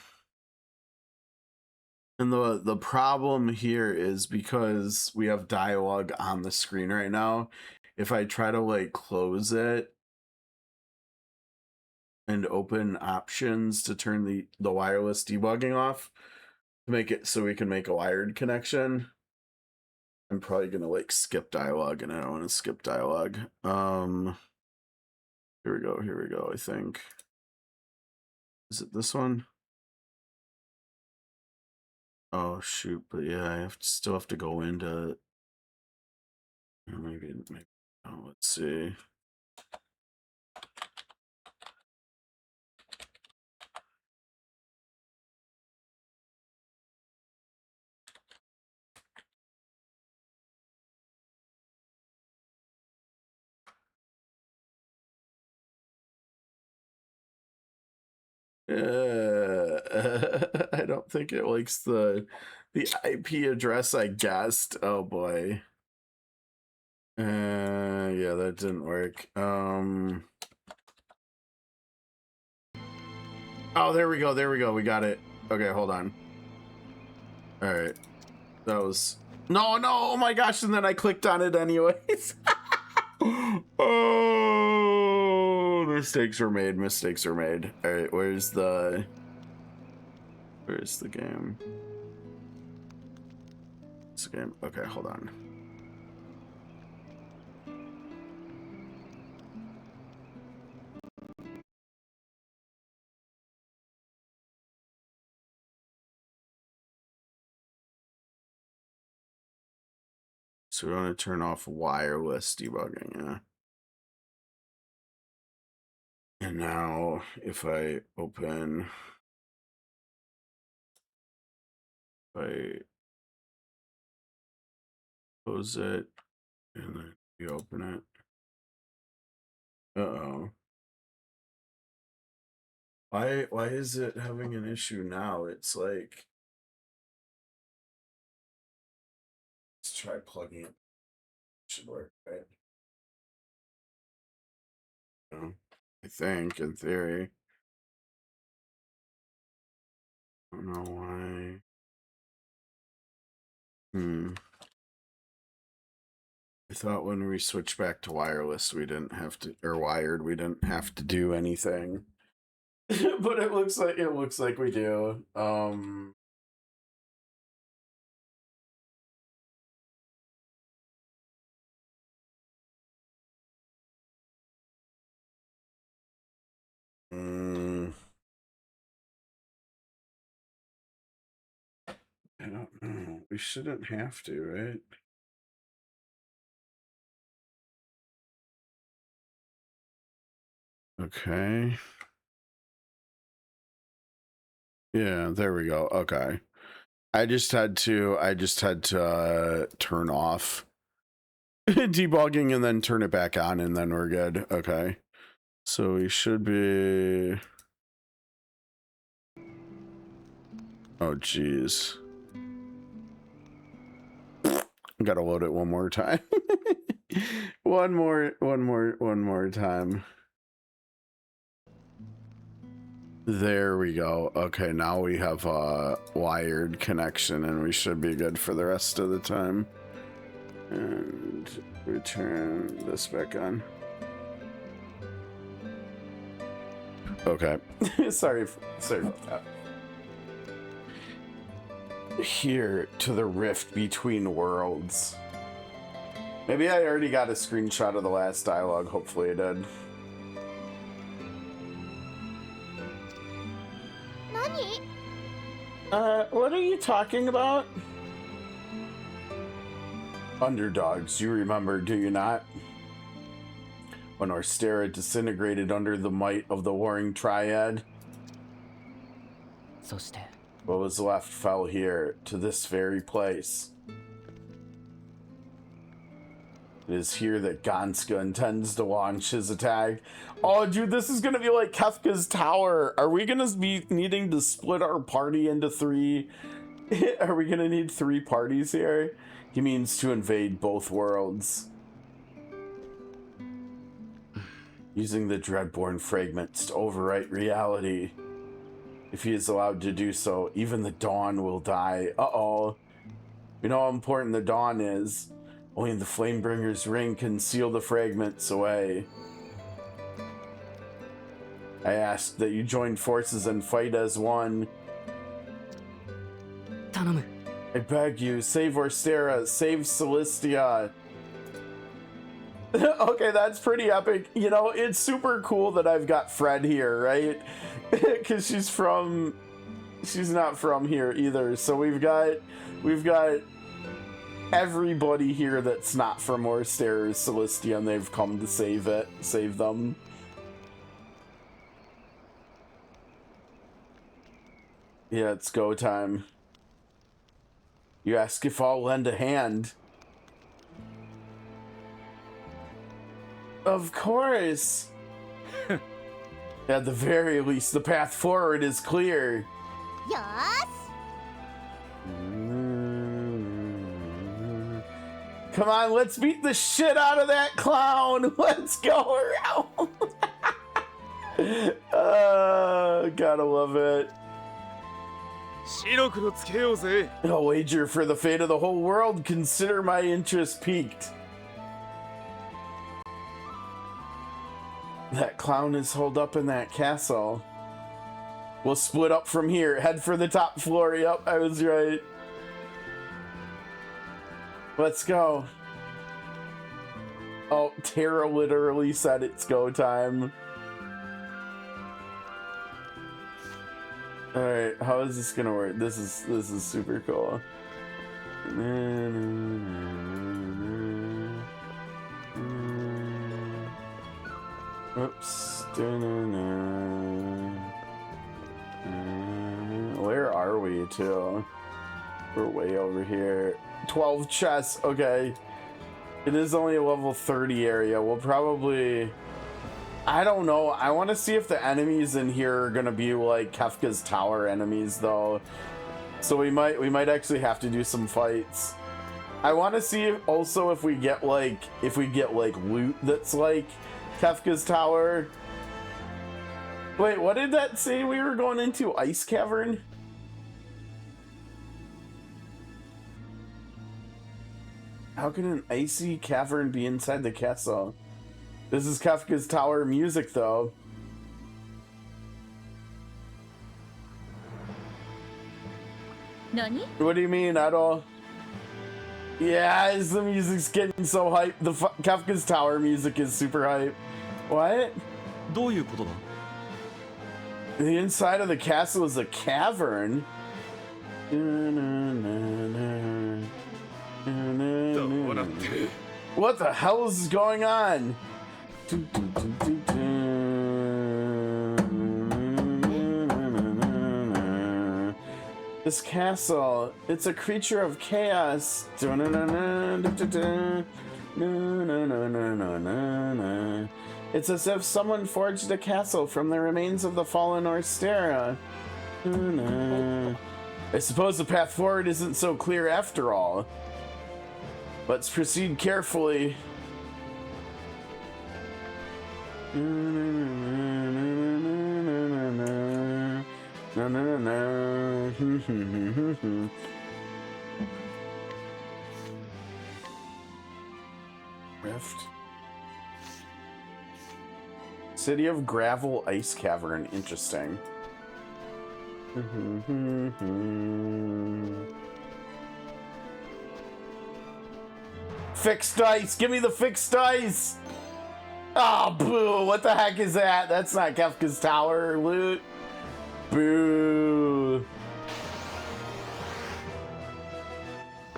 the problem here is because we have dialogue on the screen right now. If I try to like close it and open options to turn the wireless debugging off to make it so we can make a wired connection, I'm probably gonna like skip dialogue, and I don't want to skip dialogue. Here we go, I think. Is it this one? Oh shoot, but yeah, I still have to go into maybe oh, let's see. I don't think it likes the IP address I guessed. Oh boy. Yeah, that didn't work. Oh, there we go. We got it. Okay, hold on. All right. That was no. Oh my gosh! And then I clicked on it anyways. Oh, mistakes were made. All right, where's the game? It's the game. Okay, hold on. So we want to turn off wireless debugging, yeah. And now if I close it and then you open it. Uh-oh. Why is it having an issue now? It's like, let's try plugging it. Should work, right? No, I think in theory. I don't know why. I thought when we switched back to wireless, we didn't have to, or wired, we didn't have to do anything. But it looks like we do. I don't know. We shouldn't have to, right? Okay. Yeah, there we go. Okay. I just had to turn off debugging and then turn it back on and then we're good. Okay. So we should be oh geez. Gotta load it one more time. one more time. There we go. Okay, now we have a wired connection and we should be good for the rest of the time. And we turn this back on. Okay. sorry about that. Here to the rift between worlds. Maybe I already got a screenshot of the last dialogue. Hopefully I did. Nani? What are you talking about? Underdogs, you remember, do you not? When Orstera disintegrated under the might of the Warring Triad, そして what was left fell here, to this very place. It is here that Ganska intends to launch his attack. Oh, dude, this is gonna be like Kefka's Tower. Are we gonna be needing to split our party into 3? Are we gonna need 3 parties here? He means to invade both worlds. Using the Dreadborn fragments to overwrite reality. If he is allowed to do so, even the Dawn will die. Uh-oh. You know how important the Dawn is. Only the Flamebringer's ring can seal the fragments away. I ask that you join forces and fight as one. 頼む I beg you, save Orstera, save Celestia. Okay, that's pretty epic. You know, it's super cool that I've got Fred here, right? Because she's not from here either. So we've got everybody here that's not from Orstera or Celestia, and they've come to save them. Yeah, it's go time. You ask if I'll lend a hand. Of course. At the very least, the path forward is clear. よーし Come on, let's beat the shit out of that clown. Let's go around. Gotta love it. 白黒つけようぜ I'll wager for the fate of the whole world. Consider my interest piqued. That clown is holed up in that castle. We'll split up from here. Head for the top floor. Yep, I was right. Let's go. Oh, Tara literally said it's go time. Alright, how is this gonna work? This is super cool. Oops. Where are we to? We're way over here. 12 chests, okay. It is only a level 30 area. We'll probably... I don't know. I want to see if the enemies in here are gonna be like Kefka's Tower enemies, though. So we might actually have to do some fights. I want to see also if we get like loot that's like Kefka's Tower. Wait, what did that say we were going into? Ice Cavern? How can an icy cavern be inside the castle? This is Kefka's Tower music, though. Nani? What do you mean, at all? Yeah, the music's getting so hype. The Kefka's Tower music is super hype. What? どういうことだ The inside of the castle is a cavern. どうなってる What the hell is going on? This castle, it's a creature of chaos. It's as if someone forged a castle from the remains of the fallen Orstera. I suppose the path forward isn't so clear after all. Let's proceed carefully. Rift. City of Gravel Ice Cavern. Interesting. Fixed dice! Give me the fixed dice! Oh, boo! What the heck is that? That's not Kefka's Tower loot. Boo!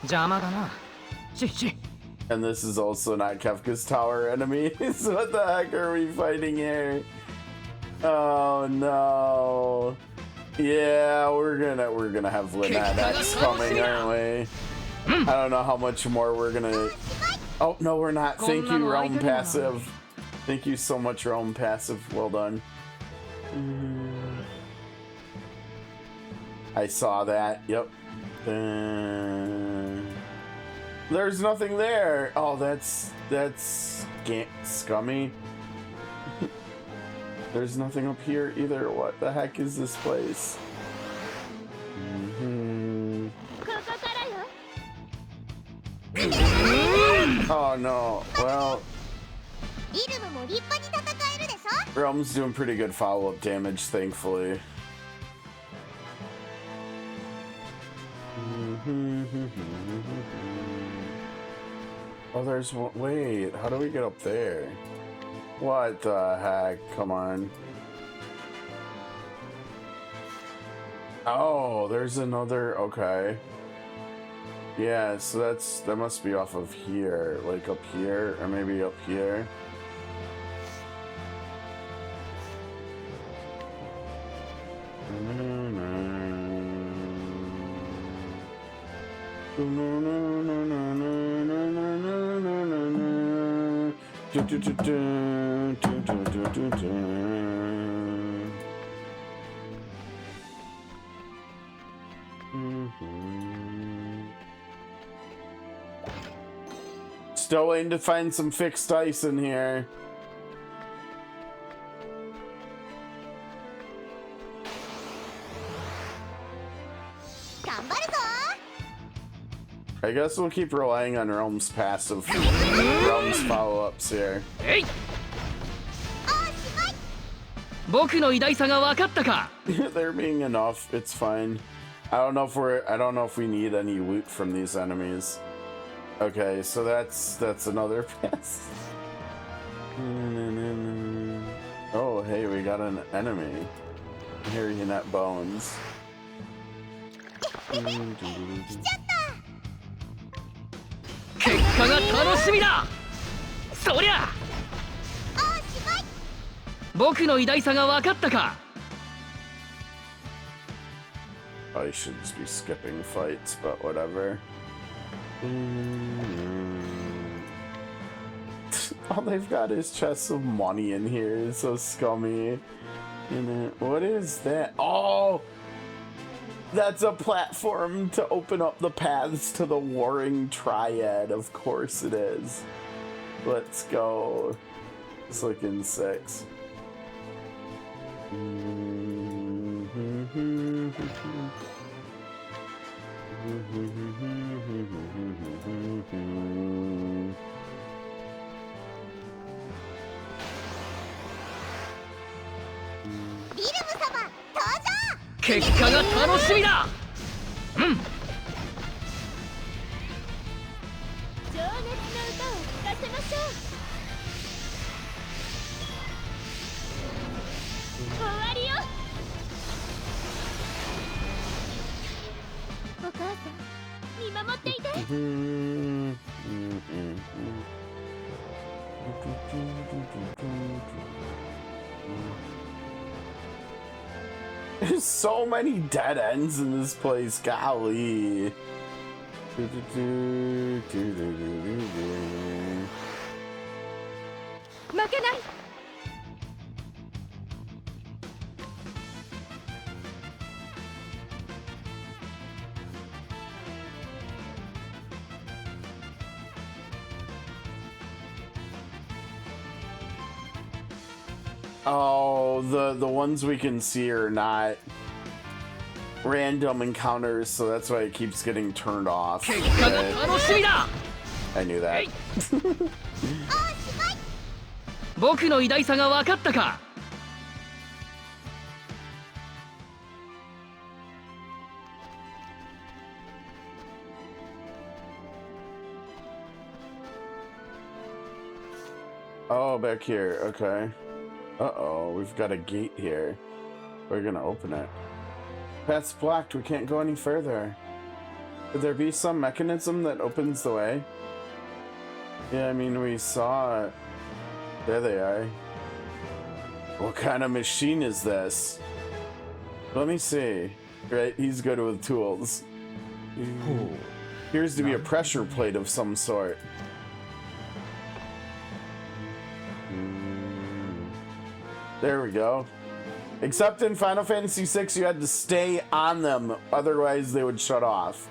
邪魔だな。し。 And this is also not Kefka's Tower enemies. What the heck are we fighting here? Oh no. Yeah, we're gonna have Lynette X coming, aren't we? I don't know how much more we're gonna. Oh no, we're not. Thank you, Realm Passive. Thank you so much, Realm Passive. Well done. I saw that. Yep. There's nothing there. Oh, that's scummy. There's nothing up here either. What the heck is this place? Oh no. Well, Realm's doing pretty good follow-up damage, thankfully. Oh, there's one. Wait, how do we get up there? What the heck? Come on. Oh, there's another. Okay. Yeah, so that must be off of here, like up here, or maybe up here. Still waiting to find some fixed dice in here. I guess we'll keep relying on Realm's passive, Realm's follow-ups here. Hey! 僕の偉大さが分かったか? There being enough, it's fine. I don't know if we need any loot from these enemies. Okay, so that's another pass. Oh, hey, we got an enemy. Hearing that bones. 結果が楽しみだ。そりゃ。僕の偉大さが分かったか? I should just be skipping fights, but whatever. All they've got is chests of money in here. It's so scummy. What is that? Oh! That's a platform to open up the paths to the Warring Triad. Of course it is. Let's go. It's like in 6.結果が楽しみだ。うん。情熱の歌を聴かせましょう。終わりよ。お母さん、見守っていて。There's so many dead ends in this place, golly. Oh, the ones we can see are not random encounters, so that's why it keeps getting turned off. Okay. I knew that. 僕の偉大さが分かったか? Oh, back here. Okay. Uh-oh, we've got a gate here. We're gonna open it. Path's blocked. We can't go any further. Could there be some mechanism that opens the way? Yeah, I mean, we saw it. There they are. What kind of machine is this? Let me see. Right, he's good with tools. Appears to be a pressure plate of some sort. There we go. Except in Final Fantasy VI, you had to stay on them, otherwise they would shut off.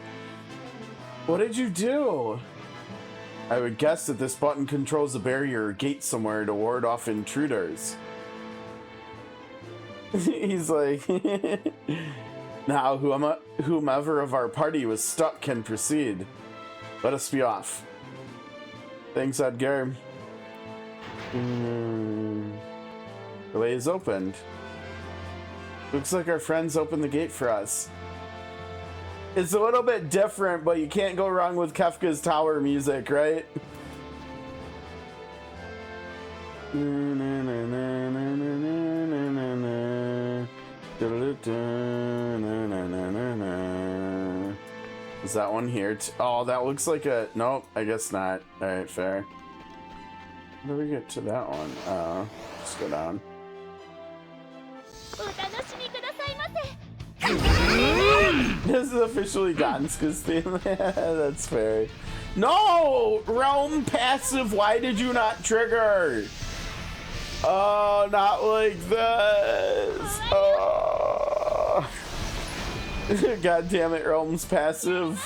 What did you do? I would guess that this button controls a barrier or gate somewhere to ward off intruders. He's like, now whomever of our party was stuck can proceed. Let us be off. Thanks, Edgar. The way is opened. Looks like our friends opened the gate for us. It's a little bit different, but you can't go wrong with Kefka's tower music, right? Is that one here? Oh, that looks like a... Nope, I guess not. Alright, fair. How do we get to that one? Just go down. This is officially Ganska's theme. That's fair. No! Realm passive, why did you not trigger? Oh, not like this. Oh. God damn it, Realm's passive.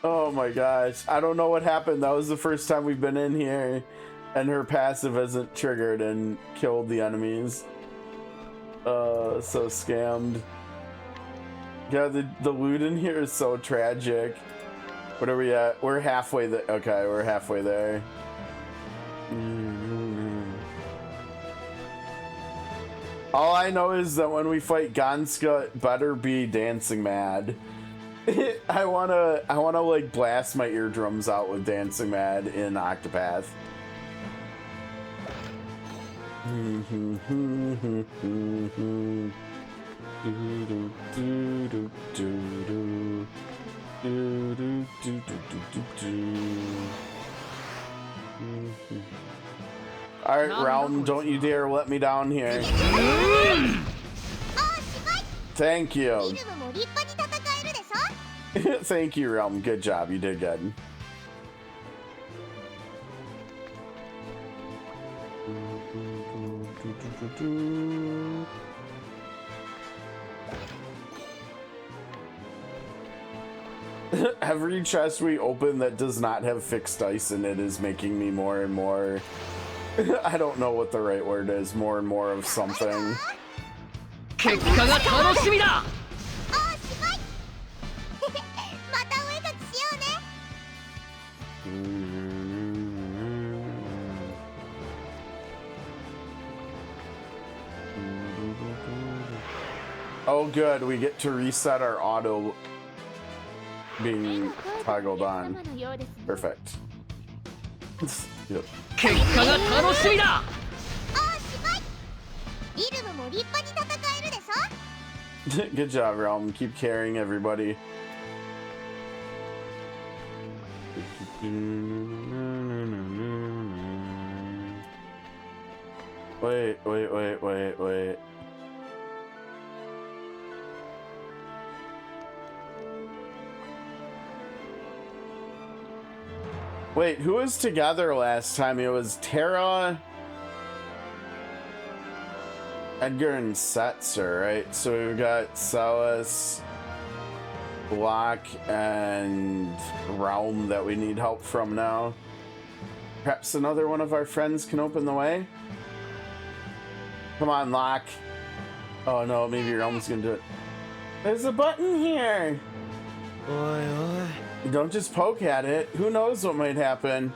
Oh my gosh. I don't know what happened. That was the first time we've been in here and her passive hasn't triggered and killed the enemies. So scammed. Yeah, the loot in here is so tragic. What are we at? We're halfway there. Okay, we're halfway there. All I know is that when we fight Ganska, it better be dancing mad. I wanna like blast my eardrums out with dancing mad in Octopath. Alright, Realm, don't you dare let me down here. Thank you. Thank you, Realm. Good job. You did good. Every chest we open that does not have fixed dice in it is making me more and more... I don't know what the right word is. More and more of something. Oh good, we get to reset our auto being toggled on. Perfect. Yep. Good job, Realm. Keep carrying everybody. Wait. Wait, who was together last time? It was Terra, Edgar, and Setzer, right? So we've got Celis, Block, and Realm that we need help from now. Perhaps another one of our friends can open the way? Come on, Locke. Oh no, maybe Realm's gonna do it. There's a button here! Oi. Don't just poke at it. Who knows what might happen?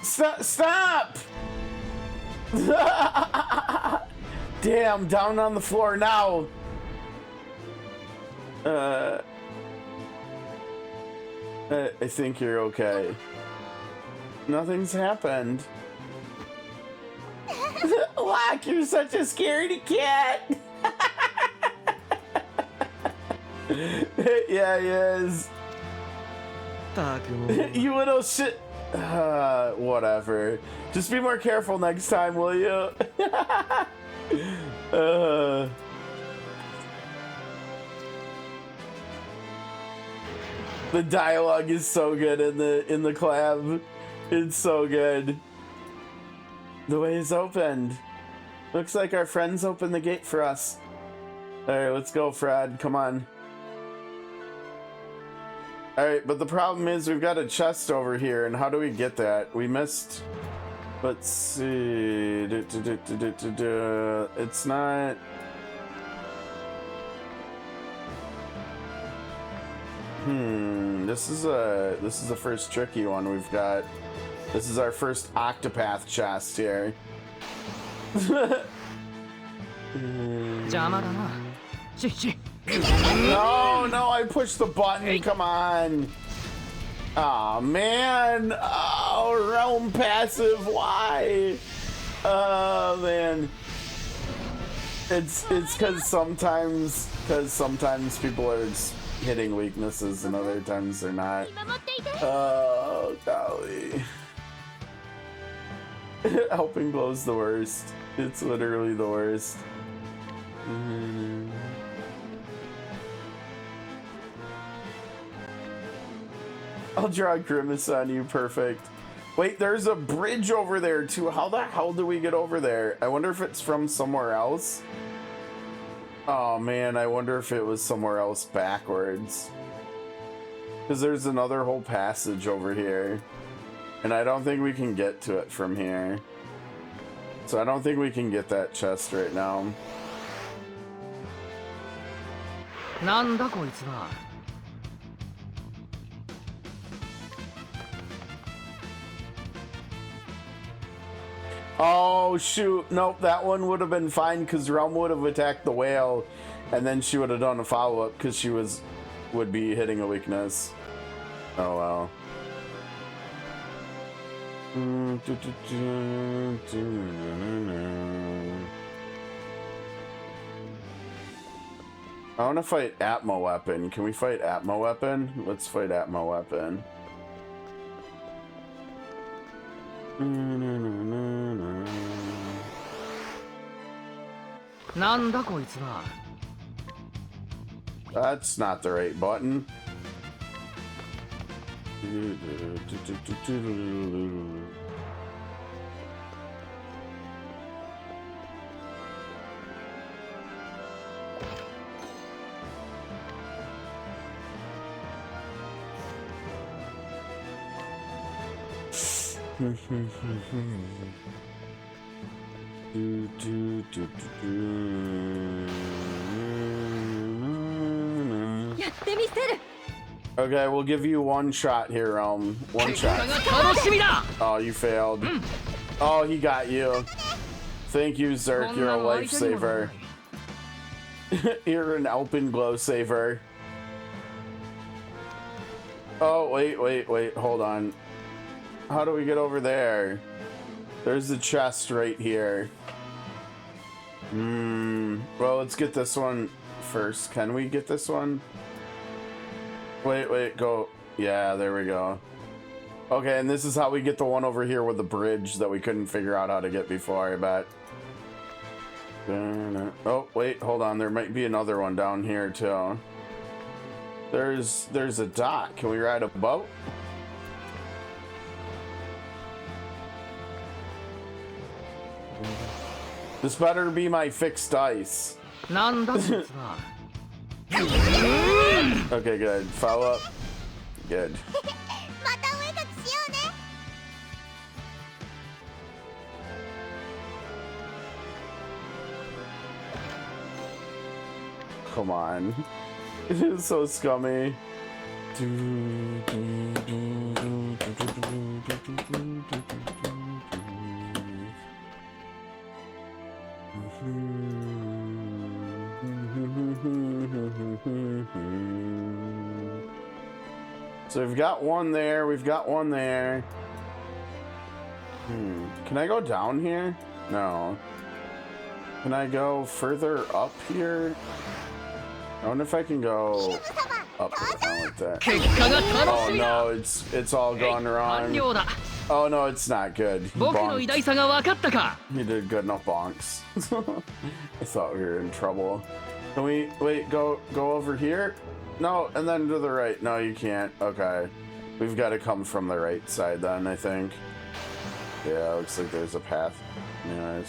Stop! Damn, down on the floor now. I think you're okay. Nothing's happened. Locke, you're such a scaredy cat. Yeah, he is. You little shit. Whatever. Just be more careful next time, will you? The dialogue is so good in the collab. It's so good. The way is opened. Looks like our friends opened the gate for us. Alright, let's go, Fred. Come on. Alright, but the problem is we've got a chest over here, and how do we get that? We missed... Let's see... It's not... This is the first tricky one we've got. This is our first Octopath chest here. No, I pushed the button. Come on. Aw, man. Oh, realm passive. Why? Oh, man. It's because sometimes people are hitting weaknesses and other times they're not. Oh, golly. Helping Glow's the worst. It's literally the worst. I'll draw a grimace on you. Perfect. Wait, there's a bridge over there too. How the hell do we get over there? I wonder if it's from somewhere else. Oh man, I wonder if it was somewhere else backwards. Because there's another whole passage over here. And I don't think we can get to it from here. So I don't think we can get that chest right now. Oh shoot, nope, that one would have been fine because Realm would have attacked the whale and then she would have done a follow-up because she would be hitting a weakness. Oh well. I want to fight Atmo Weapon. Can we fight Atmo Weapon? Let's fight Atmo Weapon. That's not the right button. Okay, we'll give you one shot here, one shot. Oh, you failed. Oh, he got you. Thank you, Zerk. You're a lifesaver. You're an Alpenglow saver. Oh, wait. Hold on. How do we get over there? There's the chest right here. Well, let's get this one first. Can we get this one? Wait, go. Yeah, there we go. Okay, and this is how we get the one over here with the bridge that we couldn't figure out how to get before, I bet. Oh, wait, hold on. There might be another one down here, too. There's a dock. Can we ride a boat? This better be my fixed ice. Okay, good. Follow up. Good. Come on. It is so scummy. So we've got one there, we've got one there. Can I go down here? No. Can I go further up here? I wonder if I can go up or down like that. Oh no, it's all going wrong. Oh no, it's not good. He bonked. He did good enough bonks. I thought we were in trouble. Can we wait? Go over here? No, and then to the right. No, you can't. Okay, we've got to come from the right side then. I think. Yeah, looks like there's a path. Anyways.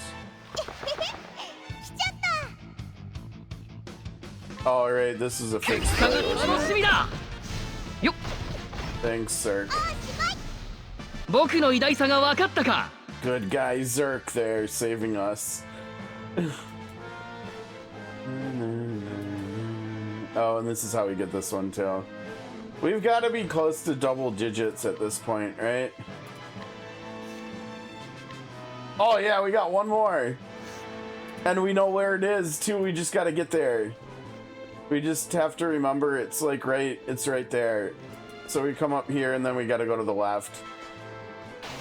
Oh, right, this is a fixed fight, wasn't it? Thanks, sir. Good guy Zerk there, saving us. Oh, and this is how we get this one, too. We've got to be close to double digits at this point, right? Oh, yeah, we got one more. And we know where it is, too. We just got to get there. We just have to remember it's like it's right there. So we come up here and then we got to go to the left.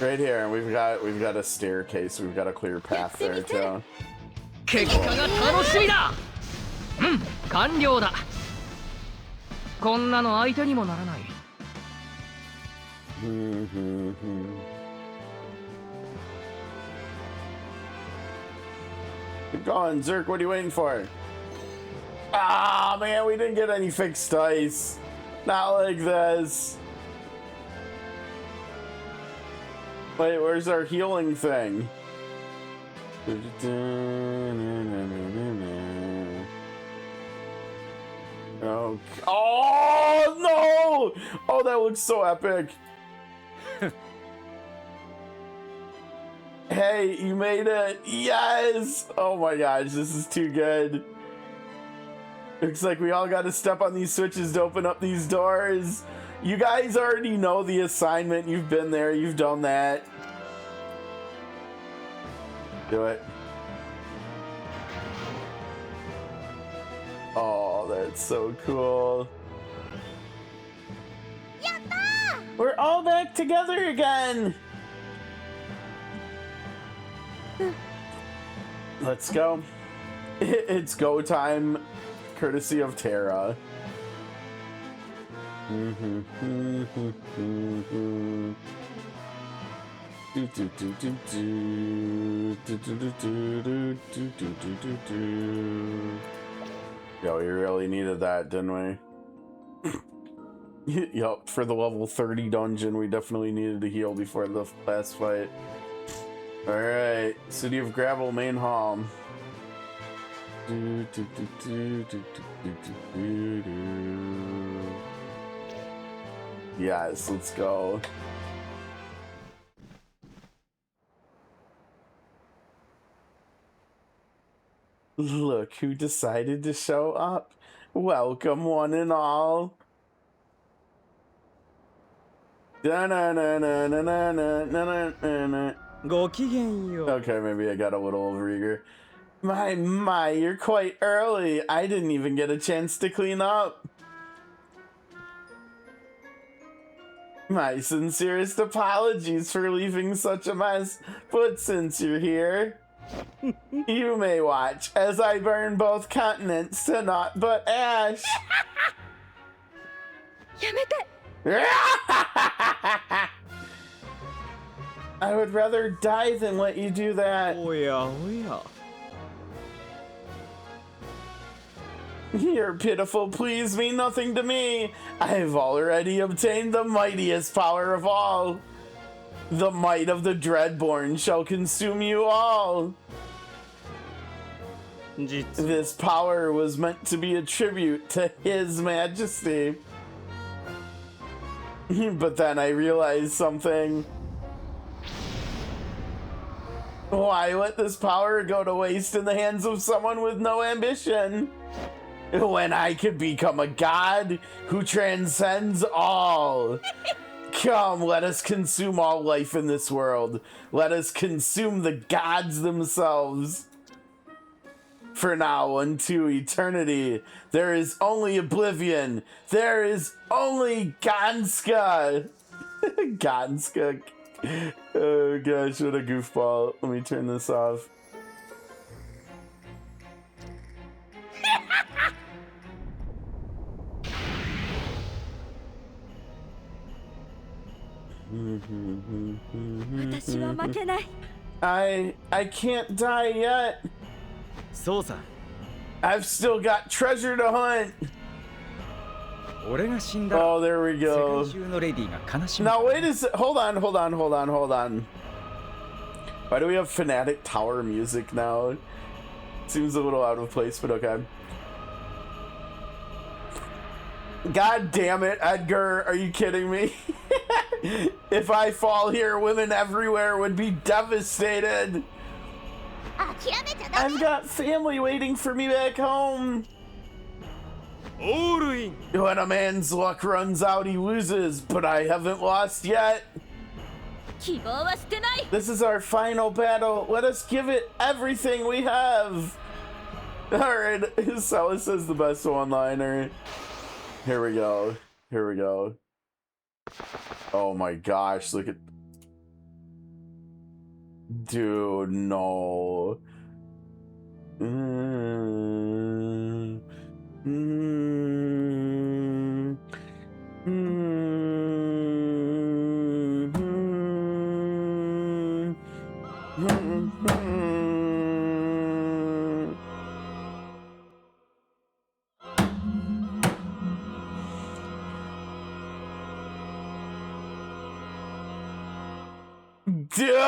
Right here, and we've got a staircase. We've got a clear path there too. Keep going, Zerk. What are you waiting for? Ah, man, we didn't get any fixed dice. Not like this. Wait, where's our healing thing? Oh, oh no! Oh, that looks so epic. Hey, you made it. Yes! Oh my gosh, this is too good. Looks like we all got to step on these switches to open up these doors. You guys already know the assignment. You've been there. You've done that. Do it. Oh, that's so cool. We're all back together again. Let's go. It's go time, courtesy of Terra. Yo, we really needed that, didn't we? Yup, for the level 30 dungeon, we definitely needed to heal before the last fight. Alright, City of Gravel main hall. Yes, let's go. Look who decided to show up. Welcome, one and all. Okay, maybe I got a little overeager. My, you're quite early. I didn't even get a chance to clean up. My sincerest apologies for leaving such a mess, but since you're here, you may watch as I burn both continents to naught but ash. I would rather die than let you do that. Oh yeah. Your pitiful pleas mean nothing to me. I have already obtained the mightiest power of all. The might of the Dreadborn shall consume you all. This power was meant to be a tribute to His Majesty. But then I realized something. Why let this power go to waste in the hands of someone with no ambition? When I could become a god who transcends all. Come, let us consume all life in this world. Let us consume the gods themselves. For now, unto eternity, there is only oblivion. There is only Ganska. Ganska. Oh gosh, what a goofball. Let me turn this off. I can't die yet. そうさ I've still got treasure to hunt. 俺が死んだ Oh, there we 世 go. 界中のレディが悲しむ Now wait a sec. Hold on. Why do we have Fnatic Tower music now? Seems a little out of place, but okay. God damn it, Edgar. Are you kidding me? If I fall here, women everywhere would be devastated. 諦めちゃダメ I've got family waiting for me back home. オールイン When a man's luck runs out, he loses, but I haven't lost yet. 希望は捨てない This is our final battle. Let us give it everything we have. Alright, Sella says the best one-liner. Here we go. Oh my gosh, look at... Dude, no. Dude,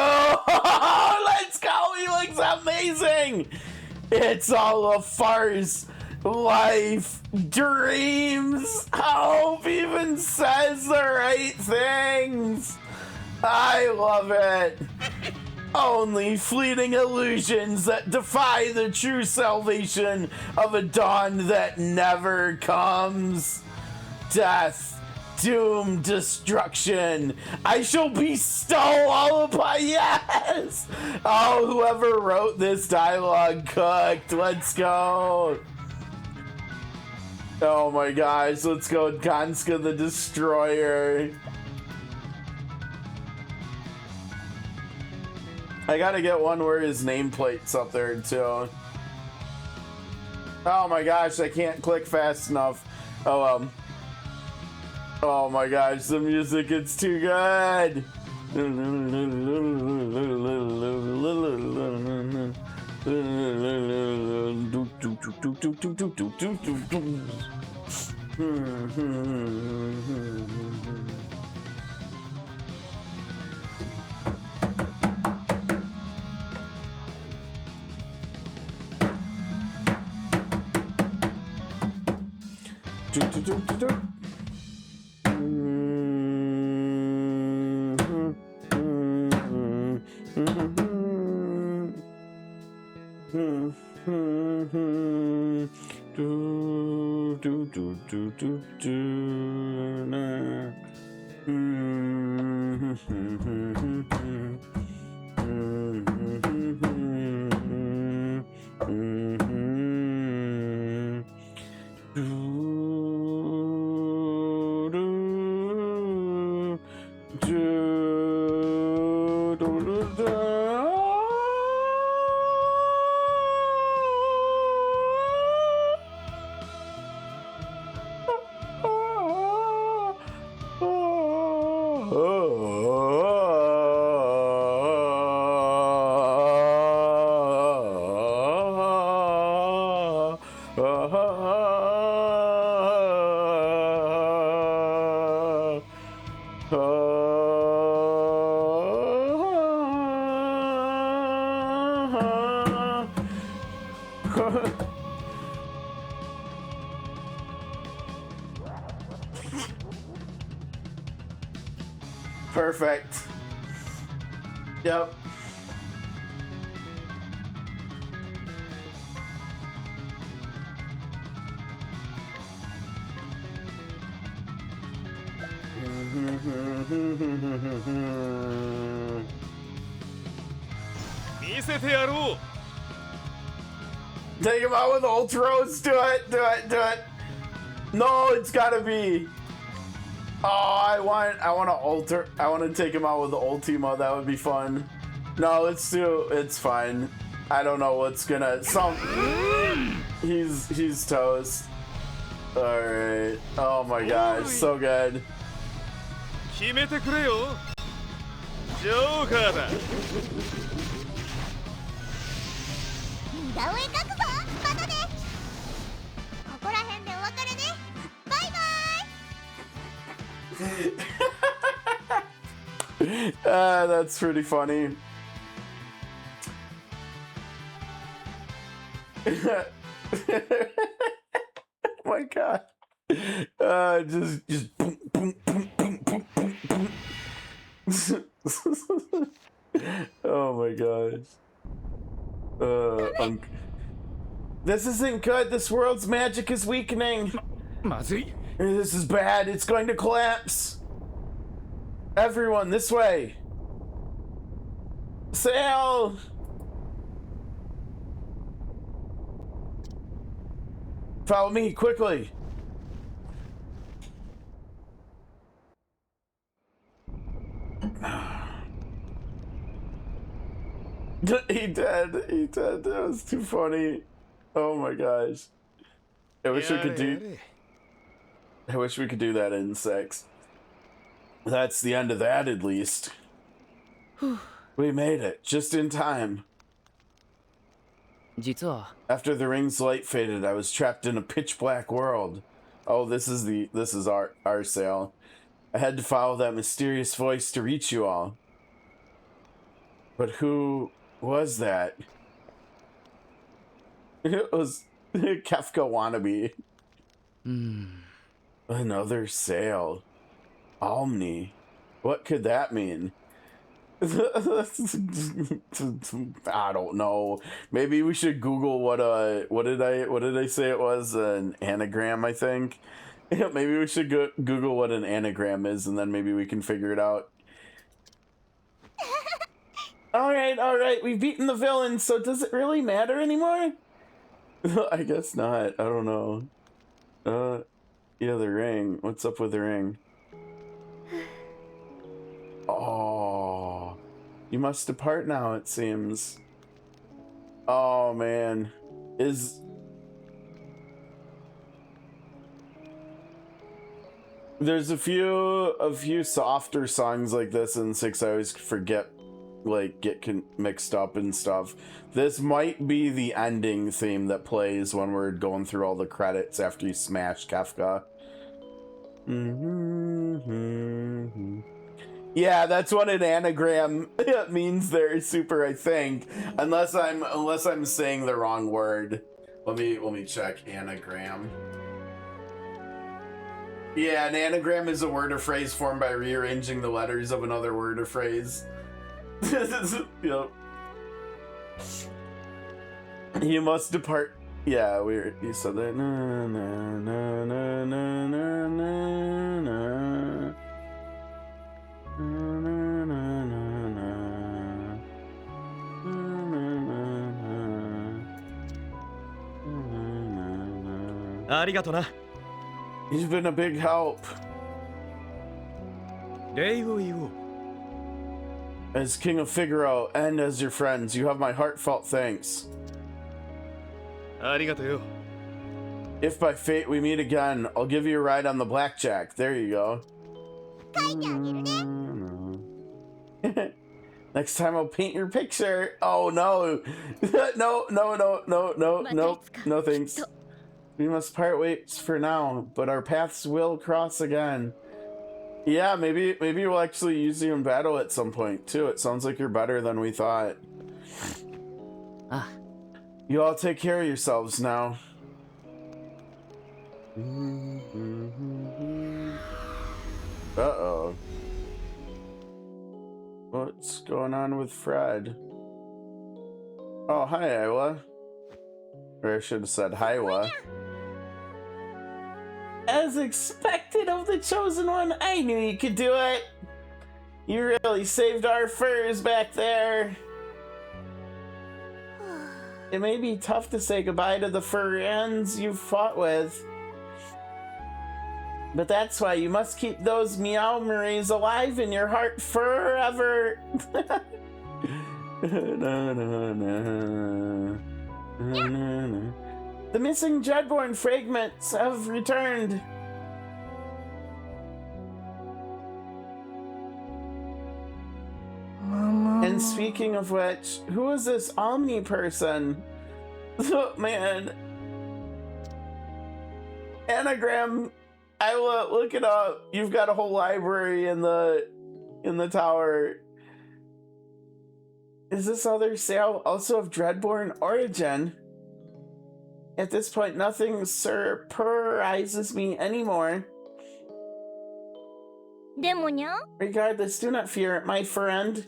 let's go! He looks amazing! It's all a farce. Life, dreams. Hope even says the right things. I love it. Only fleeting illusions that defy the true salvation of a dawn that never comes. Death. Doom, destruction. I shall bestow all upon. Yes! Oh, whoever wrote this dialogue cooked. Let's go. Oh my gosh, let's go. Ganska the Destroyer. I gotta get one where his nameplate's up there too. Oh my gosh, I can't click fast enough. Oh my gosh, the music, it's too good! Perfect. Yep. Take him out with Ultros. Do it. Do it. Do it. No, it's gotta be. Oh, I want to take him out with the Ultima. That would be fun. No, it's fine. I don't know what's gonna he's toast. All right. Oh my gosh, so good. 決めてくれよジョーカーだ似顔絵描くぞまたねここら辺でお別れねバイバイ That's pretty funny. Oh my god. Just boom, boom, boom, boom, boom, boom, boom. Oh my gosh. This isn't good. This world's magic is weakening. まずい This is bad. It's going to collapse. Everyone, this way. Sail. Follow me quickly. He did. That was too funny. Oh my gosh. I wish we could do that in 6. That's the end of that, at least. We made it just in time. 実は After the ring's light faded, I was trapped in a pitch black world. Oh, this is our sail. I had to follow that mysterious voice to reach you all. But who was that? It was Kefka wannabe. Another sail. Omni. What could that mean? I don't know. Maybe we should Google what did I say it was? An anagram, I think. Maybe we should Google what an anagram is, and then maybe we can figure it out. All right. We've beaten the villain, so does it really matter anymore? I guess not. I don't know. Yeah, the ring. What's up with the ring? Oh, you must depart now, it seems. Oh man, there's a few softer songs like this in 6 I always forget, like get mixed up and stuff. This might be the ending theme that plays when we're going through all the credits after you smash Kefka. Yeah, that's what an anagram means there, Super, I think. Unless I'm saying the wrong word. Let me check anagram. Yeah, an anagram is a word or phrase formed by rearranging the letters of another word or phrase. Yep. You must depart. Yeah, you said that. Na, na, na, na, na, na, na, na. Arigato na. You've been a big help. As King of Figaro and as your friends, you have my heartfelt thanks. ありがとうよ If by fate we meet again, I'll give you a ride on the blackjack. There you go. Next time I'll paint your picture. Oh no. No thanks. We must part ways for now, but our paths will cross again. Yeah, maybe we'll actually use you in battle at some point too. It sounds like you're better than we thought. You all take care of yourselves now. Uh-oh. What's going on with Fred? Oh, hi, Iwa. Or I should have said Hiwa. As expected of the Chosen One, I knew you could do it. You really saved our furs back there. It may be tough to say goodbye to the friends you've fought with. But that's why you must keep those meow Marys alive in your heart forever. The missing Dreadborn fragments have returned. And speaking of which, who is this Omni person? Oh, man. Anagram. I will look it up. You've got a whole library in the tower. Is this other sale also of Dreadborn origin? At this point, nothing surprises me anymore. Regardless, do not fear, my friend.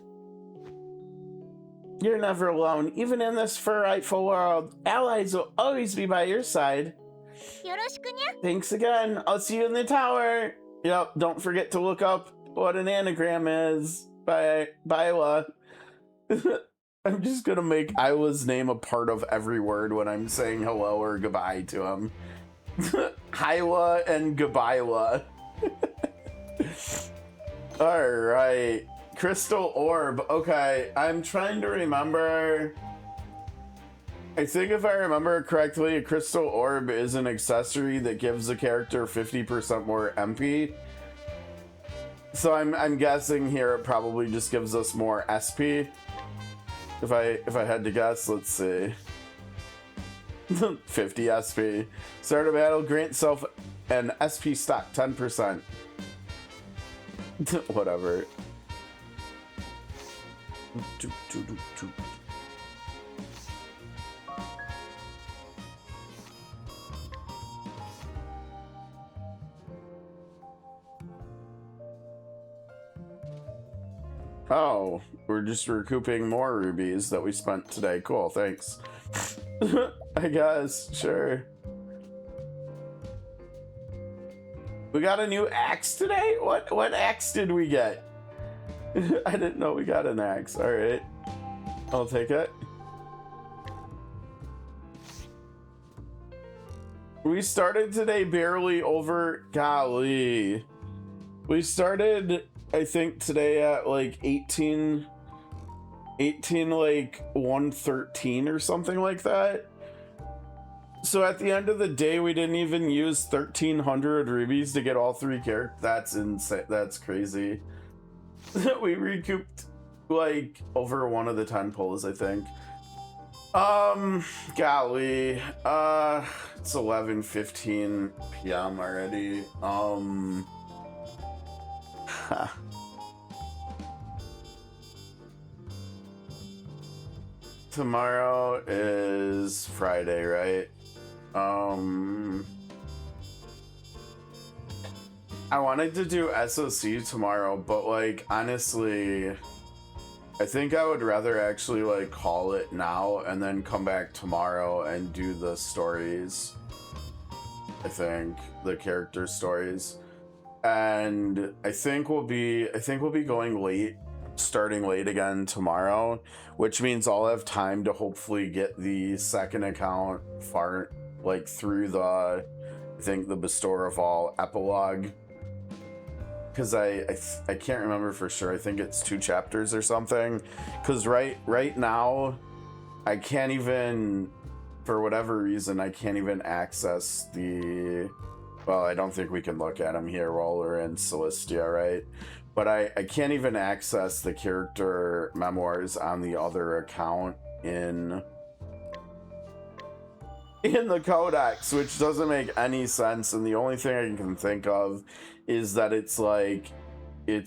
You're never alone. Even in this frightful world, allies will always be by your side. Thanks again. I'll see you in the tower. Yep, don't forget to look up what an anagram is by Isla. I'm just gonna make Isla's name a part of every word when I'm saying hello or goodbye to him. Hyla and Gabyla. Alright. Crystal Orb. Okay, I'm trying to remember. I think if I remember correctly, a Crystal Orb is an accessory that gives the character 50% more MP. So I'm guessing here it probably just gives us more SP. If I had to guess, let's see. 50 SP. Start a battle, grant self an SP stock 10%. Whatever. Oh, we're just recouping more rubies that we spent today. Cool, thanks. I guess, sure. We got a new axe today? What axe did we get? I didn't know we got an axe. Alright. I'll take it. We started today barely over... Golly. We started, I think, today at like 18 like 113 or something like that. So at the end of the day, we didn't even use 1,300 rubies to get all three characters. That's insane. That's crazy. We recouped like over one of the 10 pulls, I think. Golly. It's 11:15 p.m. already. Tomorrow is Friday, right? I wanted to do SOC tomorrow, but like honestly, I think I would rather actually like call it now and then come back tomorrow and do the stories. I think the character stories. And I think we'll be going late, starting late again tomorrow, which means I'll have time to hopefully get the second account far like through the I think the Bestower of All epilogue, because I can't remember for sure. I think it's 2 chapters or something, because right now I can't even, for whatever reason, I can't even access the, well, I don't think we can look at them here while we're in Celestia, right? But I can't even access the character memoirs on the other account in the codex, which doesn't make any sense. And the only thing I can think of is that it's like I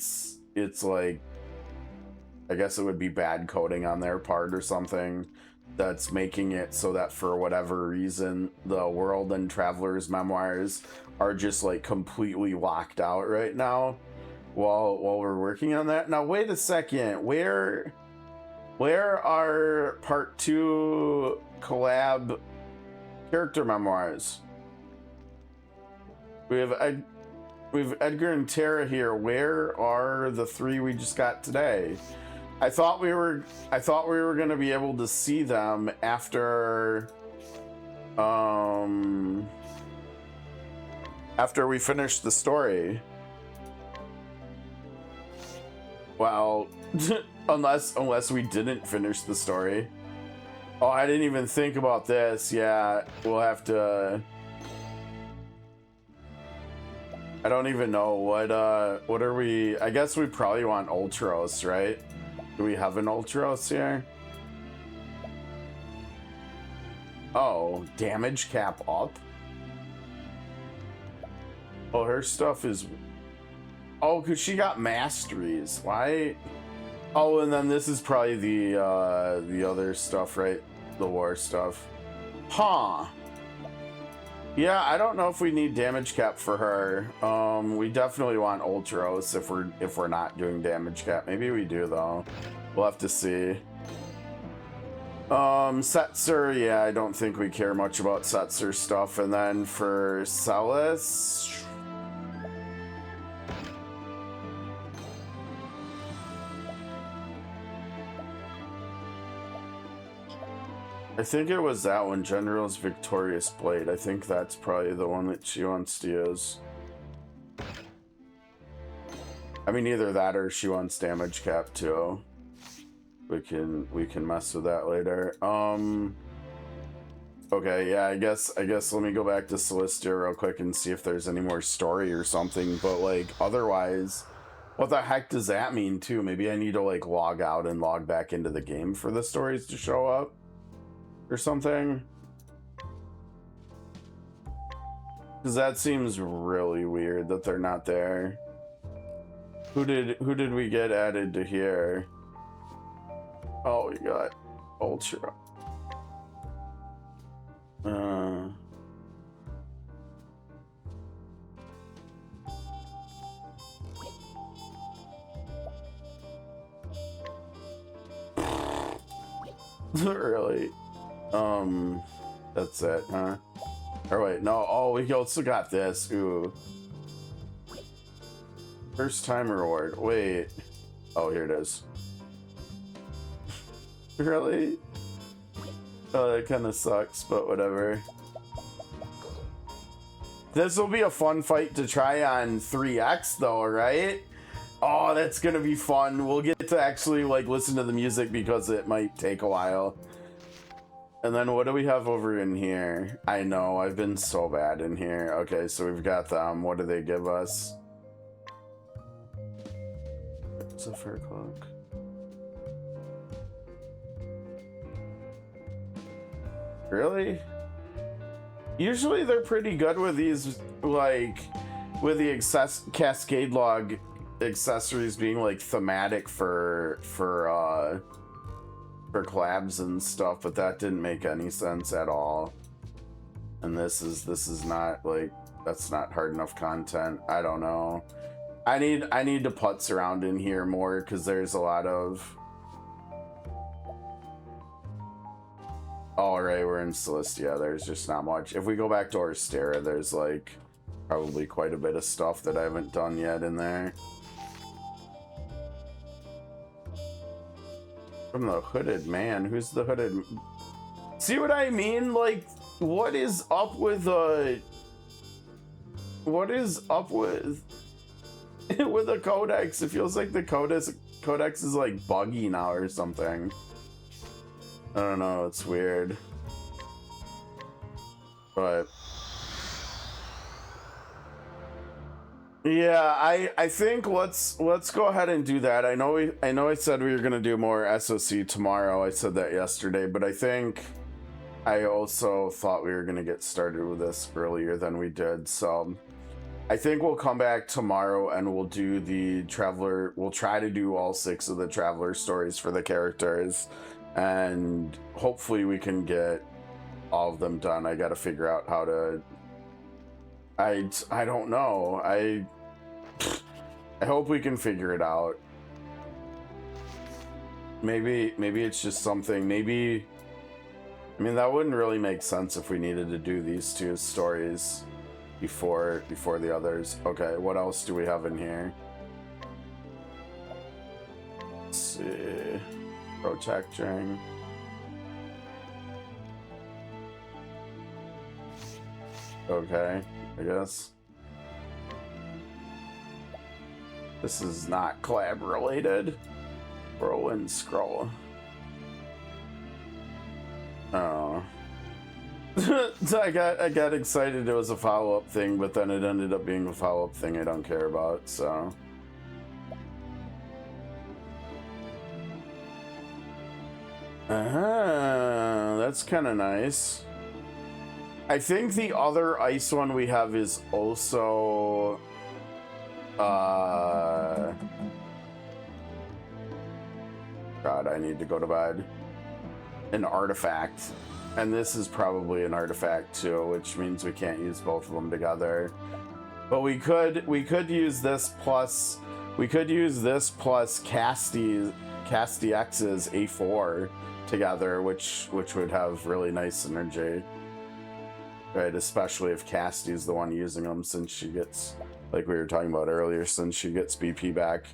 guess it would be bad coding on their part or something that's making it so that for whatever reason the World and Traveler's memoirs are just like completely locked out right now while we're working on that. Now wait a second, where are part 2 collab character memoirs? We have Edgar and Tara here. Where are the 3 we just got today? I thought we were gonna be able to see them after after we finished the story. Well, unless we didn't finish the story. Oh, I didn't even think about this. Yeah, we'll have to. I don't even know what are we? I guess we probably want Ultros, right? Do we have an Ultros here? Oh, damage cap up. Oh, her stuff is. Oh, because she got masteries. Why? Oh, and then this is probably the other stuff, right? The war stuff. Huh. Yeah, I don't know if we need damage cap for her. We definitely want Ultros if we're not doing damage cap. Maybe we do though. We'll have to see. Setzer, yeah, I don't think we care much about Setzer stuff. And then for Celis. I think it was that one, General's Victorious Blade. I think that's probably the one that she wants to use. I mean, either that or she wants damage cap too. We can mess with that later. Okay, yeah, I guess let me go back to Celestia real quick and see if there's any more story or something. But like otherwise, what the heck does that mean too? Maybe I need to like log out and log back into the game for the stories to show up. Or something, because that seems really weird that they're not there. Who did we get added to here? Oh, we got Ultra. Really? That's it, huh? Or wait, no, oh, we also got this. Ooh. First time reward. Wait. Oh, here it is. Really? Oh, that kind of sucks, but whatever. This will be a fun fight to try on 3X though, right? Oh, that's gonna be fun. We'll get to actually like listen to the music because it might take a while. And then what do we have over in here? I know, I've been so bad in here. Okay, so we've got them. What do they give us? It's a fur cloak. Really? Usually they're pretty good with these, like, with the Cascade Log accessories being like thematic for collabs and stuff, but that didn't make any sense at all. And this is not like, that's not hard enough content. I don't know. I need to putz around in here more because there's a lot of. All right, we're in Celestia. There's just not much. If we go back to Orstera, there's like probably quite a bit of stuff that I haven't done yet in there. From the hooded man. Who's the hooded? See what I mean? Like, what is up with what is up with with the codex? It feels like the codex is like buggy now or something. I don't know, it's weird. But yeah, I think let's go ahead and do that. I know I said we were gonna do more SOC tomorrow. I said that yesterday, but I think I also thought we were gonna get started with this earlier than we did. So I think we'll come back tomorrow and we'll do the Traveler. We'll try to do all 6 of the Traveler stories for the characters, and hopefully we can get all of them done. I gotta figure out how to. I don't know. I hope we can figure it out. Maybe it's just something. Maybe, I mean, that wouldn't really make sense if we needed to do these 2 stories before the others. Okay, what else do we have in here? Let's see. see. Protecting. Okay, I guess. This is not collab related. Whirlwind scroll. Oh. I got excited it was a follow-up thing, but then it ended up being a follow-up thing I don't care about, so. That's kind of nice. I think the other ice one we have is also God, I need to go to bed. An artifact. And this is probably an artifact too, which means we can't use both of them together. But we could use this plus CotC's A4 together, which would have really nice synergy. Right, especially if Casty's the one using them, since she gets, like we were talking about earlier, since she gets BP back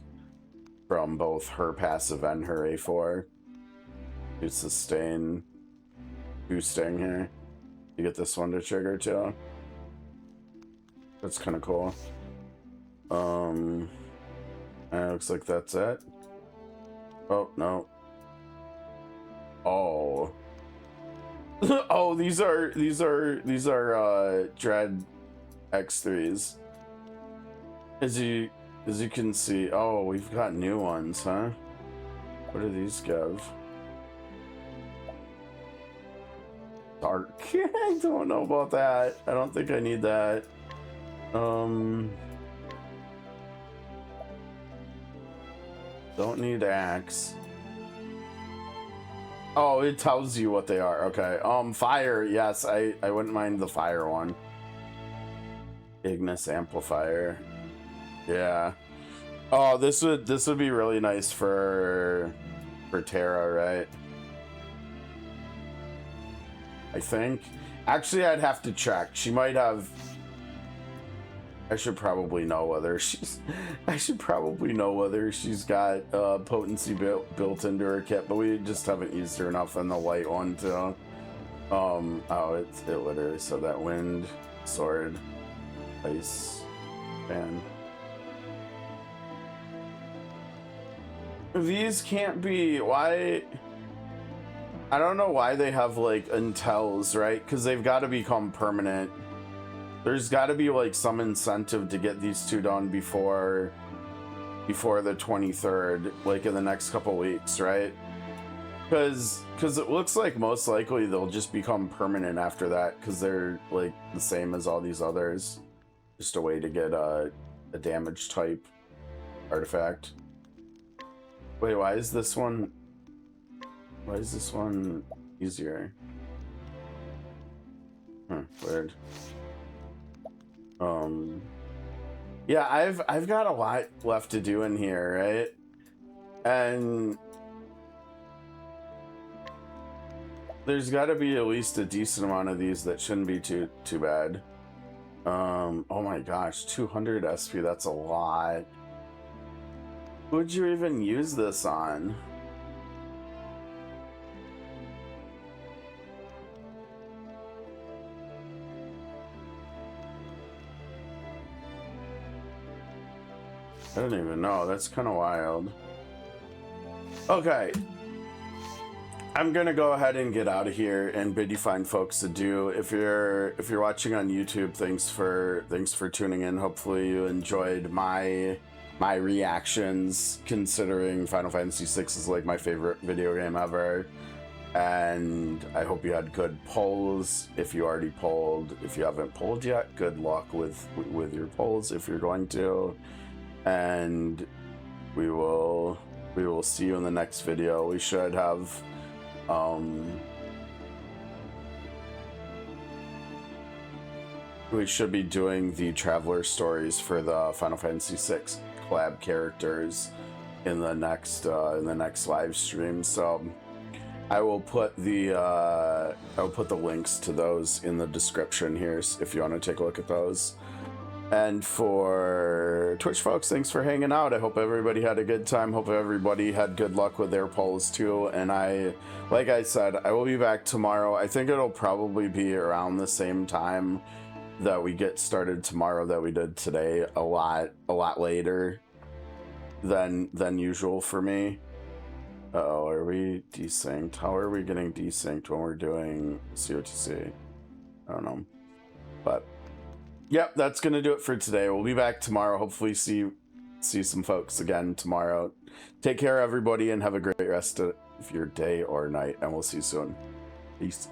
from both her passive and her A4. To sustain boosting here. You get this one to trigger too. That's kind of cool. Looks like that's it. Oh, no. Oh. Oh, these are Dread X3s. As you can see, oh, we've got new ones, huh? What do these give? Dark. I don't know about that. I don't think I need that. Don't need axe. Oh, it tells you what they are. Okay. Fire. Yes, I wouldn't mind the fire one. Ignis amplifier. Yeah. Oh, this would be really nice for Terra, right? I think. Actually, I'd have to check. She might have. I should probably know whether she's. I should probably know whether she's got potency built into her kit, but we just haven't used her enough on the light one to. Oh, it literally said that wind, sword, ice, fan. These can't be. Why? I don't know why they have like untels, right? Because they've got to become permanent. There's got to be like some incentive to get these two done before the 23rd, like in the next couple weeks, right? Because it looks like most likely they'll just become permanent after that, because they're like the same as all these others. Just a way to get a damage type artifact. Wait, why is this one easier? Weird. Yeah, I've got a lot left to do in here, right? And there's got to be at least a decent amount of these that shouldn't be too bad. Oh my gosh, 200 SP, that's a lot. Who would you even use this on? I don't even know. That's kind of wild. Okay. I'm gonna go ahead and get out of here and bid you fine folks adieu. If you're watching on YouTube, thanks for tuning in. Hopefully you enjoyed my reactions, considering Final Fantasy VI is like my favorite video game ever. And I hope you had good polls. If you already polled, if you haven't polled yet, good luck with your polls if you're going to. And we will see you in the next video. We should have we should be doing the Traveler stories for the Final Fantasy VI collab characters in the next live stream. So I will put the links to those in the description here if you want to take a look at those. And for Twitch folks, thanks for hanging out. I hope everybody had a good time. Hope everybody had good luck with their polls too. And like I said, I will be back tomorrow. I think it'll probably be around the same time that we get started tomorrow that we did today. A lot later than usual for me. Uh-oh, are we desynced? How are we getting desynced when we're doing COTC? I don't know. But yep, that's gonna do it for today. We'll be back tomorrow. Hopefully see some folks again tomorrow. Take care, everybody, and have a great rest of your day or night, and we'll see you soon. Peace.